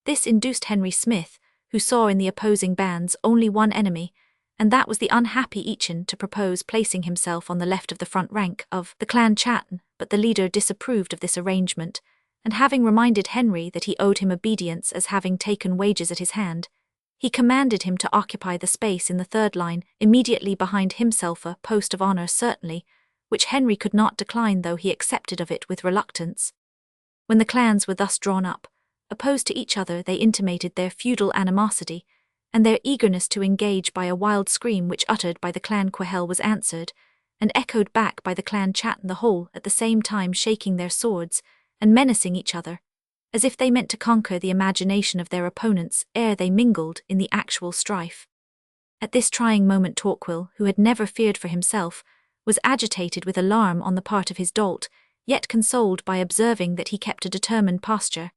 This induced Henry Smith, who saw in the opposing bands only one enemy, and that was the unhappy Eachin, to propose placing himself on the left of the front rank of the Clan Chatton, but the leader disapproved of this arrangement, and having reminded Henry that he owed him obedience as having taken wages at his hand, he commanded him to occupy the space in the third line immediately behind himself, a post of honour certainly, which Henry could not decline, though he accepted of it with reluctance. When the clans were thus drawn up, opposed to each other, they intimated their feudal animosity, and their eagerness to engage by a wild scream which, uttered by the Clan Quahel, was answered and echoed back by the Clan Chatton, the whole at the same time shaking their swords and menacing each other, as if they meant to conquer the imagination of their opponents ere they mingled in the actual strife. At this trying moment Torquil, who had never feared for himself, was agitated with alarm on the part of his dolt, yet consoled by observing that he kept a determined posture,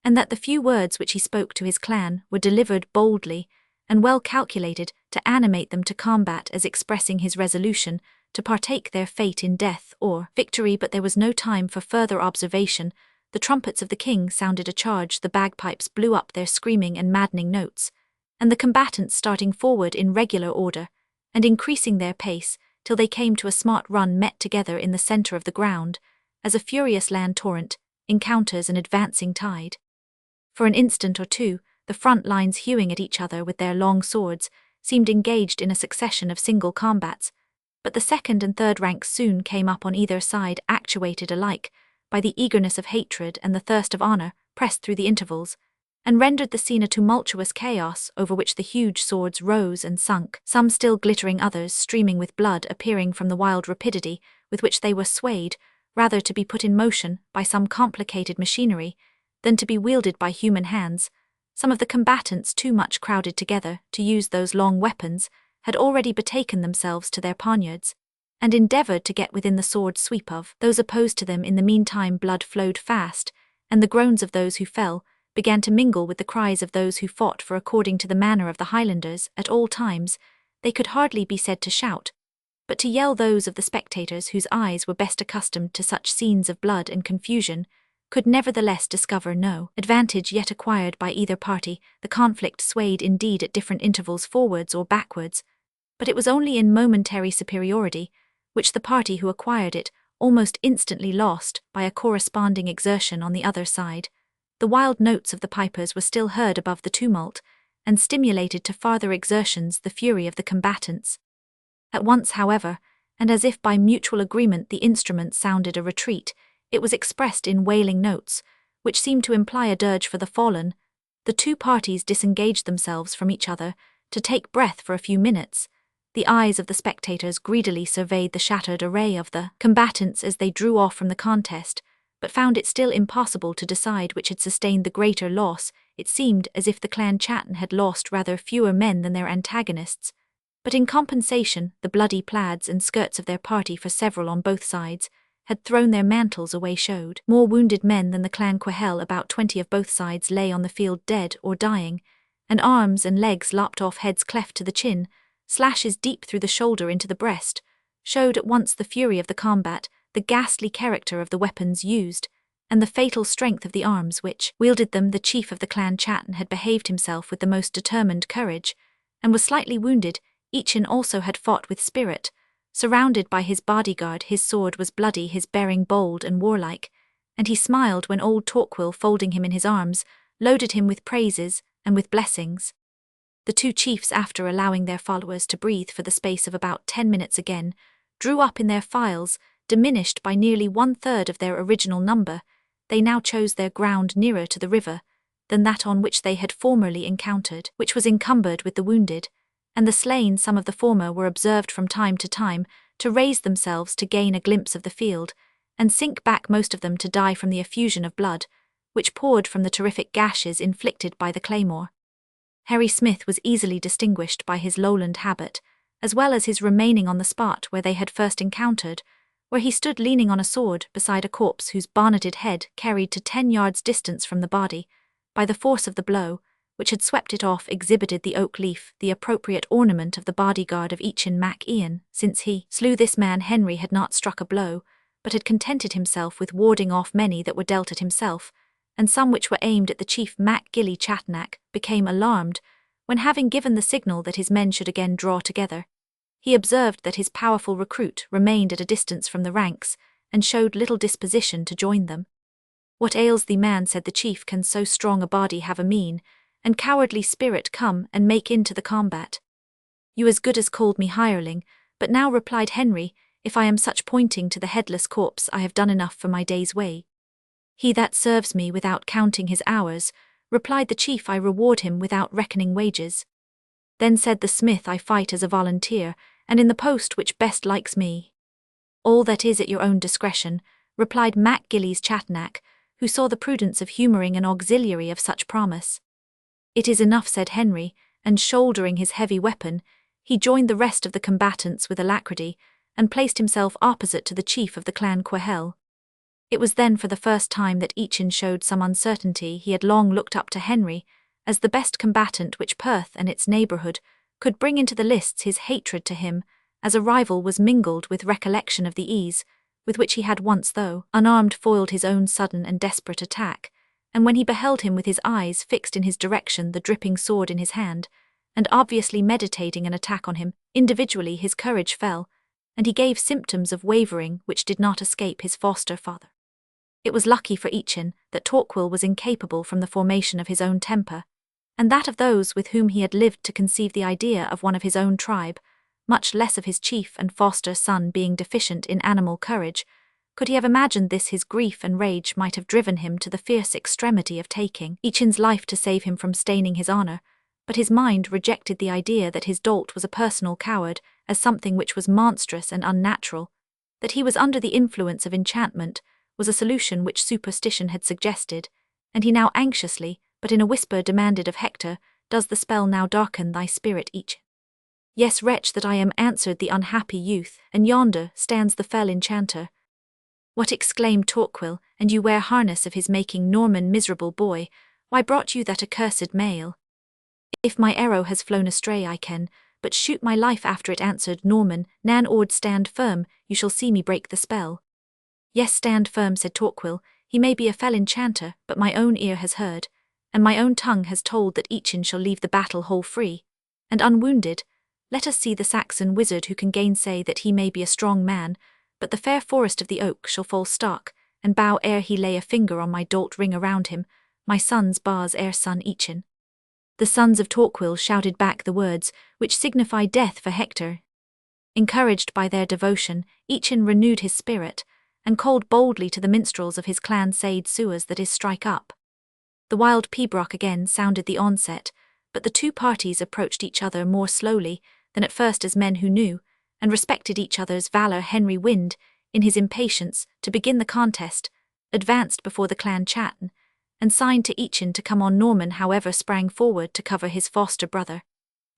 and that the few words which he spoke to his clan were delivered boldly and well calculated to animate them to combat, as expressing his resolution to partake their fate in death or victory. But there was no time for further observation. The trumpets of the king sounded a charge, the bagpipes blew up their screaming and maddening notes, and the combatants, starting forward in regular order and increasing their pace till they came to a smart run, met together in the centre of the ground, as a furious land torrent encounters an advancing tide. For an instant or 2, the front lines, hewing at each other with their long swords, seemed engaged in a succession of single combats, but the second and third ranks soon came up on either side, actuated alike by the eagerness of hatred and the thirst of honour, pressed through the intervals, and rendered the scene a tumultuous chaos over which the huge swords rose and sunk, some still glittering, others streaming with blood, appearing from the wild rapidity with which they were swayed, rather to be put in motion by some complicated machinery than to be wielded by human hands. Some of the combatants, too much crowded together to use those long weapons, had already betaken themselves to their poniards, and endeavoured to get within the sword sweep of those opposed to them. In the meantime blood flowed fast, and the groans of those who fell began to mingle with the cries of those who fought, for according to the manner of the Highlanders at all times, they could hardly be said to shout, but to yell those of the spectators whose eyes were best accustomed to such scenes of blood and confusion, could nevertheless discover no advantage yet acquired by either party. The conflict swayed indeed at different intervals forwards or backwards, but it was only in momentary superiority, which the party who acquired it almost instantly lost by a corresponding exertion on the other side. The wild notes of the pipers were still heard above the tumult, and stimulated to farther exertions the fury of the combatants. At once, however, and as if by mutual agreement the instruments sounded a retreat, it was expressed in wailing notes, which seemed to imply a dirge for the fallen. The two parties disengaged themselves from each other to take breath for a few minutes. The eyes of the spectators greedily surveyed the shattered array of the combatants as they drew off from the contest, but found it still impossible to decide which had sustained the greater loss. It seemed as if the clan Chatton had lost rather fewer men than their antagonists, but in compensation the bloody plaids and skirts of their party, for several on both sides had thrown their mantles away, showed more wounded men than the clan Quahel. About 20 of both sides lay on the field dead or dying, and arms and legs lopped off, heads cleft to the chin, slashes deep through the shoulder into the breast, showed at once the fury of the combat, the ghastly character of the weapons used, and the fatal strength of the arms which wielded them. The chief of the clan Chatton had behaved himself with the most determined courage, and was slightly wounded. Eachin also had fought with spirit. Surrounded by his bodyguard, his sword was bloody, his bearing bold and warlike, and he smiled when old Torquil, folding him in his arms, loaded him with praises and with blessings. The two chiefs, after allowing their followers to breathe for the space of about 10 minutes again, drew up in their files, diminished by nearly 1/3 of their original number. They now chose their ground nearer to the river than that on which they had formerly encountered, which was encumbered with the wounded, and the slain. Some of the former were observed from time to time to raise themselves to gain a glimpse of the field, and sink back, most of them to die from the effusion of blood, which poured from the terrific gashes inflicted by the claymore. Harry Smith was easily distinguished by his lowland habit, as well as his remaining on the spot where they had first encountered, where he stood leaning on a sword beside a corpse whose bonneted head carried to 10 yards distance from the body, by the force of the blow, which had swept it off, exhibited the oak leaf, the appropriate ornament of the bodyguard of Eachin Mac Ian. Since he slew this man, Henry had not struck a blow, but had contented himself with warding off many that were dealt at himself, and some which were aimed at the chief. Mac Gilly Chatnack became alarmed when, having given the signal that his men should again draw together, he observed that his powerful recruit remained at a distance from the ranks, and showed little disposition to join them. "What ails thee, man?" said the chief. "Can so strong a body have a mean and cowardly spirit come and make into the combat?" "You as good as called me hireling, but now," replied Henry, "if I am such, pointing to the headless corpse, I have done enough for my day's way." "He that serves me without counting his hours," replied the chief, "I reward him without reckoning wages." Then said the smith, "I fight as a volunteer, and in the post which best likes me." "All that is at your own discretion," replied Mac Gillies Chatnack, who saw the prudence of humouring an auxiliary of such promise. "It is enough," said Henry, and shouldering his heavy weapon, he joined the rest of the combatants with alacrity, and placed himself opposite to the chief of the clan Quahel. It was then for the first time that Eachin showed some uncertainty. He had long looked up to Henry as the best combatant which Perth and its neighbourhood could bring into the lists. His hatred to him as a rival was mingled with recollection of the ease with which he had once, though unarmed, foiled his own sudden and desperate attack, and when he beheld him with his eyes fixed in his direction, the dripping sword in his hand, and obviously meditating an attack on him individually, his courage fell, and he gave symptoms of wavering which did not escape his foster father. It was lucky for Eachin that Torquil was incapable from the formation of his own temper, and that of those with whom he had lived, to conceive the idea of one of his own tribe, much less of his chief and foster son, being deficient in animal courage. Could he have imagined this, his grief and rage might have driven him to the fierce extremity of taking Eachin's life to save him from staining his honour, but his mind rejected the idea that his dolt was a personal coward as something which was monstrous and unnatural. That he was under the influence of enchantment was a solution which superstition had suggested, and he now anxiously, but in a whisper, demanded of Hector, "Does the spell now darken thy spirit, Eachin?" "Yes, wretch that I am," answered the unhappy youth, "and yonder stands the fell enchanter." "What!" exclaimed Torquil, "and you wear harness of his making, Norman, miserable boy, why brought you that accursed mail?" "If my arrow has flown astray, I can but shoot my life after it, answered Norman. Nan Ord, stand firm, you shall see me break the spell. Yes, stand firm, said Torquil, he may be a fell enchanter, but my own ear has heard, and my own tongue has told that Eachin shall leave the battle whole free, and unwounded. Let us see the Saxon wizard who can gainsay that he may be a strong man, but the fair forest of the oak shall fall stark, and bow ere he lay a finger on my dolt ring around him, my sons bars ere son Eachin. The sons of Torquil shouted back the words, which signified death for Hector. Encouraged by their devotion, Eachin renewed his spirit, and called boldly to the minstrels of his clan Said Suas that is strike up. The wild pibroch again sounded the onset, but the two parties approached each other more slowly than at first as men who knew, and respected each other's valour. Henry Wynd, in his impatience to begin the contest, advanced before the clan Chatton, and signed to Eachin to come on. Norman, however, sprang forward to cover his foster brother,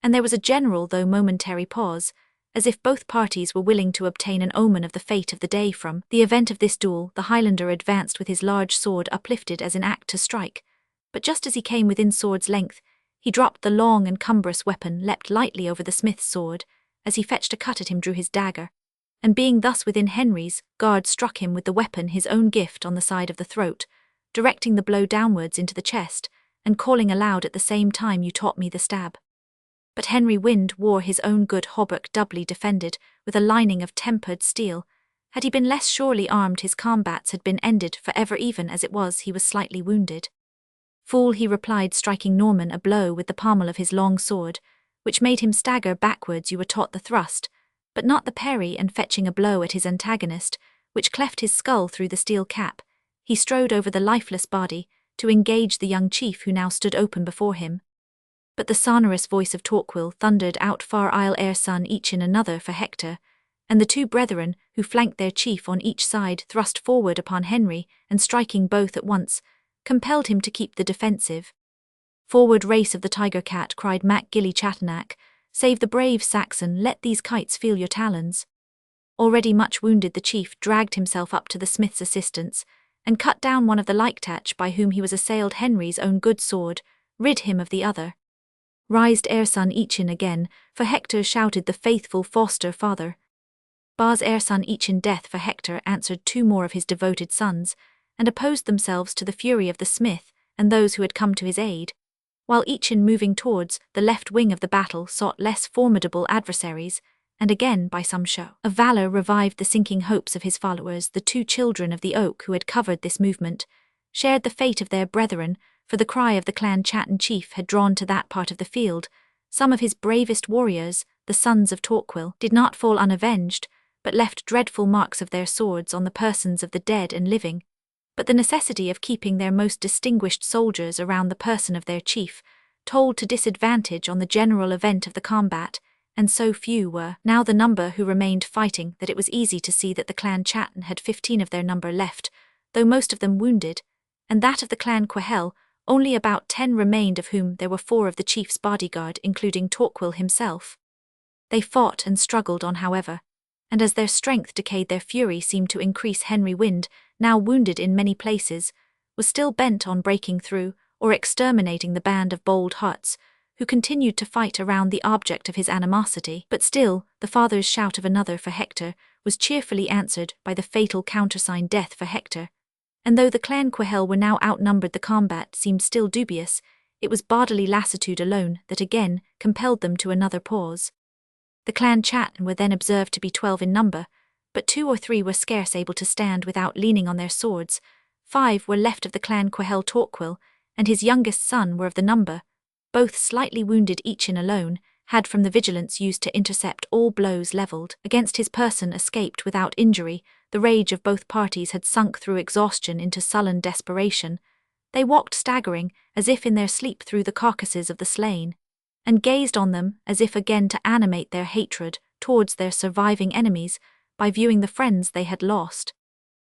and there was a general though momentary pause, as if both parties were willing to obtain an omen of the fate of the day from the event of this duel. The Highlander advanced with his large sword uplifted as in act to strike, but just as he came within sword's length, he dropped the long and cumbrous weapon, leapt lightly over the smith's sword, as he fetched a cut at him drew his dagger, and being thus within Henry's guard, struck him with the weapon, his own gift, on the side of the throat, directing the blow downwards into the chest, and calling aloud at the same time, you taught me the stab. But Henry Wynd wore his own good hauberk doubly defended, with a lining of tempered steel. Had he been less surely armed, his combats had been ended for ever. Even as it was, he was slightly wounded. Fool, he replied, striking Norman a blow with the pommel of his long sword, which made him stagger backwards. You were taught the thrust, but not the parry, and fetching a blow at his antagonist, which cleft his skull through the steel cap, he strode over the lifeless body to engage the young chief who now stood open before him. But the sonorous voice of Torquil thundered out far, I'll ere son Eachin another for Hector, and the two brethren, who flanked their chief on each side, thrust forward upon Henry, and striking both at once, compelled him to keep the defensive. Forward, race of the tiger cat, cried Mac Gilly Chatanac, save the brave Saxon, let these kites feel your talons. Already much wounded, the chief dragged himself up to the smith's assistance, and cut down one of the liketach by whom he was assailed. Henry's own good sword rid him of the other. Rised ere son Eachin again, for Hector, shouted the faithful foster father. Bars ere son Eachin, death for Hector, answered two more of his devoted sons, and opposed themselves to the fury of the smith and those who had come to his aid, while Eachin, moving towards the left wing of the battle, sought less formidable adversaries, and again by some show of valour revived the sinking hopes of his followers. The two children of the oak who had covered this movement shared the fate of their brethren, for the cry of the clan Chatton chief had drawn to that part of the field some of his bravest warriors. The sons of Torquil did not fall unavenged, but left dreadful marks of their swords on the persons of the dead and living. But the necessity of keeping their most distinguished soldiers around the person of their chief told to disadvantage on the general event of the combat, and so few were now the number who remained fighting that it was easy to see that the clan Chatton had 15 of their number left, though most of them wounded, and that of the clan Quahel only about 10 remained, of whom there were 4 of the chief's bodyguard, including Torquil himself. They fought and struggled on, however, and as their strength decayed, their fury seemed to increase. Henry Wynd, now wounded in many places, was still bent on breaking through or exterminating the band of bold hearts who continued to fight around the object of his animosity. But still, the father's shout of another for Hector was cheerfully answered by the fatal countersign, death for Hector, and though the clan Quahel were now outnumbered, the combat seemed still dubious. It was bodily lassitude alone that again compelled them to another pause. The clan Chatton were then observed to be 12 in number, but 2 or 3 were scarce able to stand without leaning on their swords. 5 were left of the clan Quahel. Torquil and his youngest son were of the number, both slightly wounded. Eachin alone had, from the vigilance used to intercept all blows levelled against his person, escaped without injury. The rage of both parties had sunk through exhaustion into sullen desperation. They walked staggering, as if in their sleep, through the carcasses of the slain, and gazed on them as if again to animate their hatred towards their surviving enemies by viewing the friends they had lost.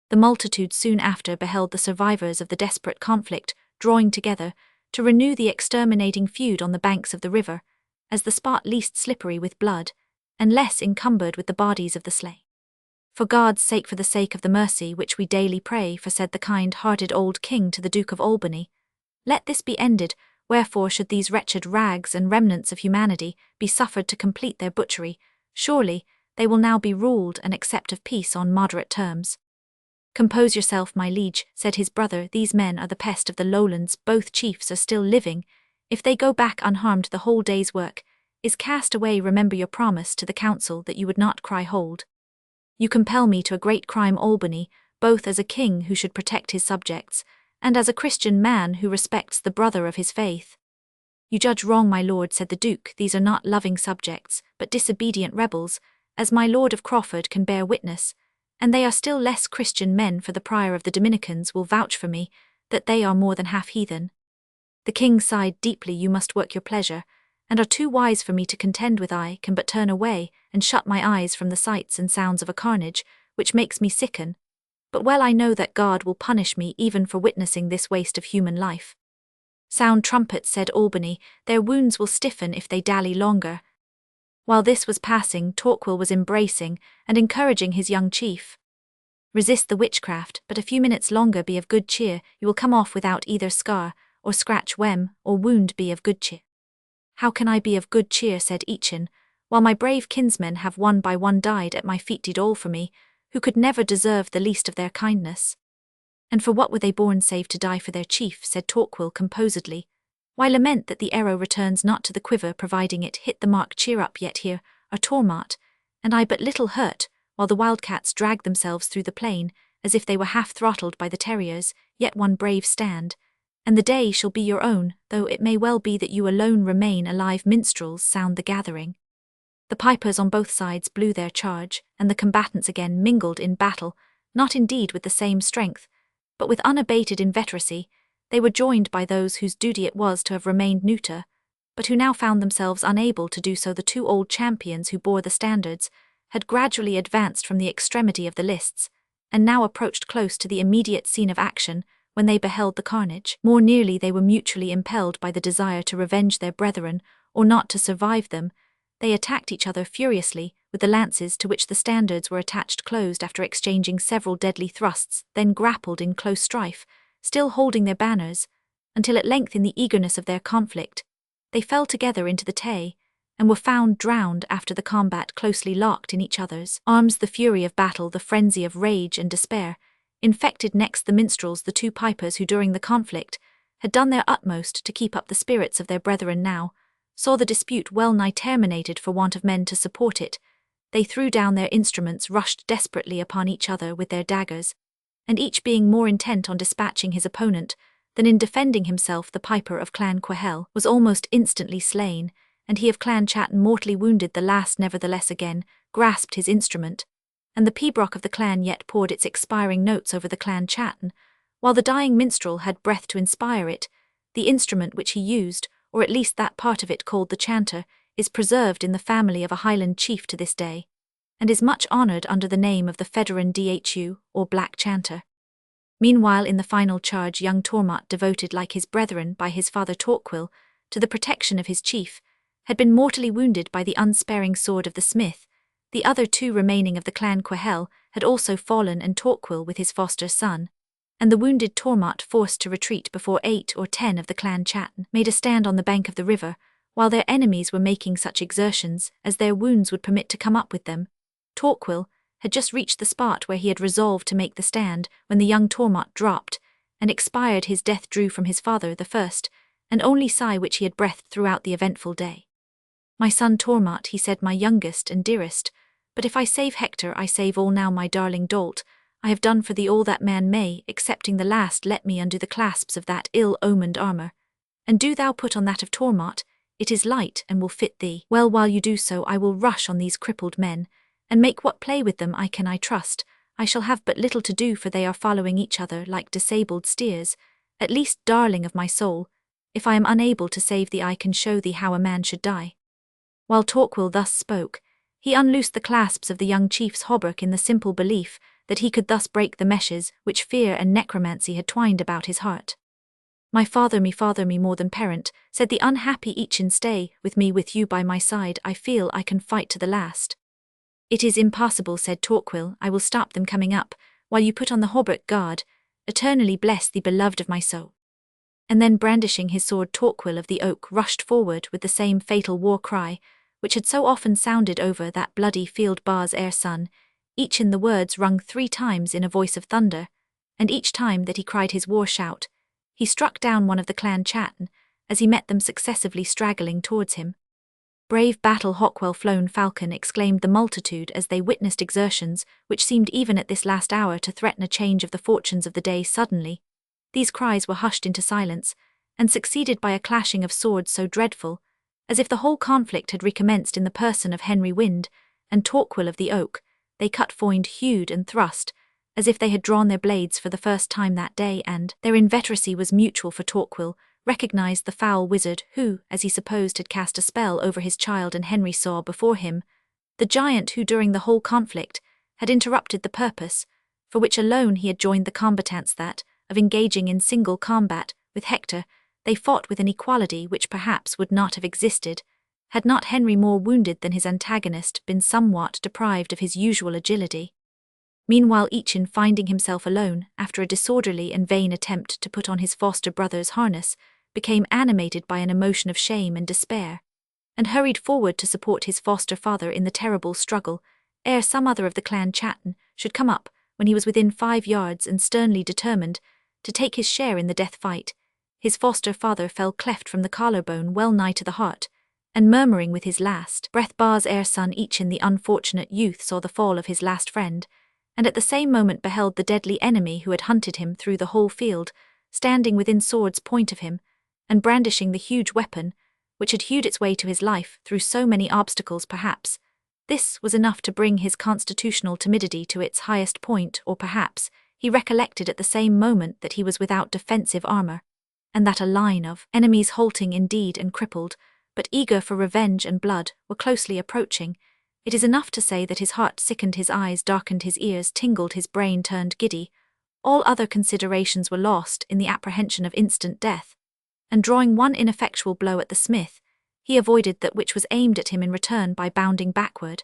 The multitude soon after beheld the survivors of the desperate conflict drawing together to renew the exterminating feud on the banks of the river, as the spot least slippery with blood, and less encumbered with the bodies of the slain. For God's sake, for the sake of the mercy which we daily pray for, said the kind-hearted old king to the Duke of Albany, let this be ended, Wherefore should these wretched rags and remnants of humanity be suffered to complete their butchery? Surely they will now be ruled and accept of peace on moderate terms. Compose yourself, my liege, said his brother, these men are the pest of the lowlands, both chiefs are still living. If they go back unharmed, the whole day's work is cast away. Remember your promise to the council that you would not cry hold. You compel me to a great crime, Albany, both as a king who should protect his subjects, and as a Christian man who respects the brother of his faith. You judge wrong, my lord, said the duke, these are not loving subjects, but disobedient rebels, as my lord of Crawford can bear witness, and they are still less Christian men, for the prior of the Dominicans will vouch for me, that they are more than half heathen. The king sighed deeply. You must work your pleasure, and are too wise for me to contend with. I can but turn away, and shut my eyes from the sights and sounds of a carnage, which makes me sicken. But well I know that God will punish me even for witnessing this waste of human life. Sound trumpets, said Albany, their wounds will stiffen if they dally longer. While this was passing, Torquil was embracing and encouraging his young chief. Resist the witchcraft, but a few minutes longer. Be of good cheer, you will come off without either scar, or scratch, wem, or wound. Be of good cheer. How can I be of good cheer, said Eachin, while my brave kinsmen have one by one died at my feet? Did all for me, who could never deserve the least of their kindness. And for what were they born save to die for their chief, said Torquil composedly. Why lament that the arrow returns not to the quiver, providing it hit the mark? Cheer up, yet here are Tormart and I but little hurt, while the wildcats drag themselves through the plain, as if they were half throttled by the terriers. Yet one brave stand, and the day shall be your own, though it may well be that you alone remain alive. Minstrels, sound the gathering. The pipers on both sides blew their charge, and the combatants again mingled in battle, not indeed with the same strength, but with unabated inveteracy. They were joined by those whose duty it was to have remained neuter, but who now found themselves unable to do so. The two old champions who bore the standards had gradually advanced from the extremity of the lists, and now approached close to the immediate scene of action. When they beheld the carnage more nearly, they were mutually impelled by the desire to revenge their brethren, or not to survive them. They attacked each other furiously, with the lances to which the standards were attached closed, after exchanging several deadly thrusts, then grappled in close strife, still holding their banners, until at length in the eagerness of their conflict, they fell together into the Tay, and were found drowned after the combat, closely locked in each other's arms. The fury of battle, the frenzy of rage and despair, infected next the minstrels. The two pipers who during the conflict had done their utmost to keep up the spirits of their brethren now saw the dispute well nigh terminated for want of men to support it. They threw down their instruments, rushed desperately upon each other with their daggers, and each being more intent on dispatching his opponent than in defending himself, the piper of Clan Quahel was almost instantly slain, and he of Clan Chatton mortally wounded. The last nevertheless again grasped his instrument, and the pibroch of the clan yet poured its expiring notes over the Clan Chatton, while the dying minstrel had breath to inspire it. The instrument which he used, or at least that part of it called the chanter, is preserved in the family of a Highland chief to this day, and is much honoured under the name of the Federan Dhu, or Black Chanter. Meanwhile, in the final charge, young Tormart, devoted like his brethren by his father Torquil to the protection of his chief, had been mortally wounded by the unsparing sword of the smith. The other two remaining of the Clan Quahel had also fallen, and Torquil with his foster son, and the wounded Tormart, forced to retreat before 8 or 10 of the Clan Chatton, made a stand on the bank of the river, while their enemies were making such exertions as their wounds would permit to come up with them. Torquil had just reached the spot where he had resolved to make the stand, when the young Tormart dropped, and expired. His death drew from his father the first and only sigh which he had breathed throughout the eventful day. My son Tormart, he said, my youngest and dearest, but if I save Hector, I save all. Now, my darling dolt, I have done for thee all that man may, excepting the last. Let me undo the clasps of that ill-omened armour, and do thou put on that of Tormart. It is light and will fit thee well. While you do so, I will rush on these crippled men, and make what play with them I can. I trust I shall have but little to do, for they are following each other like disabled steers. At least, darling of my soul, if I am unable to save thee, I can show thee how a man should die. While Torquil thus spoke, he unloosed the clasps of the young chief's hauberk in the simple belief that he could thus break the meshes which fear and necromancy had twined about his heart. My father me more than parent, said the unhappy Eachin, stay with you by my side. I feel I can fight to the last. It is impossible, said Torquil, I will stop them coming up, while you put on the hauberk. God eternally bless thee, beloved of my soul. and then brandishing his sword Torquil of the Oak rushed forward with the same fatal war cry, which had so often sounded over that bloody field bar's ere sun, each in the words rung 3 times in a voice of thunder, and each time that he cried his war shout, he struck down one of the clan Chatton, as he met them successively straggling towards him. Brave battle Hawkwell flown falcon, exclaimed the multitude as they witnessed exertions which seemed even at this last hour to threaten a change of the fortunes of the day suddenly. These cries were hushed into silence, and succeeded by a clashing of swords so dreadful, as if the whole conflict had recommenced in the person of Henry Wynd and Torquil of the Oak. They cut, foined, hewed, and thrust, as if they had drawn their blades for the first time that day, and their inveteracy was mutual, for Torquil recognized the foul wizard who, as he supposed, had cast a spell over his child, and Henry saw before him the giant who during the whole conflict had interrupted the purpose for which alone he had joined the combatants, that, of engaging in single combat with Hector, they fought with an equality which perhaps would not have existed, had not Henry, more wounded than his antagonist, been somewhat deprived of his usual agility. Meanwhile, each, in finding himself alone, after a disorderly and vain attempt to put on his foster brother's harness, became animated by an emotion of shame and despair, and hurried forward to support his foster father in the terrible struggle, ere some other of the clan Chatton should come up, when he was within 5 yards and sternly determined to take his share in the death fight. His foster father fell cleft from the collarbone well nigh to the heart, and murmuring with his last breath bar's ere son, each in the unfortunate youth saw the fall of his last friend, and at the same moment beheld the deadly enemy who had hunted him through the whole field, standing within sword's point of him, and brandishing the huge weapon, which had hewed its way to his life through so many obstacles. Perhaps this was enough to bring his constitutional timidity to its highest point, or perhaps he recollected at the same moment that he was without defensive armor, and that a line of enemies, halting indeed and crippled, but eager for revenge and blood, were closely approaching. It is enough to say that his heart sickened, his eyes darkened, his ears tingled, his brain turned giddy. All other considerations were lost in the apprehension of instant death, and drawing one ineffectual blow at the smith, he avoided that which was aimed at him in return by bounding backward,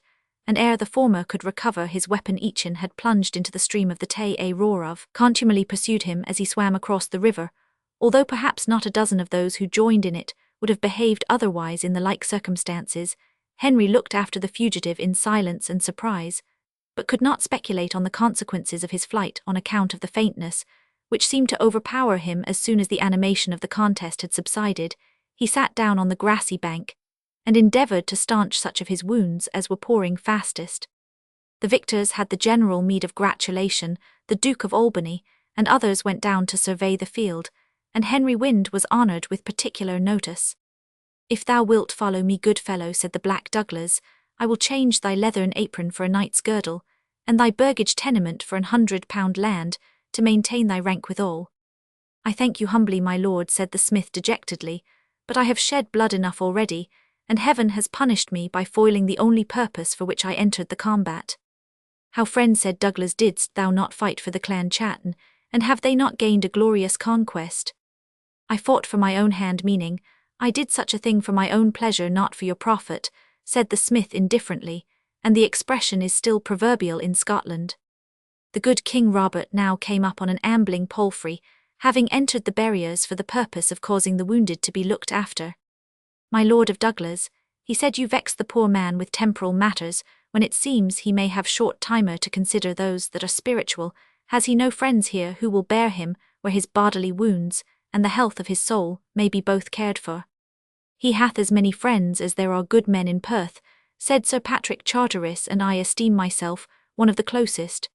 and ere the former could recover his weapon, Eachin had plunged into the stream of the Tay. A roar of contumely pursued him as he swam across the river, although perhaps not a dozen of those who joined in it would have behaved otherwise in the like circumstances. Henry looked after the fugitive in silence and surprise, but could not speculate on the consequences of his flight on account of the faintness, which seemed to overpower him as soon as the animation of the contest had subsided. He sat down on the grassy bank, and endeavoured to staunch such of his wounds as were pouring fastest. The victors had the general meed of gratulation, the Duke of Albany, and others went down to survey the field, and Henry Wynd was honoured with particular notice. "If thou wilt follow me, good fellow," said the Black Douglas, "I will change thy leathern apron for a knight's girdle, and thy burgage tenement for £100 land, to maintain thy rank withal." "I thank you humbly, my lord," said the smith dejectedly, "but I have shed blood enough already, and heaven has punished me by foiling the only purpose for which I entered the combat." "How, friend," said Douglas, "didst thou not fight for the clan Chatton, and have they not gained a glorious conquest?" "I fought for my own hand," meaning, "I did such a thing for my own pleasure, not for your profit," said the smith indifferently, and the expression is still proverbial in Scotland. The good King Robert now came up on an ambling palfrey, having entered the barriers for the purpose of causing the wounded to be looked after. "My Lord of Douglas," he said, "you vex the poor man with temporal matters, when it seems he may have short timer to consider those that are spiritual. Has he no friends here who will bear him where his bodily wounds and the health of his soul may be both cared for?" "He hath as many friends as there are good men in Perth," said Sir Patrick Charteris, "and I esteem myself one of the closest."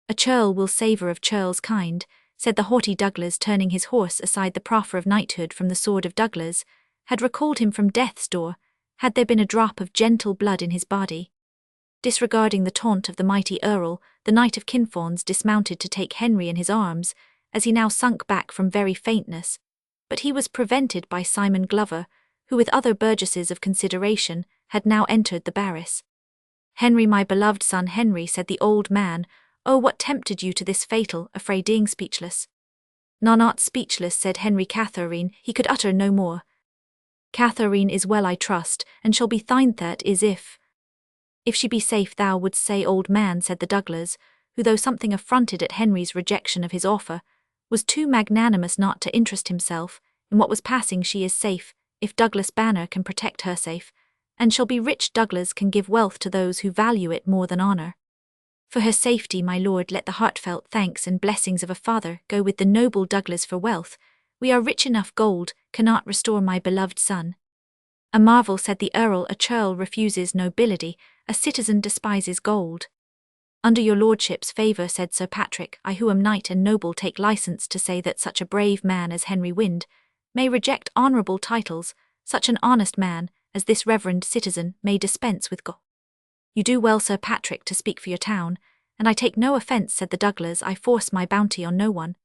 "A churl will savour of churl's kind," said the haughty Douglas, turning his horse aside. The proffer of knighthood from the sword of Douglas had recalled him from death's door, had there been a drop of gentle blood in his body. Disregarding the taunt of the mighty Earl, the Knight of Kinfauns dismounted to take Henry in his arms, as he now sunk back from very faintness, but he was prevented by Simon Glover, who with other burgesses of consideration had now entered the barrass. "Henry, my beloved son Henry," said the old man, "oh, what tempted you to this fatal affray?" Speechless. "Not speechless," said Henry. "Catharine," he could utter no more. "Catharine is well, I trust, and shall be thine. That is, if she be safe, thou wouldst say, old man," said the Douglas, who, though something affronted at Henry's rejection of his offer, was too magnanimous not to interest himself. In what was passing she is safe, if Douglas Banner can protect her safe, and shall be rich. Douglas can give wealth to those who value it more than honour. For her safety, my lord, let the heartfelt thanks and blessings of a father go with the noble Douglas. For wealth, we are rich enough, gold cannot restore my beloved son. A marvel, said the Earl, a churl refuses nobility, a citizen despises gold. Under your lordship's favour, said Sir Patrick, I who am knight and noble take licence to say that such a brave man as Henry Wynd may reject honourable titles, such an honest man as this reverend citizen may dispense with gold. You do well, Sir Patrick, to speak for your town, and I take no offence, said the Douglas, I force my bounty on no one.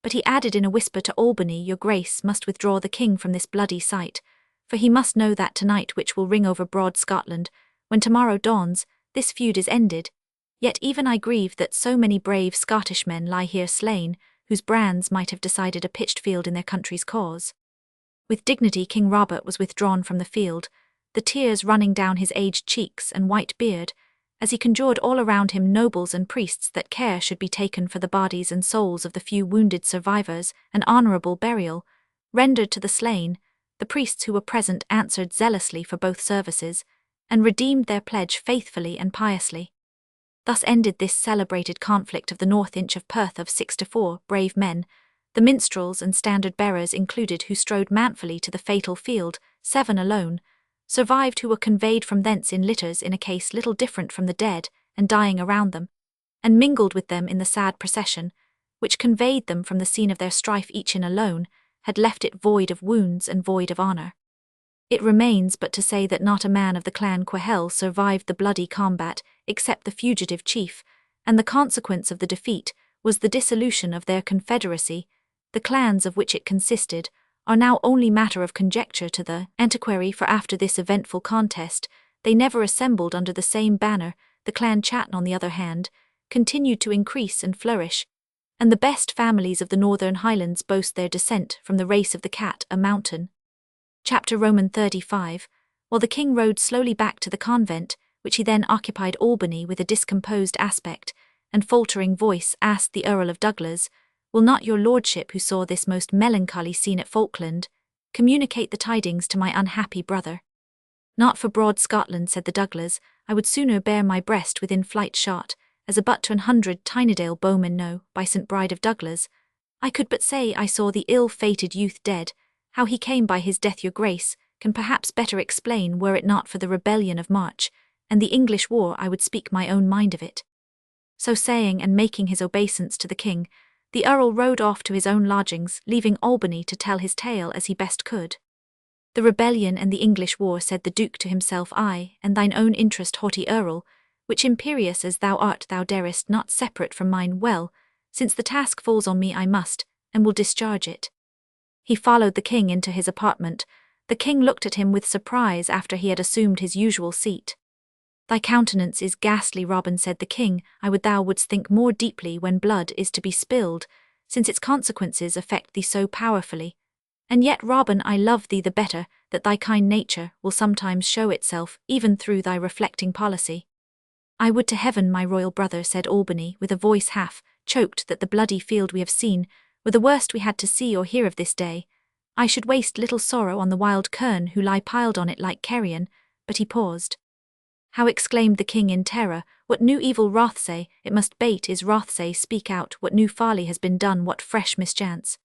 But he added in a whisper to Albany, your grace must withdraw the king from this bloody sight, for he must know that tonight which will ring over broad Scotland, when tomorrow dawns, this feud is ended. Yet even I grieve that so many brave Scottish men lie here slain, whose brands might have decided a pitched field in their country's cause. With dignity King Robert was withdrawn from the field, the tears running down his aged cheeks and white beard, as he conjured all around him nobles and priests that care should be taken for the bodies and souls of the few wounded survivors, an honourable burial rendered to the slain. The priests who were present answered zealously for both services, and redeemed their pledge faithfully and piously. Thus ended this celebrated conflict of the North Inch of Perth of 6-4 brave men, the minstrels and standard-bearers included, who strode manfully to the fatal field. 7 alone survived, who were conveyed from thence in litters in a case little different from the dead and dying around them, and mingled with them in the sad procession, which conveyed them from the scene of their strife. Each in alone had left it void of wounds and void of honour. It remains but to say that not a man of the clan Quahel survived the bloody combat, except the fugitive chief, and the consequence of the defeat was the dissolution of their confederacy. The clans of which it consisted are now only matter of conjecture to the antiquary, for after this eventful contest they never assembled under the same banner. The clan Chatton, on the other hand, continued to increase and flourish, and the best families of the Northern Highlands boast their descent from the race of the Cat a Mountain. Chapter Roman 35. While the king rode slowly back to the convent, which he then occupied, Albany, with a discomposed aspect and faltering voice, asked the Earl of Douglas, will not your lordship, who saw this most melancholy scene at Falkland, communicate the tidings to my unhappy brother? Not for broad Scotland, said the Douglas, I would sooner bear my breast within flight shot, as a butt to 100 Tynedale bowmen know, by St. Bride of Douglas. I could but say I saw the ill-fated youth dead. How he came by his death your grace can perhaps better explain. Were it not for the rebellion of March and the English war, I would speak my own mind of it. So saying, and making his obeisance to the king, the Earl rode off to his own lodgings, leaving Albany to tell his tale as he best could. The rebellion and the English war, said the Duke to himself, I, and thine own interest, haughty Earl, which imperious as thou art, thou darest not separate from mine. Well, since the task falls on me, I must, and will discharge it. He followed the king into his apartment. The king looked at him with surprise after he had assumed his usual seat. Thy countenance is ghastly, Robin, said the king. I would thou wouldst think more deeply when blood is to be spilled, since its consequences affect thee so powerfully. And yet, Robin, I love thee the better, that thy kind nature will sometimes show itself, even through thy reflecting policy. I would to heaven, my royal brother, said Albany, with a voice half choked, that the bloody field we have seen were the worst we had to see or hear of this day. I should waste little sorrow on the wild kern who lie piled on it like carrion. But he paused. How, exclaimed the king in terror, what new evil Rothsay, it must bate is Rothsay, speak out, what new folly has been done, what fresh mischance?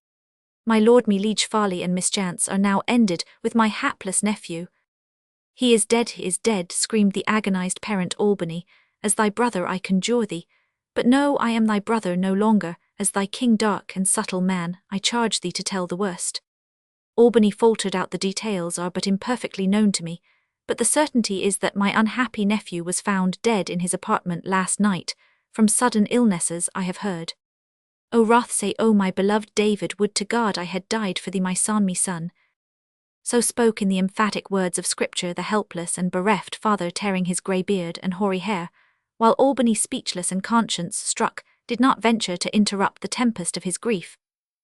My lord, me liege, folly and mischance are now ended with my hapless nephew. He is dead, screamed the agonized parent Albany. As thy brother I conjure thee, but no, I am thy brother no longer, as thy king, dark and subtle man, I charge thee to tell the worst. Albany faltered out, the details are but imperfectly known to me, but the certainty is that my unhappy nephew was found dead in his apartment last night, from sudden illnesses I have heard. O Rothsay, O my beloved David, would to God I had died for thee, my son. So spoke in the emphatic words of Scripture the helpless and bereft father, tearing his grey beard and hoary hair, while Albany, speechless and conscience struck, did not venture to interrupt the tempest of his grief.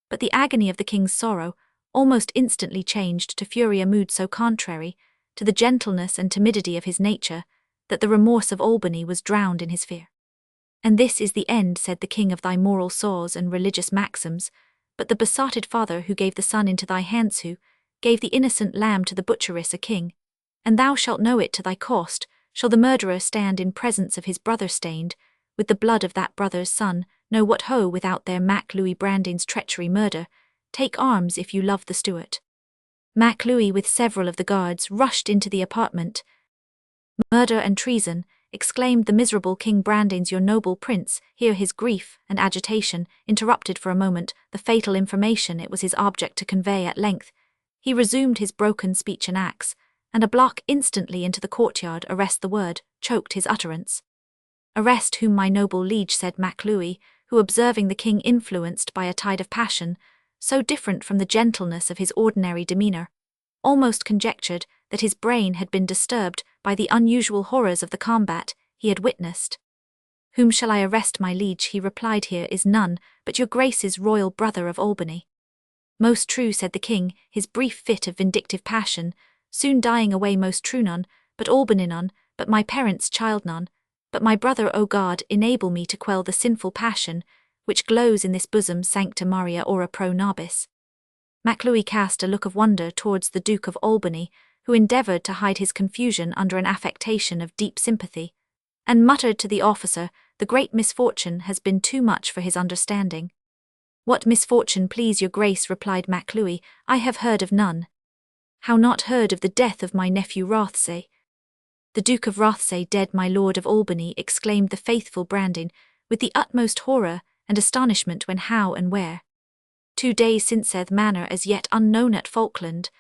But the agony of the king's sorrow almost instantly changed to fury, a mood so contrary to the gentleness and timidity of his nature, that the remorse of Albany was drowned in his fear. And this is the end, said the king, of thy moral saws and religious maxims. but the besotted father who gave the son into thy hands, who gave the innocent lamb to the butcheress, a king. And thou shalt know it to thy cost, shall the murderer stand in presence of his brother stained with the blood of that brother's son, know what ho without their Mac Louis Brandine's treachery murder, take arms if you love the Stuart. Mac Louis with several of the guards rushed into the apartment. Murder and treason, exclaimed the miserable King Brandine's your noble prince, here his grief and agitation interrupted for a moment the fatal information it was his object to convey at length. He resumed his broken speech and axe, and a block instantly into the courtyard arrest the word, choked his utterance. Arrest whom, my noble liege, said Mac Louis, who observing the king influenced by a tide of passion, so different from the gentleness of his ordinary demeanour, almost conjectured that his brain had been disturbed by the unusual horrors of the combat he had witnessed. Whom shall I arrest, my liege? He replied, here is none but your grace's royal brother of Albany. Most true, said the king, his brief fit of vindictive passion, soon dying away, most true, none but Albany, none but my parents' child, none but my brother. O God, enable me to quell the sinful passion which glows in this bosom, sancta Maria ora pro nobis. Mac Louis cast a look of wonder towards the Duke of Albany, who endeavoured to hide his confusion under an affectation of deep sympathy, and muttered to the officer, the great misfortune has been too much for his understanding. What misfortune, please your grace? Replied Mac Louis, I have heard of none. How not heard of the death of my nephew Rothsay? The Duke of Rothsay dead, my lord of Albany, exclaimed the faithful Brandine, with the utmost horror and astonishment. When, how, and where? 2 days since, saith manner as yet unknown at Falkland.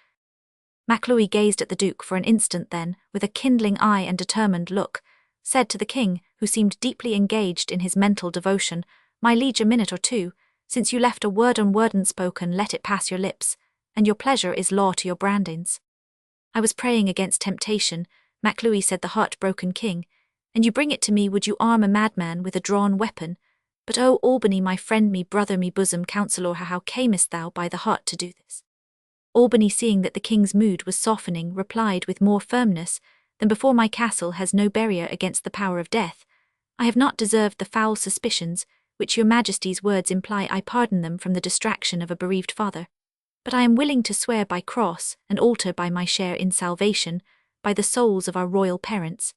Mac Louis gazed at the Duke for an instant, then, with a kindling eye and determined look, said to the king, who seemed deeply engaged in his mental devotion, my liege, a minute or two, since you left a word on word unspoken, let it pass your lips, and your pleasure is law to your Brandines. I was praying against temptation, Mac Louis, said the heart-broken king, and you bring it to me. Would you arm a madman with a drawn weapon? But O Albany, my friend, me brother, me bosom counsellor, how camest thou by the heart to do this? Albany, seeing that the king's mood was softening, replied with more firmness than before, my castle has no barrier against the power of death. I have not deserved the foul suspicions which your majesty's words imply. I pardon them from the distraction of a bereaved father. But I am willing to swear by cross and altar, by my share in salvation, by the souls of our royal parents.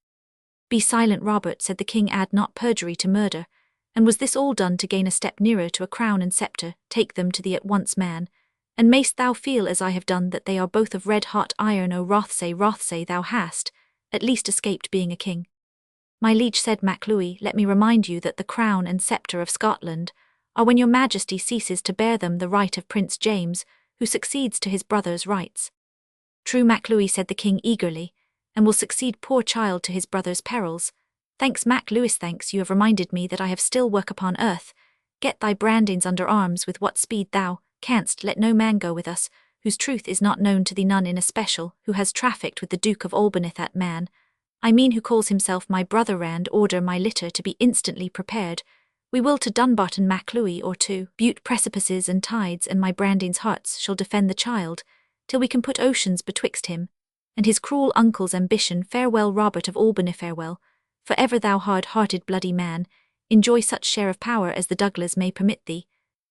Be silent, Robert, said the king, add not perjury to murder. And was this all done to gain a step nearer to a crown and sceptre? Take them to thee at once, man. And mayst thou feel as I have done that they are both of red-hot iron. O Rothsay, Rothsay, thou hast at least escaped being a king. My liege, said Mac Louis, let me remind you that the crown and sceptre of Scotland are, when your majesty ceases to bear them, the right of Prince James, who succeeds to his brother's rights. True, Mac Louis, said the king eagerly, and will succeed, poor child, to his brother's perils. Thanks, Mac Louis, thanks. You have reminded me that I have still work upon earth. Get thy Brandines under arms with what speed thou canst. Let no man go with us, whose truth is not known to thee, none in especial, who has trafficked with the Duke of Albany. That man, I mean, who calls himself my brother, Rand, order my litter to be instantly prepared. We will to Dunbarton, Mac Louis, or to Bute precipices and tides, and my Brandine's hearts shall defend the child, till we can put oceans betwixt him and his cruel uncle's ambition. Farewell, Robert of Albany, farewell. For ever, thou hard-hearted bloody man, enjoy such share of power as the Douglas may permit thee,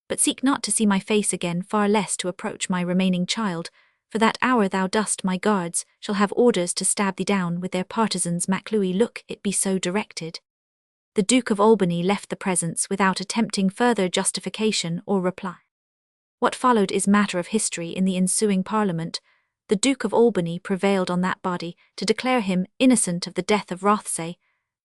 but seek not to see my face again, far less to approach my remaining child, for that hour thou dost, my guards shall have orders to stab thee down with their partisans. Mac Louis, look, it be so directed. The Duke of Albany left the presence without attempting further justification or reply. What followed is matter of history. In the ensuing Parliament, the Duke of Albany prevailed on that body to declare him innocent of the death of Rothsay,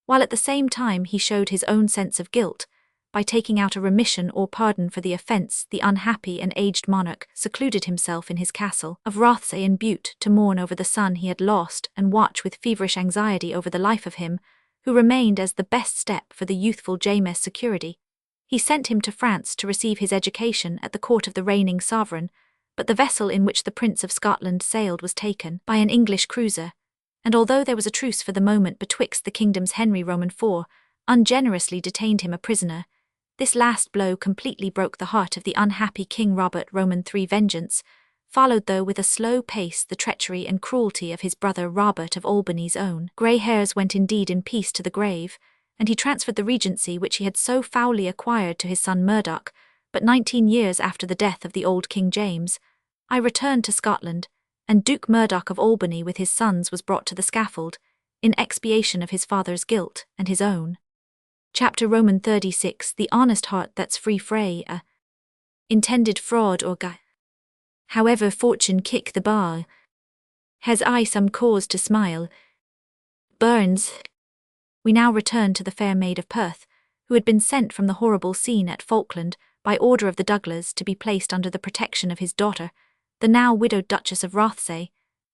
while at the same time he showed his own sense of guilt by taking out a remission or pardon for the offence. The unhappy and aged monarch secluded himself in his castle of Rothsay in Bute to mourn over the son he had lost and watch with feverish anxiety over the life of him who remained as the best step for the youthful James' security. He sent him to France to receive his education at the court of the reigning sovereign, but the vessel in which the Prince of Scotland sailed was taken by an English cruiser, and although there was a truce for the moment betwixt the kingdoms, Henry Roman IV ungenerously detained him a prisoner. This last blow completely broke the heart of the unhappy King Robert Roman III. Vengeance followed, though with a slow pace, the treachery and cruelty of his brother Robert of Albany's own grey hairs went indeed in peace to the grave, and he transferred the regency which he had so foully acquired to his son Murdoch, but 19 years after the death of the old King James, I returned to Scotland, and Duke Murdoch of Albany with his sons was brought to the scaffold, in expiation of his father's guilt and his own. Chapter Roman 36 The honest heart that's free frae a intended fraud or guile. However fortune kick the bar, has I some cause to smile. Burns. We now return to the Fair Maid of Perth, who had been sent from the horrible scene at Falkland by order of the Douglas to be placed under the protection of his daughter, the now widowed Duchess of Rothesay.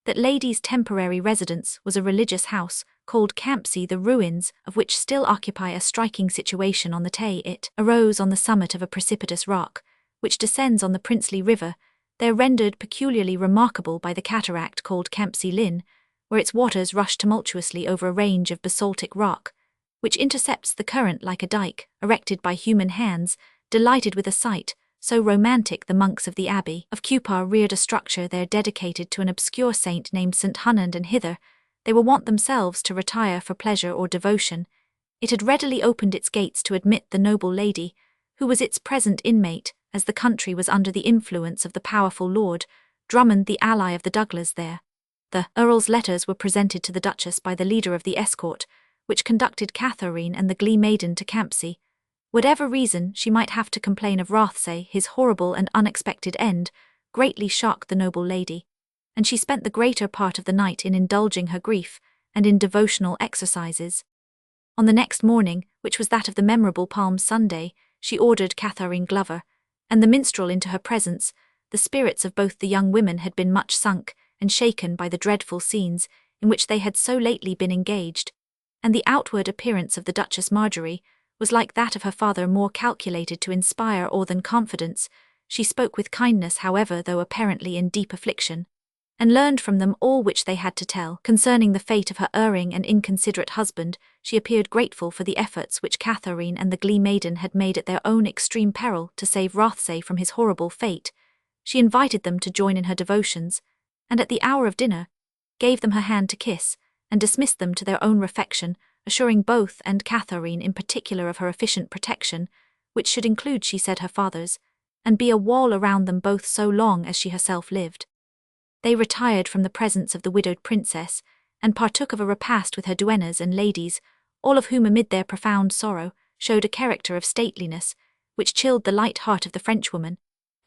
That lady's temporary residence was a religious house called Campsie, the ruins of which still occupy a striking situation on the Tay. It arose on the summit of a precipitous rock, which descends on the Princely River, there rendered peculiarly remarkable by the cataract called Campsie Linn, where its waters rush tumultuously over a range of basaltic rock, which intercepts the current like a dike, erected by human hands, delighted with a sight so romantic. The monks of the Abbey of Cupar reared a structure there dedicated to an obscure saint named St. Hunand, and hither they were wont themselves to retire for pleasure or devotion. It had readily opened its gates to admit the noble lady, who was its present inmate, as the country was under the influence of the powerful Lord Drummond, the ally of the Douglas there. The Earl's letters were presented to the Duchess by the leader of the escort, which conducted Catherine and the Glee maiden to Campsie. Whatever reason she might have to complain of Rothesay, his horrible and unexpected end greatly shocked the noble lady, and she spent the greater part of the night in indulging her grief and in devotional exercises. On the next morning, which was that of the memorable Palm Sunday, she ordered Catherine Glover and the minstrel into her presence. The spirits of both the young women had been much sunk and shaken by the dreadful scenes in which they had so lately been engaged, and the outward appearance of the Duchess Marjorie was like that of her father, more calculated to inspire awe than confidence. She spoke with kindness, however, though apparently in deep affliction, and learned from them all which they had to tell concerning the fate of her erring and inconsiderate husband. She appeared grateful for the efforts which Catherine and the Glee maiden had made at their own extreme peril to save Rothesay from his horrible fate. She invited them to join in her devotions, and at the hour of dinner gave them her hand to kiss, and dismissed them to their own refection, assuring both, and Catherine in particular, of her efficient protection, which should include, she said, her father's, and be a wall around them both so long as she herself lived. They retired from the presence of the widowed princess, and partook of a repast with her duennas and ladies, all of whom amid their profound sorrow showed a character of stateliness, which chilled the light heart of the Frenchwoman,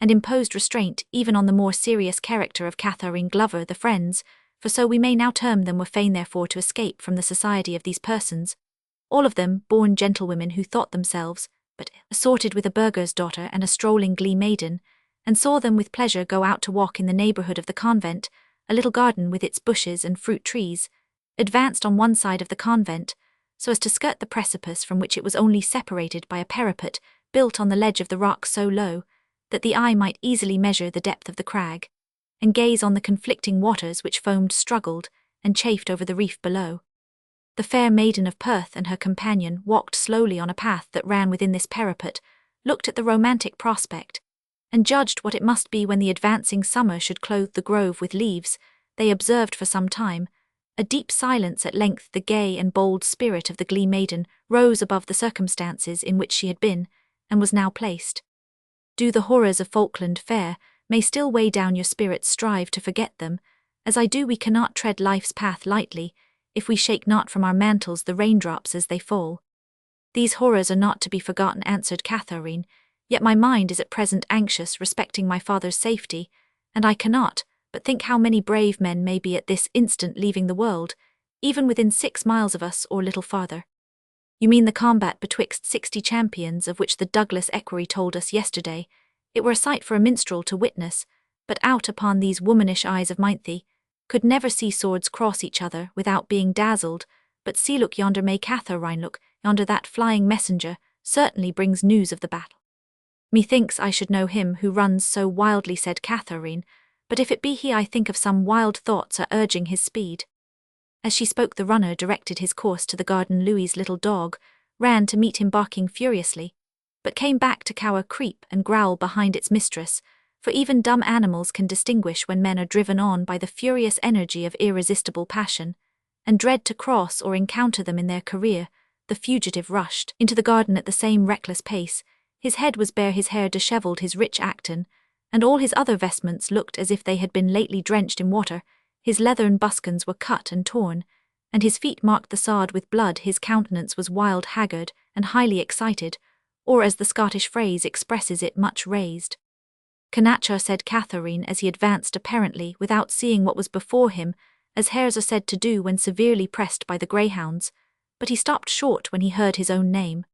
and imposed restraint even on the more serious character of Catherine Glover. The friends, for so we may now term them, were fain therefore to escape from the society of these persons, all of them born gentlewomen who thought themselves but assorted with a burgher's daughter and a strolling Glee maiden, and saw them with pleasure go out to walk in the neighbourhood of the convent, a little garden with its bushes and fruit trees, advanced on one side of the convent, so as to skirt the precipice from which it was only separated by a parapet built on the ledge of the rock so low that the eye might easily measure the depth of the crag, and gaze on the conflicting waters which foamed, struggled, and chafed over the reef below. The Fair Maiden of Perth and her companion walked slowly on a path that ran within this parapet, looked at the romantic prospect, and judged what it must be when the advancing summer should clothe the grove with leaves. They observed for some time a deep silence. At length the gay and bold spirit of the Glee maiden rose above the circumstances in which she had been, and was now placed. Do the horrors of Falkland fair may still weigh down your spirits, strive to forget them. As I do, we cannot tread life's path lightly, if we shake not from our mantles the raindrops as they fall. These horrors are not to be forgotten, answered Catherine, yet my mind is at present anxious respecting my father's safety, and I cannot but think how many brave men may be at this instant leaving the world, even within 6 miles of us or little farther. You mean the combat betwixt 60 champions of which the Douglas equerry told us yesterday. It were a sight for a minstrel to witness, but out upon these womanish eyes of mine could never see swords cross each other without being dazzled. But see, look yonder, may Catherine, look yonder, that flying messenger certainly brings news of the battle. Methinks I should know him who runs so wildly, said Catherine, but if it be he, I think of some wild thoughts are urging his speed. As she spoke, the runner directed his course to the garden. Louis's little dog ran to meet him barking furiously, but came back to cower, creep, and growl behind its mistress, for even dumb animals can distinguish when men are driven on by the furious energy of irresistible passion, and dread to cross or encounter them in their career. The fugitive rushed into the garden at the same reckless pace, His head was bare, his hair dishevelled, his rich acton, and all his other vestments looked as if they had been lately drenched in water. His leathern buskins were cut and torn, and his feet marked the sod with blood. His countenance was wild, haggard, and highly excited, or as the Scottish phrase expresses it, much raised. "Connacher," said Catherine as he advanced, apparently without seeing what was before him, as hares are said to do when severely pressed by the greyhounds, but he stopped short when he heard his own name.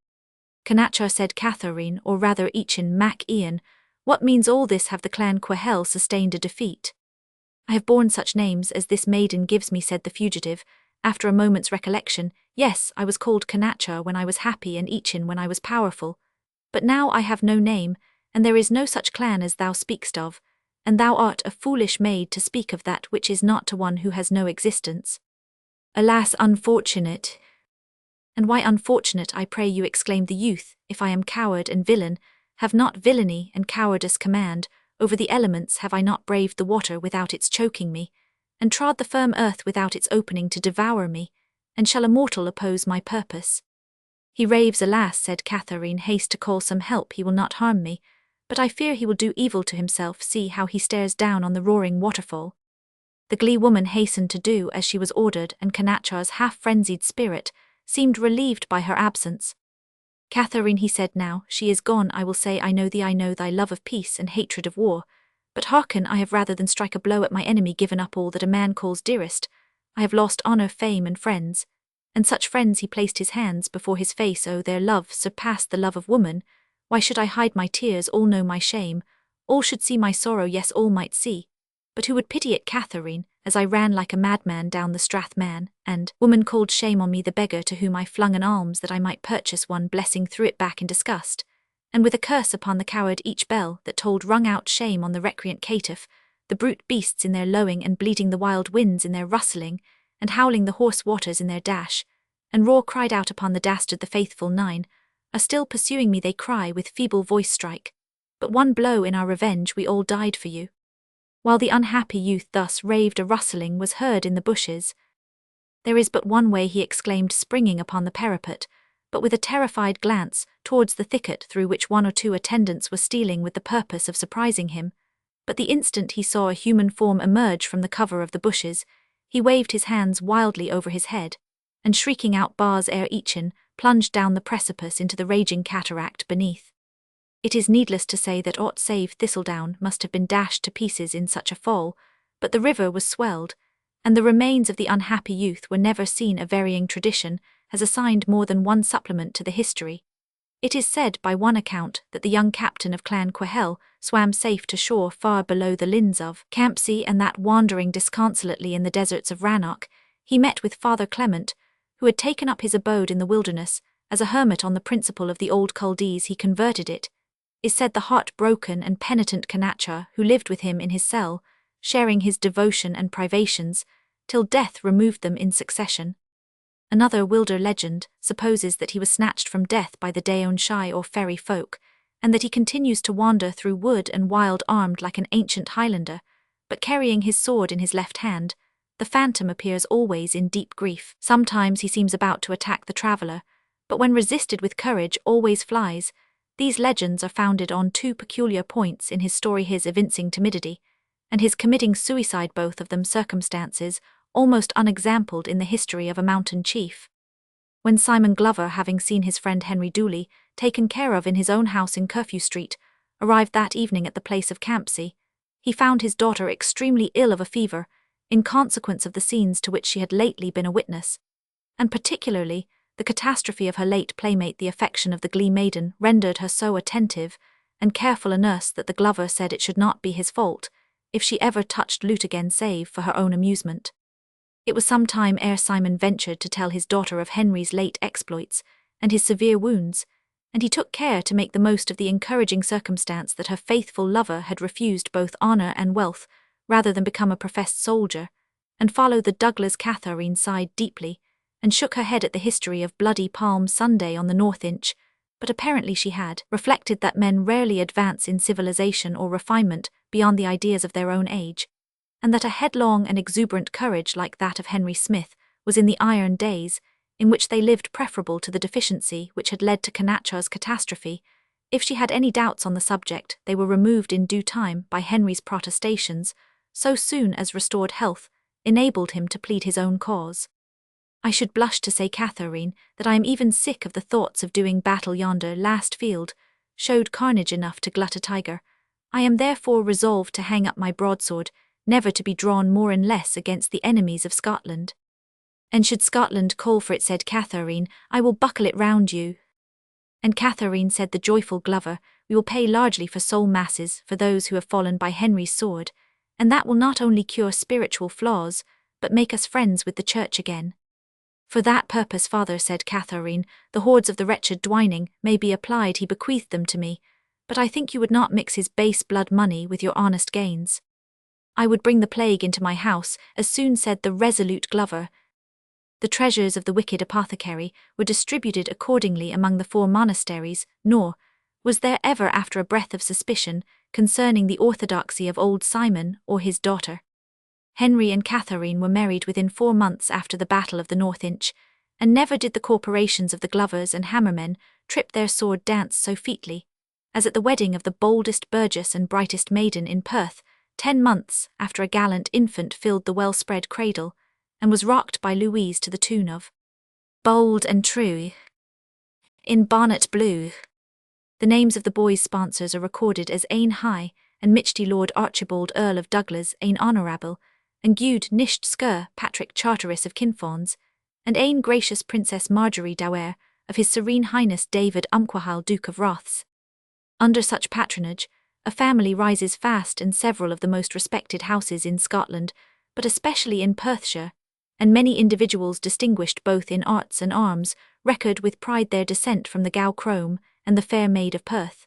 "Connacher," said Catherine, or rather Eachin Mac Ian, "what means all this? Have the clan Quahel sustained a defeat?" "I have borne such names as this maiden gives me," said the fugitive, after a moment's recollection. "Yes, I was called Connacher when I was happy and Eachin when I was powerful. But now I have no name, and there is no such clan as thou speakst of, and thou art a foolish maid to speak of that which is not to one who has no existence." "Alas, unfortunate!" "And why unfortunate, I pray you?" exclaimed the youth. "If I am coward and villain, have not villainy and cowardice command over the elements? Have I not braved the water without its choking me, and trod the firm earth without its opening to devour me, and shall a mortal oppose my purpose?" "He raves, alas," said Catherine. "Haste to call some help, he will not harm me, but I fear he will do evil to himself. See how he stares down on the roaring waterfall." The glee woman hastened to do as she was ordered, and Connacher's half-frenzied spirit seemed relieved by her absence. "Catherine," he said, "now she is gone, I will say, I know thee, I know thy love of peace and hatred of war. But hearken, I have rather than strike a blow at my enemy given up all that a man calls dearest. I have lost honour, fame, and friends. And such friends," he placed his hands before his face, "oh, their love surpassed the love of woman. Why should I hide my tears? All know my shame. All should see my sorrow, yes, all might see. But who would pity it, Catherine, as I ran like a madman down the Strathman, and woman called shame on me, the beggar to whom I flung an alms that I might purchase one blessing, threw it back in disgust, and with a curse upon the coward each bell that tolled rung out shame on the recreant caitiff, the brute beasts in their lowing and bleating, the wild winds in their rustling, and howling the hoarse waters in their dash, and roar cried out upon the dastard, the faithful nine, are still pursuing me, they cry with feeble voice, strike. But one blow in our revenge, we all died for you." While the unhappy youth thus raved, a rustling was heard in the bushes. "There is but one way," he exclaimed, springing upon the parapet, but with a terrified glance towards the thicket through which one or two attendants were stealing with the purpose of surprising him. But the instant he saw a human form emerge from the cover of the bushes, he waved his hands wildly over his head, and shrieking out bars ere Eachin, plunged down the precipice into the raging cataract beneath. It is needless to say that aught save thistledown must have been dashed to pieces in such a fall, but the river was swelled, and the remains of the unhappy youth were never seen. A varying tradition has assigned more than one supplement to the history. It is said by one account that the young captain of Clan Quahel swam safe to shore far below the Linns of Campsie, and that wandering disconsolately in the deserts of Rannoch, he met with Father Clement, who had taken up his abode in the wilderness as a hermit on the principle of the old Chaldees. He converted it, is said, the heart-broken and penitent Connacher, who lived with him in his cell, sharing his devotion and privations, till death removed them in succession. Another wilder legend supposes that he was snatched from death by the Daon Shai or fairy folk, and that he continues to wander through wood and wild armed like an ancient Highlander, but carrying his sword in his left hand. The phantom appears always in deep grief. Sometimes he seems about to attack the traveller, but when resisted with courage always flies. These legends are founded on two peculiar points in his story: his evincing timidity, and his committing suicide, both of them circumstances almost unexampled in the history of a mountain chief. When Simon Glover, having seen his friend Henry Dooley taken care of in his own house in Curfew Street, arrived that evening at the place of Campsie, he found his daughter extremely ill of a fever, in consequence of the scenes to which she had lately been a witness, and particularly the catastrophe of her late playmate. The affection of the glee maiden rendered her so attentive and careful a nurse that the Glover said it should not be his fault if she ever touched lute again save for her own amusement. It was some time ere Simon ventured to tell his daughter of Henry's late exploits and his severe wounds, and he took care to make the most of the encouraging circumstance that her faithful lover had refused both honour and wealth rather than become a professed soldier, and follow the Douglas. Catherine sighed deeply, and shook her head at the history of Bloody Palm Sunday on the North Inch, but apparently she had reflected that men rarely advance in civilization or refinement beyond the ideas of their own age, and that a headlong and exuberant courage like that of Henry Smith was in the iron days in which they lived preferable to the deficiency which had led to Connacher's catastrophe, If she had any doubts on the subject, they were removed in due time by Henry's protestations, so soon as restored health enabled him to plead his own cause. I should blush to say, Catherine, that I am even sick of the thoughts of doing battle yonder last field, showed carnage enough to glut a tiger. I am therefore resolved to hang up my broadsword, never to be drawn more and less against the enemies of Scotland. And should Scotland call for it, said Catherine, I will buckle it round you. And Catherine, said the joyful Glover, we will pay largely for soul masses for those who have fallen by Henry's sword, and that will not only cure spiritual flaws, but make us friends with the church again. For that purpose, father, said Catherine, the hoards of the wretched Dwining may be applied. He bequeathed them to me, but I think you would not mix his base blood money with your honest gains. I would bring the plague into my house, as soon, said the resolute Glover. The treasures of the wicked apothecary were distributed accordingly among the 4 monasteries, nor was there ever after a breath of suspicion concerning the orthodoxy of old Simon or his daughter. Henry and Catherine were married within 4 months after the Battle of the North Inch, and never did the corporations of the Glovers and Hammermen trip their sword dance so featly as at the wedding of the boldest burgess and brightest maiden in Perth, 10 months after a gallant infant filled the well-spread cradle, and was rocked by Louise to the tune of Bold and True in Bonnet Blue. The names of the boy's sponsors are recorded as Ain High and Michty Lord Archibald Earl of Douglas, Ain Honourable, and Gude Nisht Sker Patrick Charteris of Kinfauns, and Ain Gracious Princess Marjorie Dower of His Serene Highness David Umquhile Duke of Roths. Under such patronage, a family rises fast in several of the most respected houses in Scotland, but especially in Perthshire, and many individuals distinguished both in arts and arms record with pride their descent from the Gow Crome and the Fair Maid of Perth.